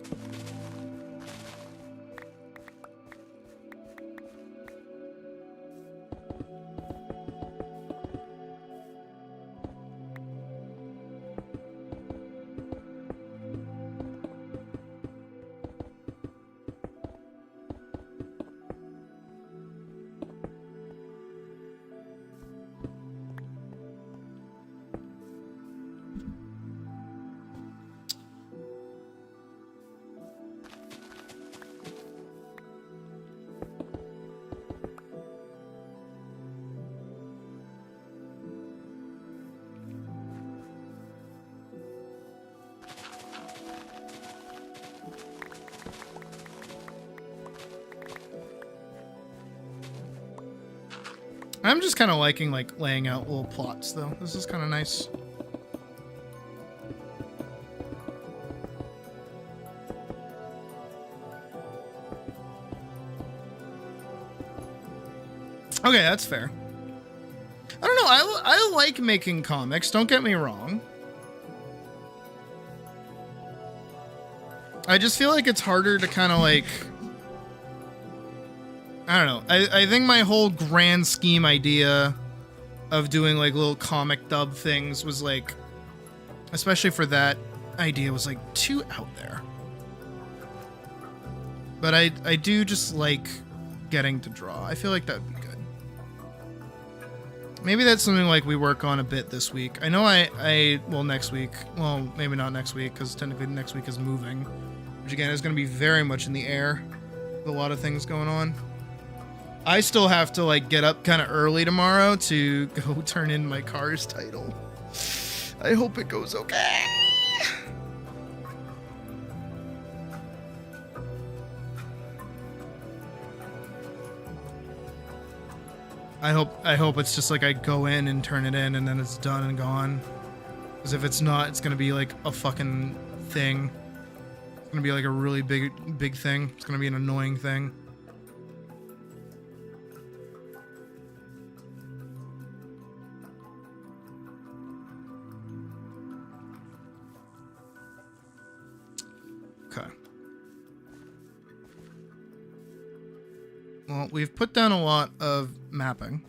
I'm just kind of liking like laying out little plots though. This is kind of nice. Okay, that's fair. I don't know. I like making comics. Don't get me wrong. I just feel like it's harder to kind of like... I don't know. I think my whole grand scheme idea of doing like little comic dub things was like, especially for that idea, was like too out there. But I do just like getting to draw. I feel like that would be good. Maybe that's something like we work on a bit this week. I know well, next week. Well, maybe not next week because technically next week is moving, which again is going to be very much in the air with a lot of things going on. I still have to like get up kind of early tomorrow to go turn in my Cars title. I hope it goes okay. I hope it's just like I go in and turn it in and then it's done and gone. Because if it's not, it's gonna be like a fucking thing. It's gonna be like a really big thing. It's gonna be an annoying thing. Okay. Well, we've put down a lot of mapping.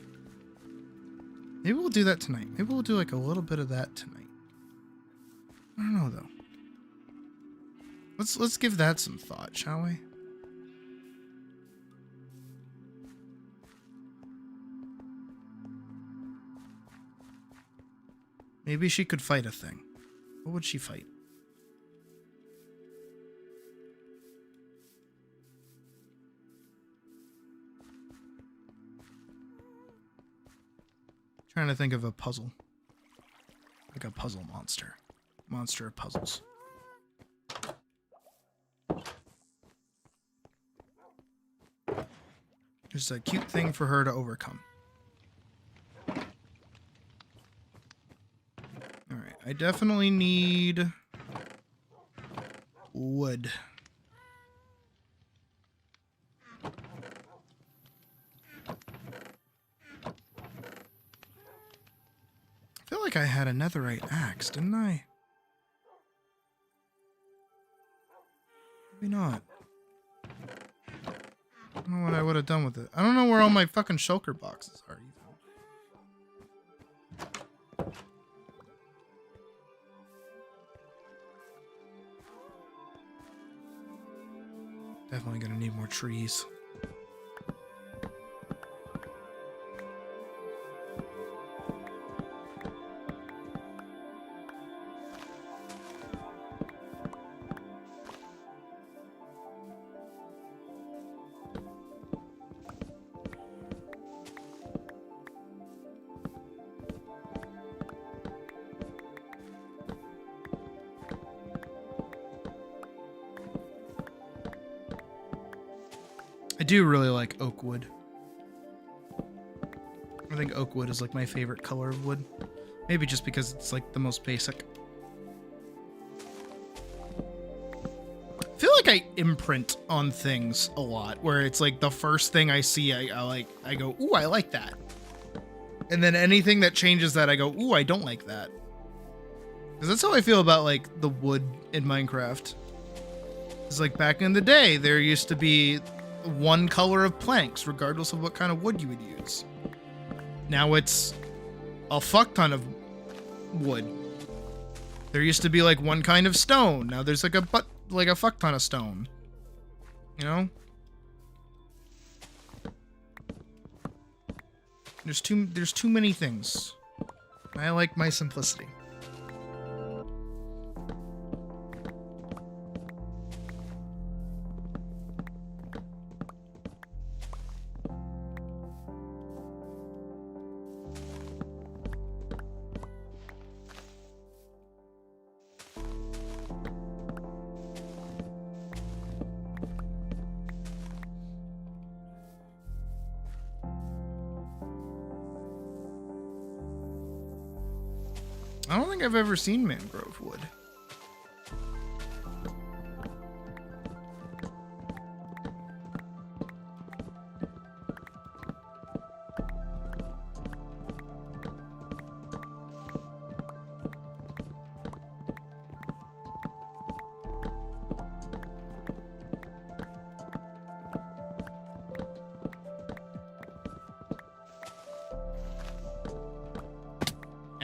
Maybe we'll do that tonight. Maybe we'll do like a little bit of that tonight. I don't know though. Let's give that some thought, shall we? Maybe she could fight a thing. What would she fight? Trying to think of a puzzle. Like a puzzle monster. Monster of puzzles. Just a cute thing for her to overcome. Alright, I definitely need wood. I feel like I had a netherite axe, didn't I? Maybe not. I don't know what I would have done with it. I don't know where all my fucking shulker boxes are even. Definitely gonna need more trees. I do really like oak wood. I think oak wood is like my favorite color of wood. Maybe just because it's like the most basic. I feel like I imprint on things a lot, where it's like the first thing I see, I go, ooh, I like that. And then anything that changes that, I go, ooh, I don't like that. Because that's how I feel about like the wood in Minecraft. It's like back in the day, there used to be one color of planks, regardless of what kind of wood you would use. Now it's a fuck ton of wood. There used to be like one kind of stone. Now there's like a fuck ton of stone. You know? There's too many things. I like my simplicity. I don't think I've ever seen mangrove wood.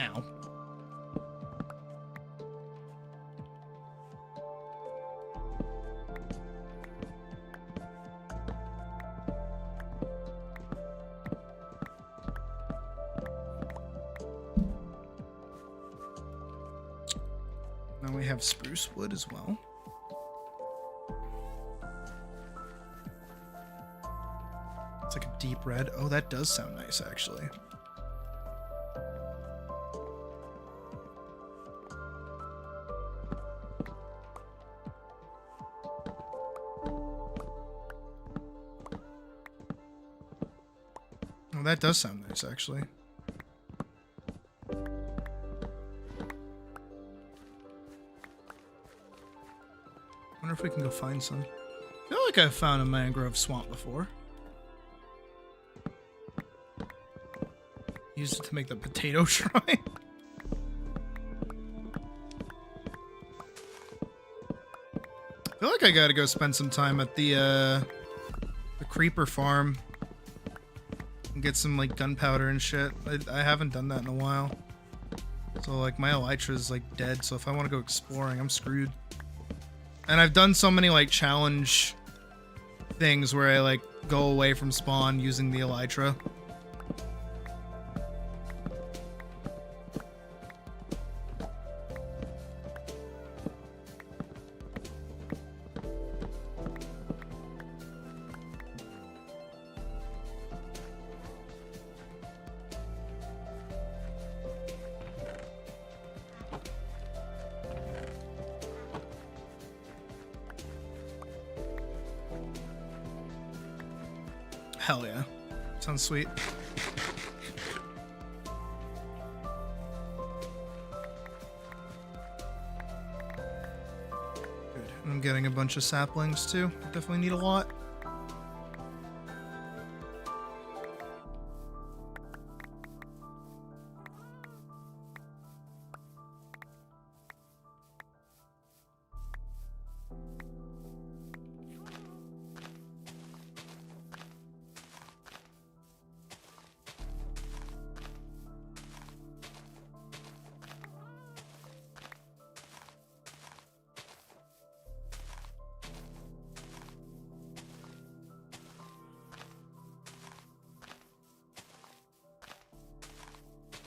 Ow. Now we have spruce wood as well. It's like a deep red. Oh, that does sound nice, actually. Oh, that does sound nice, actually. Wonder if we can go find some. I feel like I've found a mangrove swamp before. Used it to make the potato shrine. I feel like I gotta go spend some time at the creeper farm and get some like gunpowder and shit. I haven't done that in a while. So like my elytra is like dead, so if I want to go exploring, I'm screwed. And I've done so many like challenge things where I like go away from spawn using the elytra. Hell yeah. Sounds sweet. Good. I'm getting a bunch of saplings too. Definitely need a lot.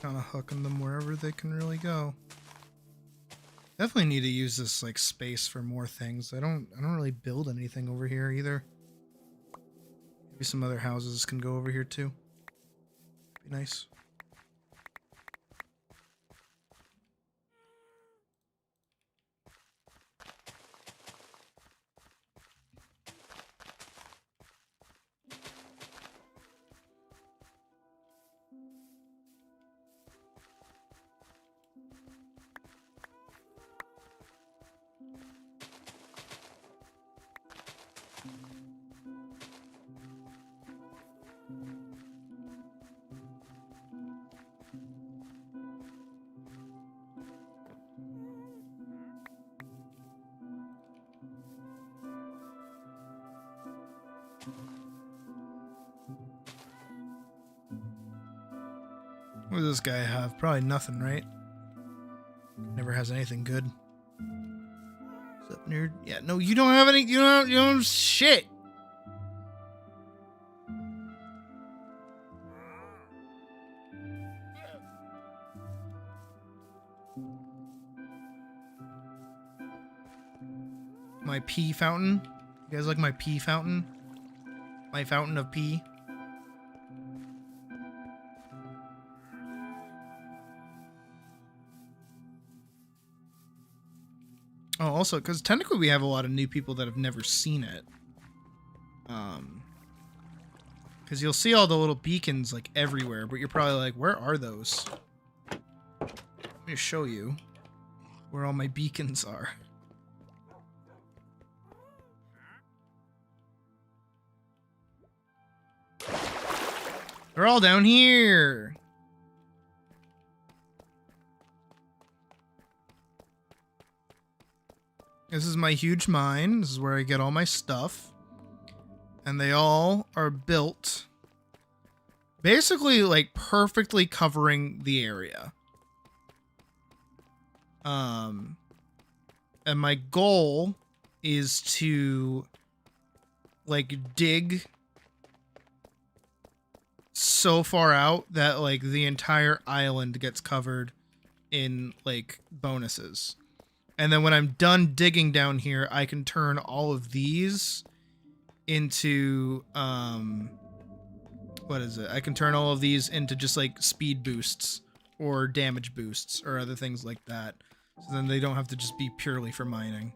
Kind of hooking them wherever they can really go. Definitely need to use this like space for more things. I don't really build anything over here either. Maybe some other houses can go over here too. Be nice. What does this guy have? Probably nothing, right? Never has anything good. What's up, nerd? Yeah, no, you don't have any. You don't have shit. My pee fountain. You guys like my pee fountain? My fountain of pee. Oh, also, because technically we have a lot of new people that have never seen it. Because you'll see all the little beacons, like, everywhere, but you're probably like, where are those? Let me show you where all my beacons are. They're all down here! This is my huge mine. This is where I get all my stuff. And they all are built basically like perfectly covering the area. And my goal is to like dig so far out that like the entire island gets covered in like bonuses. And then when I'm done digging down here, I can turn all of these into, what is it? I can turn all of these into just like speed boosts or damage boosts or other things like that. So then they don't have to just be purely for mining.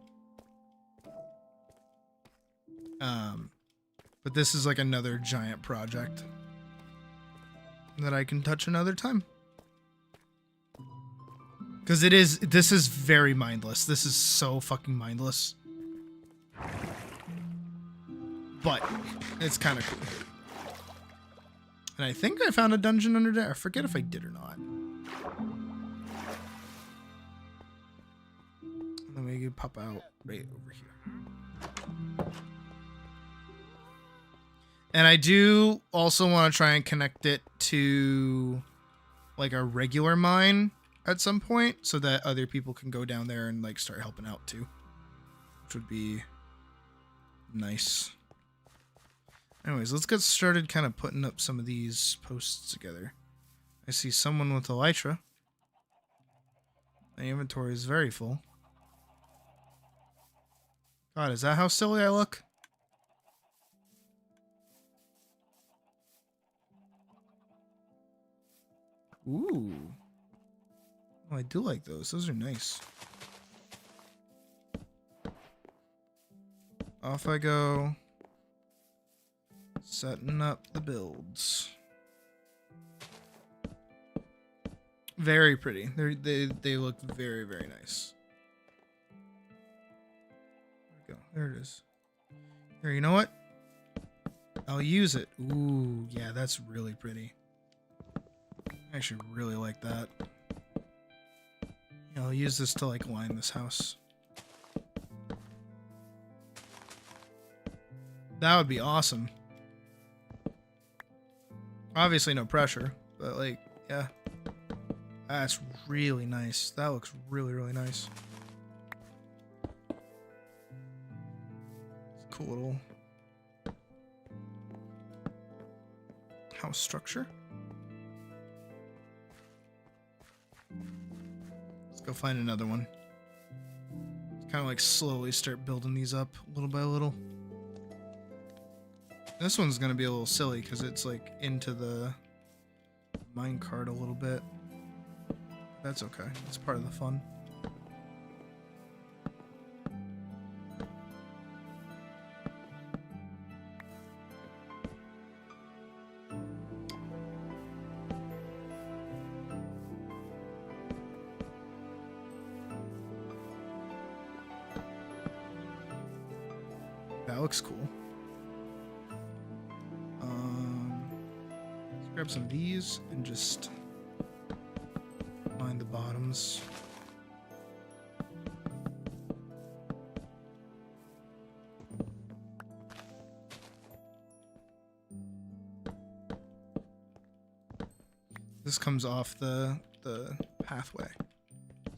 But this is like another giant project that I can touch another time. Because this is very mindless. This is so fucking mindless. But it's kind of cool. And I think I found a dungeon under there. I forget if I did or not. Let me pop out right over here. And I do also want to try and connect it to like a regular mine at some point so that other people can go down there and like start helping out too, which would be nice. Anyways, let's get started kind of putting up some of these posts together. I see someone with elytra. My inventory is very full. God, is that how silly I look? Ooh. Oh, I do like those. Those are nice. Off I go. Setting up the builds. Very pretty. They look very, very nice. There we go. There it is. Here, you know what? I'll use it. Ooh, yeah, that's really pretty. I actually really like that. Yeah, I'll use this to like line this house. That would be awesome. Obviously no pressure, but like, yeah. That's really nice. That looks really, really nice. Cool little house structure. Let's go find another one. Kind of like slowly start building these up little by little. This one's gonna be a little silly because it's like into the minecart a little bit. That's okay. It's part of the fun. That looks cool. Let's grab some of these and just line the bottoms. This comes off the pathway.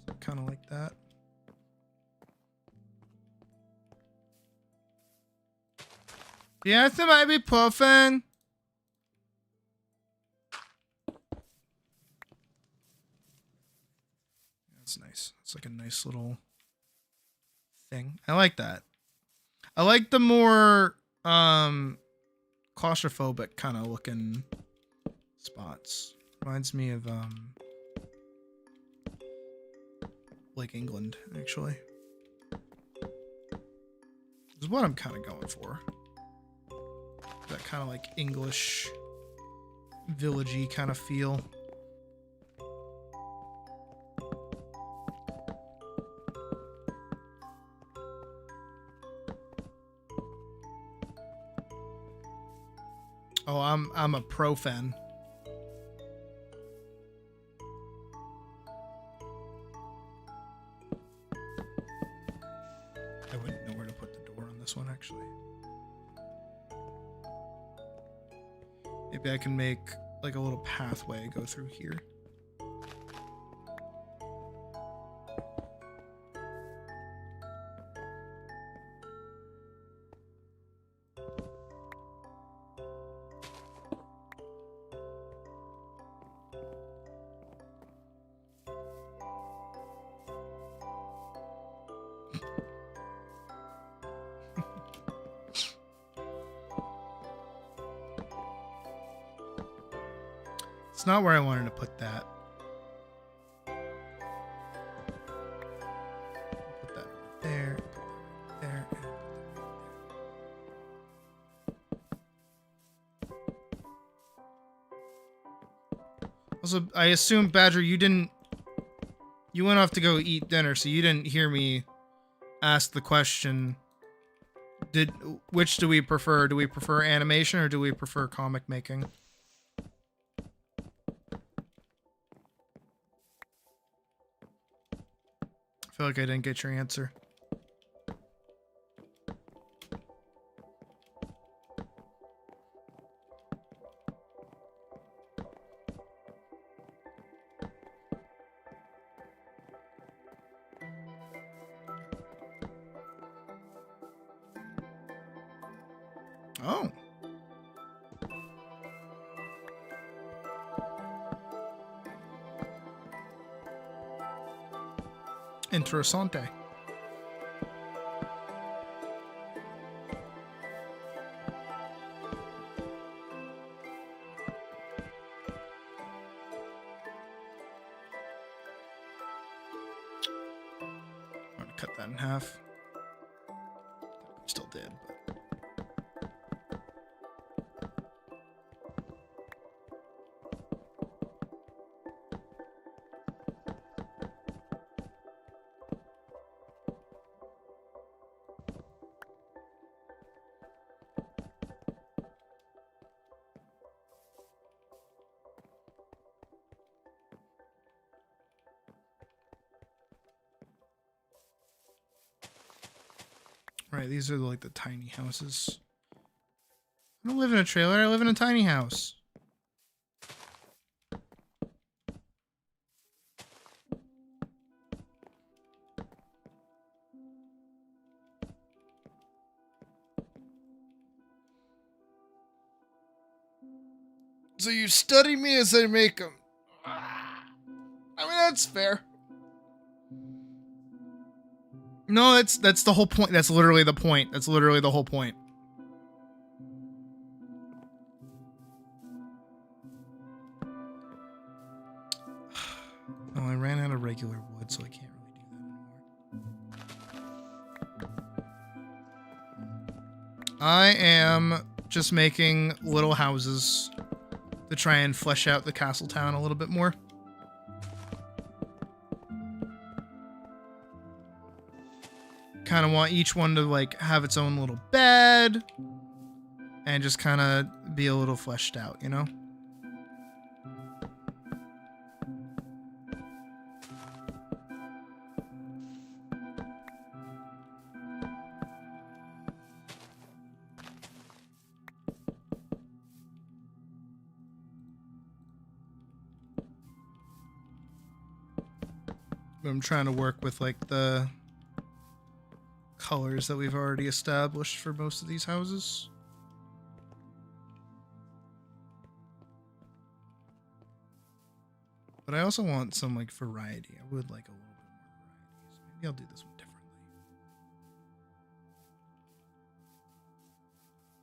So kind of like that. Yes, it might be puffing. That's nice. It's like a nice little thing. I like that. I like the more claustrophobic kind of looking spots. Reminds me of Lake England, actually. This is what I'm kind of going for. That kind of like English villagey kind of feel. Oh, I'm a pro fan. I wouldn't know where to put the door on this one, actually. Maybe I can make like a little pathway go through here. It's not where I wanted to put that. Put that right there. Put that right there. Also, I assume, Badger, you went off to go eat dinner, so you didn't hear me ask the question. Which do we prefer? Do we prefer animation or do we prefer comic making? I feel like I didn't get your answer. Oh. Interessante. I'm gonna cut that in half. Still did, but Right, these are like the tiny houses. I don't live in a trailer, I live in a tiny house. So you study me as I make them. I mean, that's fair. No, that's the whole point. That's literally the point. That's literally the whole point. Oh, I ran out of regular wood, so I can't really do that anymore. I am just making little houses to try and flesh out the castle town a little bit more. Kind of want each one to like have its own little bed and just kind of be a little fleshed out, you know? I'm trying to work with like the colors that we've already established for most of these houses. But I also want some like variety. I would like a little bit more variety. So maybe I'll do this one differently.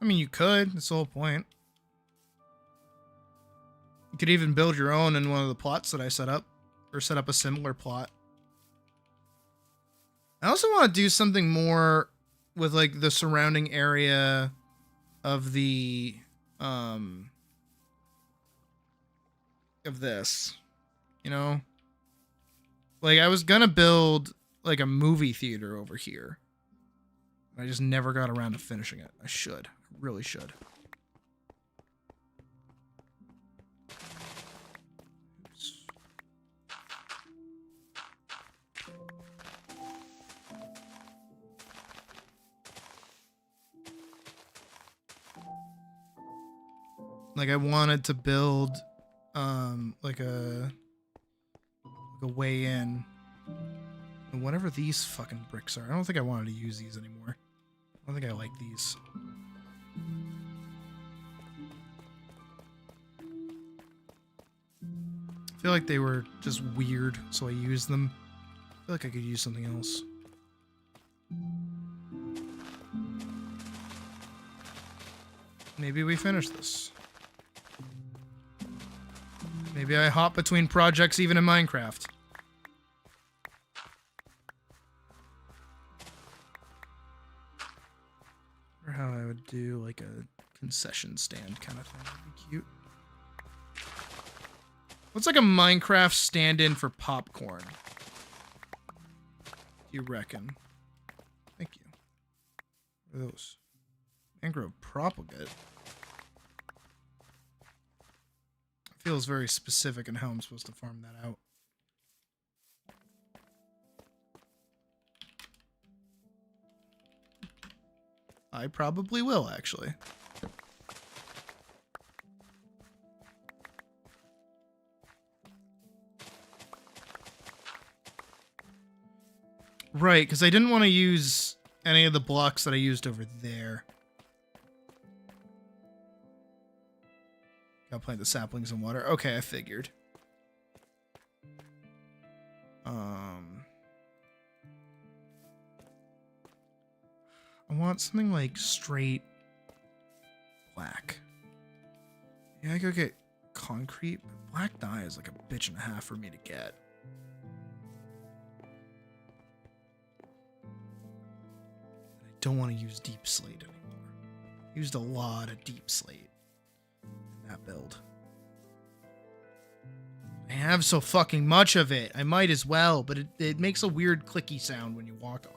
I mean, you could. That's the whole point. You could even build your own in one of the plots that I set up, or set up a similar plot. I also want to do something more with like the surrounding area of the of this, you know? Like I was gonna build like a movie theater over here. I just never got around to finishing it. I should. I really should. Like I wanted to build like a way in. And whatever these fucking bricks are. I don't think I wanted to use these anymore. I don't think I like these. I feel like they were just weird, so I used them. I feel like I could use something else. Maybe we finish this. Maybe I hop between projects even in Minecraft. Or how I would do like a concession stand kind of thing. That'd be cute. What's like a Minecraft stand-in for popcorn? You reckon? Thank you. What are those? Mangrove propagate. Feels very specific in how I'm supposed to farm that out. I probably will, actually. Right, because I didn't want to use any of the blocks that I used over there. Gotta plant the saplings in water. Okay, I figured. I want something like straight black. Yeah, I go get concrete, but black dye is like a bitch and a half for me to get. I don't want to use deep slate anymore. Used a lot of deep slate in that build. I have so fucking much of it. I might as well, but it makes a weird clicky sound when you walk on it.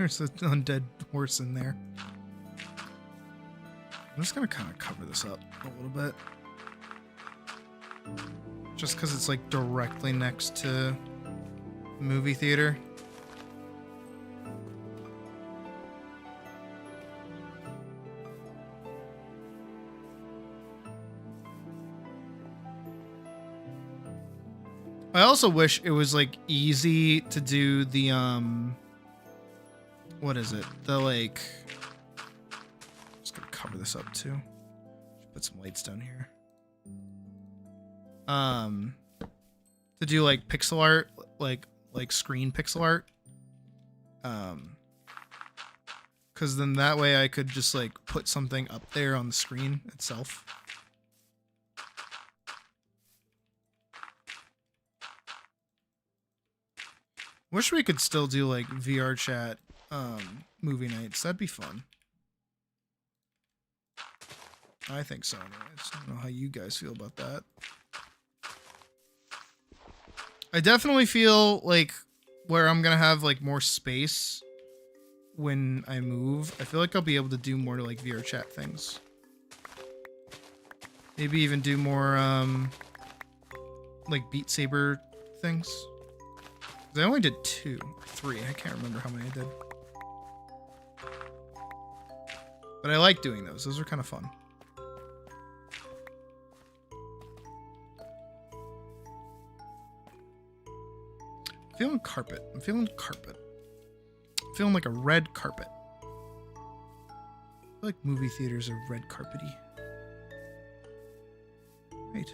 There's an undead horse in there. I'm just gonna kind of cover this up a little bit. Just because it's like directly next to the movie theater. I also wish it was like easy to do the what is it? The like, just gonna cover this up too. Put some lights down here. To do like pixel art, like screen pixel art. Cause then that way I could just like put something up there on the screen itself. Wish we could still do like VR chat movie nights. That'd be fun. I think so anyways. I don't know how you guys feel about that. I definitely feel like where I'm gonna have like more space when I move, I feel like I'll be able to do more like VR chat things. Maybe even do more like Beat Saber things. I only did 2 or 3. I can't remember how many I did. But I like doing those. Those are kind of fun. I'm feeling carpet. I'm feeling carpet. I'm feeling like a red carpet. I feel like movie theaters are red carpety. Right.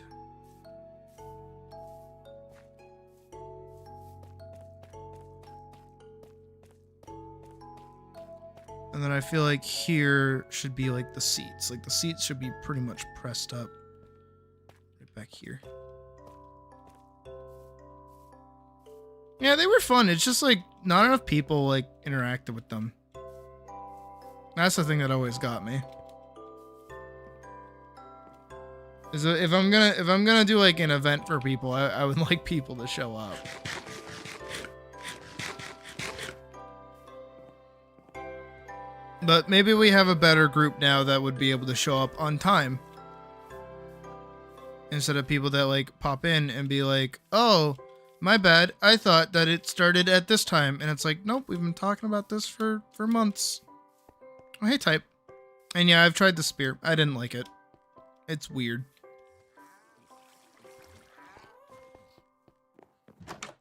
And then I feel like here should be like the seats. Like the seats should be pretty much pressed up right back here. Yeah, they were fun. It's just like not enough people like interacted with them. That's the thing that always got me. Is if I'm gonna do like an event for people, I would like people to show up. But maybe we have a better group now that would be able to show up on time. Instead of people that like pop in and be like, oh, my bad. I thought that it started at this time. And it's like, nope, we've been talking about this for months. Oh, hey, type. And yeah, I've tried the spear. I didn't like it. It's weird.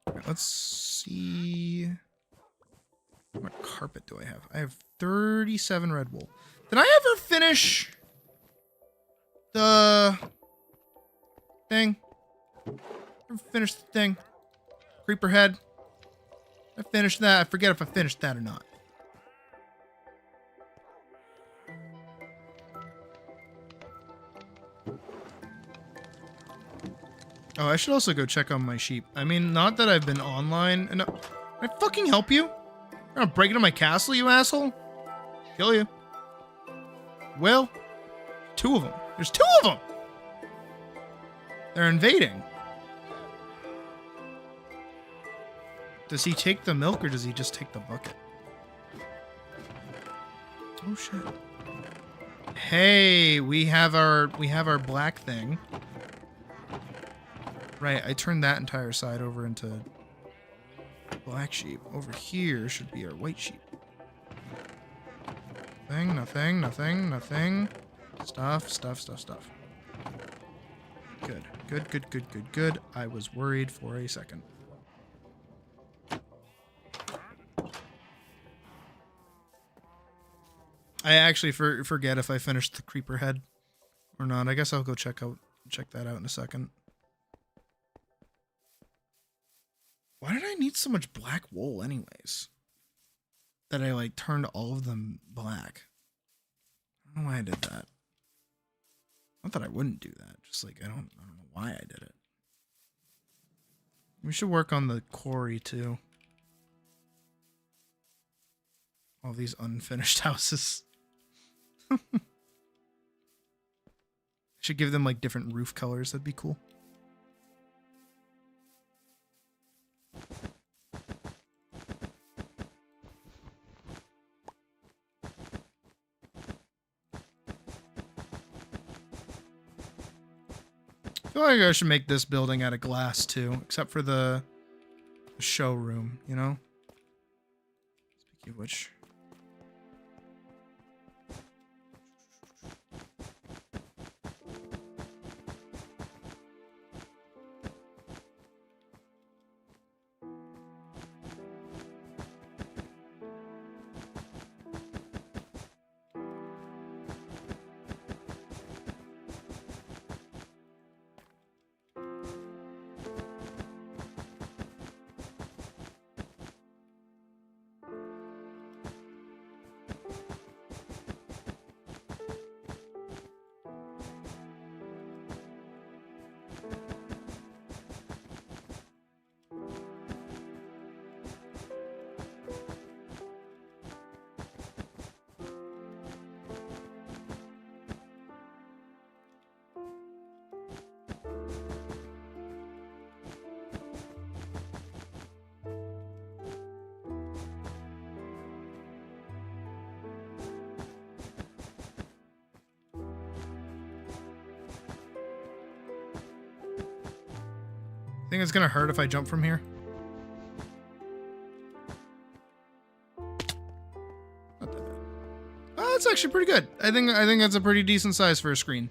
Right, let's see. What carpet do I have? I have 37 red wool. Did I ever finish the thing? Ever finish the thing? Creeper head. I finished that. I forget if I finished that or not. Oh, I should also go check on my sheep. I mean, not that I've been online. And can I fucking help you? You're gonna break into my castle, you asshole? Kill you. Well, 2 of them. There's 2 of them! They're invading. Does he take the milk or does he just take the bucket? Oh shit. Hey, we have our black thing. Right, I turned that entire side over into black sheep. Over here should be our white sheep. Nothing, nothing, nothing. Stuff. Good. I was worried for a second. I actually forget if I finished the creeper head or not. I guess I'll go check that out in a second. Why did I need so much black wool anyways? That I like turned all of them black. I don't know why I did that. Not that I wouldn't do that. Just like I don't know why I did it. We should work on the quarry too. All these unfinished houses. Should give them like different roof colors. That'd be cool. feel like I should make this building out of glass too, except for the showroom, you know? Speaking of which. Think it's gonna hurt if I jump from here? Not that bad. Oh, that's actually pretty good. I think that's a pretty decent size for a screen.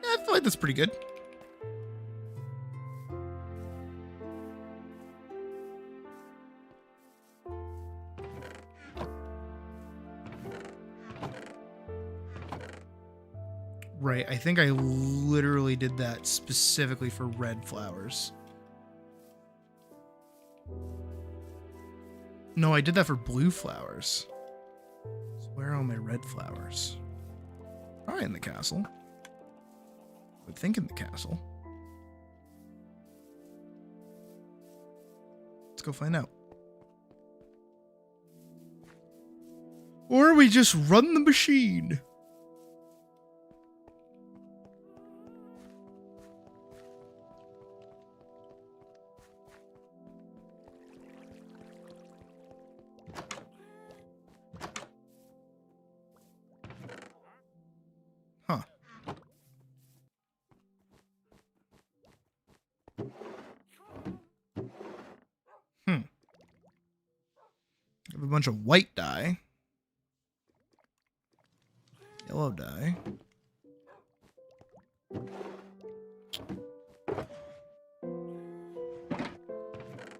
Yeah, I feel like that's pretty good. Right, I think I literally did that specifically for red flowers. No, I did that for blue flowers. So where are all my red flowers? Probably in the castle. I would think in the castle. Let's go find out. Or we just run the machine. Huh. I have a bunch of white dye. Yellow dye.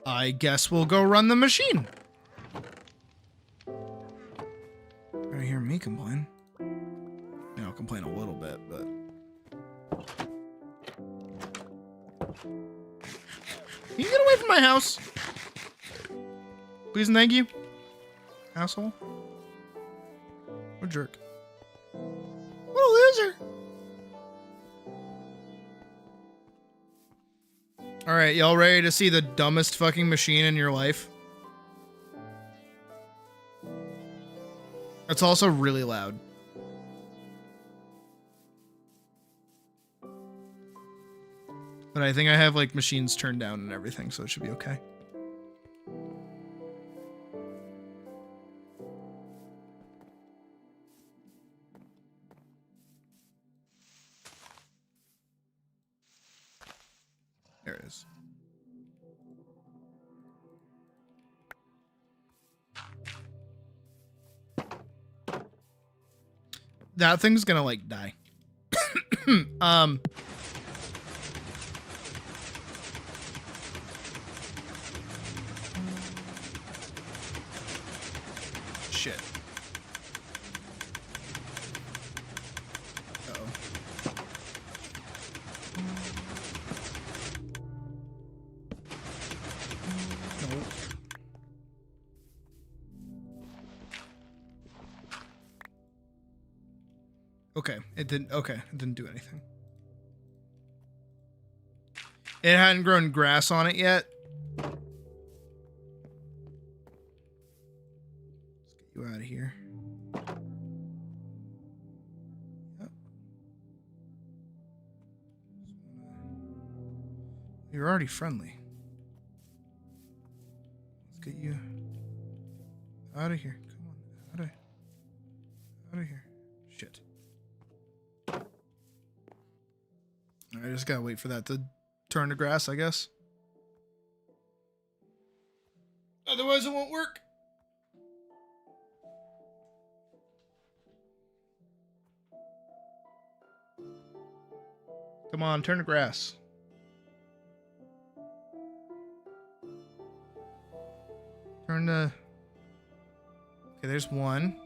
I guess we'll go run the machine. I hear me complain. Yeah, I'll complain a little bit, but... Can you get away from my house? Please and thank you. Asshole. What a jerk. What a loser. Alright, y'all ready to see the dumbest fucking machine in your life? It's also really loud. But I think I have like machines turned down and everything, so it should be okay. There it is. That thing's gonna like die. Shit. Uh-oh. No. Okay, it didn't. Okay, it didn't do anything. It hadn't grown grass on it yet. Let's get you out of here. Yep. You're already friendly. Let's get you. Out of here. Come on. Out of here. Shit. I just gotta wait for that to turn to grass, I guess. Otherwise, it won't work. Come on, turn to grass. Turn to... Okay, there's one.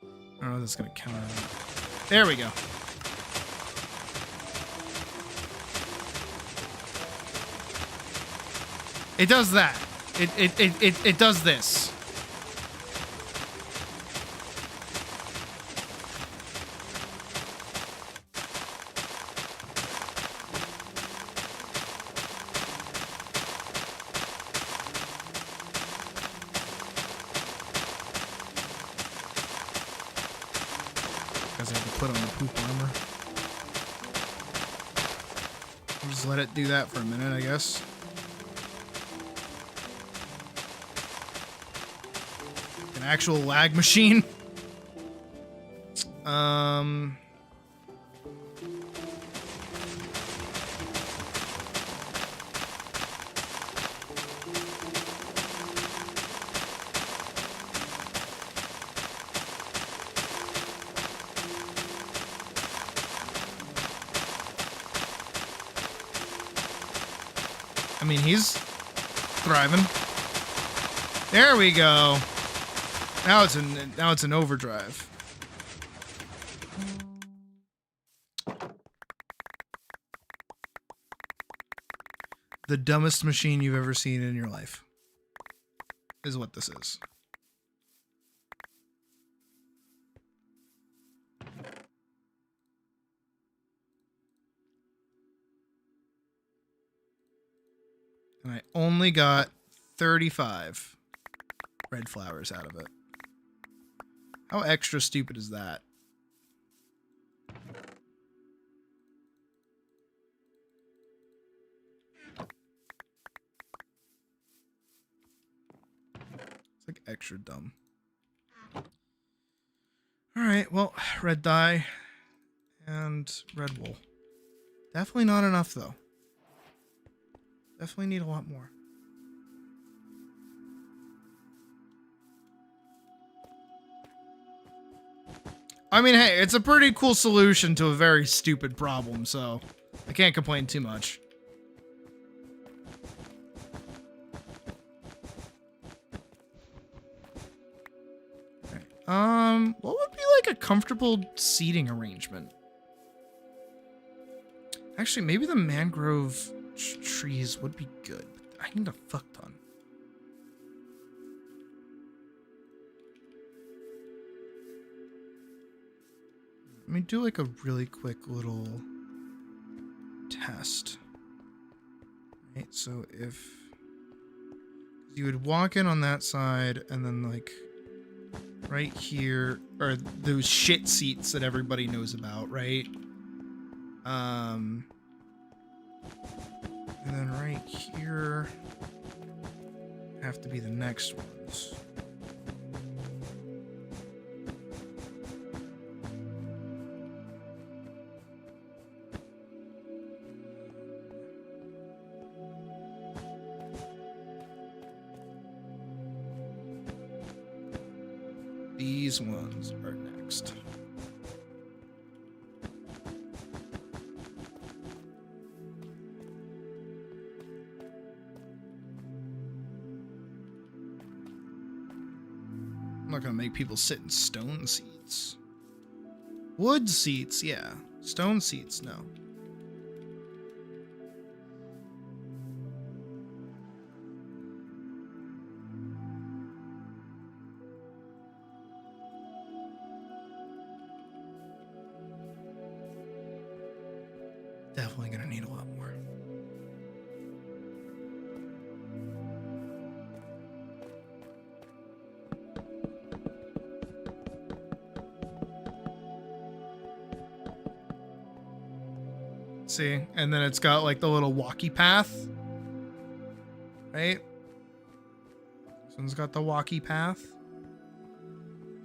I don't know if that's gonna count or not. There we go. It does that. It does this. Guys, I have to put on the poop armor. I'll just let it do that for a minute, I guess. An actual lag machine. I mean, he's thriving. There we go. Now it's an overdrive. The dumbest machine you've ever seen in your life is what this is. And I only got 35 red flowers out of it. How extra stupid is that? It's like extra dumb. Alright, well, red dye and red wool. Definitely not enough, though. Definitely need a lot more. I mean, hey, it's a pretty cool solution to a very stupid problem, so I can't complain too much. Okay. What would be like a comfortable seating arrangement? Actually, maybe the mangrove trees would be good. I need a fuck ton. Let me do like a really quick little test. Right, so if you would walk in on that side and then like right here are those shit seats that everybody knows about, right? And then right here have to be the next ones. These ones are next. I'm not gonna make people sit in stone seats. Wood seats, yeah. Stone seats, no. Definitely gonna need a lot more. See, and then it's got like the little walkie path, right? This one's got the walkie path.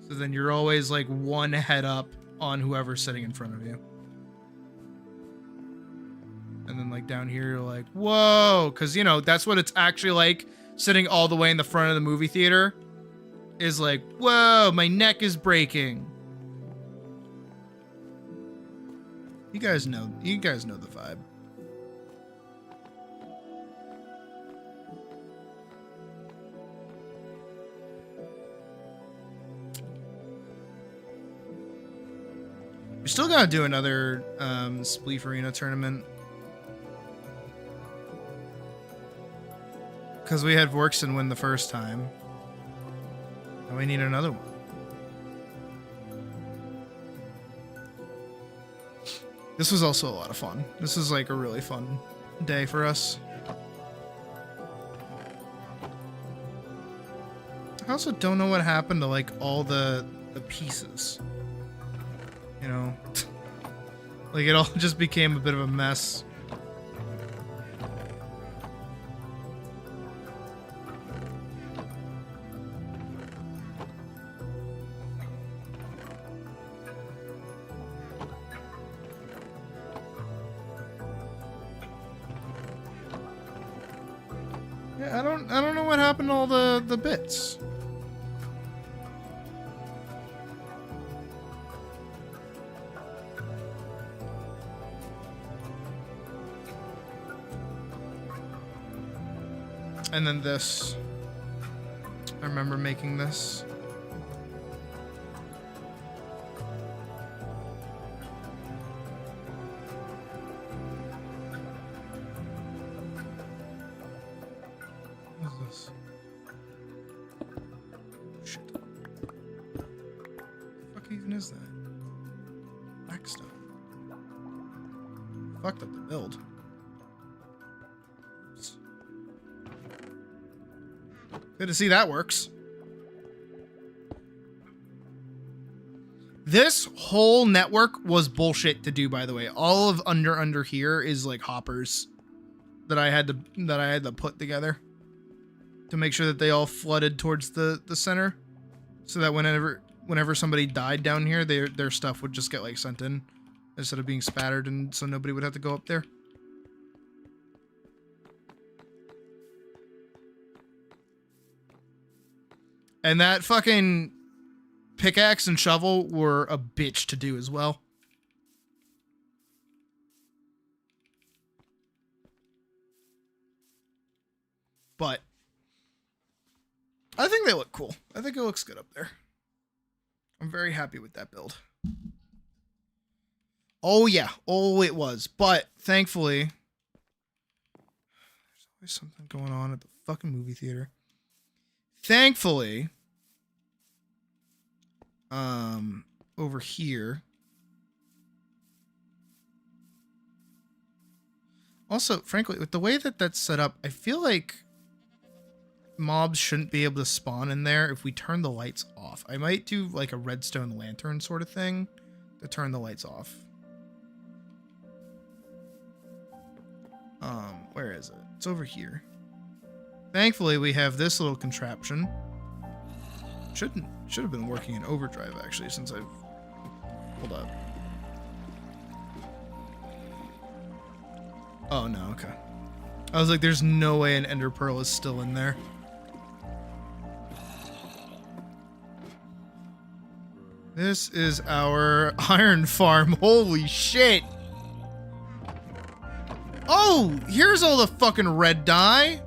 So then you're always like one head up on whoever's sitting in front of you. And then like down here, you're like, whoa, because you know, that's what it's actually like sitting all the way in the front of the movie theater. Is like, whoa, my neck is breaking. You guys know the vibe. We still gotta do another Spleef Arena tournament. Because we had Vorkson win the first time. And we need another one. This was also a lot of fun. This is like a really fun day for us. I also don't know what happened to like all the pieces. You know? Like it all just became a bit of a mess. Yeah, I don't know what happened to all the bits. And then this. I remember making this. What is this? Shit. What the fuck even is that? Black stuff. Fucked up the build. Good to see that works. This whole network was bullshit to do, by the way. All of under here is like hoppers that I had to put together to make sure that they all flooded towards the center, so that whenever somebody died down here, their stuff would just get like sent in instead of being spattered, and so nobody would have to go up there. And that fucking pickaxe and shovel were a bitch to do as well. But I think they look cool. I think it looks good up there. I'm very happy with that build. Oh yeah. Oh, it was. But thankfully, there's always something going on at the fucking movie theater. Thankfully, over here. Also, frankly, with the way that that's set up, I feel like mobs shouldn't be able to spawn in there if we turn the lights off. I might do like a redstone lantern sort of thing to turn the lights off. Where is it? It's over here. Thankfully, we have this little contraption. Should have been working in overdrive actually, since I've hold up. Oh no, okay. I was like, there's no way an ender pearl is still in there. This is our iron farm. Holy shit. Oh, here's all the fucking red dye.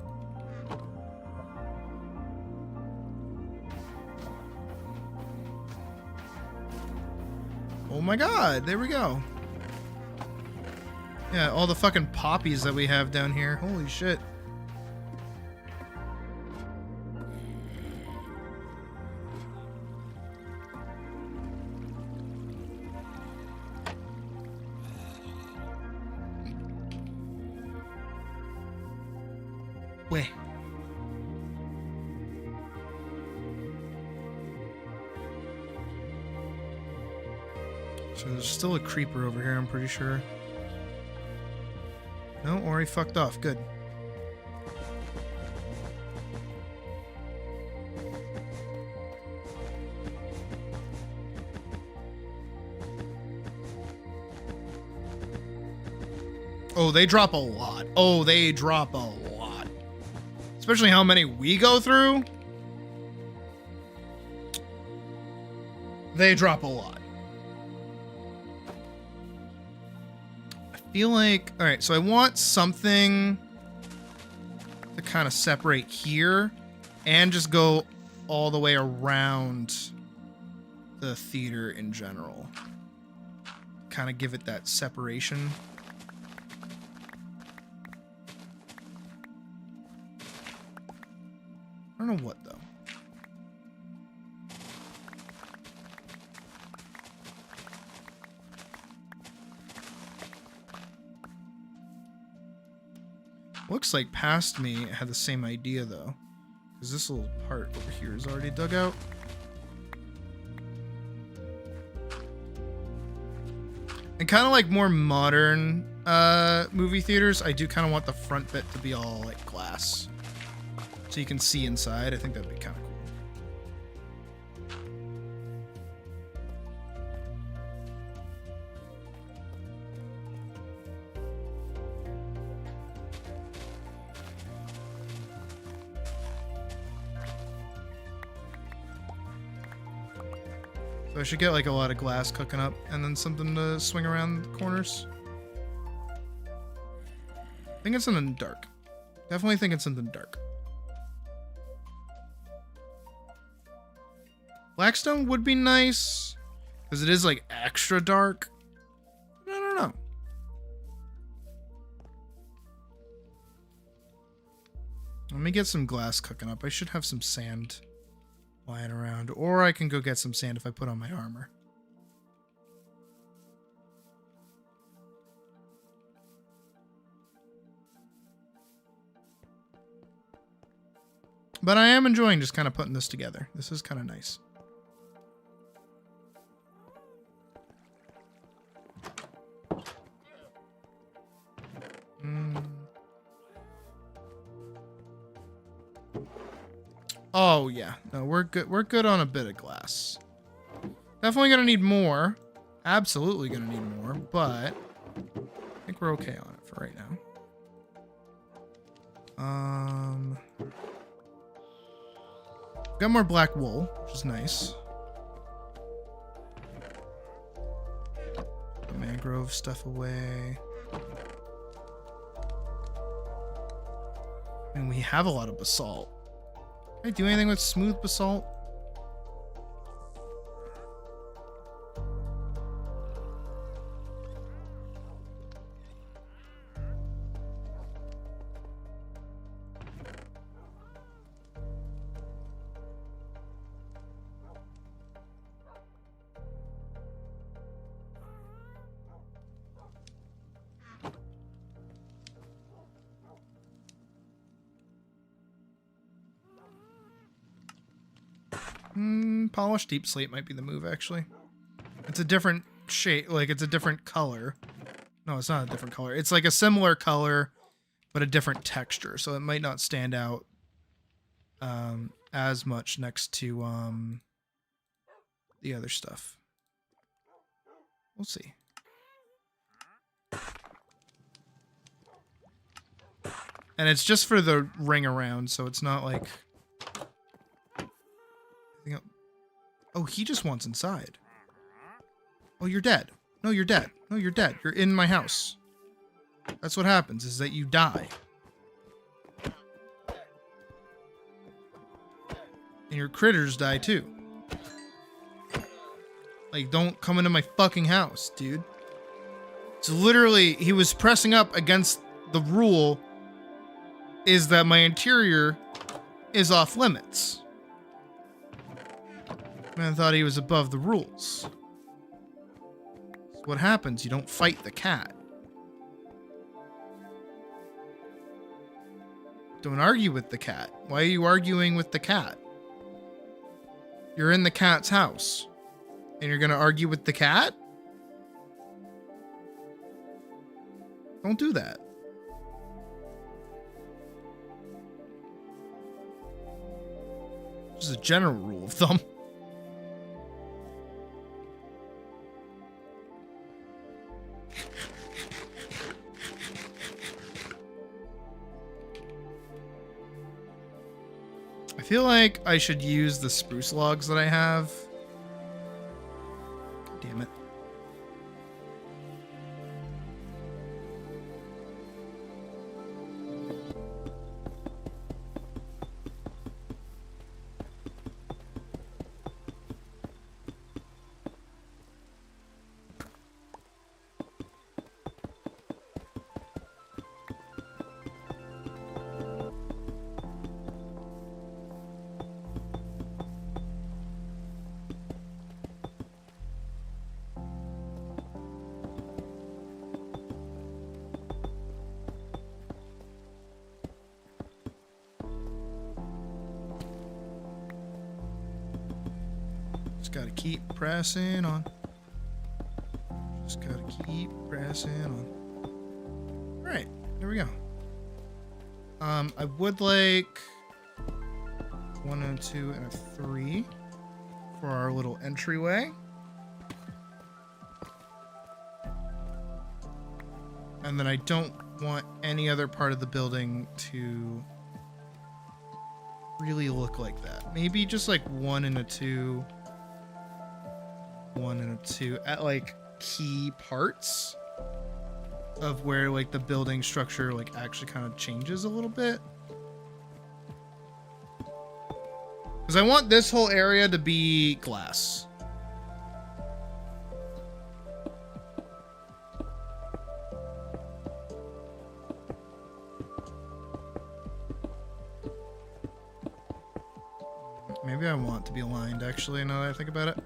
Oh my god, there we go. Yeah, all the fucking poppies that we have down here. Holy shit. Wait. So there's still a creeper over here, I'm pretty sure. No, or he fucked off. Good. Oh, they drop a lot. Oh, they drop a lot. Especially how many we go through. They drop a lot. I feel like... Alright, so I want something to kind of separate here and just go all the way around the theater in general. Kind of give it that separation. I don't know what, though. Looks like past me had the same idea, though. Because this little part over here is already dug out. And kind of like more modern movie theaters, I do kind of want the front bit to be all like glass. So you can see inside. I think that'd be kind of cool. So I should get like a lot of glass cooking up and then something to swing around the corners. I think it's something dark. Definitely think it's something dark. Blackstone would be nice because it is like extra dark. I don't know. Let me get some glass cooking up. I should have some sand lying around, or I can go get some sand if I put on my armor. But I am enjoying just kind of putting this together. This is kind of nice. Oh yeah, no, we're good. We're good on a bit of glass. Definitely gonna need more. Absolutely gonna need more, but I think we're okay on it for right now. Got more black wool, which is nice. The mangrove stuff away. And we have a lot of basalt. Can I do anything with smooth basalt? Polished deep slate might be the move, actually. It's a different shade, like it's a different color. No, it's not a different color. It's like a similar color, but a different texture. So it might not stand out as much next to the other stuff. We'll see. And it's just for the ring around, so it's not like... Oh, he just wants inside. Oh, you're dead. No, you're dead. No, you're dead. You're in my house. That's what happens, is that you die. And your critters die too. Like, don't come into my fucking house, dude. So literally, he was pressing up against the rule is that my interior is off limits. Man thought he was above the rules. That's what happens. You don't fight the cat. Don't argue with the cat. Why are you arguing with the cat? You're in the cat's house. And you're gonna argue with the cat? Don't do that. Just a general rule of thumb. feel like I should use the spruce logs that I have. Damn it. Just gotta keep pressing on. Just gotta keep pressing on. All right, there we go. I would like 1 and a 2 and a 3 for our little entryway. And then I don't want any other part of the building to really look like that. Maybe just like 1 and a 2. 1 and a 2 at like key parts of where like the building structure like actually kind of changes a little bit. Because I want this whole area to be glass. Maybe I want it to be aligned actually, now that I think about it.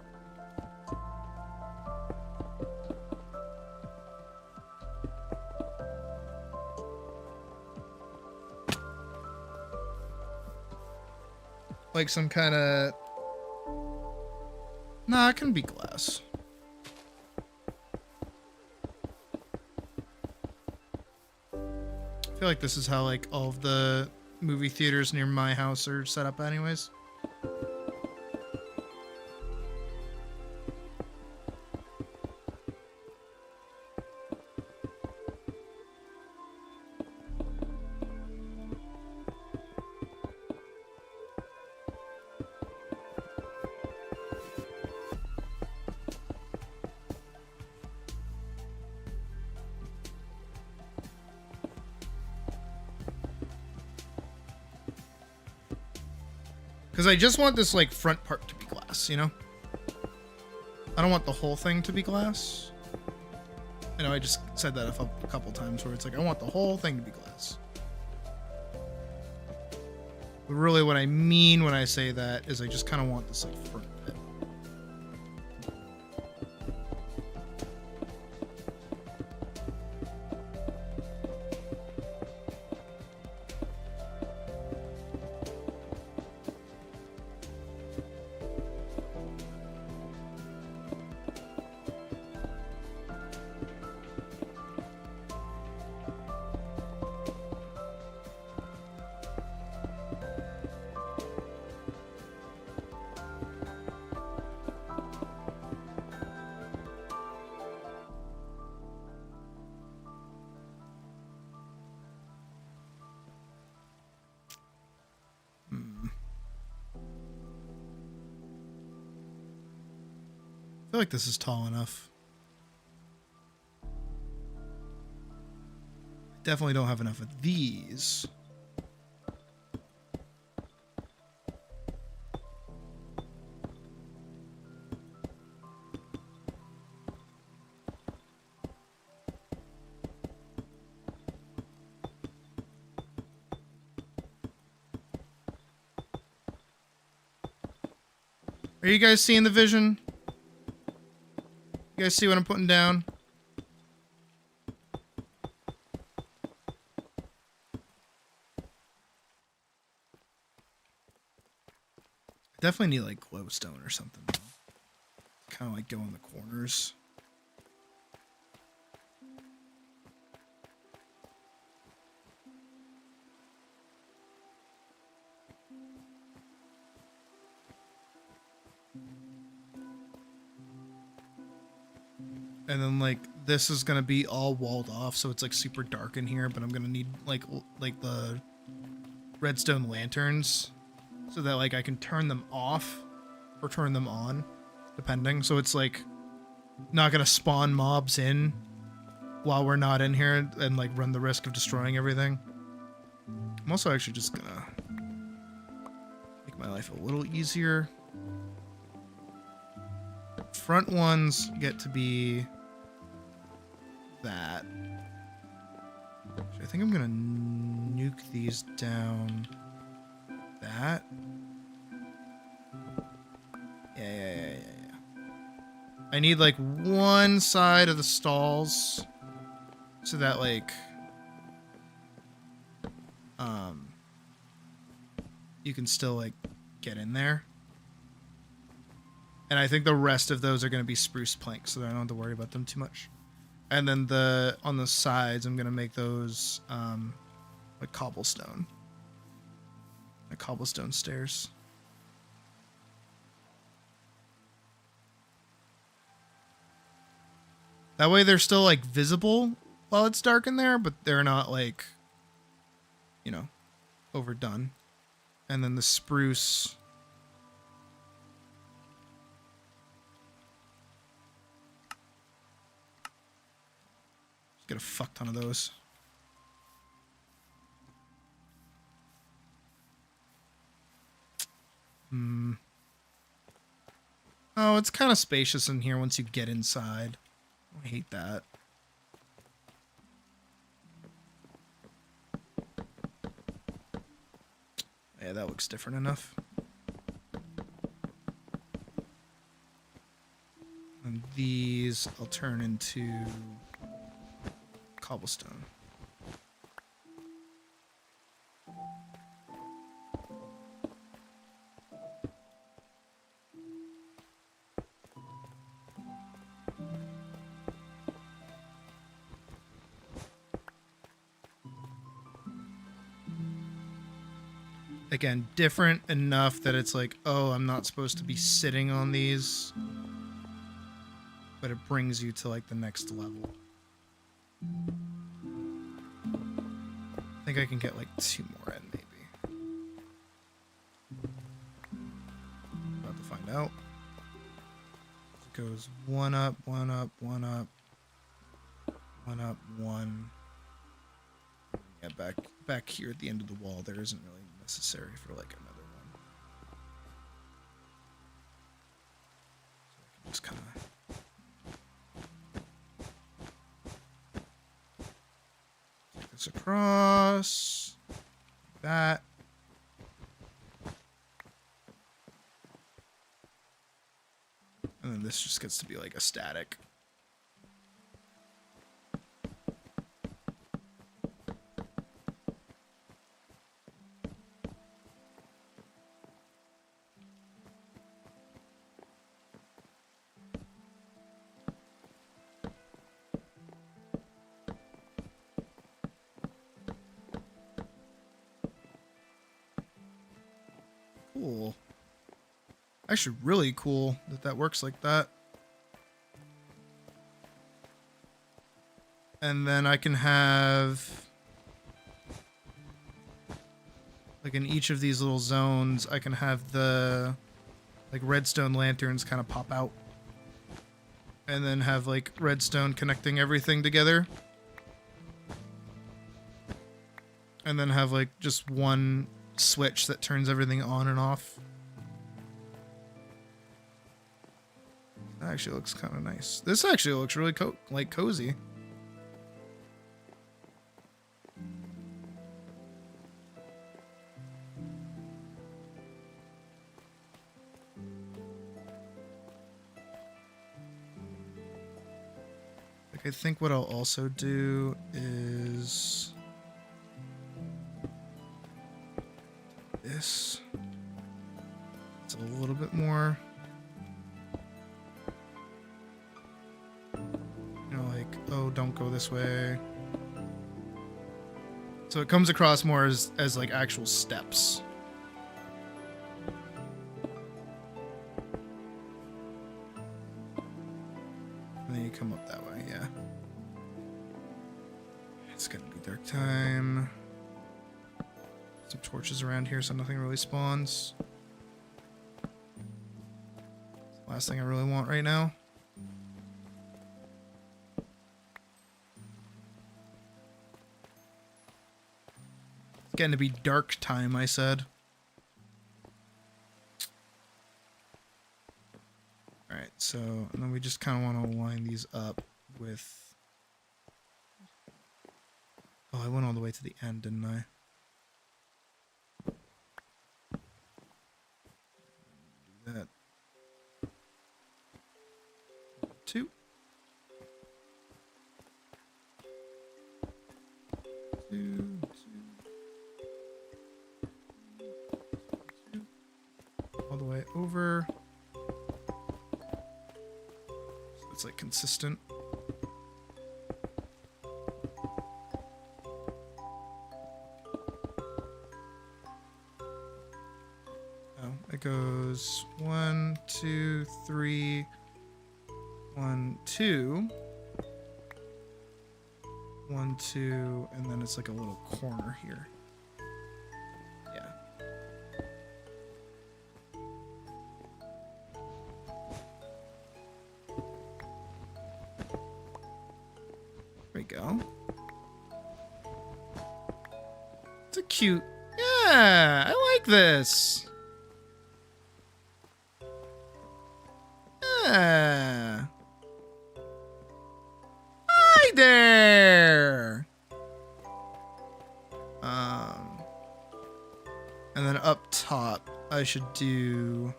Like some kind of... Nah, it can be glass. I feel like this is how like all of the movie theaters near my house are set up anyways. Because I just want this, like, front part to be glass, you know? I don't want the whole thing to be glass. I know I just said that a couple times where it's like, I want the whole thing to be glass. But really what I mean when I say that is I just kind of want this, like, front bit. I feel like this is tall enough. Definitely don't have enough of these. Are you guys seeing the vision? You guys see what I'm putting down? I definitely need like glowstone or something. Kind of like go in the corners. And then like this is gonna be all walled off, so it's like super dark in here, but I'm gonna need like the redstone lanterns so that like I can turn them off or turn them on, depending. So it's like not gonna spawn mobs in while we're not in here and like run the risk of destroying everything. I'm also actually just gonna make my life a little easier. Front ones get to be that. I think I'm gonna nuke these down. That. Yeah. I need like one side of the stalls so that like you can still like get in there. And I think the rest of those are going to be spruce planks, so that I don't have to worry about them too much. And then on the sides, I'm going to make those like cobblestone. Like cobblestone stairs. That way they're still like visible while it's dark in there, but they're not like, you know, overdone. And then the spruce. Get a fuck ton of those. Oh, it's kind of spacious in here once you get inside. I hate that. Yeah, that looks different enough. And these I'll turn into cobblestone. Again, different enough that it's like, oh, I'm not supposed to be sitting on these, but it brings you to like the next level. I think I can get like 2 more in, maybe. About to find out. It goes 1 up, 1 up, 1 up, 1 up, 1. Yeah, back here at the end of the wall, there isn't really necessary for like another one. So I can just kind of take this across, like that. And then this just gets to be like a static. Cool. Actually, really cool that works like that. And then I can have, like in each of these little zones, I can have the like redstone lanterns kind of pop out. And then have like redstone connecting everything together. And then have like just one switch that turns everything on and off. That actually looks kind of nice. This actually looks really cozy. Like, I think what I'll also do is this. It's a little bit more, you know, like, oh, don't go this way. So it comes across more as like actual steps. And then you come up that way, yeah. It's gonna be dark time. Some torches around here so nothing really spawns. Last thing I really want right now. It's getting to be dark time, I said. Alright, so and then we just kind of want to line these up with... Oh, I went all the way to the end, didn't I? Do that. 2. 2, 2. All the way over. So it's like consistent. It goes 1, 2, 3, 1, 2, 1, 2, and then it's like a little corner here. Yeah. There we go. It's a cute. Yeah, I like this. Yeah. Hi there. And then up top, I should do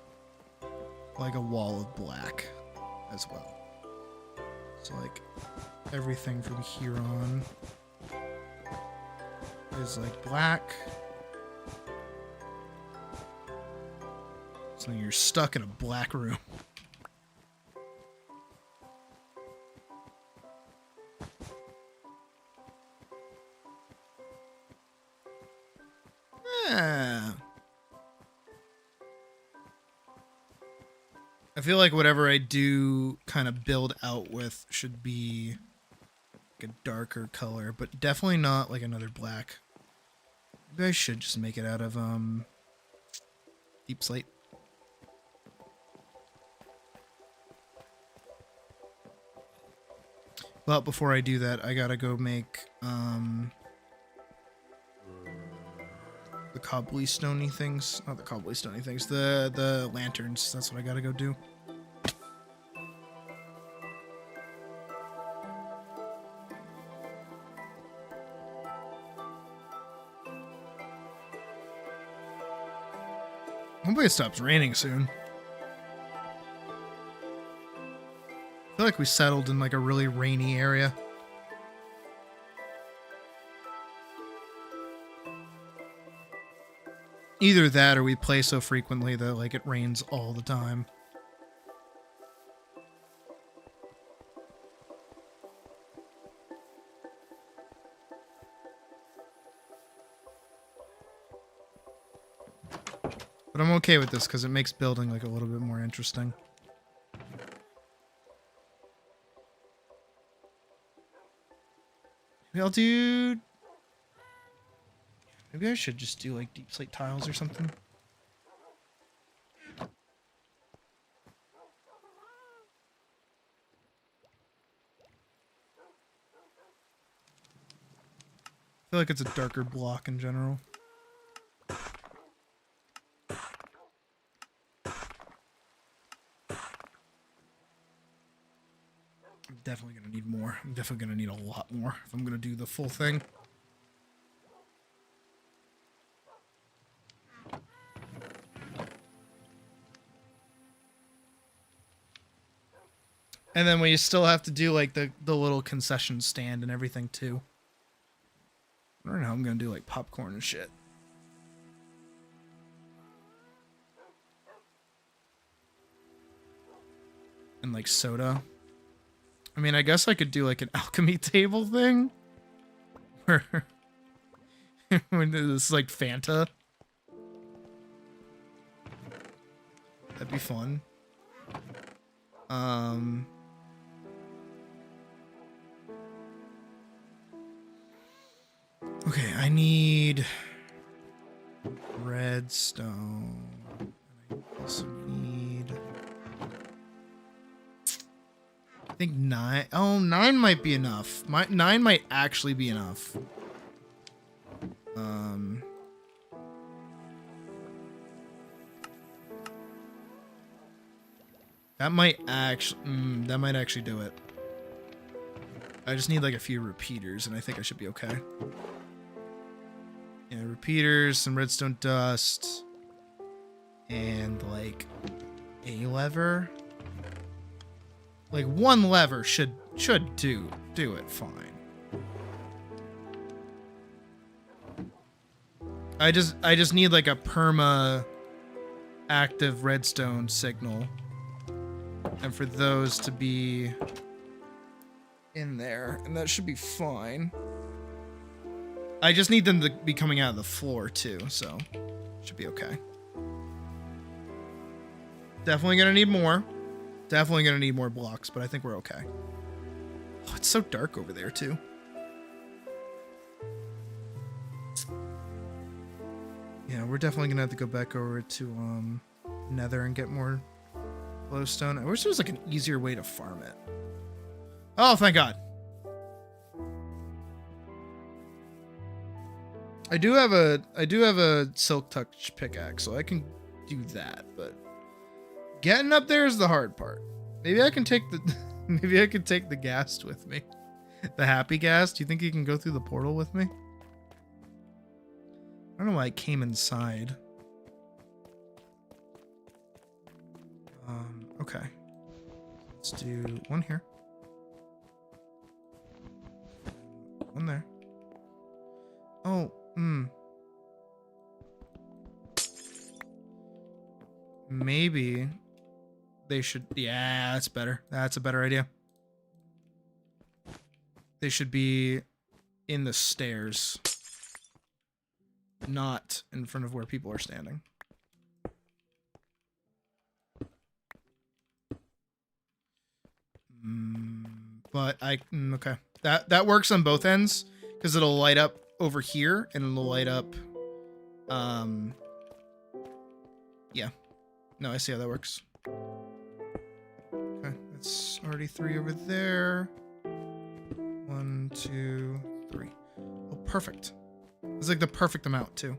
like a wall of black as well. So like everything from here on is like black. So you're stuck in a black room. Yeah. I feel like whatever I do kind of build out with should be like a darker color, but definitely not like another black. Maybe I should just make it out of deep slate. But before I do that, I gotta go make the cobbly stony things. Not the cobbly stony things, the lanterns. That's what I gotta go do. Hopefully it stops raining soon. I feel like we settled in like a really rainy area. Either that or we play so frequently that like it rains all the time. But I'm okay with this because it makes building like a little bit more interesting. Maybe I'll do... Maybe I should just do like deep slate tiles or something. I feel like it's a darker block in general. I'm definitely going to need more. I'm definitely going to need a lot more if I'm going to do the full thing. And then we still have to do like the little concession stand and everything too. I don't know how I'm going to do like popcorn and shit. And like soda. I mean, I guess I could do like an alchemy table thing. Where when it's like Fanta. That'd be fun. Okay, I need Redstone. I also need... I think 9. Oh, 9 might be enough. 9 might actually be enough. That might actually do it. I just need like a few repeaters and I think I should be okay. Yeah, repeaters, some redstone dust, and like a lever. Like one lever should do it fine. I just need like a perma active redstone signal. And for those to be in there, and that should be fine. I just need them to be coming out of the floor too, so should be okay. Definitely gonna need more. Definitely gonna need more blocks, but I think we're okay. Oh, it's so dark over there too. Yeah, we're definitely gonna have to go back over to Nether and get more glowstone. I wish there was like an easier way to farm it. Oh, thank God. I do have a silk touch pickaxe, so I can do that, but getting up there is the hard part. Maybe I can take the ghast with me. The happy ghast. Do you think he can go through the portal with me? I don't know why I came inside. Okay. Let's do one here. One there. Oh, maybe they should... Yeah, that's better. That's a better idea. They should be in the stairs. Not in front of where people are standing. But okay. That works on both ends because it'll light up over here and it'll light up. Yeah. No, I see how that works. Okay, that's already 3 over there. 1, 2, 3. Oh, perfect. It's like the perfect amount too.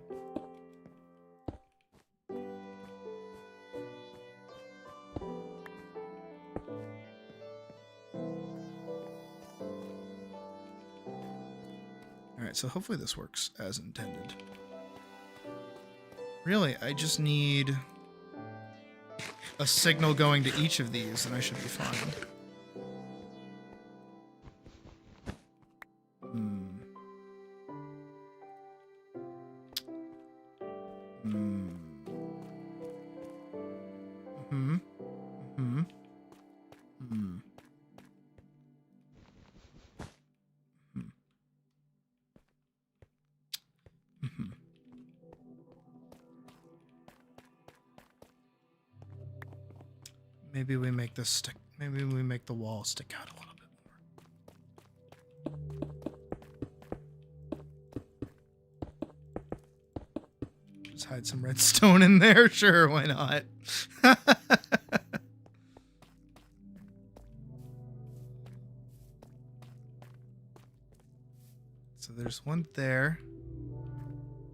Alright, so hopefully this works as intended. Really, I just need a signal going to each of these and I should be fine. Maybe we make this stick. Maybe we make the wall stick out a little bit more. Just hide some redstone in there. Sure, why not? So there's one there.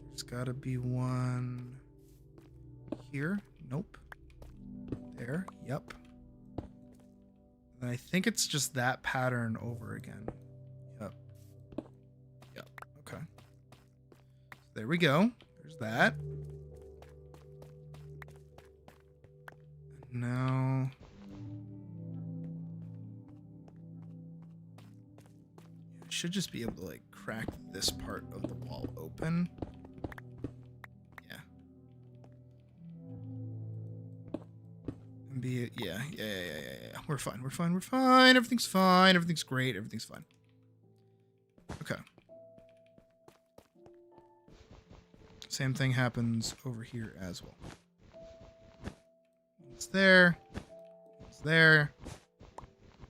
There's got to be one here. Nope. There. Yep. And I think it's just that pattern over again. Yep. Yep. Okay. There we go. There's that. And now... I should just be able to, like, crack this part of the wall open. Yeah. We're fine. Everything's fine. Everything's great. Everything's fine. Okay. Same thing happens over here as well. It's there. It's there.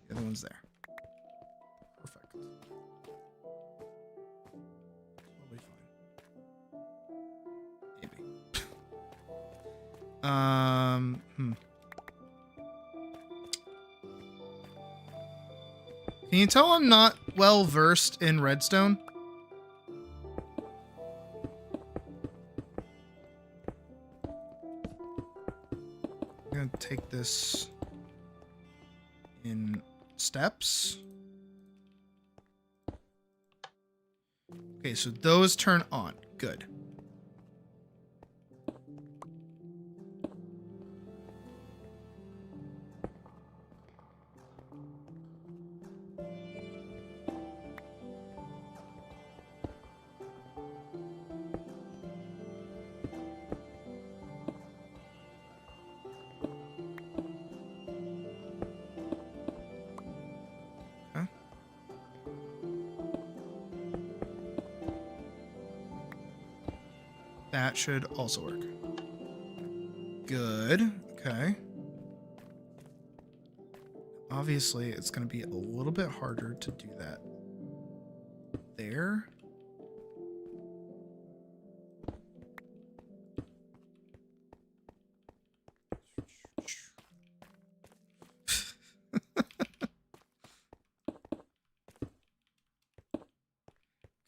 The other one's there. Perfect. Totally fine. Maybe. Can you tell I'm not well versed in redstone? I'm gonna take this in steps. Okay, so those turn on. Good. That should also work. Good. Okay. Obviously, it's going to be a little bit harder to do that there.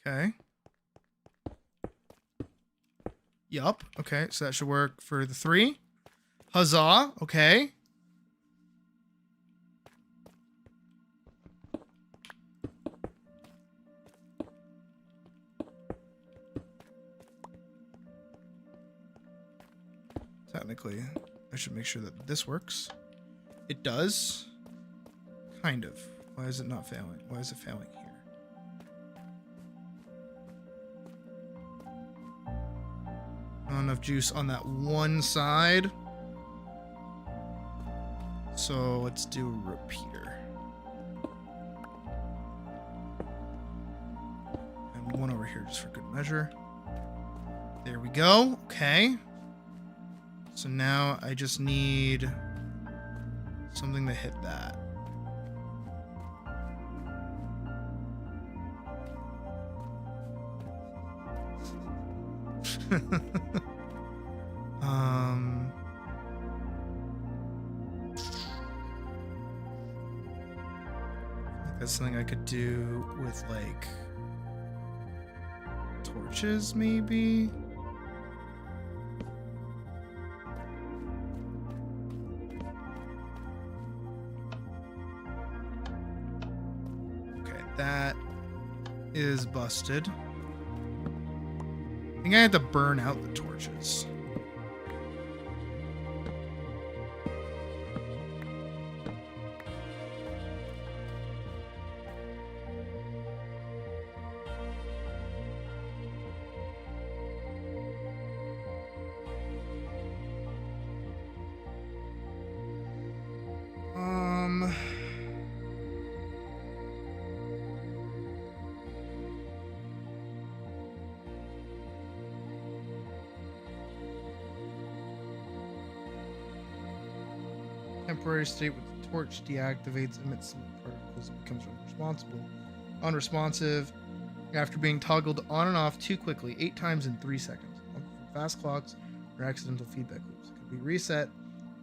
Okay. Yup. Okay, so that should work for the 3. Huzzah. Okay. Technically, I should make sure that this works. It does. Kind of. Why is it not failing? Why is it failing here? Not enough juice on that one side. So let's do a repeater. And one over here just for good measure. There we go. Okay. So now I just need something to hit that. That's something I could do with like torches, maybe. Okay, that is busted. I think I had to burn out the torches. Temporary state with the torch deactivates, emits some particles, and becomes unresponsive after being toggled on and off too quickly 8 times in 3 seconds. Fast clocks or accidental feedback loops. It could be reset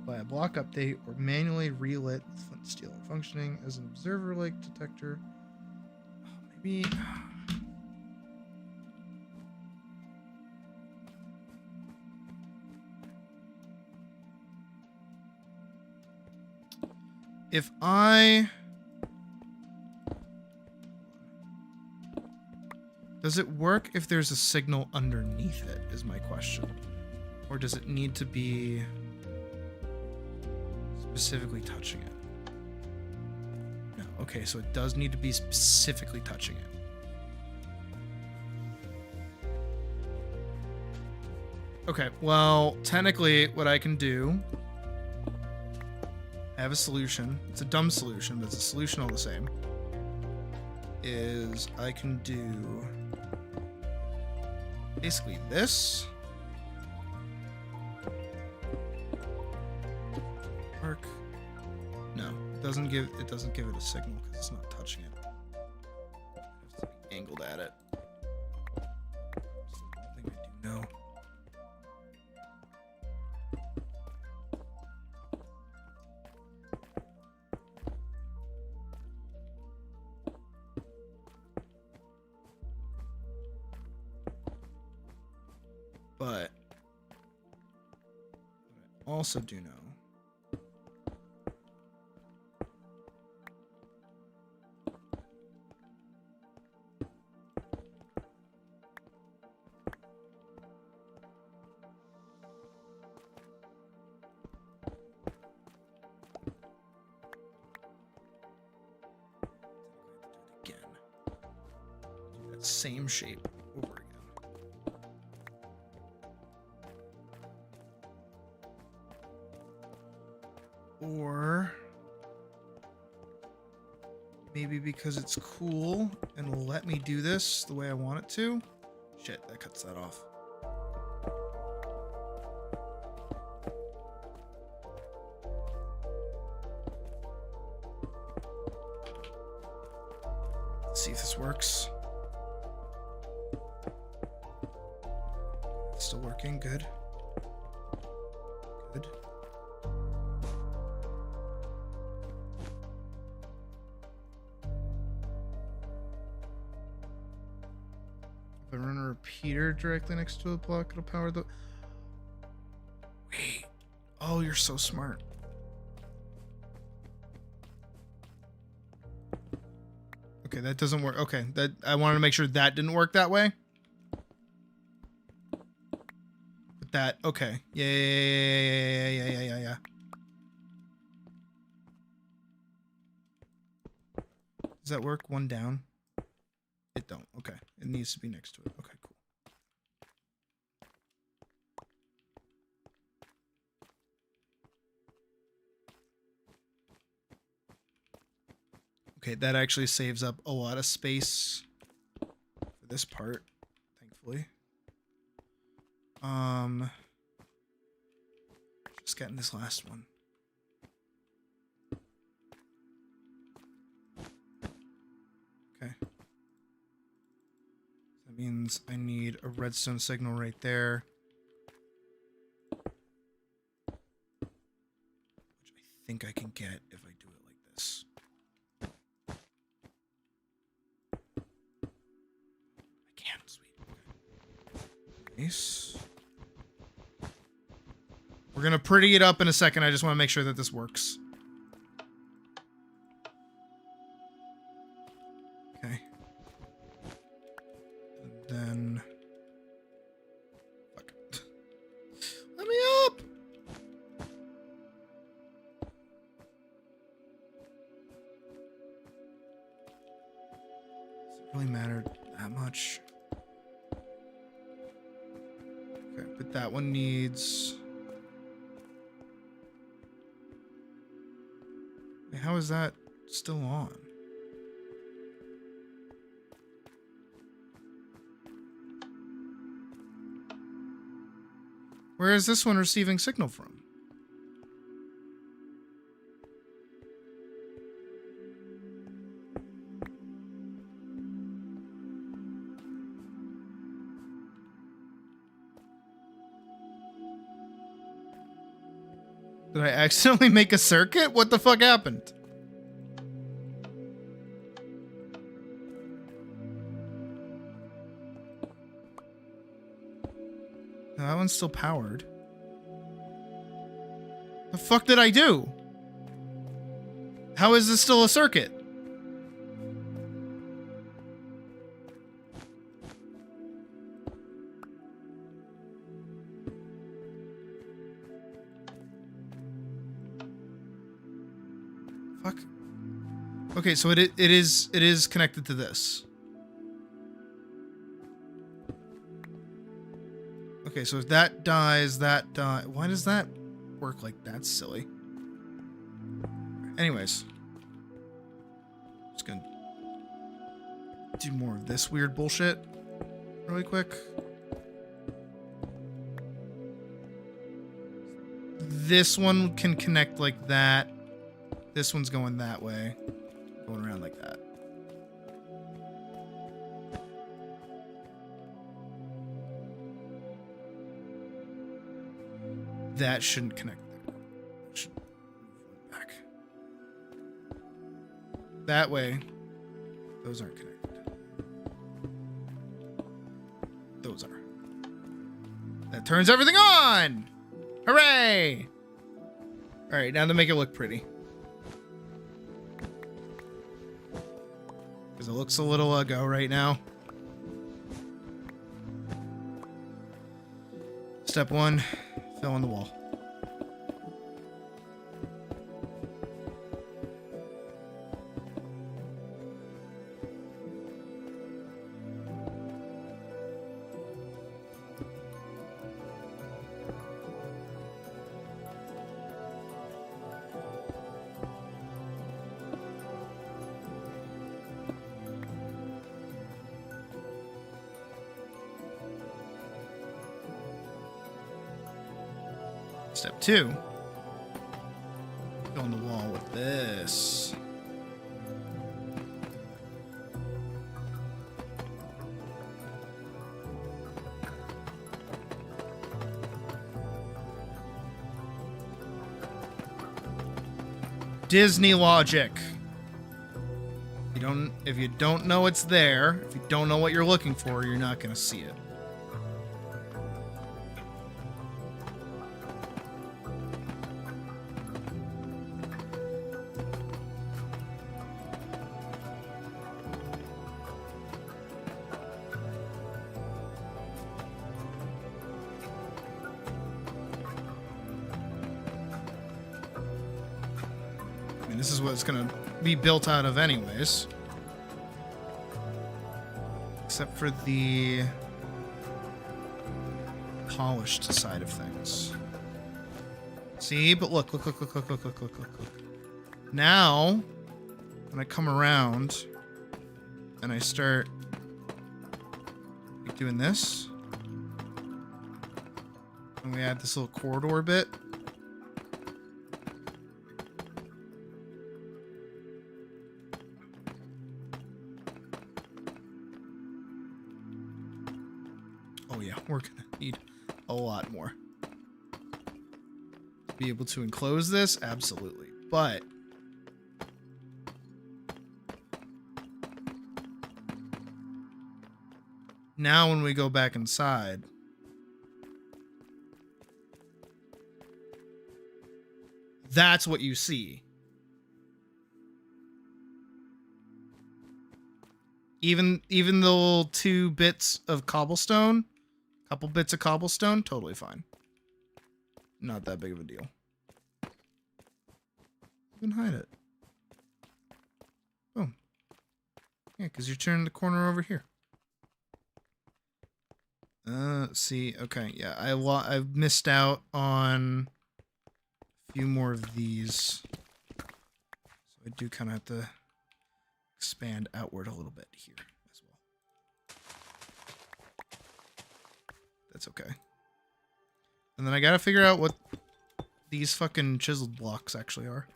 by a block update or manually relit with flint steel. Functioning as an observer-like detector. Maybe. If I... Does it work if there's a signal underneath it, is my question. Or does it need to be specifically touching it? No, okay, so it does need to be specifically touching it. Okay, well, technically what I can do... I have a solution. It's a dumb solution, but it's a solution all the same. Is I can do basically this. Work. No, it doesn't give it a signal because it's not touching it. I have to be angled at it. That's the one thing I do know. also do know again. Do that same shape over again. Or maybe because it's cool and will let me do this the way I want it to. Shit, that cuts that off. Let's see if this works. It's still working. Good. Good. If I run a repeater directly next to a block, it'll power the... Wait. Oh, you're so smart. Okay, that doesn't work. Okay, that I wanted to make sure that didn't work that way. But that, okay. Yeah. Does that work? One down? It don't. Okay. It needs to be next to it. Okay, cool. Okay, that actually saves up a lot of space for this part, thankfully. Just getting this last one. Okay. That means I need a redstone signal right there. Which I think I can get if I do it like this. I can, sweet. Okay. Nice. We're gonna pretty it up in a second. I just want to make sure that this works. Okay. And then... Fuck. Let me up! Does it really matter that much? Okay, but that one needs... Wait, how is that still on? Where is this one receiving signal from? Did I accidentally make a circuit? What the fuck happened? No, that one's still powered. The fuck did I do? How is this still a circuit? Fuck. Okay, so it is connected to this. Okay, so if that dies, that die. Why does that work like that? Silly. Anyways. Just gonna do more of this weird bullshit really quick. This one can connect like that. This one's going that way. Going around like that. That shouldn't connect there. Should move back. That way. Those aren't connected. Those are. That turns everything on! Hooray! Alright, now to make it look pretty. Because it looks a little uggo right now. Step 1, fill in the wall. Step 2, fill in the wall with this. Disney logic. If you don't know it's there, if you don't know what you're looking for, you're not gonna see it. This is what it's going to be built out of anyways. Except for the polished side of things. See? But look. Now, when I come around and I start doing this, and we add this little corridor bit, oh yeah, we're gonna need a lot more. To be able to enclose this, absolutely. But now when we go back inside, that's what you see. Even the little 2 bits of cobblestone, couple bits of cobblestone, totally fine. Not that big of a deal. You can hide it. Boom. Yeah, because you're turning the corner over here. See, okay, yeah, I've missed out on a few more of these. So I do kind of have to expand outward a little bit here as well. That's okay. And then I gotta figure out what these fucking chiseled blocks actually are.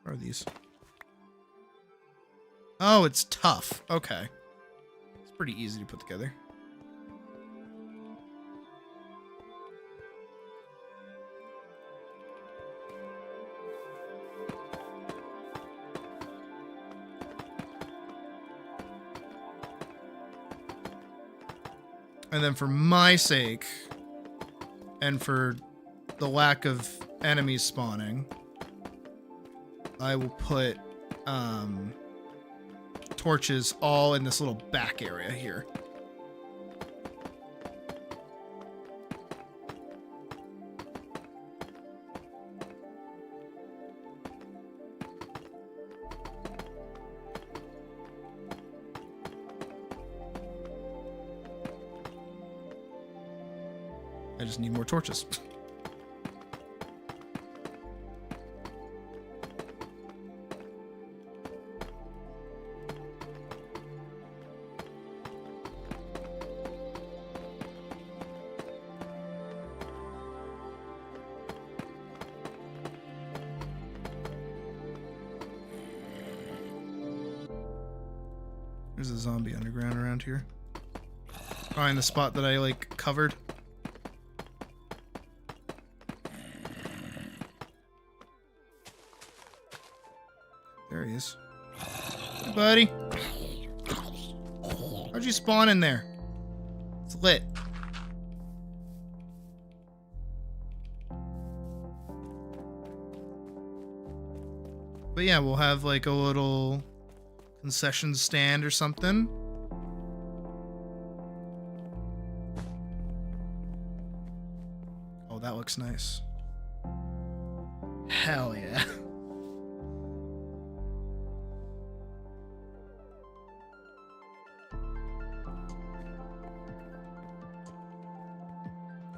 What are these? Oh, it's tough. Okay. It's pretty easy to put together. And then for my sake, and for the lack of enemies spawning, I will put torches all in this little back area here. I just need more torches. There's a zombie underground around here. Find the spot that I like covered. There he is. Hey, buddy. How'd you spawn in there? It's lit. But yeah, we'll have like a little concession stand or something. Oh, that looks nice. Hell yeah.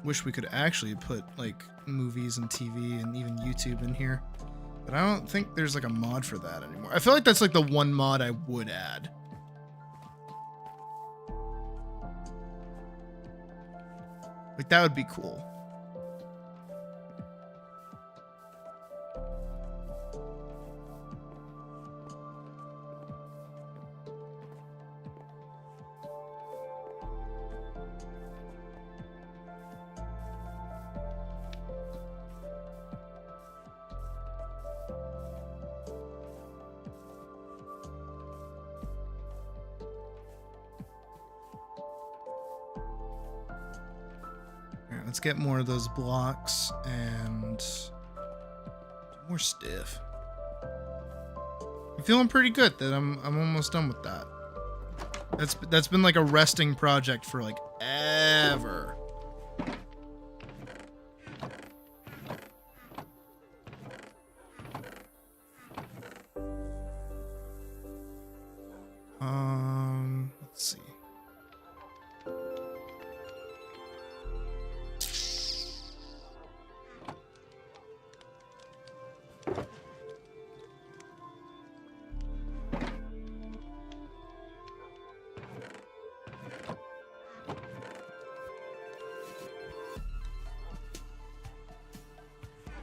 Wish we could actually put like movies and TV and even YouTube in here. But I don't think there's like a mod for that anymore. I feel like that's like the one mod I would add. Like that would be cool. Let's get more of those blocks and more stiff. I'm feeling pretty good that I'm almost done with that. That's been like a resting project for like ever. Let's see.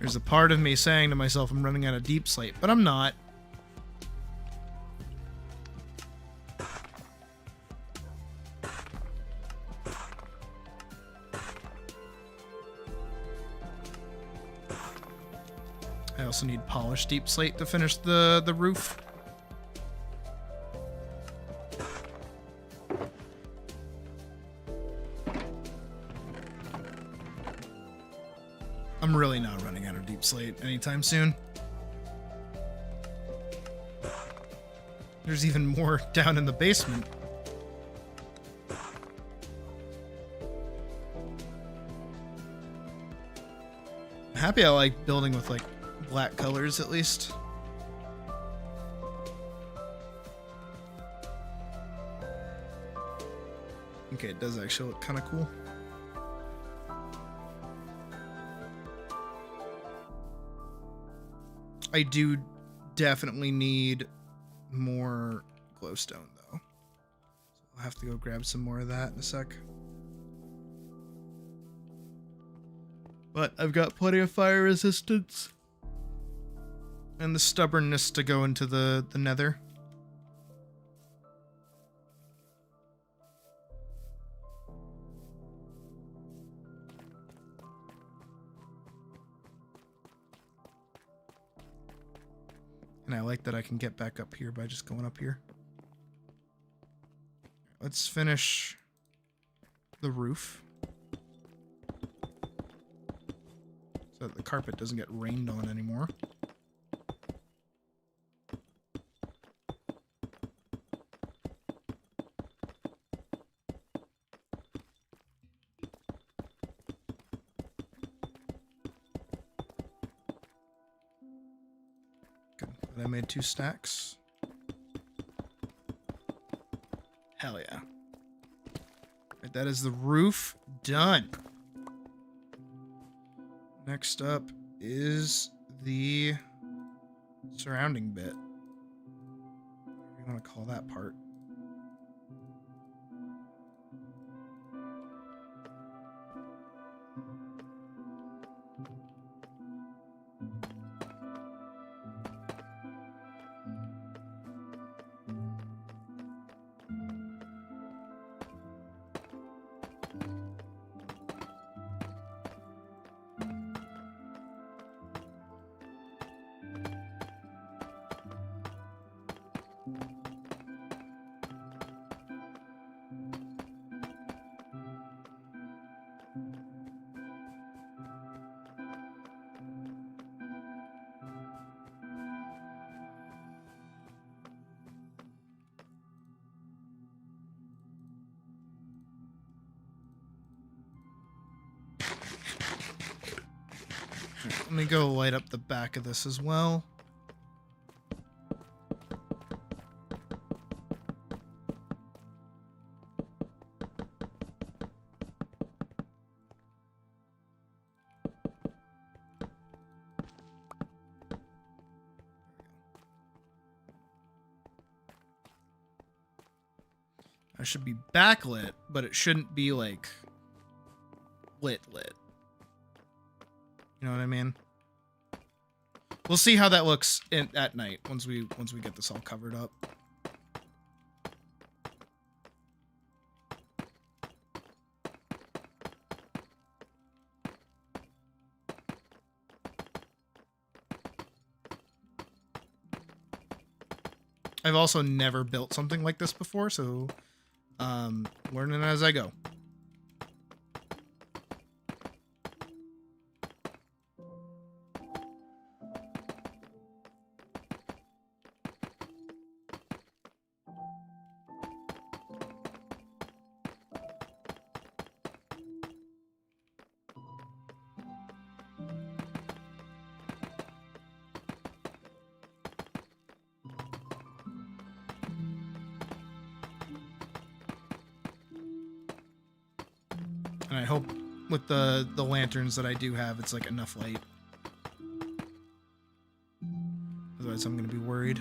There's a part of me saying to myself I'm running out of deep slate, but I'm not. I also need polished deep slate to finish the roof. I'm really not running out of deep slate anytime soon. There's even more down in the basement. I'm happy I like building with like black colors at least. Okay, it does actually look kind of cool. I do definitely need more glowstone though. So I'll have to go grab some more of that in a sec. But I've got plenty of fire resistance and the stubbornness to go into the nether. And I like that I can get back up here by just going up here. Let's finish the roof so that the carpet doesn't get rained on anymore. I made 2 stacks. Hell yeah. Right, that is the roof done. Next up is the surrounding bit. What do you want to call that part? Let me go light up the back of this as well. I should be backlit, but it shouldn't be like lit. You know what I mean? We'll see how that looks at night once we get this all covered up. I've also never built something like this before, so learning as I go. And I hope with the lanterns that I do have, it's like enough light. Otherwise, I'm going to be worried.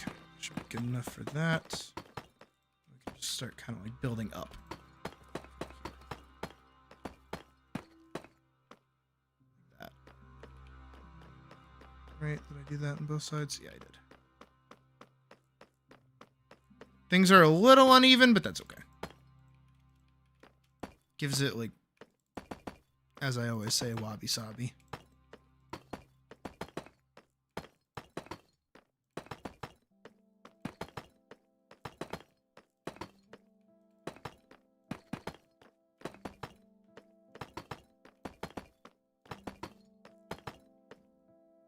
Okay, should be good enough for that. We can just start kind of like building up. Like that. Right, did I do that on both sides? Yeah, I did. Things are a little uneven, but that's okay. Gives it, like, as I always say, wabi-sabi.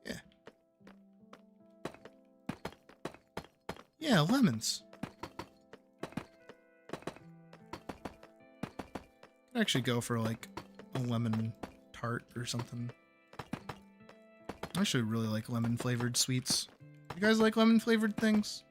Yeah. Yeah, lemons. Actually go for like a lemon tart or something. I actually really like lemon flavored sweets. You guys like lemon flavored things?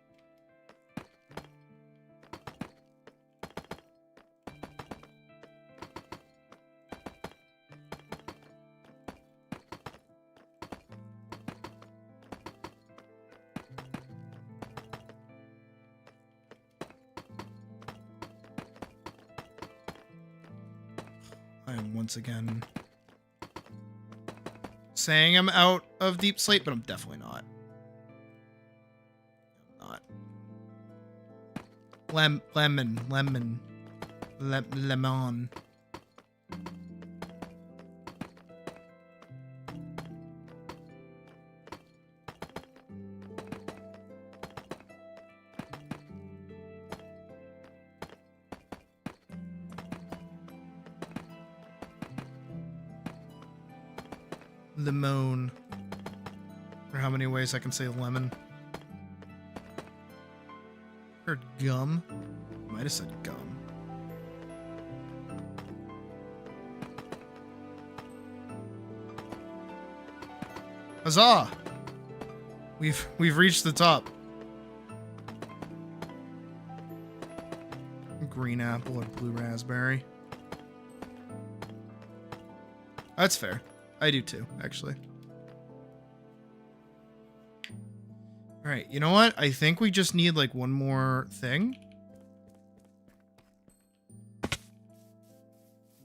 I am once again saying I'm out of deep sleep, but I'm definitely not. I'm not. Lemon. Limon. Or how many ways I can say lemon. Heard gum. Might have said gum. Huzzah! We've reached the top. Green apple or blue raspberry. That's fair. I do too, actually. Alright, you know what? I think we just need like one more thing.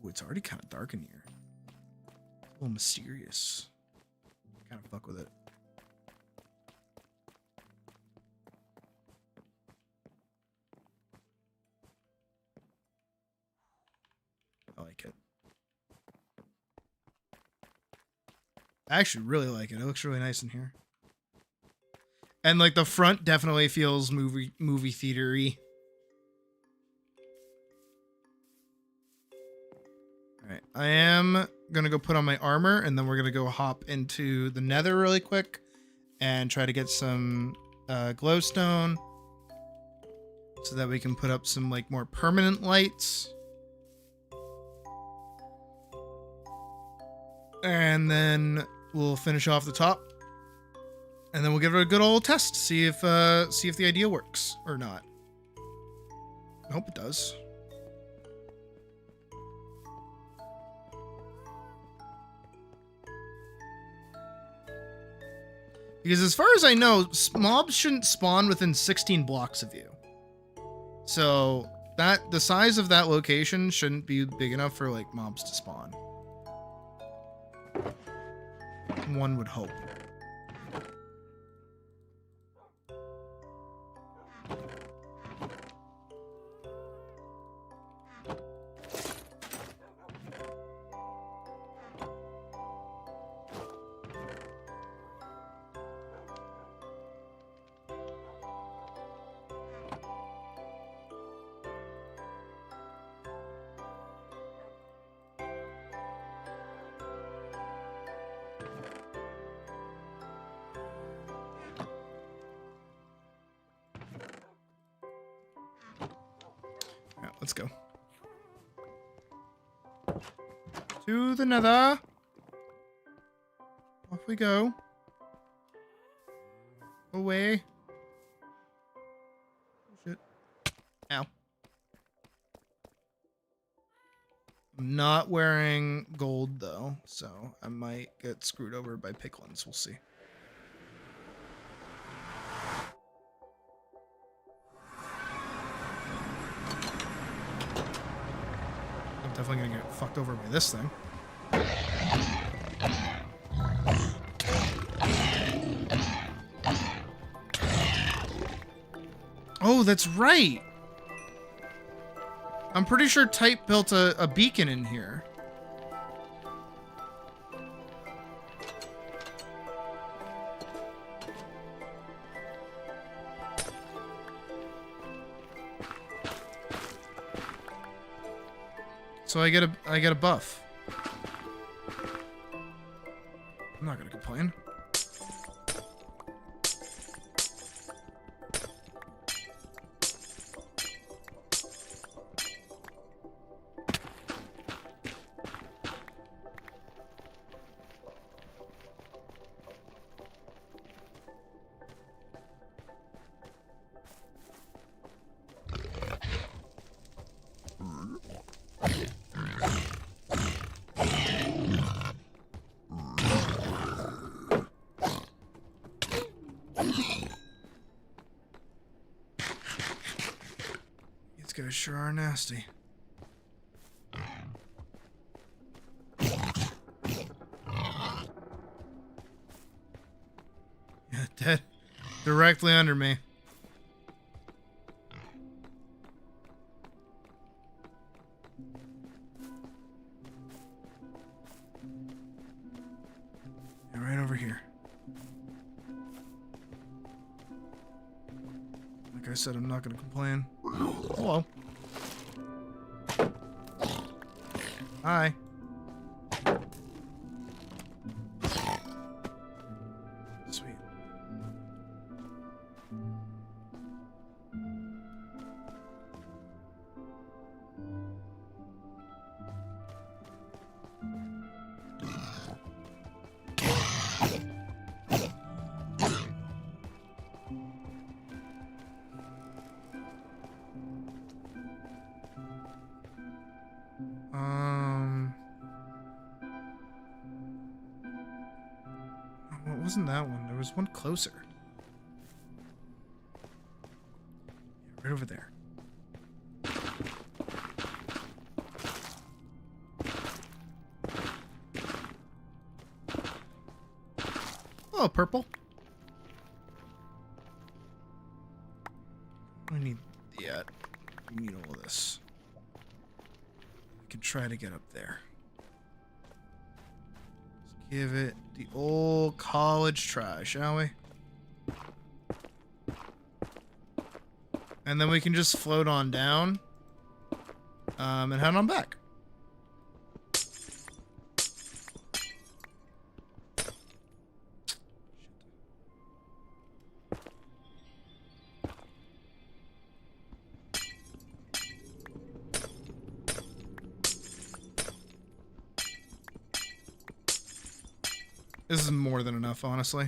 Ooh, it's already kind of dark in here. It's a little mysterious. Kind of fuck with it. I like it. I actually really like it. It looks really nice in here. And like the front definitely feels movie theater-y. Alright, I am gonna go put on my armor and then we're gonna go hop into the nether really quick and try to get some glowstone. so that we can put up some like more permanent lights. And then we'll finish off the top. And then we'll give it a good old test, see if the idea works or not. I hope it does. Because as far as I know, mobs shouldn't spawn within 16 blocks of you. So that the size of that location shouldn't be big enough for like mobs to spawn. One would hope. Let's go. To the nether. Off we go. Away. Shit. Ow. I'm not wearing gold though, so I might get screwed over by piglins. We'll see. Definitely gonna get fucked over by this thing. Oh, that's right! I'm pretty sure Type built a beacon in here. So I get a buff. I'm not gonna complain. These guys sure are nasty. Yeah, dead. Directly under me. Yeah, right over here. Like I said, I'm not gonna complain. Hello. Hi. Sweet. What wasn't that one? There was one closer. Yeah, right over there. Oh, purple. I need that. I need all this. I can try to get up there. Let's give it the old college try, shall we? And then we can just float on down. And head on back. This is more than enough, honestly.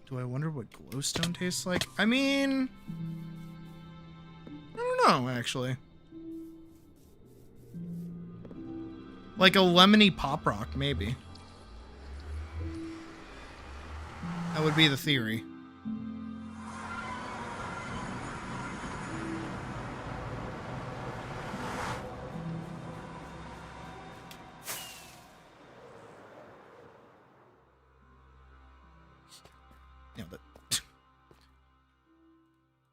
Do I wonder what glowstone tastes like? I mean, I don't know, actually. Like a lemony pop rock, maybe. That would be the theory. Nailed it.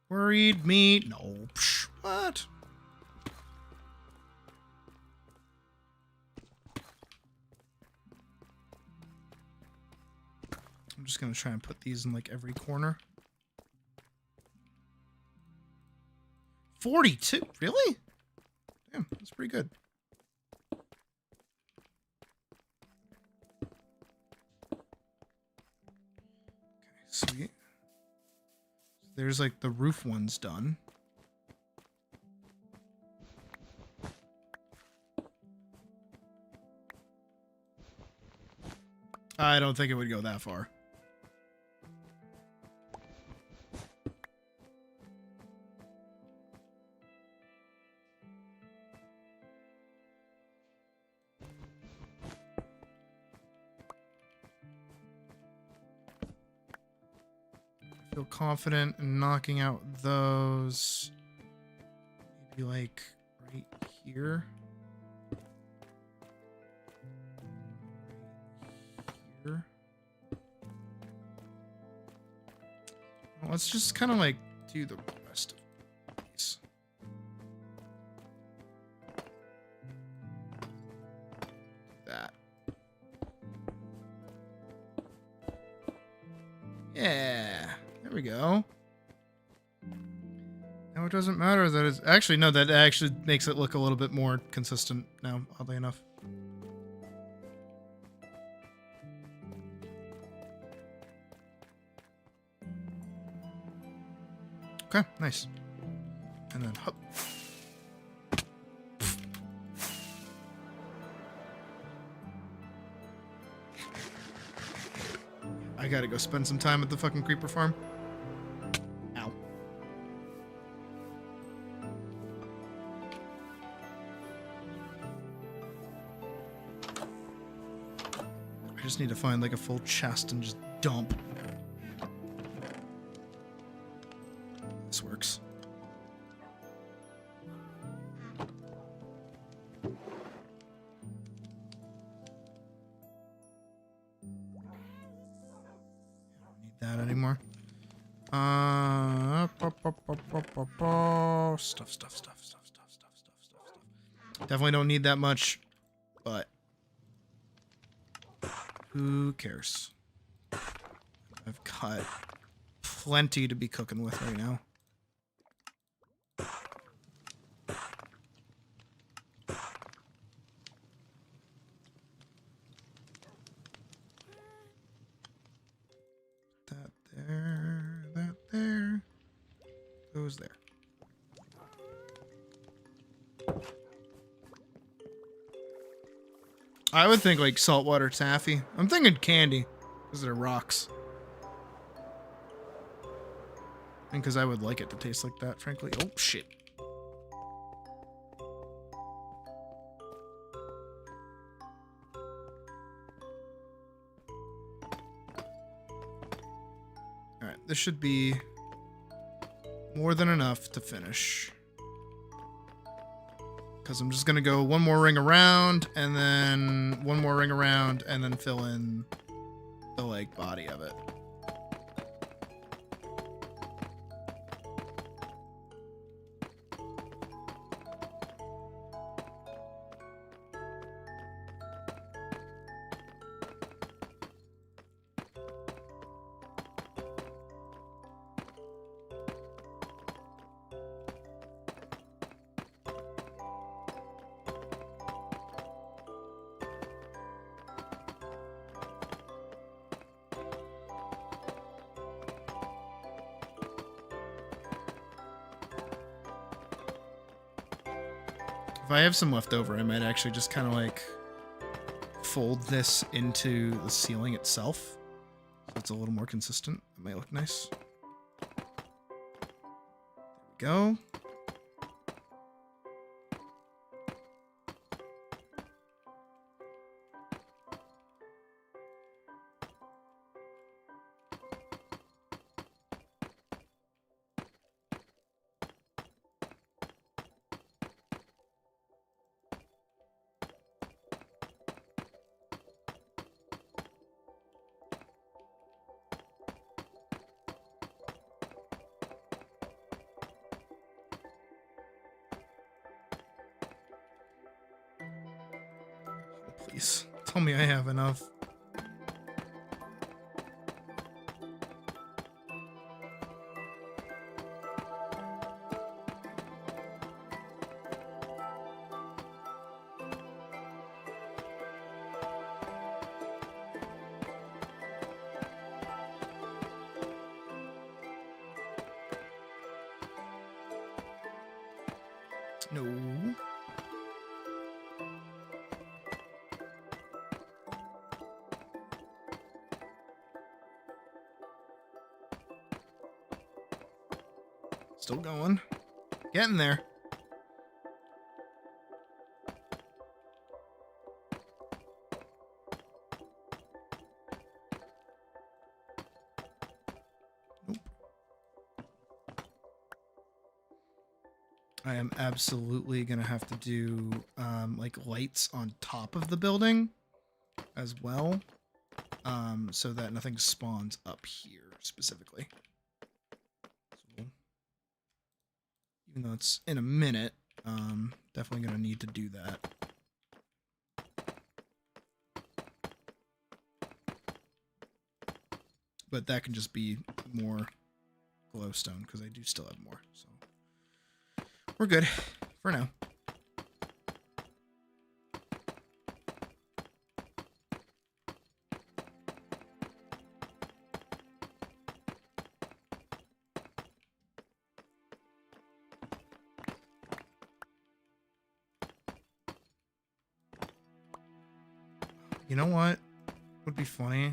Worried meat? No. Psh, what? I'm just gonna try and put these in like every corner. 42? Really? Damn, that's pretty good. Okay, sweet. There's like the roof one's done. I don't think it would go that far. I feel confident in knocking out those. Maybe like right here. Here. Well, let's just kind of like do the rest of these. That. Yeah. There we go. Now it doesn't matter that it's actually no, that actually makes it look a little bit more consistent now, oddly enough. Okay, nice. And then hop. I gotta go spend some time at the fucking creeper farm. Ow. I just need to find like a full chest and just dump. This works. That anymore. Stuff. Definitely don't need that much, but who cares? I've got plenty to be cooking with right now. That there, goes there. I would think like saltwater taffy. I'm thinking candy because they're rocks. And because I would like it to taste like that, frankly. Oh, shit. Alright, this should be more than enough to finish. Because I'm just going to go one more ring around, and then one more ring around, and then fill in the, like, body of it. I have some left over, I might actually just kind of like fold this into the ceiling itself. So it's a little more consistent. It might look nice. There we go. Please tell me I have enough. No. Still going. Getting there. Nope. I am absolutely gonna have to do like lights on top of the building as well, so that nothing spawns up here specifically. So, even though it's in a minute, definitely gonna need to do that. But that can just be more glowstone because I do still have more. So we're good for now. You know what would be funny?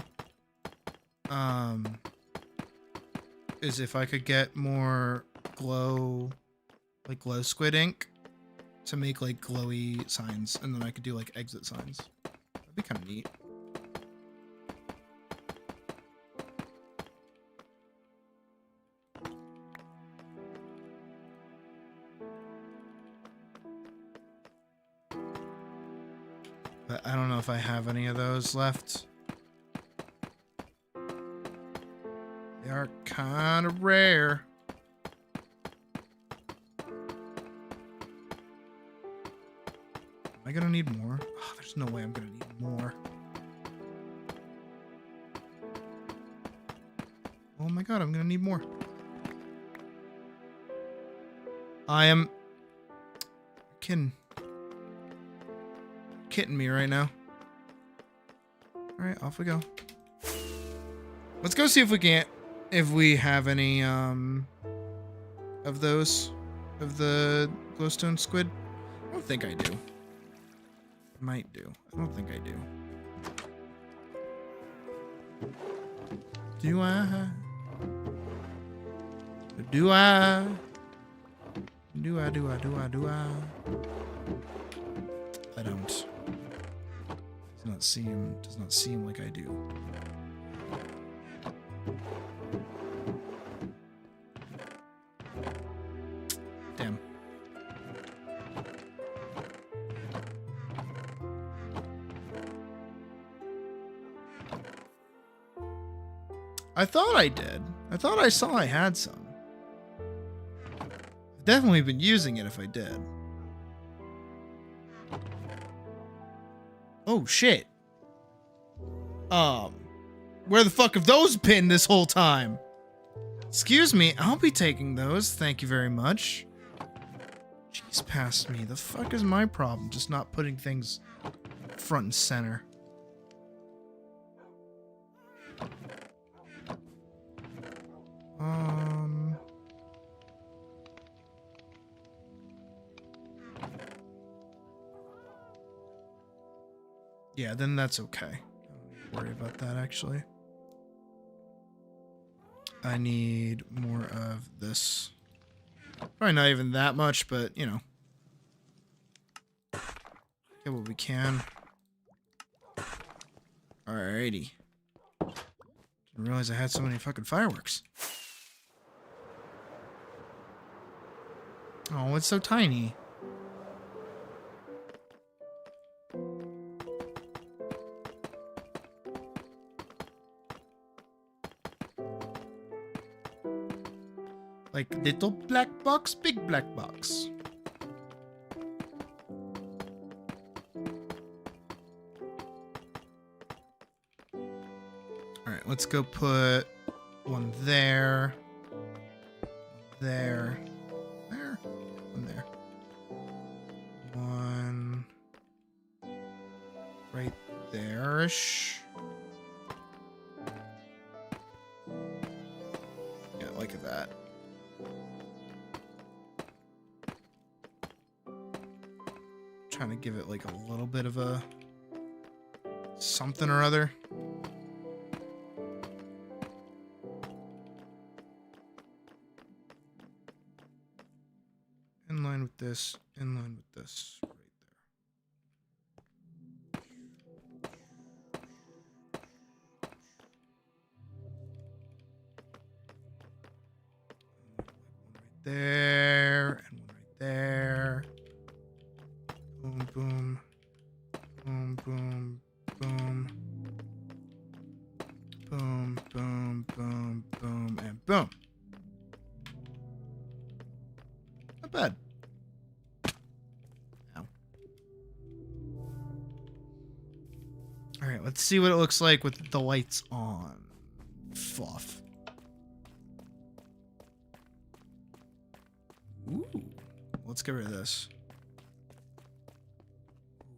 Is if I could get more glow squid ink to make like glowy signs, and then I could do like exit signs. That'd be kind of neat. But I don't know if I have any of those left. They are kind of rare. Am I gonna need more? Oh, there's no way I'm gonna need more. Oh my god, I'm gonna need more. I am kidding me right now. Alright, off we go. Let's go see if we have any of those, of the glowstone squid. I don't think I do. I might do. I don't think I do. Do I? Do I? Do I? Do I? Do I? Do I? I don't. Does not seem like I do. Damn. I thought I did. I thought I saw I had some. I've definitely been using it if I did. Oh shit. Where the fuck have those been this whole time? Excuse me, I'll be taking those. Thank you very much. Jeez, past me. The fuck is my problem? Just not putting things front and center. Yeah, then that's okay. I don't need to worry about that, actually. I need more of this. Probably not even that much, but, you know. Get what we can. Alrighty. Didn't realize I had so many fucking fireworks. Oh, it's so tiny. Like little black box, big black box. Alright, let's go put one there. There. There. One there. One right there-ish. Yeah, like that. Trying to give it like a little bit of a something or other. In line with this, in line with this, right there. One right there, and one right there. Boom, boom, boom, boom, boom. Boom, boom, boom, boom, and boom. Not bad. Ow. Alright, let's see what it looks like with the lights on. Fluff. Ooh. Let's get rid of this.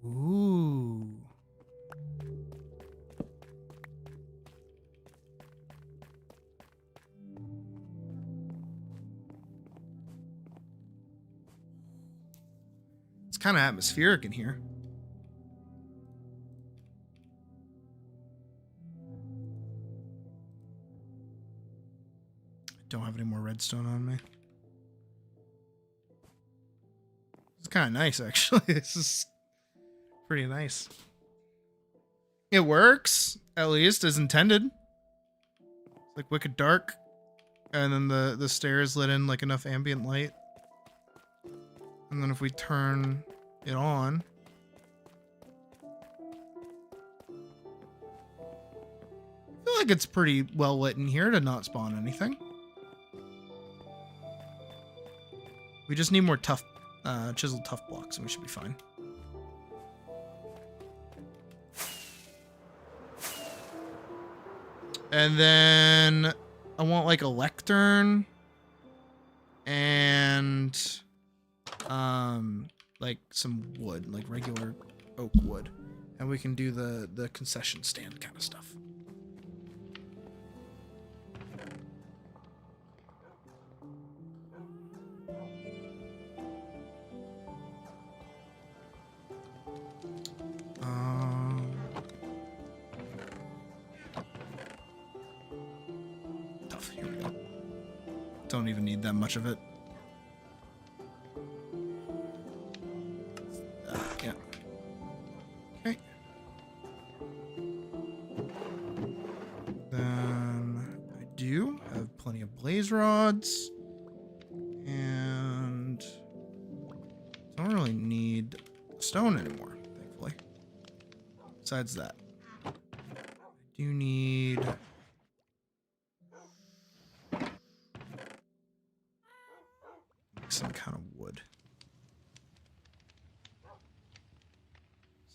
Ooh. It's kind of atmospheric in here. I don't have any more redstone on me. It's kind of nice, actually. This is pretty nice. It works, at least, as intended. It's like wicked dark. And then the stairs let in like enough ambient light. And then if we turn it on, I feel like it's pretty well lit in here to not spawn anything. We just need more tough, chiseled tough blocks and we should be fine. And then I want like a lectern and like some wood, like regular oak wood. And we can do the concession stand kind of stuff. Tough, here we go. Don't even need that much of it. Yeah. Okay. Then I do have plenty of blaze rods. And I don't really need stone anymore, thankfully. Besides that, I do need some kind of wood.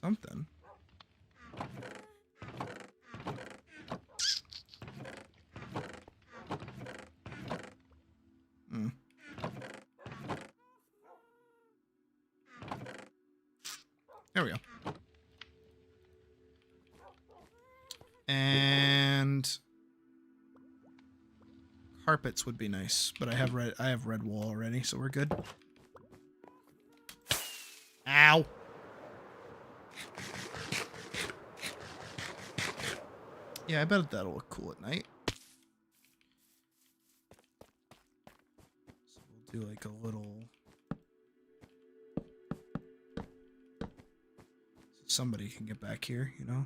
Something. There we go. And carpets would be nice, but I have red wool already, so we're good. Ow. Yeah, I bet that'll look cool at night. So we'll do like a little... So somebody can get back here, you know?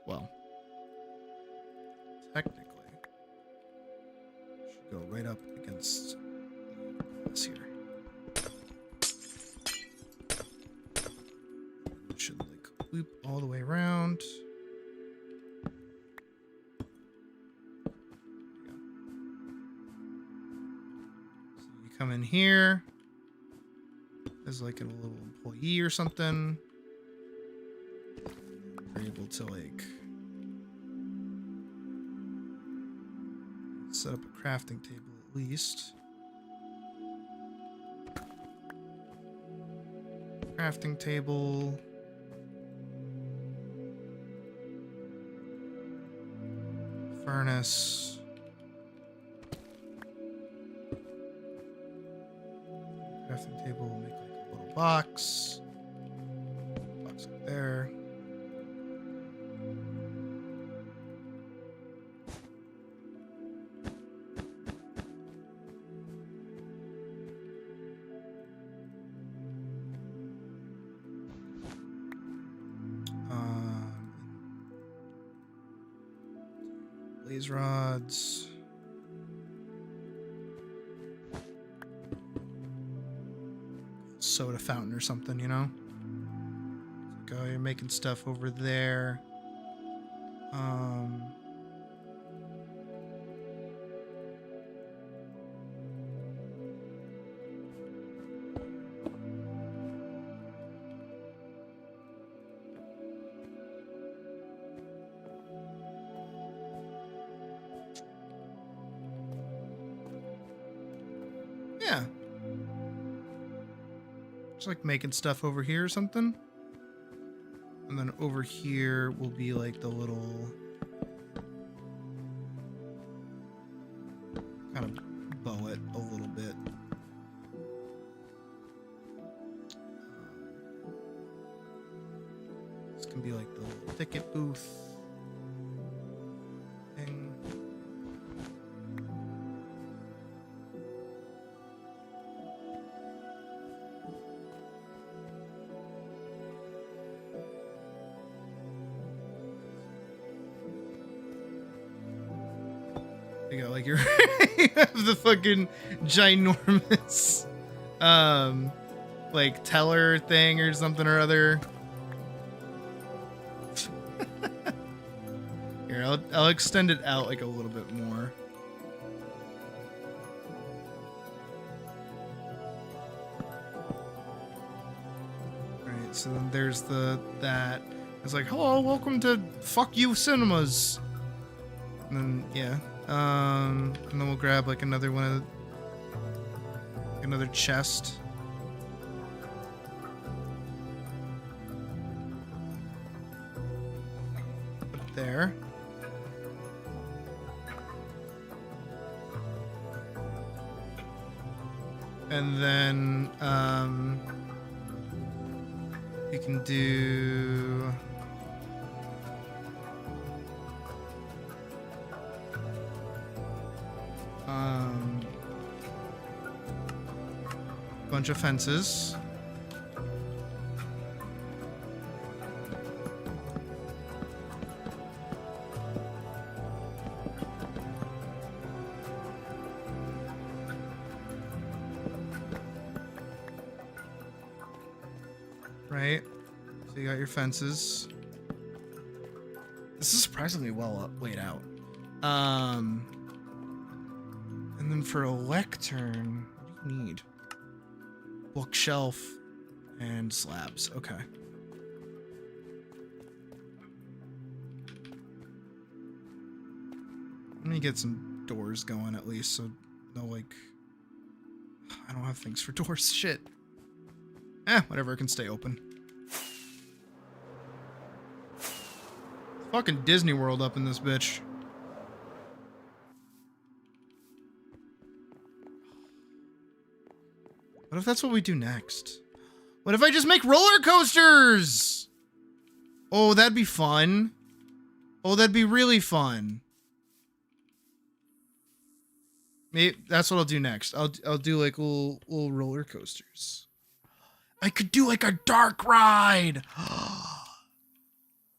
Well, technically, should go right up against this here. Should like loop all the way around. There you go. So you come in here as like a little employee or something. You're able to like set up a crafting table at least. Crafting table. Furnace. Crafting table will make like a little box. Box up there. Blaze rods. Soda fountain or something, you know? It's like, oh, you're making stuff over there. Yeah. Just like making stuff over here or something. And then over here will be like the little kind of bow it a little bit. This can be like the little ticket booth thing. You got like your you have the fucking ginormous like teller thing or something or other. Here, I'll extend it out like a little bit more. Alright, so then there's that. It's like, hello, welcome to Fuck You Cinemas. And then yeah. And then we'll grab like another one of another chest. Put it there. And then we can do bunch of fences. Right? So you got your fences. This is surprisingly well laid out. And then for a lectern, what do you need? Bookshelf and slabs. Okay. Let me get some doors going at least, so no, like, I don't have things for doors. Shit. Whatever, it can stay open. Fucking Disney World up in this bitch. What if that's what we do next? What if I just make roller coasters? Oh, that'd be fun. Oh, that'd be really fun. Maybe that's what I'll do next. I'll do like little roller coasters. I could do like a dark ride.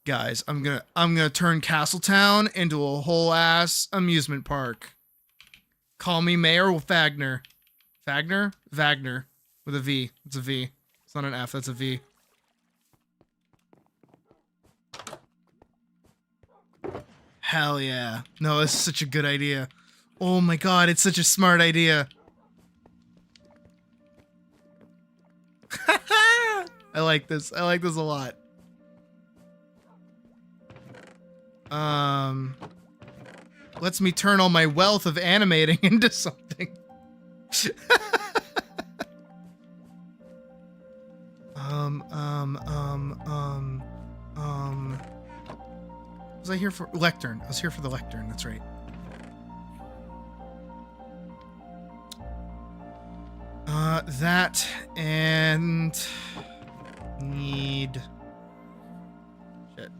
Guys, I'm gonna turn Castletown into a whole ass amusement park. Call me Mayor Fagner. Fagner? Wagner. With a V. It's a V. It's not an F, that's a V. Hell yeah. No, this is such a good idea. Oh my god, it's such a smart idea. I like this. I like this a lot. Lets me turn all my wealth of animating into something. Was I here for lectern? I was here for the lectern, that's right. That and need shit.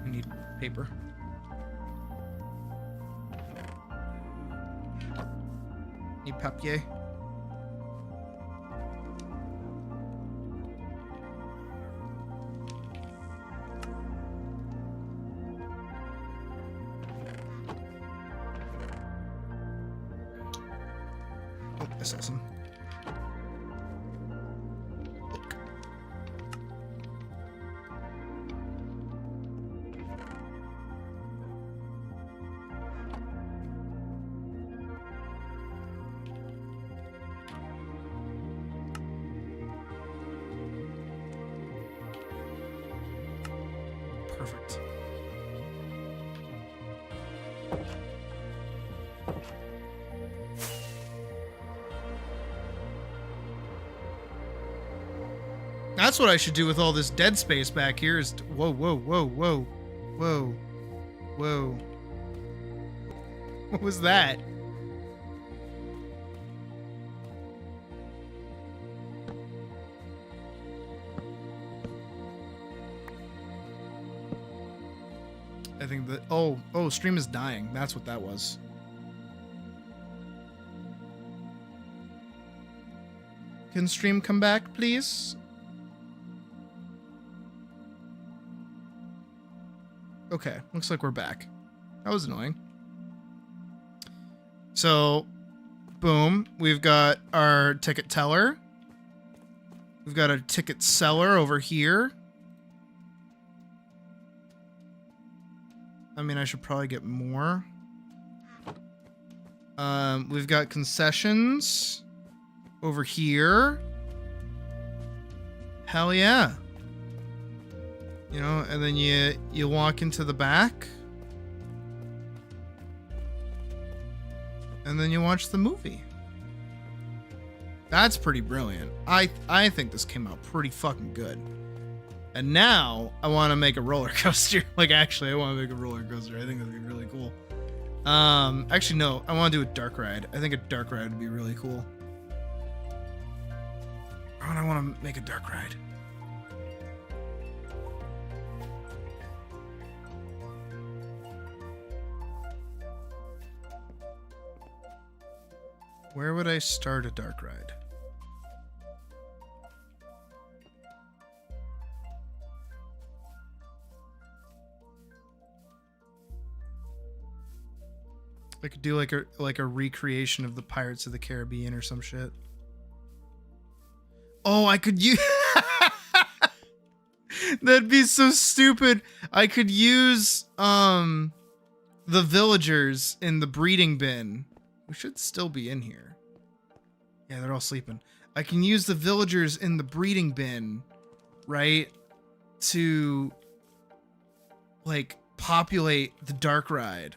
We need paper. Need papier. Oh, I saw some. Look. Perfect. That's what I should do with all this dead space back here is whoa, whoa, whoa, whoa, whoa, whoa. What was that? I think that, oh, stream is dying. That's what that was. Can stream come back, please? Okay, looks like we're back. That was annoying. So, boom, we've got our ticket teller. We've got a ticket seller over here. I mean, I should probably get more. We've got concessions over here. Hell yeah. You know, and then you walk into the back. And then you watch the movie. That's pretty brilliant. I think this came out pretty fucking good. And now I want to make a roller coaster. Like, actually, I want to make a roller coaster. I think that'd be really cool. Actually, no, I want to do a dark ride. I think a dark ride would be really cool. Oh, and I want to make a dark ride. Where would I start a dark ride? I could do like a recreation of the Pirates of the Caribbean or some shit. Oh, I could use that'd be so stupid. I could use the villagers in the breeding bin. We should still be in here. Yeah, they're all sleeping. I can use the villagers in the breeding bin, right? To like populate the dark ride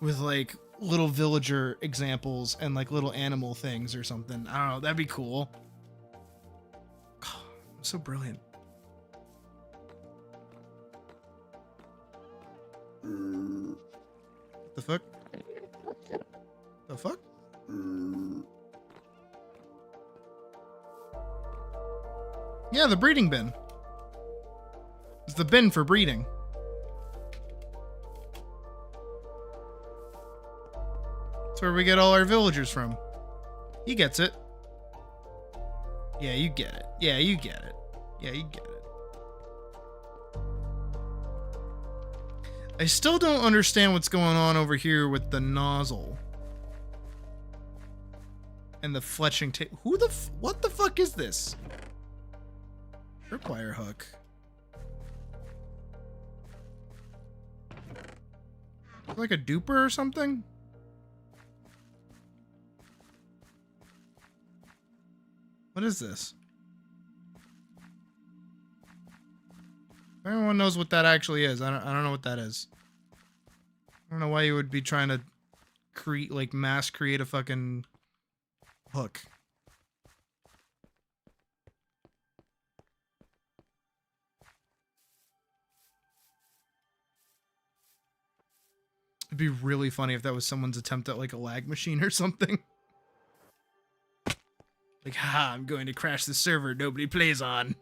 with like little villager examples and like little animal things or something. I don't know. That'd be cool. I'm so brilliant. The fuck? The fuck? Yeah, the breeding bin. It's the bin for breeding. That's where we get all our villagers from. He gets it. Yeah, you get it. Yeah, you get it. Yeah, you get it. I still don't understand what's going on over here with the nozzle. And the fletching tape. What the fuck is this? Tripwire hook. Like a duper or something? What is this? Everyone knows what that actually is. I don't know what that is. I don't know why you would be trying to mass create a fucking hook. It'd be really funny if that was someone's attempt at like a lag machine or something. Like, ha, I'm going to crash the server nobody plays on.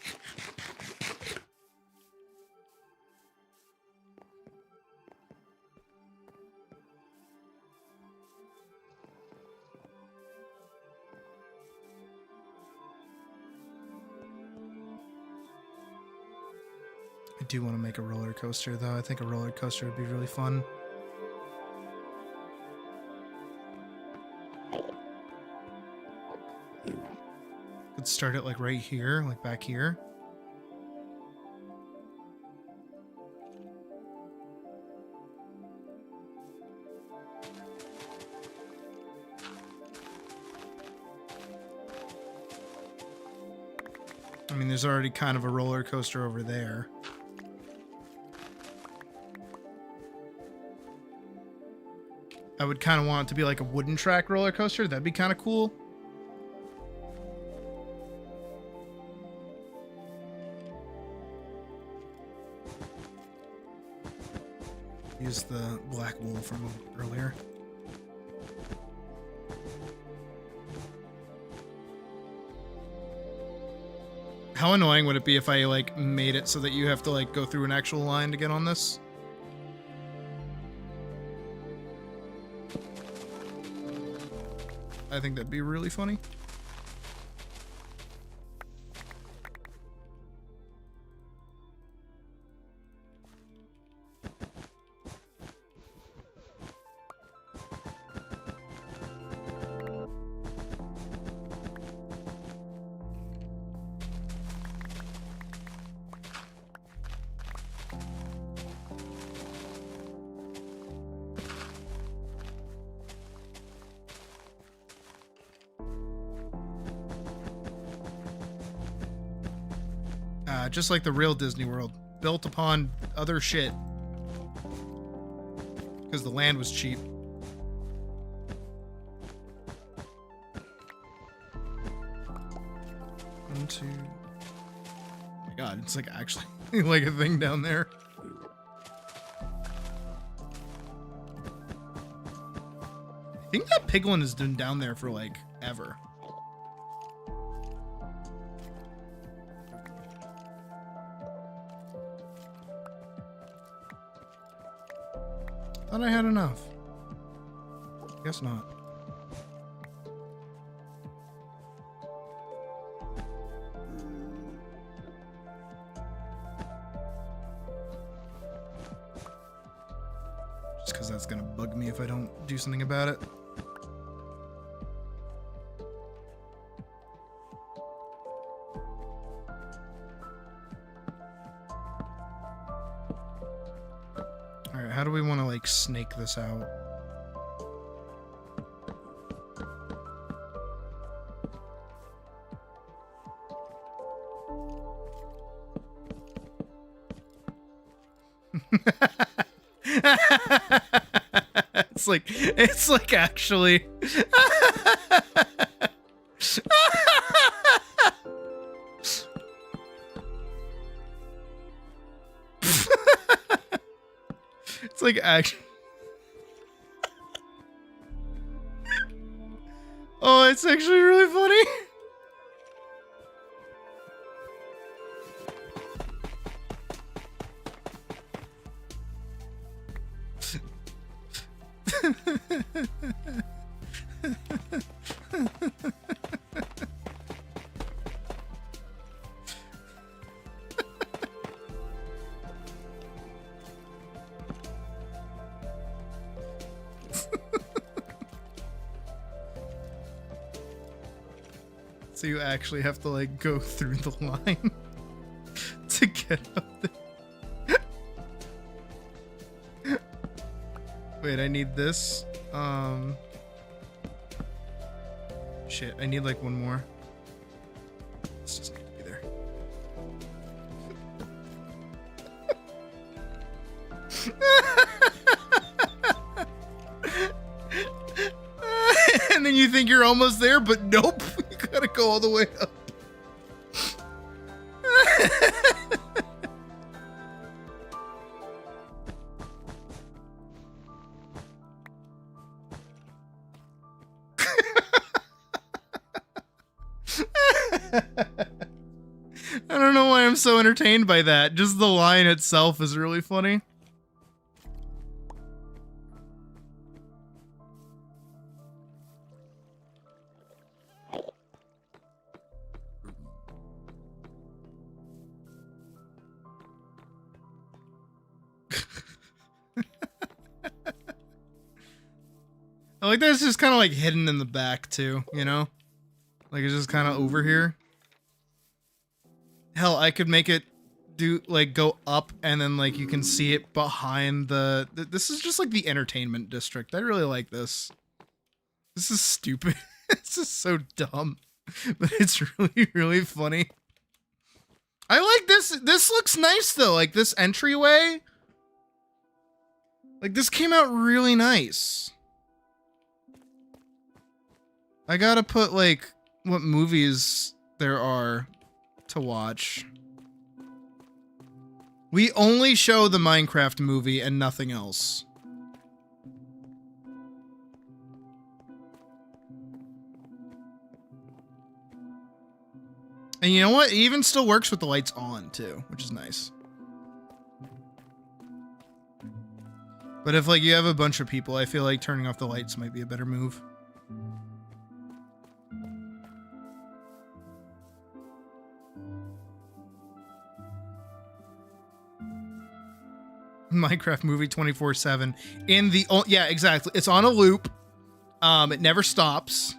I do want to make a roller coaster, though. I think a roller coaster would be really fun. Could start it like right here, like back here. I mean, there's already kind of a roller coaster over there. I would kind of want it to be like a wooden track roller coaster. That'd be kind of cool. Use the black wool from earlier. How annoying would it be if I like made it so that you have to like go through an actual line to get on this? I think that'd be really funny. Just like the real Disney World, built upon other shit. Because the land was cheap. One, two. Oh my god, it's like actually like a thing down there. I think that piglin has been down there for like ever. Thought I had enough. Guess not. Just because that's gonna bug me if I don't do something about it. Alright, how do we want to like snake this out? It's like actually It's like action. Oh, it's actually really funny. So you actually have to like go through the line to get up there. Wait, I need this. Shit, I need like one more. This doesn't need to be there. And then you think you're almost there, but nope. You gotta go all the way up. I don't know why I'm so entertained by that. Just the line itself is really funny. I like that it's just kind of like hidden in the back too, you know? Like it's just kind of over here. Hell, I could make it do like go up and then like you can see it behind the this is just like the entertainment district. I really like this. This is stupid. This is so dumb, but it's really, really funny. I like this. This looks nice though. Like this entryway. Like this came out really nice. I gotta put like what movies there are to watch. We only show the Minecraft movie and nothing else. And you know what? It even still works with the lights on too, which is nice. But if like you have a bunch of people, I feel like turning off the lights might be a better move. Minecraft movie 24/7 in the yeah, exactly. It's on a loop. It never stops.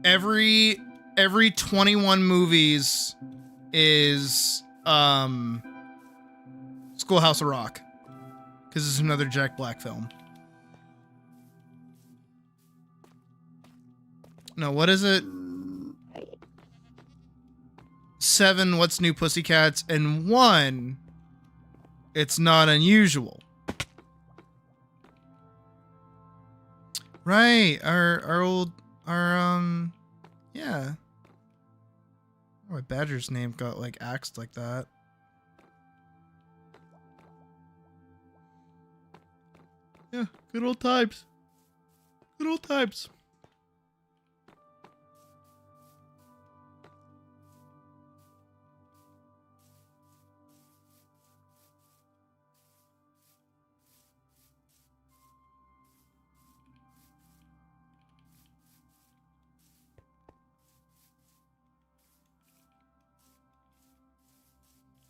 Every 21 movies is Schoolhouse of Rock, because it's another Jack Black film. No, what is it? 7 What's New Pussycats, and 1 It's Not Unusual. Right, our old yeah. My badger's name got like axed like that. Yeah, good old times. Good old times.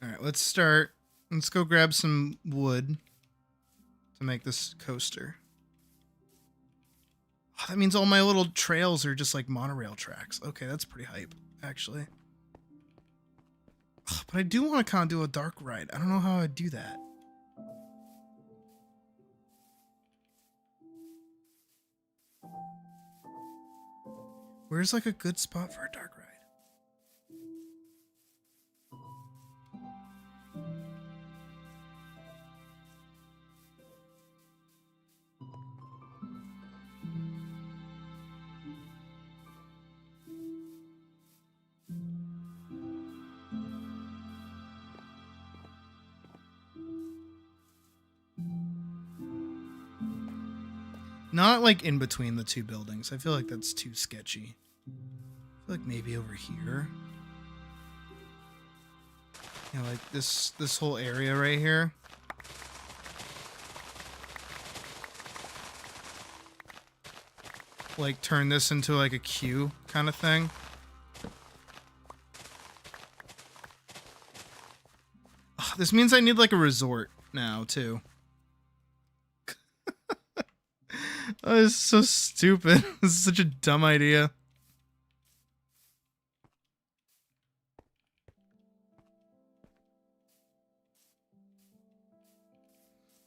All right, let's start. Let's go grab some wood to make this coaster. Oh, that means all my little trails are just like monorail tracks. Okay, that's pretty hype, actually. Oh, but I do want to kind of do a dark ride. I don't know how I'd do that. Where's like a good spot for a dark ride? Not like in between the two buildings. I feel like that's too sketchy. I feel like maybe over here. Yeah, like this whole area right here. Like turn this into like a queue kind of thing. Oh, this means I need like a resort now too. Oh, this is so stupid. This is such a dumb idea.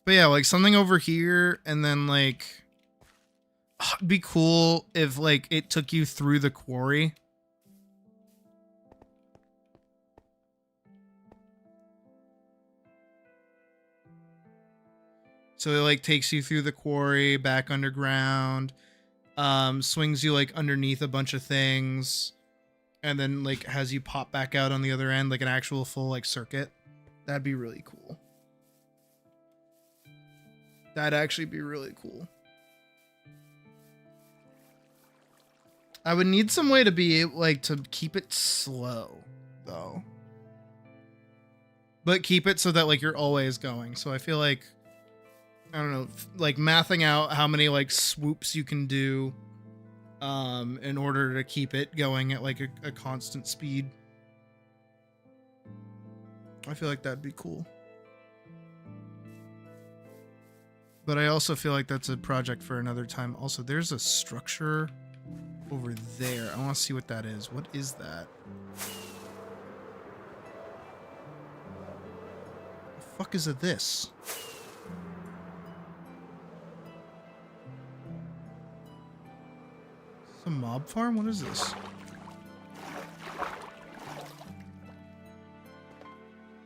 But yeah, like something over here, and then like it'd be cool if like it took you through the quarry. So it like takes you through the quarry, back underground, swings you like underneath a bunch of things, and then like has you pop back out on the other end like an actual full like circuit. That'd be really cool. That'd actually be really cool. I would need some way to be able, like, to keep it slow, though. But keep it so that, like, you're always going. So I feel like, I don't know, like, mathing out how many, like, swoops you can do in order to keep it going at, like, a constant speed. I feel like that'd be cool. But I also feel like that's a project for another time. Also, there's a structure over there. I want to see what that is. What is that? The fuck is it this? Is this a mob farm? What is this?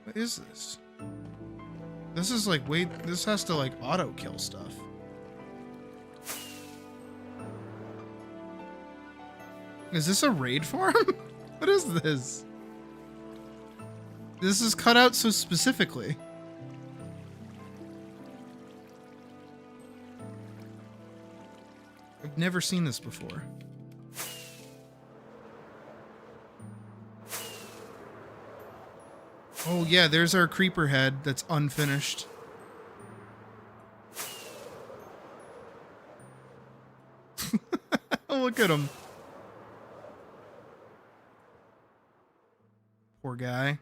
What is this? This is like, wait, this has to like auto kill stuff. Is this a raid farm? What is this? This is cut out so specifically. I've never seen this before. Oh yeah, there's our creeper head that's unfinished. Look at him. Poor guy.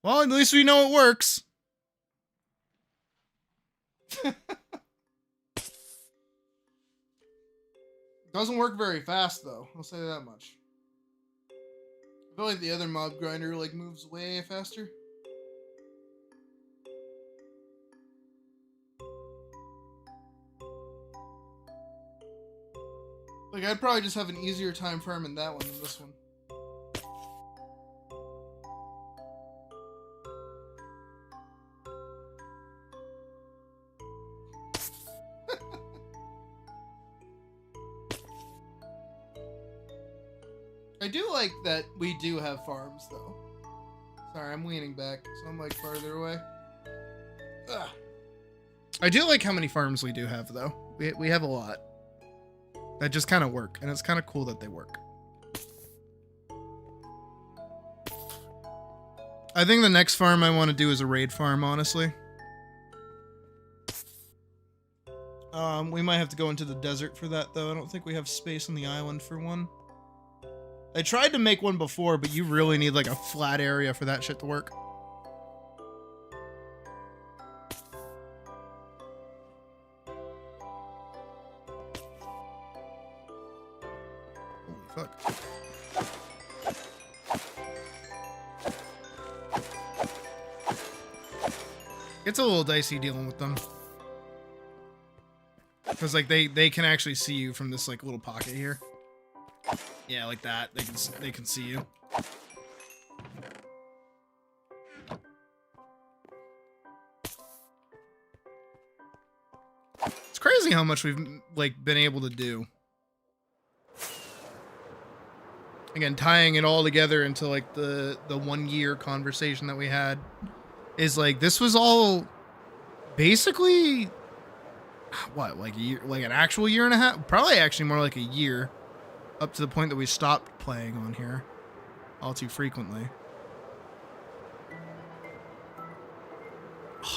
Well, at least we know it works. Doesn't work very fast though, I'll say that much. I feel like the other mob grinder like moves way faster. Like I'd probably just have an easier time farming that one than this one. I do like that we do have farms, though. Sorry, I'm leaning back, so I'm, like, farther away. Ugh. I do like how many farms we do have, though. We have a lot. That just kind of work, and it's kind of cool that they work. I think the next farm I want to do is a raid farm, honestly. We might have to go into the desert for that, though. I don't think we have space on the island for one. I tried to make one before, but you really need like a flat area for that shit to work. Holy fuck. It's a little dicey dealing with them. Because like they can actually see you from this like little pocket here. Yeah, like that. They can see you. It's crazy how much we've like been able to do. again, tying it all together into like the 1 year conversation that we had, is like this was all basically what, like a year, like an actual year and a half, probably actually more like a year, up to the point that we stopped playing on here all too frequently.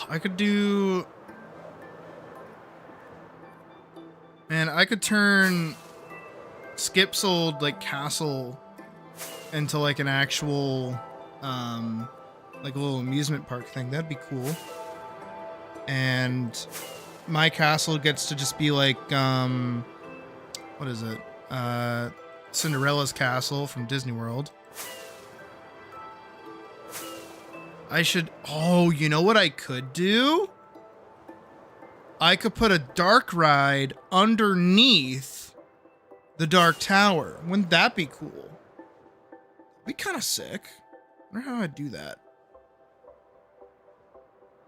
I could do, man, I could turn Skip's old like castle into like an actual like a little amusement park thing. That'd be cool. And my castle gets to just be like what is it, Cinderella's castle from Disney World. I should, oh, you know what I could do? I could put a dark ride underneath the Dark Tower. Wouldn't that be cool? That'd be kind of sick. I wonder how I'd do that.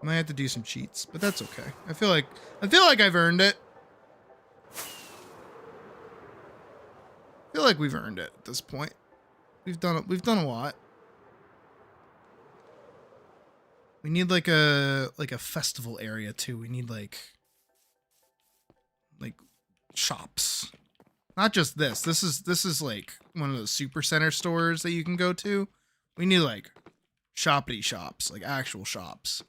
Might have to do some cheats, but that's okay. I feel like I've earned it. I feel like we've earned it at this point. We've done a lot. We need like a festival area too. We need like shops. Not just this. This is like one of those super center stores that you can go to. We need like shoppity shops, like actual shops.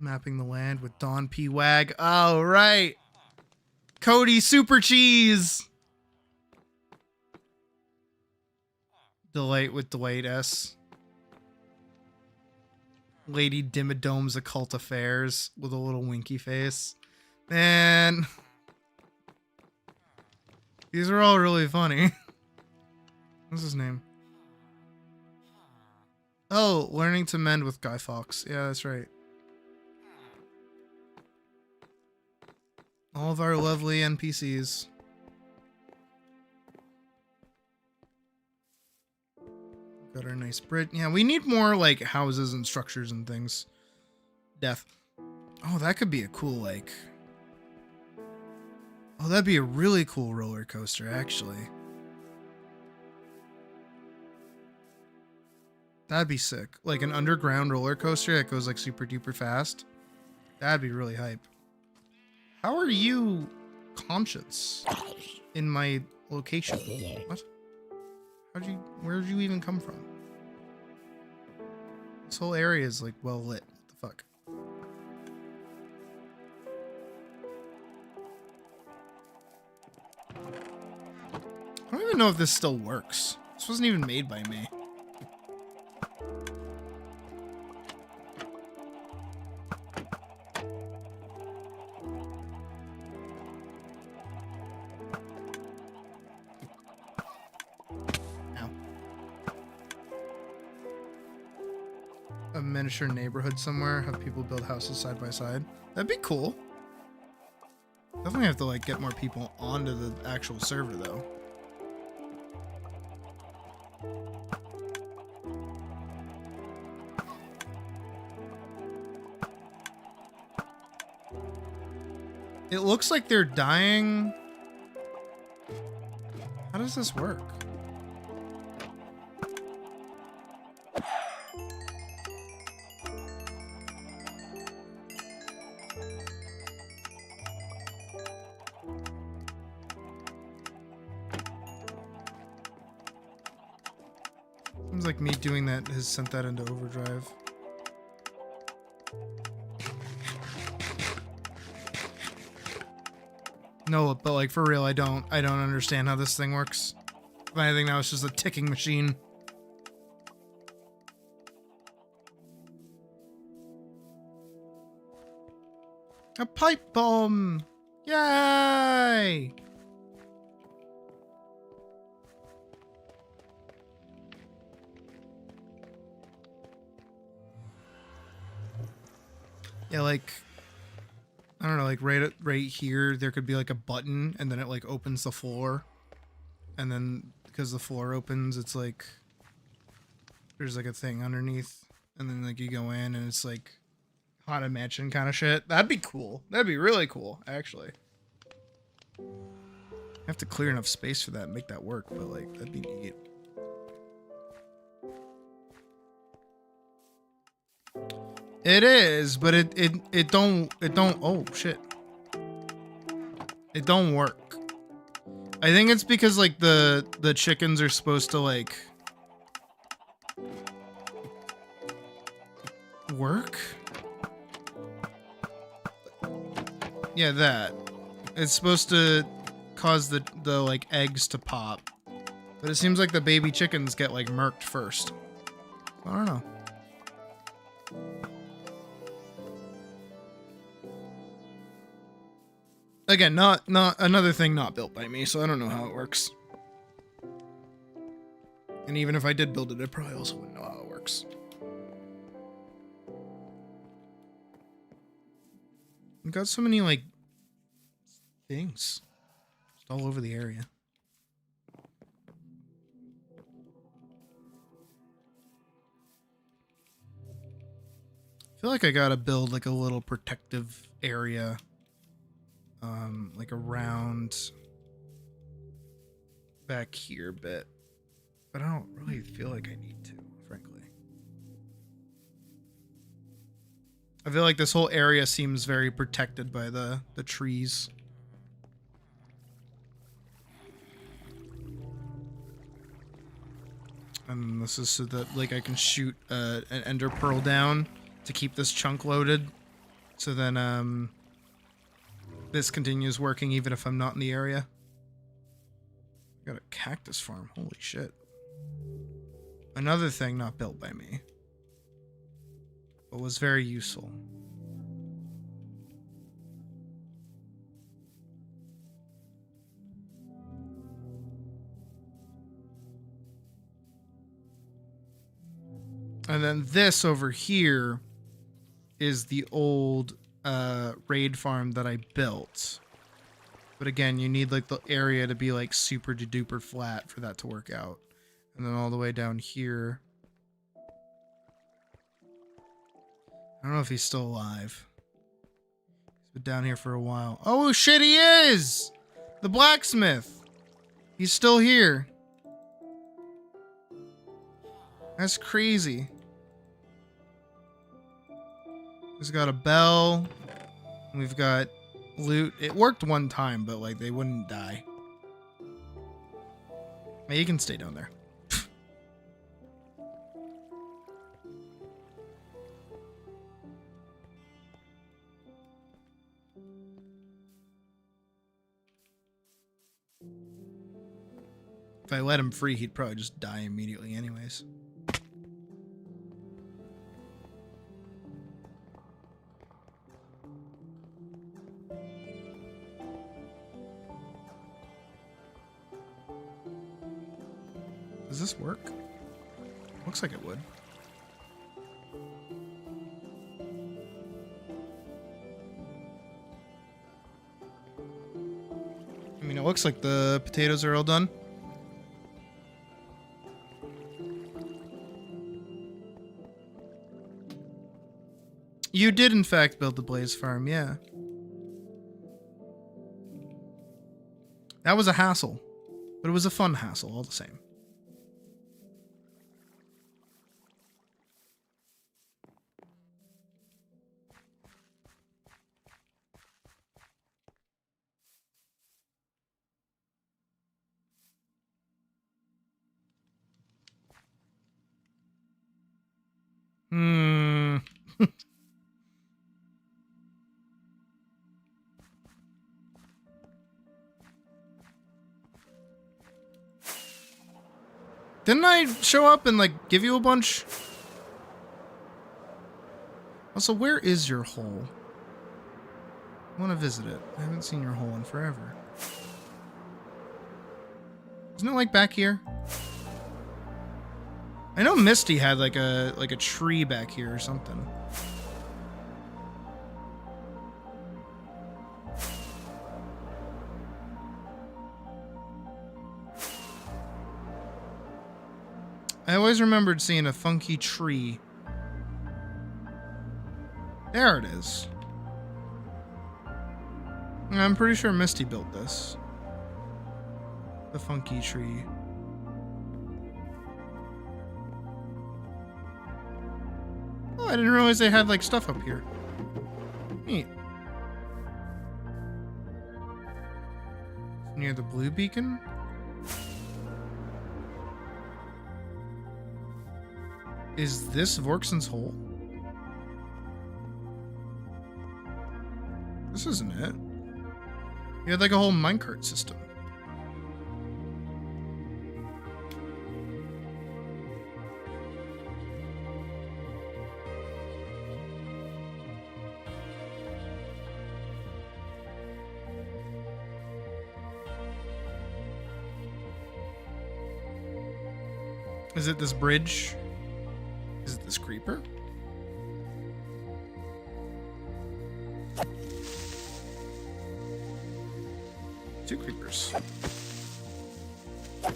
Mapping the land with Don P. Wag. Oh, right. Cody Super Cheese. Delight with Dwight S. Lady Dimmadome's Occult Affairs with a little winky face. Man. These are all really funny. What's his name? Oh, Learning to Mend with Guy Fawkes. Yeah, that's right. All of our lovely NPCs. Got our nice bridge. Yeah, we need more like houses and structures and things. Death. Oh, that could be a cool like. Oh, that'd be a really cool roller coaster, actually. That'd be sick. Like an underground roller coaster that goes like super duper fast. That'd be really hype. How are you conscious in my location? What? Where'd you even come from? This whole area is like well lit. What the fuck? I don't even know if this still works. This wasn't even made by me. A miniature neighborhood somewhere, have people build houses side by side. That'd be cool. Definitely have to like get more people onto the actual server though. It looks like they're dying. How does this work? Seems like me doing that has sent that into overdrive. No, but like for real, I don't understand how this thing works. If anything, now it's just a ticking machine. A pipe bomb! Yay! Yeah, like I don't know, like right here there could be like a button and then it like opens the floor. And then because the floor opens, it's like there's like a thing underneath and then like you go in and it's like Haunted Mansion kind of shit. That'd be cool. That'd be really cool, actually. I have to clear enough space for that and make that work, but like that'd be neat. It is, but it don't oh shit. It don't work. I think it's because like the chickens are supposed to like work. Yeah, that. It's supposed to cause the like eggs to pop. But it seems like the baby chickens get like murked first. I don't know. Again, not another thing not built by me, so I don't know how it works. And even if I did build it, I probably also wouldn't know how it works. We've got so many like things just all over the area. I feel like I gotta build like a little protective area. Like around back here a bit, but I don't really feel like I need to, frankly. I feel like this whole area seems very protected by the trees. And this is so that like I can shoot an ender pearl down to keep this chunk loaded, so then this continues working even if I'm not in the area. Got a cactus farm. Holy shit. Another thing not built by me, but was very useful. And then this over here is the old raid farm that I built. But again, you need like the area to be like super duper flat for that to work out. And then all the way down here. I don't know if he's still alive. He's been down here for a while. Oh shit, he is! The blacksmith! He's still here. That's crazy. He's got a bell. We've got loot. It worked one time, but like they wouldn't die. Hey, you can stay down there. If I let him free, he'd probably just die immediately anyways. Does this work? Looks like it would. I mean, it looks like the potatoes are all done. You did, in fact, build the Blaze Farm, yeah. That was a hassle, but it was a fun hassle all the same. Didn't I show up and, like, give you a bunch? Also, where is your hole? I want to visit it. I haven't seen your hole in forever. Isn't it, like, back here? I know Misty had, like a tree back here or something. I always remembered seeing a funky tree. There it is. I'm pretty sure Misty built this. The funky tree. Oh, I didn't realize they had like stuff up here. Neat. Near the blue beacon? Is this Vorkson's hole? This isn't it. You had like a whole minecart system. Is it this bridge? Is it this creeper? Two creepers.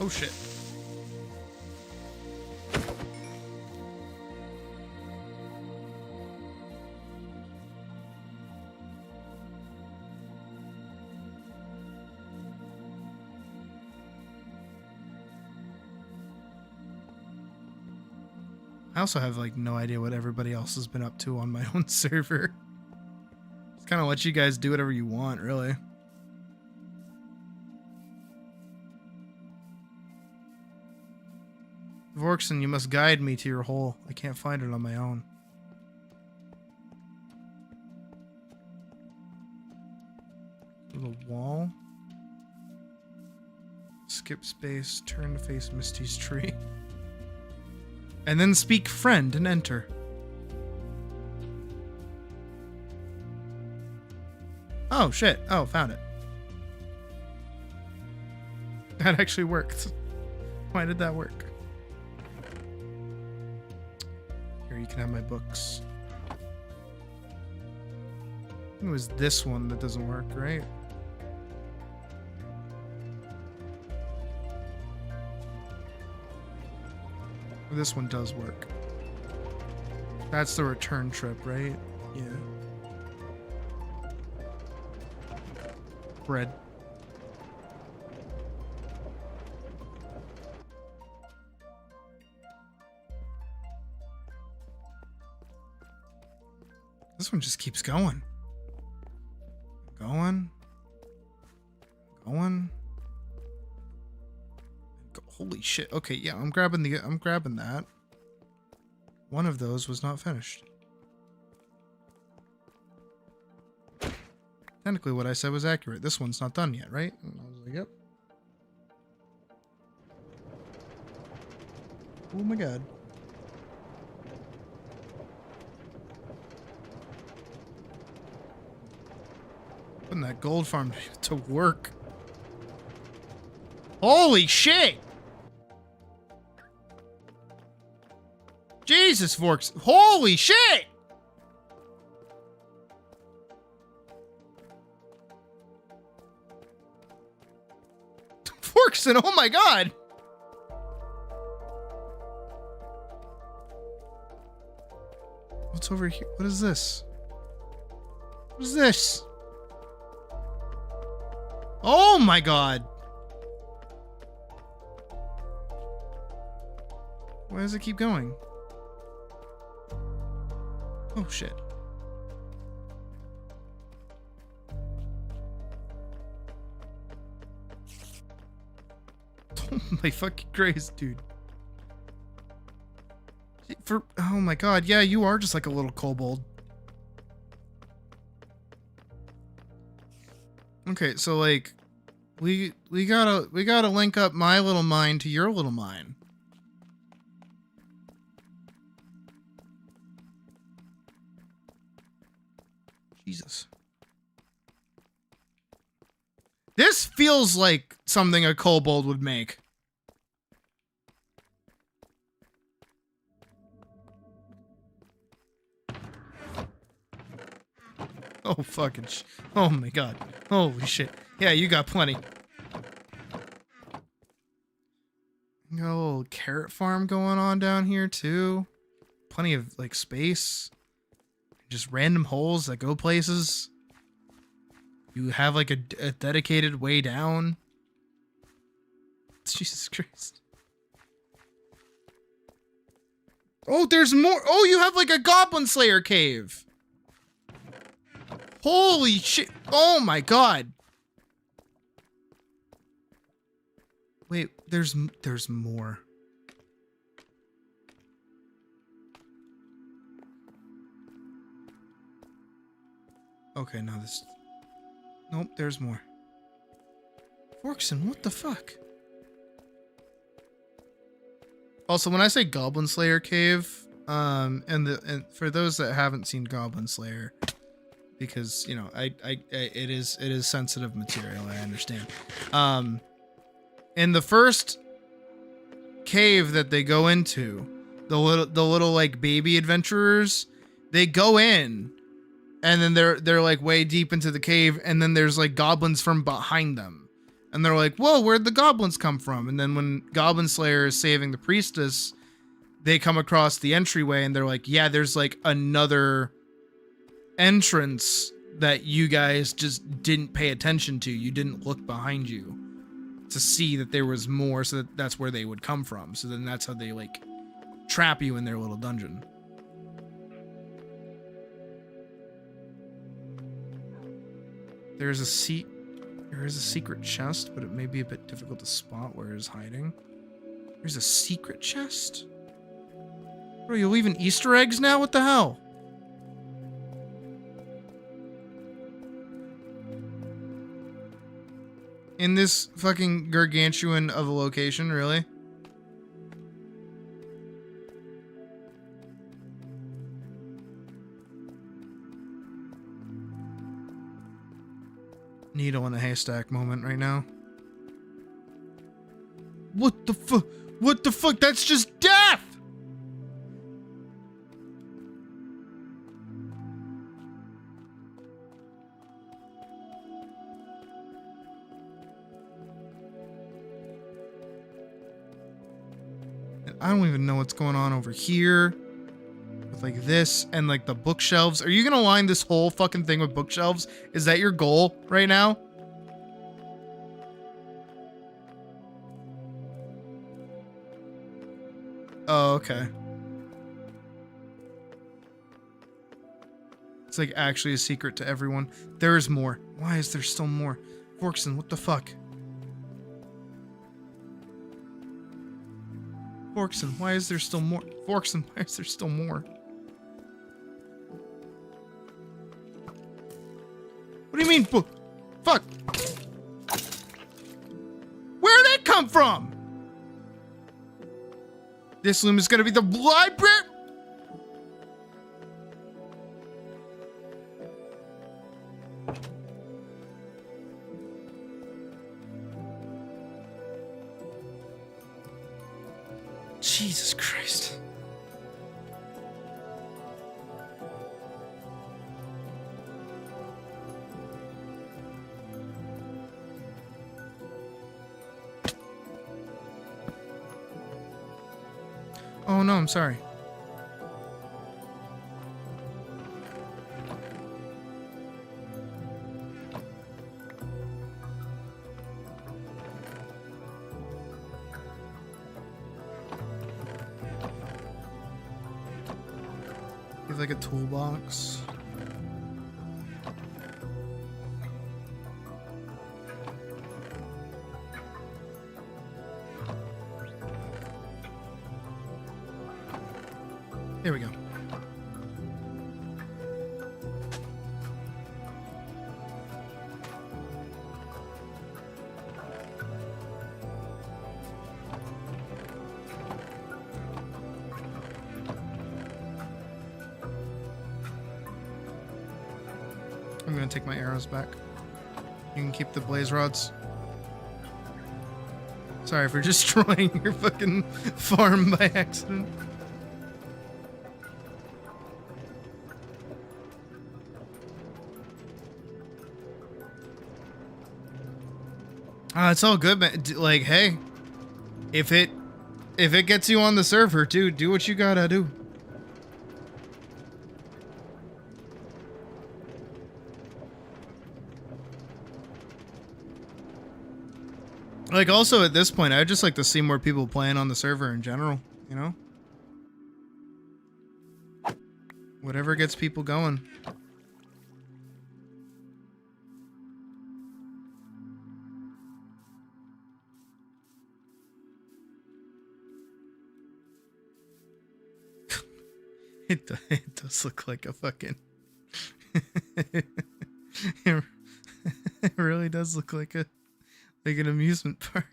Oh shit. I also have like no idea what everybody else has been up to on my own server. Just kind of let you guys do whatever you want, really. Vorkson, you must guide me to your hole. I can't find it on my own. Little wall. Skip space, turn to face Misty's tree. And then speak friend and enter. Oh, shit. Oh, found it. That actually worked. Why did that work? Here, you can have my books. I think it was this one that doesn't work, right? This one does work. That's the return trip, right? Yeah. Bread. This one just keeps going. Going. Holy shit. Okay, yeah, I'm grabbing that. One of those was not finished. Technically what I said was accurate. This one's not done yet, right? And I was like, yep. Oh my god. Putting that gold farm to work. Holy shit! Jesus, Vorks. Holy shit! Vorkson, oh my god! What's over here? What is this? What is this? Oh my god! Why does it keep going? Oh shit. Oh my fucking Christ, dude. Oh my god, yeah, you are just like a little kobold. Okay, so like we gotta link up my little mine to your little mine. Jesus. This feels like something a kobold would make. Oh fucking oh my god. Holy shit. Yeah, you got plenty. You got a little carrot farm going on down here too. Plenty of like space. Just random holes that go places. You have like a dedicated way down. Jesus Christ. Oh, there's more. Oh, you have like a Goblin Slayer cave. Holy shit. Oh my god. Wait, there's more. Okay, now this. Nope, there's more. Forkson, what the fuck? Also, when I say Goblin Slayer cave, and for those that haven't seen Goblin Slayer, because you know, it is sensitive material, I understand. In the first cave that they go into, the little like baby adventurers, they go in, and then they're like way deep into the cave, and then there's like goblins from behind them. And they're like, whoa, where'd the goblins come from? And then when Goblin Slayer is saving the priestess, they come across the entryway and they're like, yeah, there's like another entrance that you guys just didn't pay attention to. You didn't look behind you to see that there was more, so that's where they would come from. So then that's how they like trap you in their little dungeon. There is a secret chest, but it may be a bit difficult to spot where it is hiding. There's a secret chest? Bro, you're leaving Easter eggs now? What the hell? In this fucking gargantuan of a location, really? Needle in a haystack moment right now. What the fuck? What the fuck? That's just death! And I don't even know what's going on over here. With like this and like the bookshelves. Are you gonna line this whole fucking thing with bookshelves? Is that your goal right now? Oh, okay. It's like actually a secret to everyone. There is more. Why is there still more? Forkson, what the fuck? Forkson, why is there still more? Forkson, why is there still more? What do you mean, fuck? Where'd it come from? This room is gonna be the library. Jesus Christ. Oh no, I'm sorry. Give like a toolbox. There we go. I'm gonna take my arrows back. You can keep the blaze rods. Sorry for destroying your fucking farm by accident. It's all good, man. Like, hey, if it gets you on the server, dude, do what you gotta do. Like, also at this point, I'd just like to see more people playing on the server in general, you know? Whatever gets people going. It does look like a fucking... it really does look like an amusement park.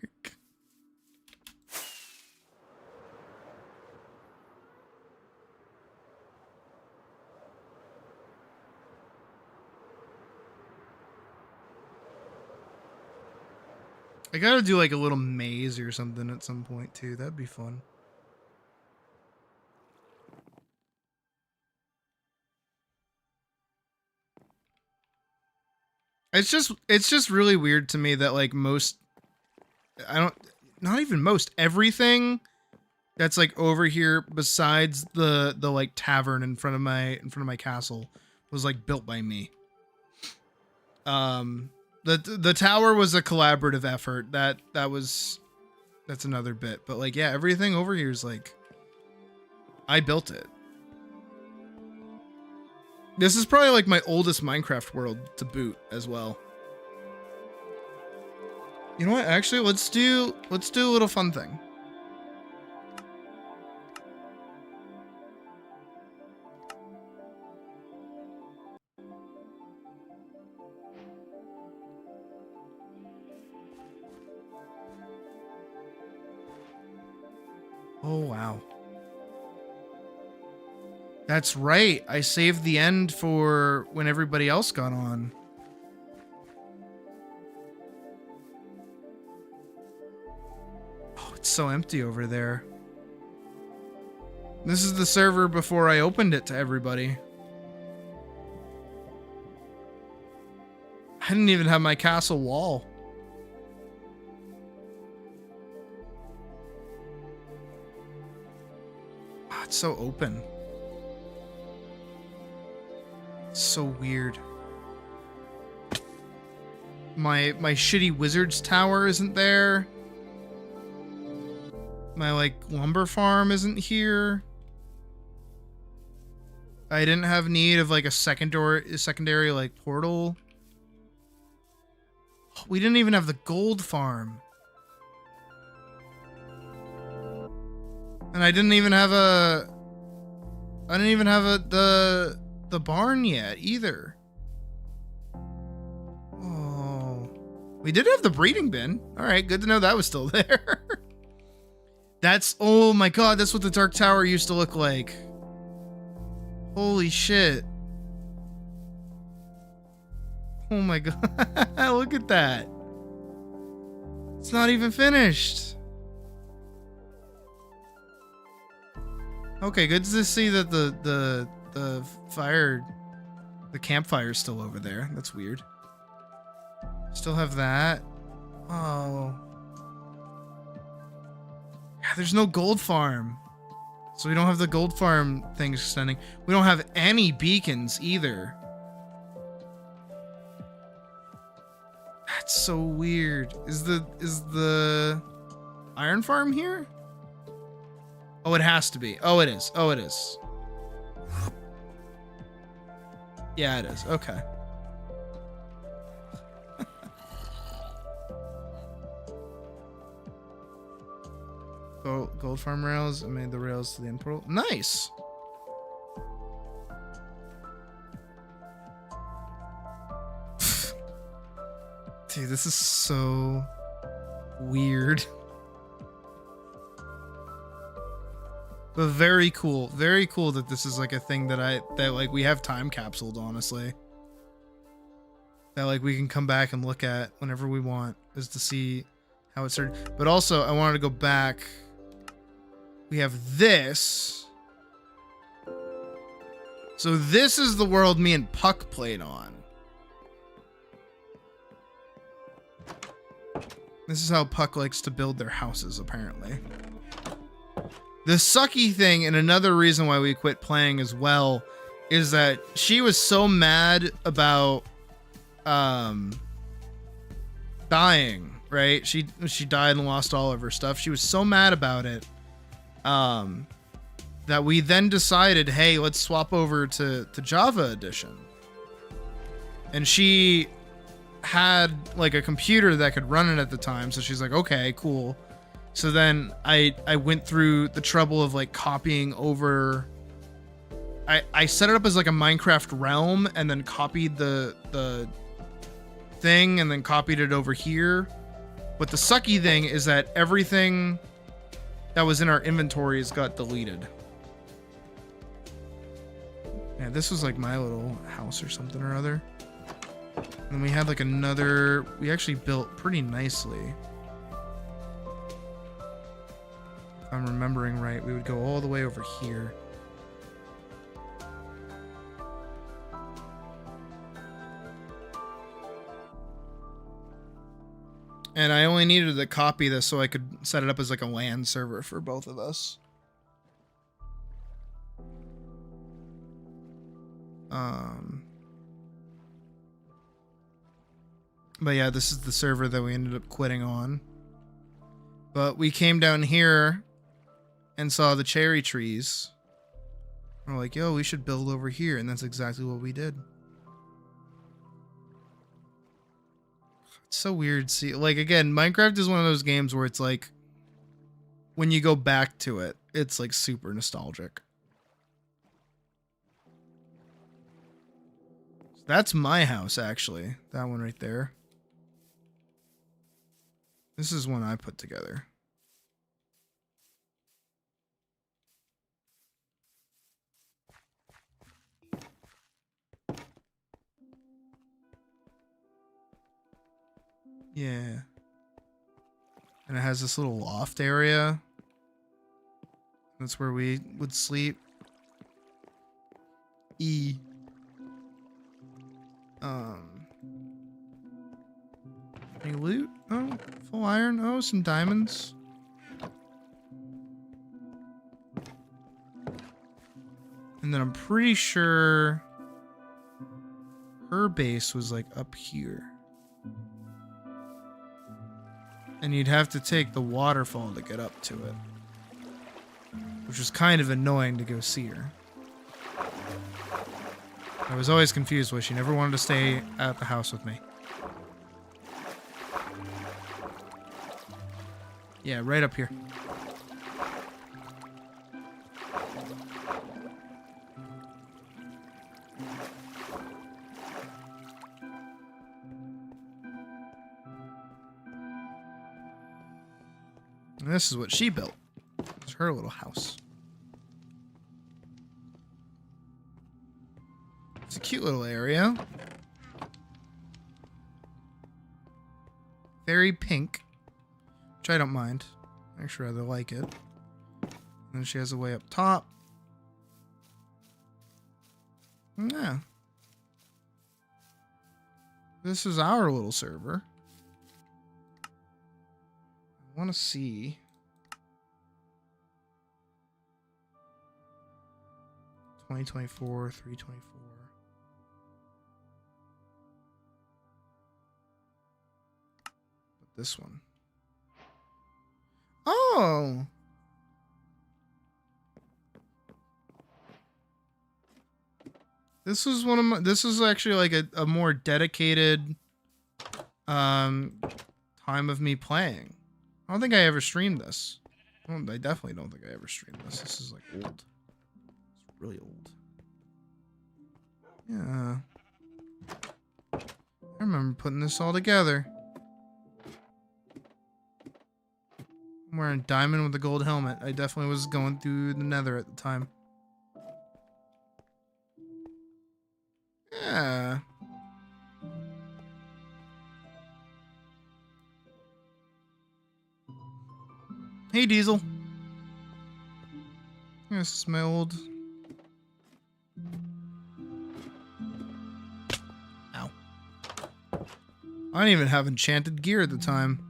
I gotta do like a little maze or something at some point too. That'd be fun. It's just really weird to me that like not even most, everything that's like over here besides the like tavern in front of my castle was like built by me. The tower was a collaborative effort. That's another bit. But like, yeah, everything over here is like, I built it. This is probably like my oldest Minecraft world to boot as well. You know what? Actually, let's do a little fun thing. Oh, wow. That's right. I saved the end for when everybody else got on. Oh, it's so empty over there. This is the server before I opened it to everybody. I didn't even have my castle wall. Oh, it's so open. So weird. My shitty wizard's tower isn't there. My like lumber farm isn't here. I didn't have need of like a secondary like portal. We didn't even have the gold farm. And I didn't even have the barn yet either. Oh, we did have the breeding bin. All right, good to know that was still there. Oh my god, that's what the Dark Tower used to look like. Holy shit. Oh my god, look at that. It's not even finished. Okay, good to see that the campfire is still over there. That's weird. Still have that. Oh. Yeah, there's no gold farm. So we don't have the gold farm thing extending. We don't have any beacons either. That's so weird. Is the iron farm here? Oh, it has to be. Oh, it is. Oh, it is. Yeah, it is. Okay. Gold farm rails. I made the rails to the end portal. Nice. Dude, this is so weird. But very cool. Very cool that this is like a thing that like we have time capsuled, honestly. That like we can come back and look at whenever we want, is to see how it started. But also I wanted to go back. We have this. So this is the world me and Puck played on. This is how Puck likes to build their houses, apparently. The sucky thing, and another reason why we quit playing as well, is that she was so mad about dying, right? She died and lost all of her stuff. She was so mad about it that we then decided, hey, let's swap over to Java Edition. And she had like a computer that could run it at the time, so she's like, okay, cool. So then I went through the trouble of like copying over. I set it up as like a Minecraft realm and then copied the thing and then copied it over here. But the sucky thing is that everything that was in our inventories got deleted. Yeah, this was like my little house or something or other. And we had like another, we actually built pretty nicely. If I'm remembering right, we would go all the way over here. And I only needed to copy this so I could set it up as like a LAN server for both of us. But yeah, this is the server that we ended up quitting on. But we came down here and saw the cherry trees. We're like, yo, we should build over here. And that's exactly what we did. It's so weird. See, like, again, Minecraft is one of those games where it's like, when you go back to it, it's like super nostalgic. That's my house, actually. That one right there. This is one I put together. Yeah. And it has this little loft area. That's where we would sleep. Any loot? Oh, full iron. Oh, some diamonds. And then I'm pretty sure her base was like up here. And you'd have to take the waterfall to get up to it. Which was kind of annoying to go see her. I was always confused why she never wanted to stay at the house with me. Yeah, right up here. And this is what she built. It's her little house. It's a cute little area. Very pink. Which I don't mind. I actually rather like it. And then she has a way up top. Yeah. This is our little server. I want to see. 2024, 324. But this one. Oh. This was one of my, this is actually like a more dedicated time of me playing. I don't think I ever streamed this. I definitely don't think I ever streamed this. This is like old. It's really old. Yeah. I remember putting this all together. I'm wearing diamond with a gold helmet. I definitely was going through the nether at the time. Yeah. Hey, Diesel. This is my old... Ow. I didn't even have enchanted gear at the time.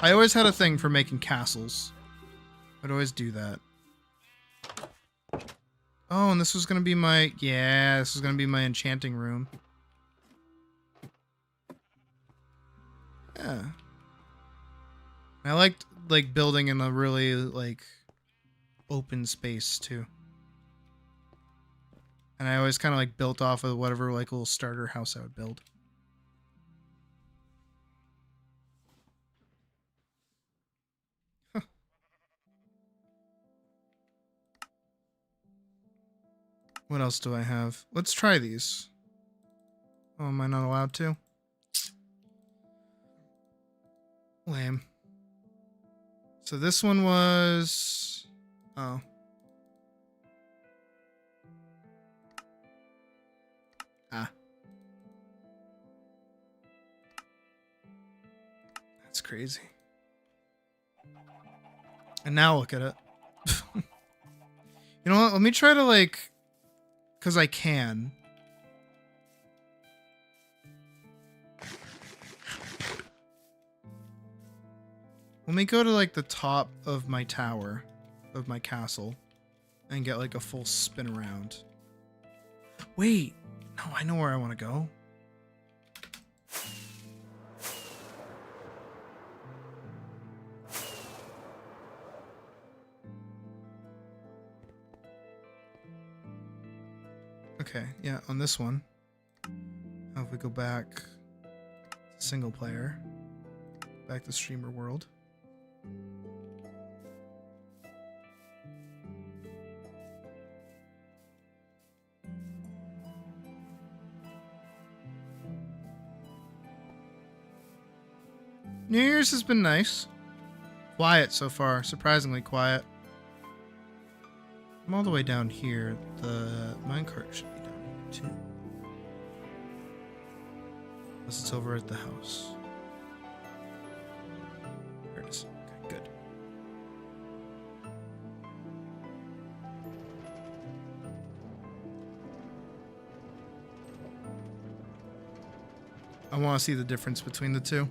I always had a thing for making castles. I'd always do that. Oh, and this was gonna be my... Yeah, this was gonna be my enchanting room. Yeah. I liked, like, building in a really, like, open space, too. And I always kind of, like, built off of whatever, like, little starter house I would build. Huh. What else do I have? Let's try these. Oh, am I not allowed to? Lame. So this one was... Oh. Ah. That's crazy. And now look at it. You know what? Let me try to, like... Because I can. Let me go to, like, the top of my tower, of my castle, and get, like, a full spin around. Wait! No, I know where I want to go. Okay, yeah, on this one. How if we go back to single player, back to streamer world. New Year's has been nice. Quiet so far, surprisingly quiet. I'm all the way down here. The minecart should be down here too. Unless it's over at the house. There it is. Okay, good. I want to see the difference between the two.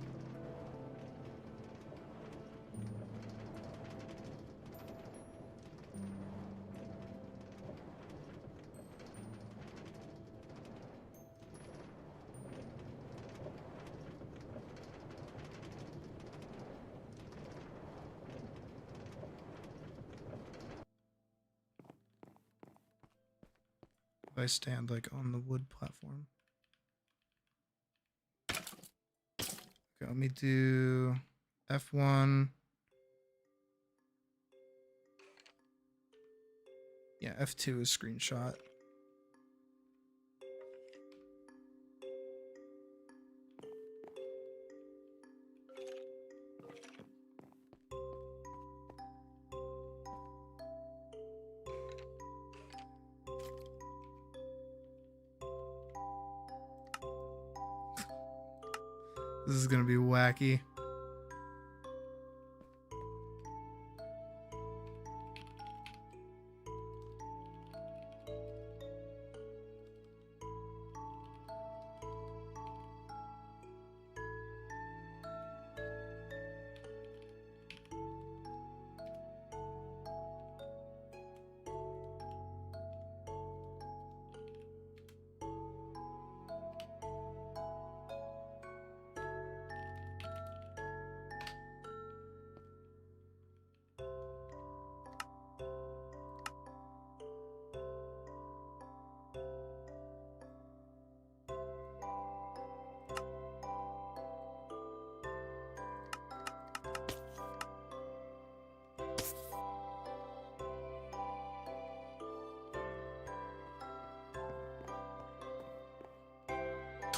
I stand like on the wood platform. Okay, let me do F1. Yeah, F2 is screenshot. This is gonna be wacky.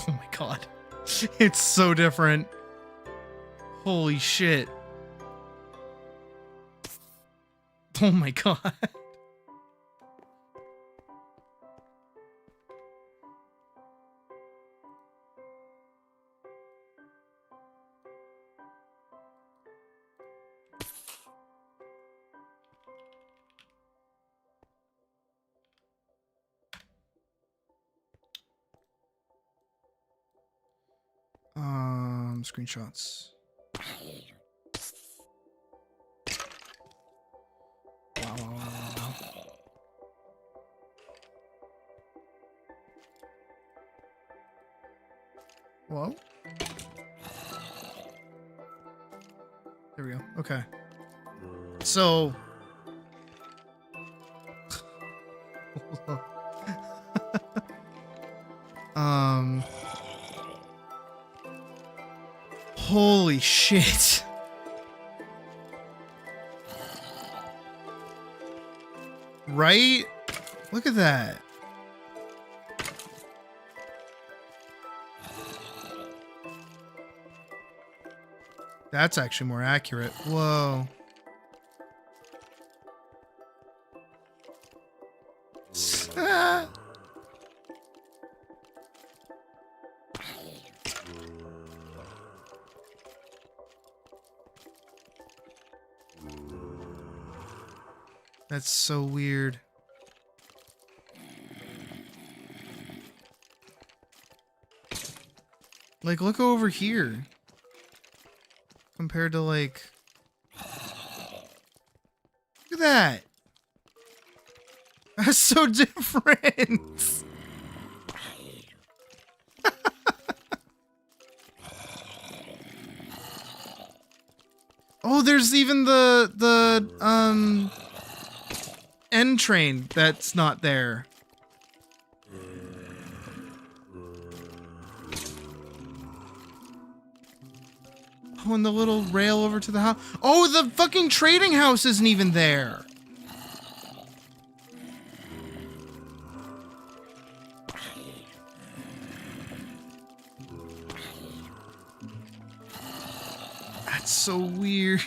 Oh my god. It's so different. Holy shit. Oh my god. Screenshots. Wow. Whoa. There we go. Okay. So. Holy shit. Right? Look at that. That's actually more accurate. Whoa. Ah. That's so weird. Like, look over here. Compared to, like... Look at that! That's so different! Oh, there's even the end train that's not there. Oh, and the little rail over to the house. Oh, the fucking trading house isn't even there. That's so weird.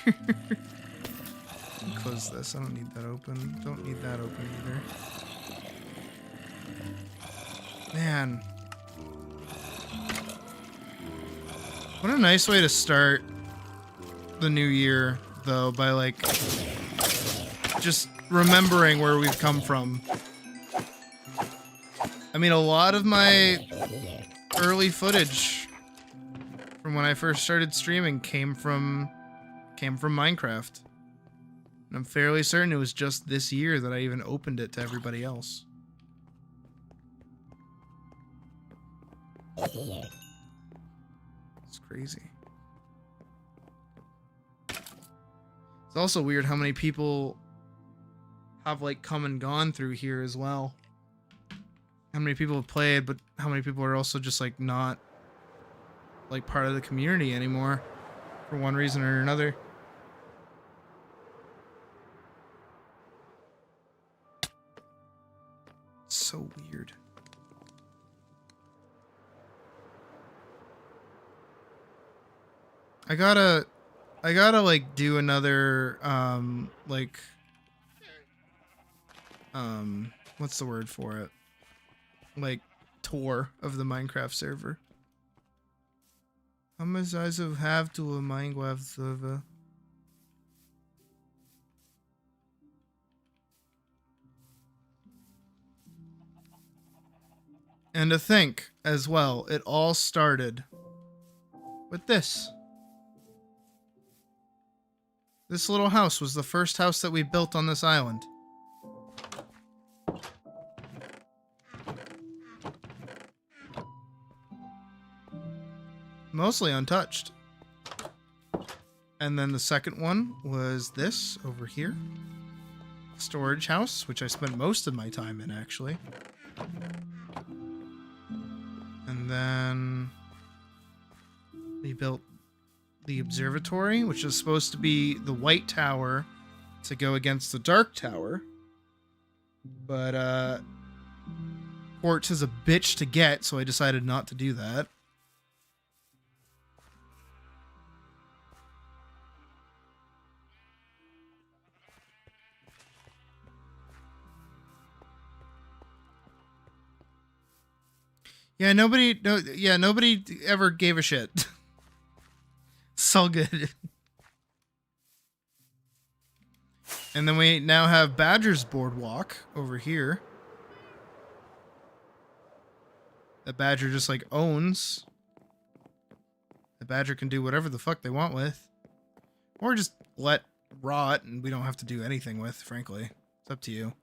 Close this. I don't need that open. Don't need that open either. Man. What a nice way to start the new year, though, by, like, just remembering where we've come from. I mean, a lot of my early footage from when I first started streaming came from Minecraft. And I'm fairly certain it was just this year that I even opened it to everybody else. It's crazy. It's also weird how many people have, like, come and gone through here as well. How many people have played, but how many people are also just, like, not, like, part of the community anymore for one reason or another. So weird. I gotta like do another what's the word for it? Like tour of the Minecraft server. How much size of have to a Minecraft server? And to think as well, it all started with this. This little house was the first house that we built on this island. Mostly untouched. And then the second one was this over here. Storage house, which I spent most of my time in, actually. And then we built the observatory, which is supposed to be the white tower to go against the dark tower. But, quartz is a bitch to get, so I decided not to do that. Yeah, nobody ever gave a shit. It's all good. And then we now have Badger's Boardwalk over here. The Badger just, like, owns. The Badger can do whatever the fuck they want with. Or just let rot and we don't have to do anything with, frankly. It's up to you.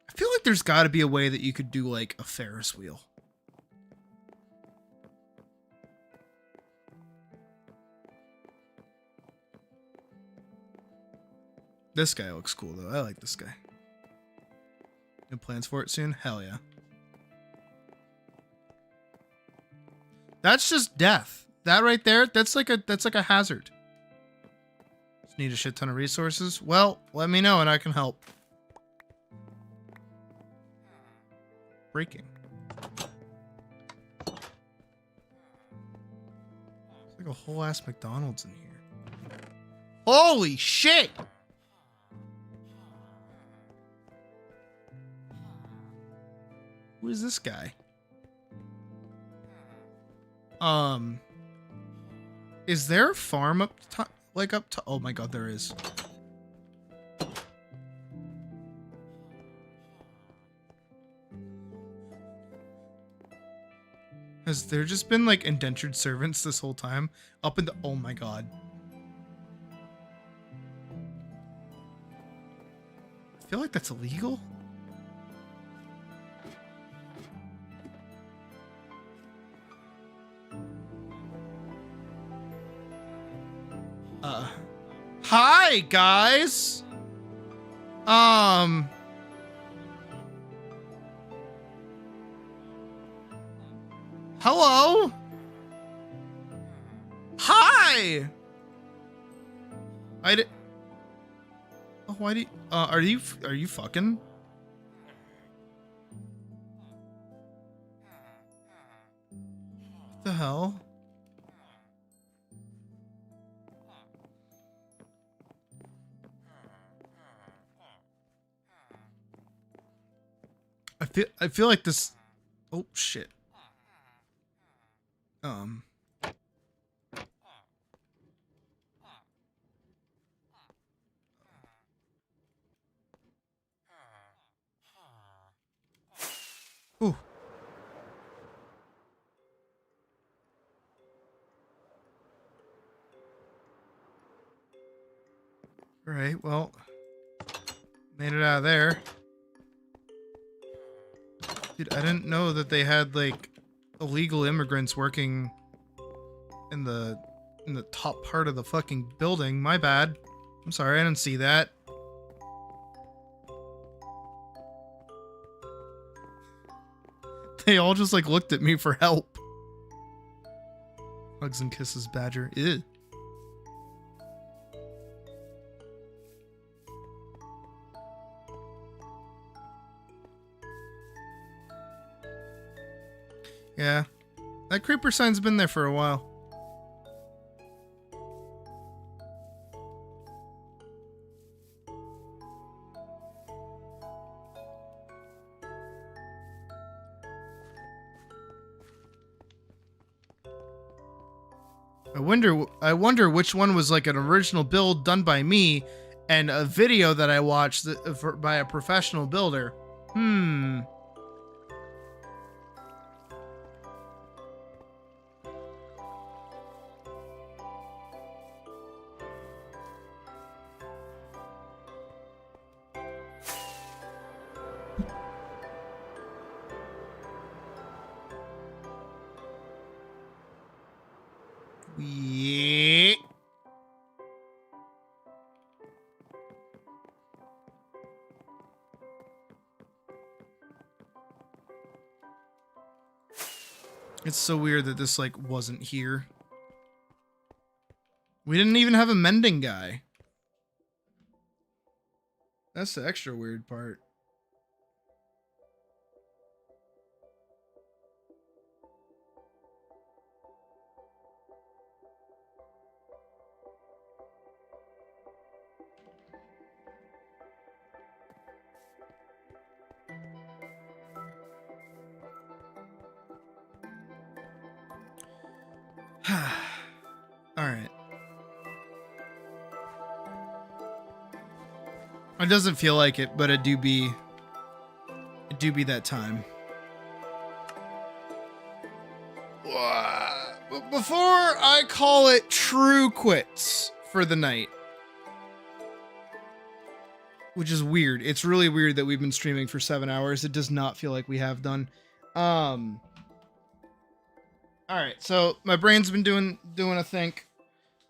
I feel like there's got to be a way that you could do, like, a Ferris wheel. This guy looks cool though. I like this guy. No plans for it soon? Hell yeah. That's just death. That right there, that's like a hazard. Just need a shit ton of resources. Well, let me know and I can help. Breaking. There's like a whole ass McDonald's in here. Holy shit! Who is this guy? Is there a farm up top? Like up to? Oh my god, there is. Has there just been like indentured servants this whole time? Up in the, oh my god. I feel like that's illegal. Hi guys. Hello. Hi. I did. Oh, why do you, are you fucking? What the hell? I feel like this. Oh shit. Ooh. All right, well, made it out of there. Dude, I didn't know that they had like illegal immigrants working in the top part of the fucking building. My bad. I'm sorry, I didn't see that. They all just like looked at me for help. Hugs and kisses, Badger. Ew. Yeah, that creeper sign's been there for a while. I wonder which one was like an original build done by me and a video that I watched by a professional builder. Yeah. It's so weird that this like wasn't here. We didn't even have a mending guy. That's the extra weird part. All right. It doesn't feel like it, but it do be that time. But before I call it true quits for the night, which is weird. It's really weird that we've been streaming for 7 hours. It does not feel like we have done. All right, so my brain's been doing a think.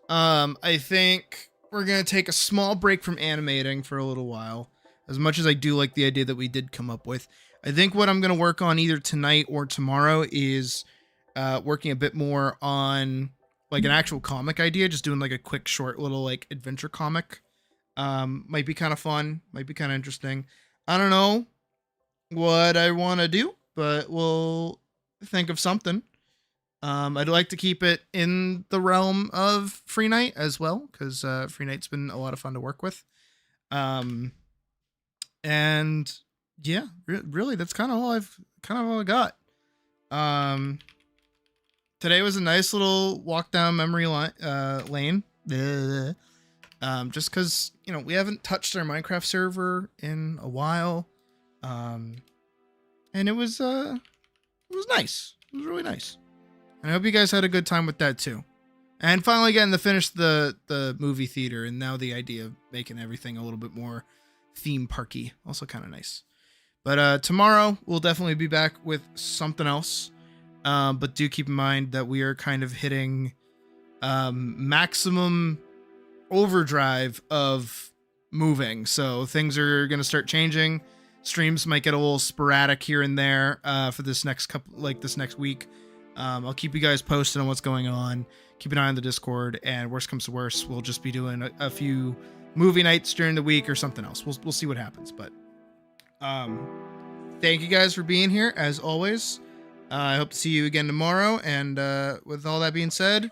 I think we're going to take a small break from animating for a little while. As much as I do like the idea that we did come up with. I think what I'm going to work on either tonight or tomorrow is working a bit more on like an actual comic idea. Just doing like a quick, short little like adventure comic. Might be kind of fun. Might be kind of interesting. I don't know what I want to do, but we'll think of something. I'd like to keep it in the realm of Free Night as well, because Free Night's been a lot of fun to work with. And yeah, really, that's kind of all I got. Today was a nice little walk down memory lane. Just because, you know, we haven't touched our Minecraft server in a while. And it was nice. It was really nice. And I hope you guys had a good time with that too. And finally getting to finish the movie theater, and now the idea of making everything a little bit more theme parky. Also kind of nice. But tomorrow we'll definitely be back with something else. But do keep in mind that we are kind of hitting maximum overdrive of moving. So things are going to start changing. Streams might get a little sporadic here and there for this next week. I'll keep you guys posted on what's going on. Keep an eye on the Discord, and worst comes to worst, we'll just be doing a few movie nights during the week or something else. We'll see what happens. But thank you guys for being here as always. I hope to see you again tomorrow. And with all that being said,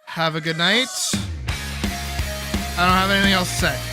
have a good night. I don't have anything else to say.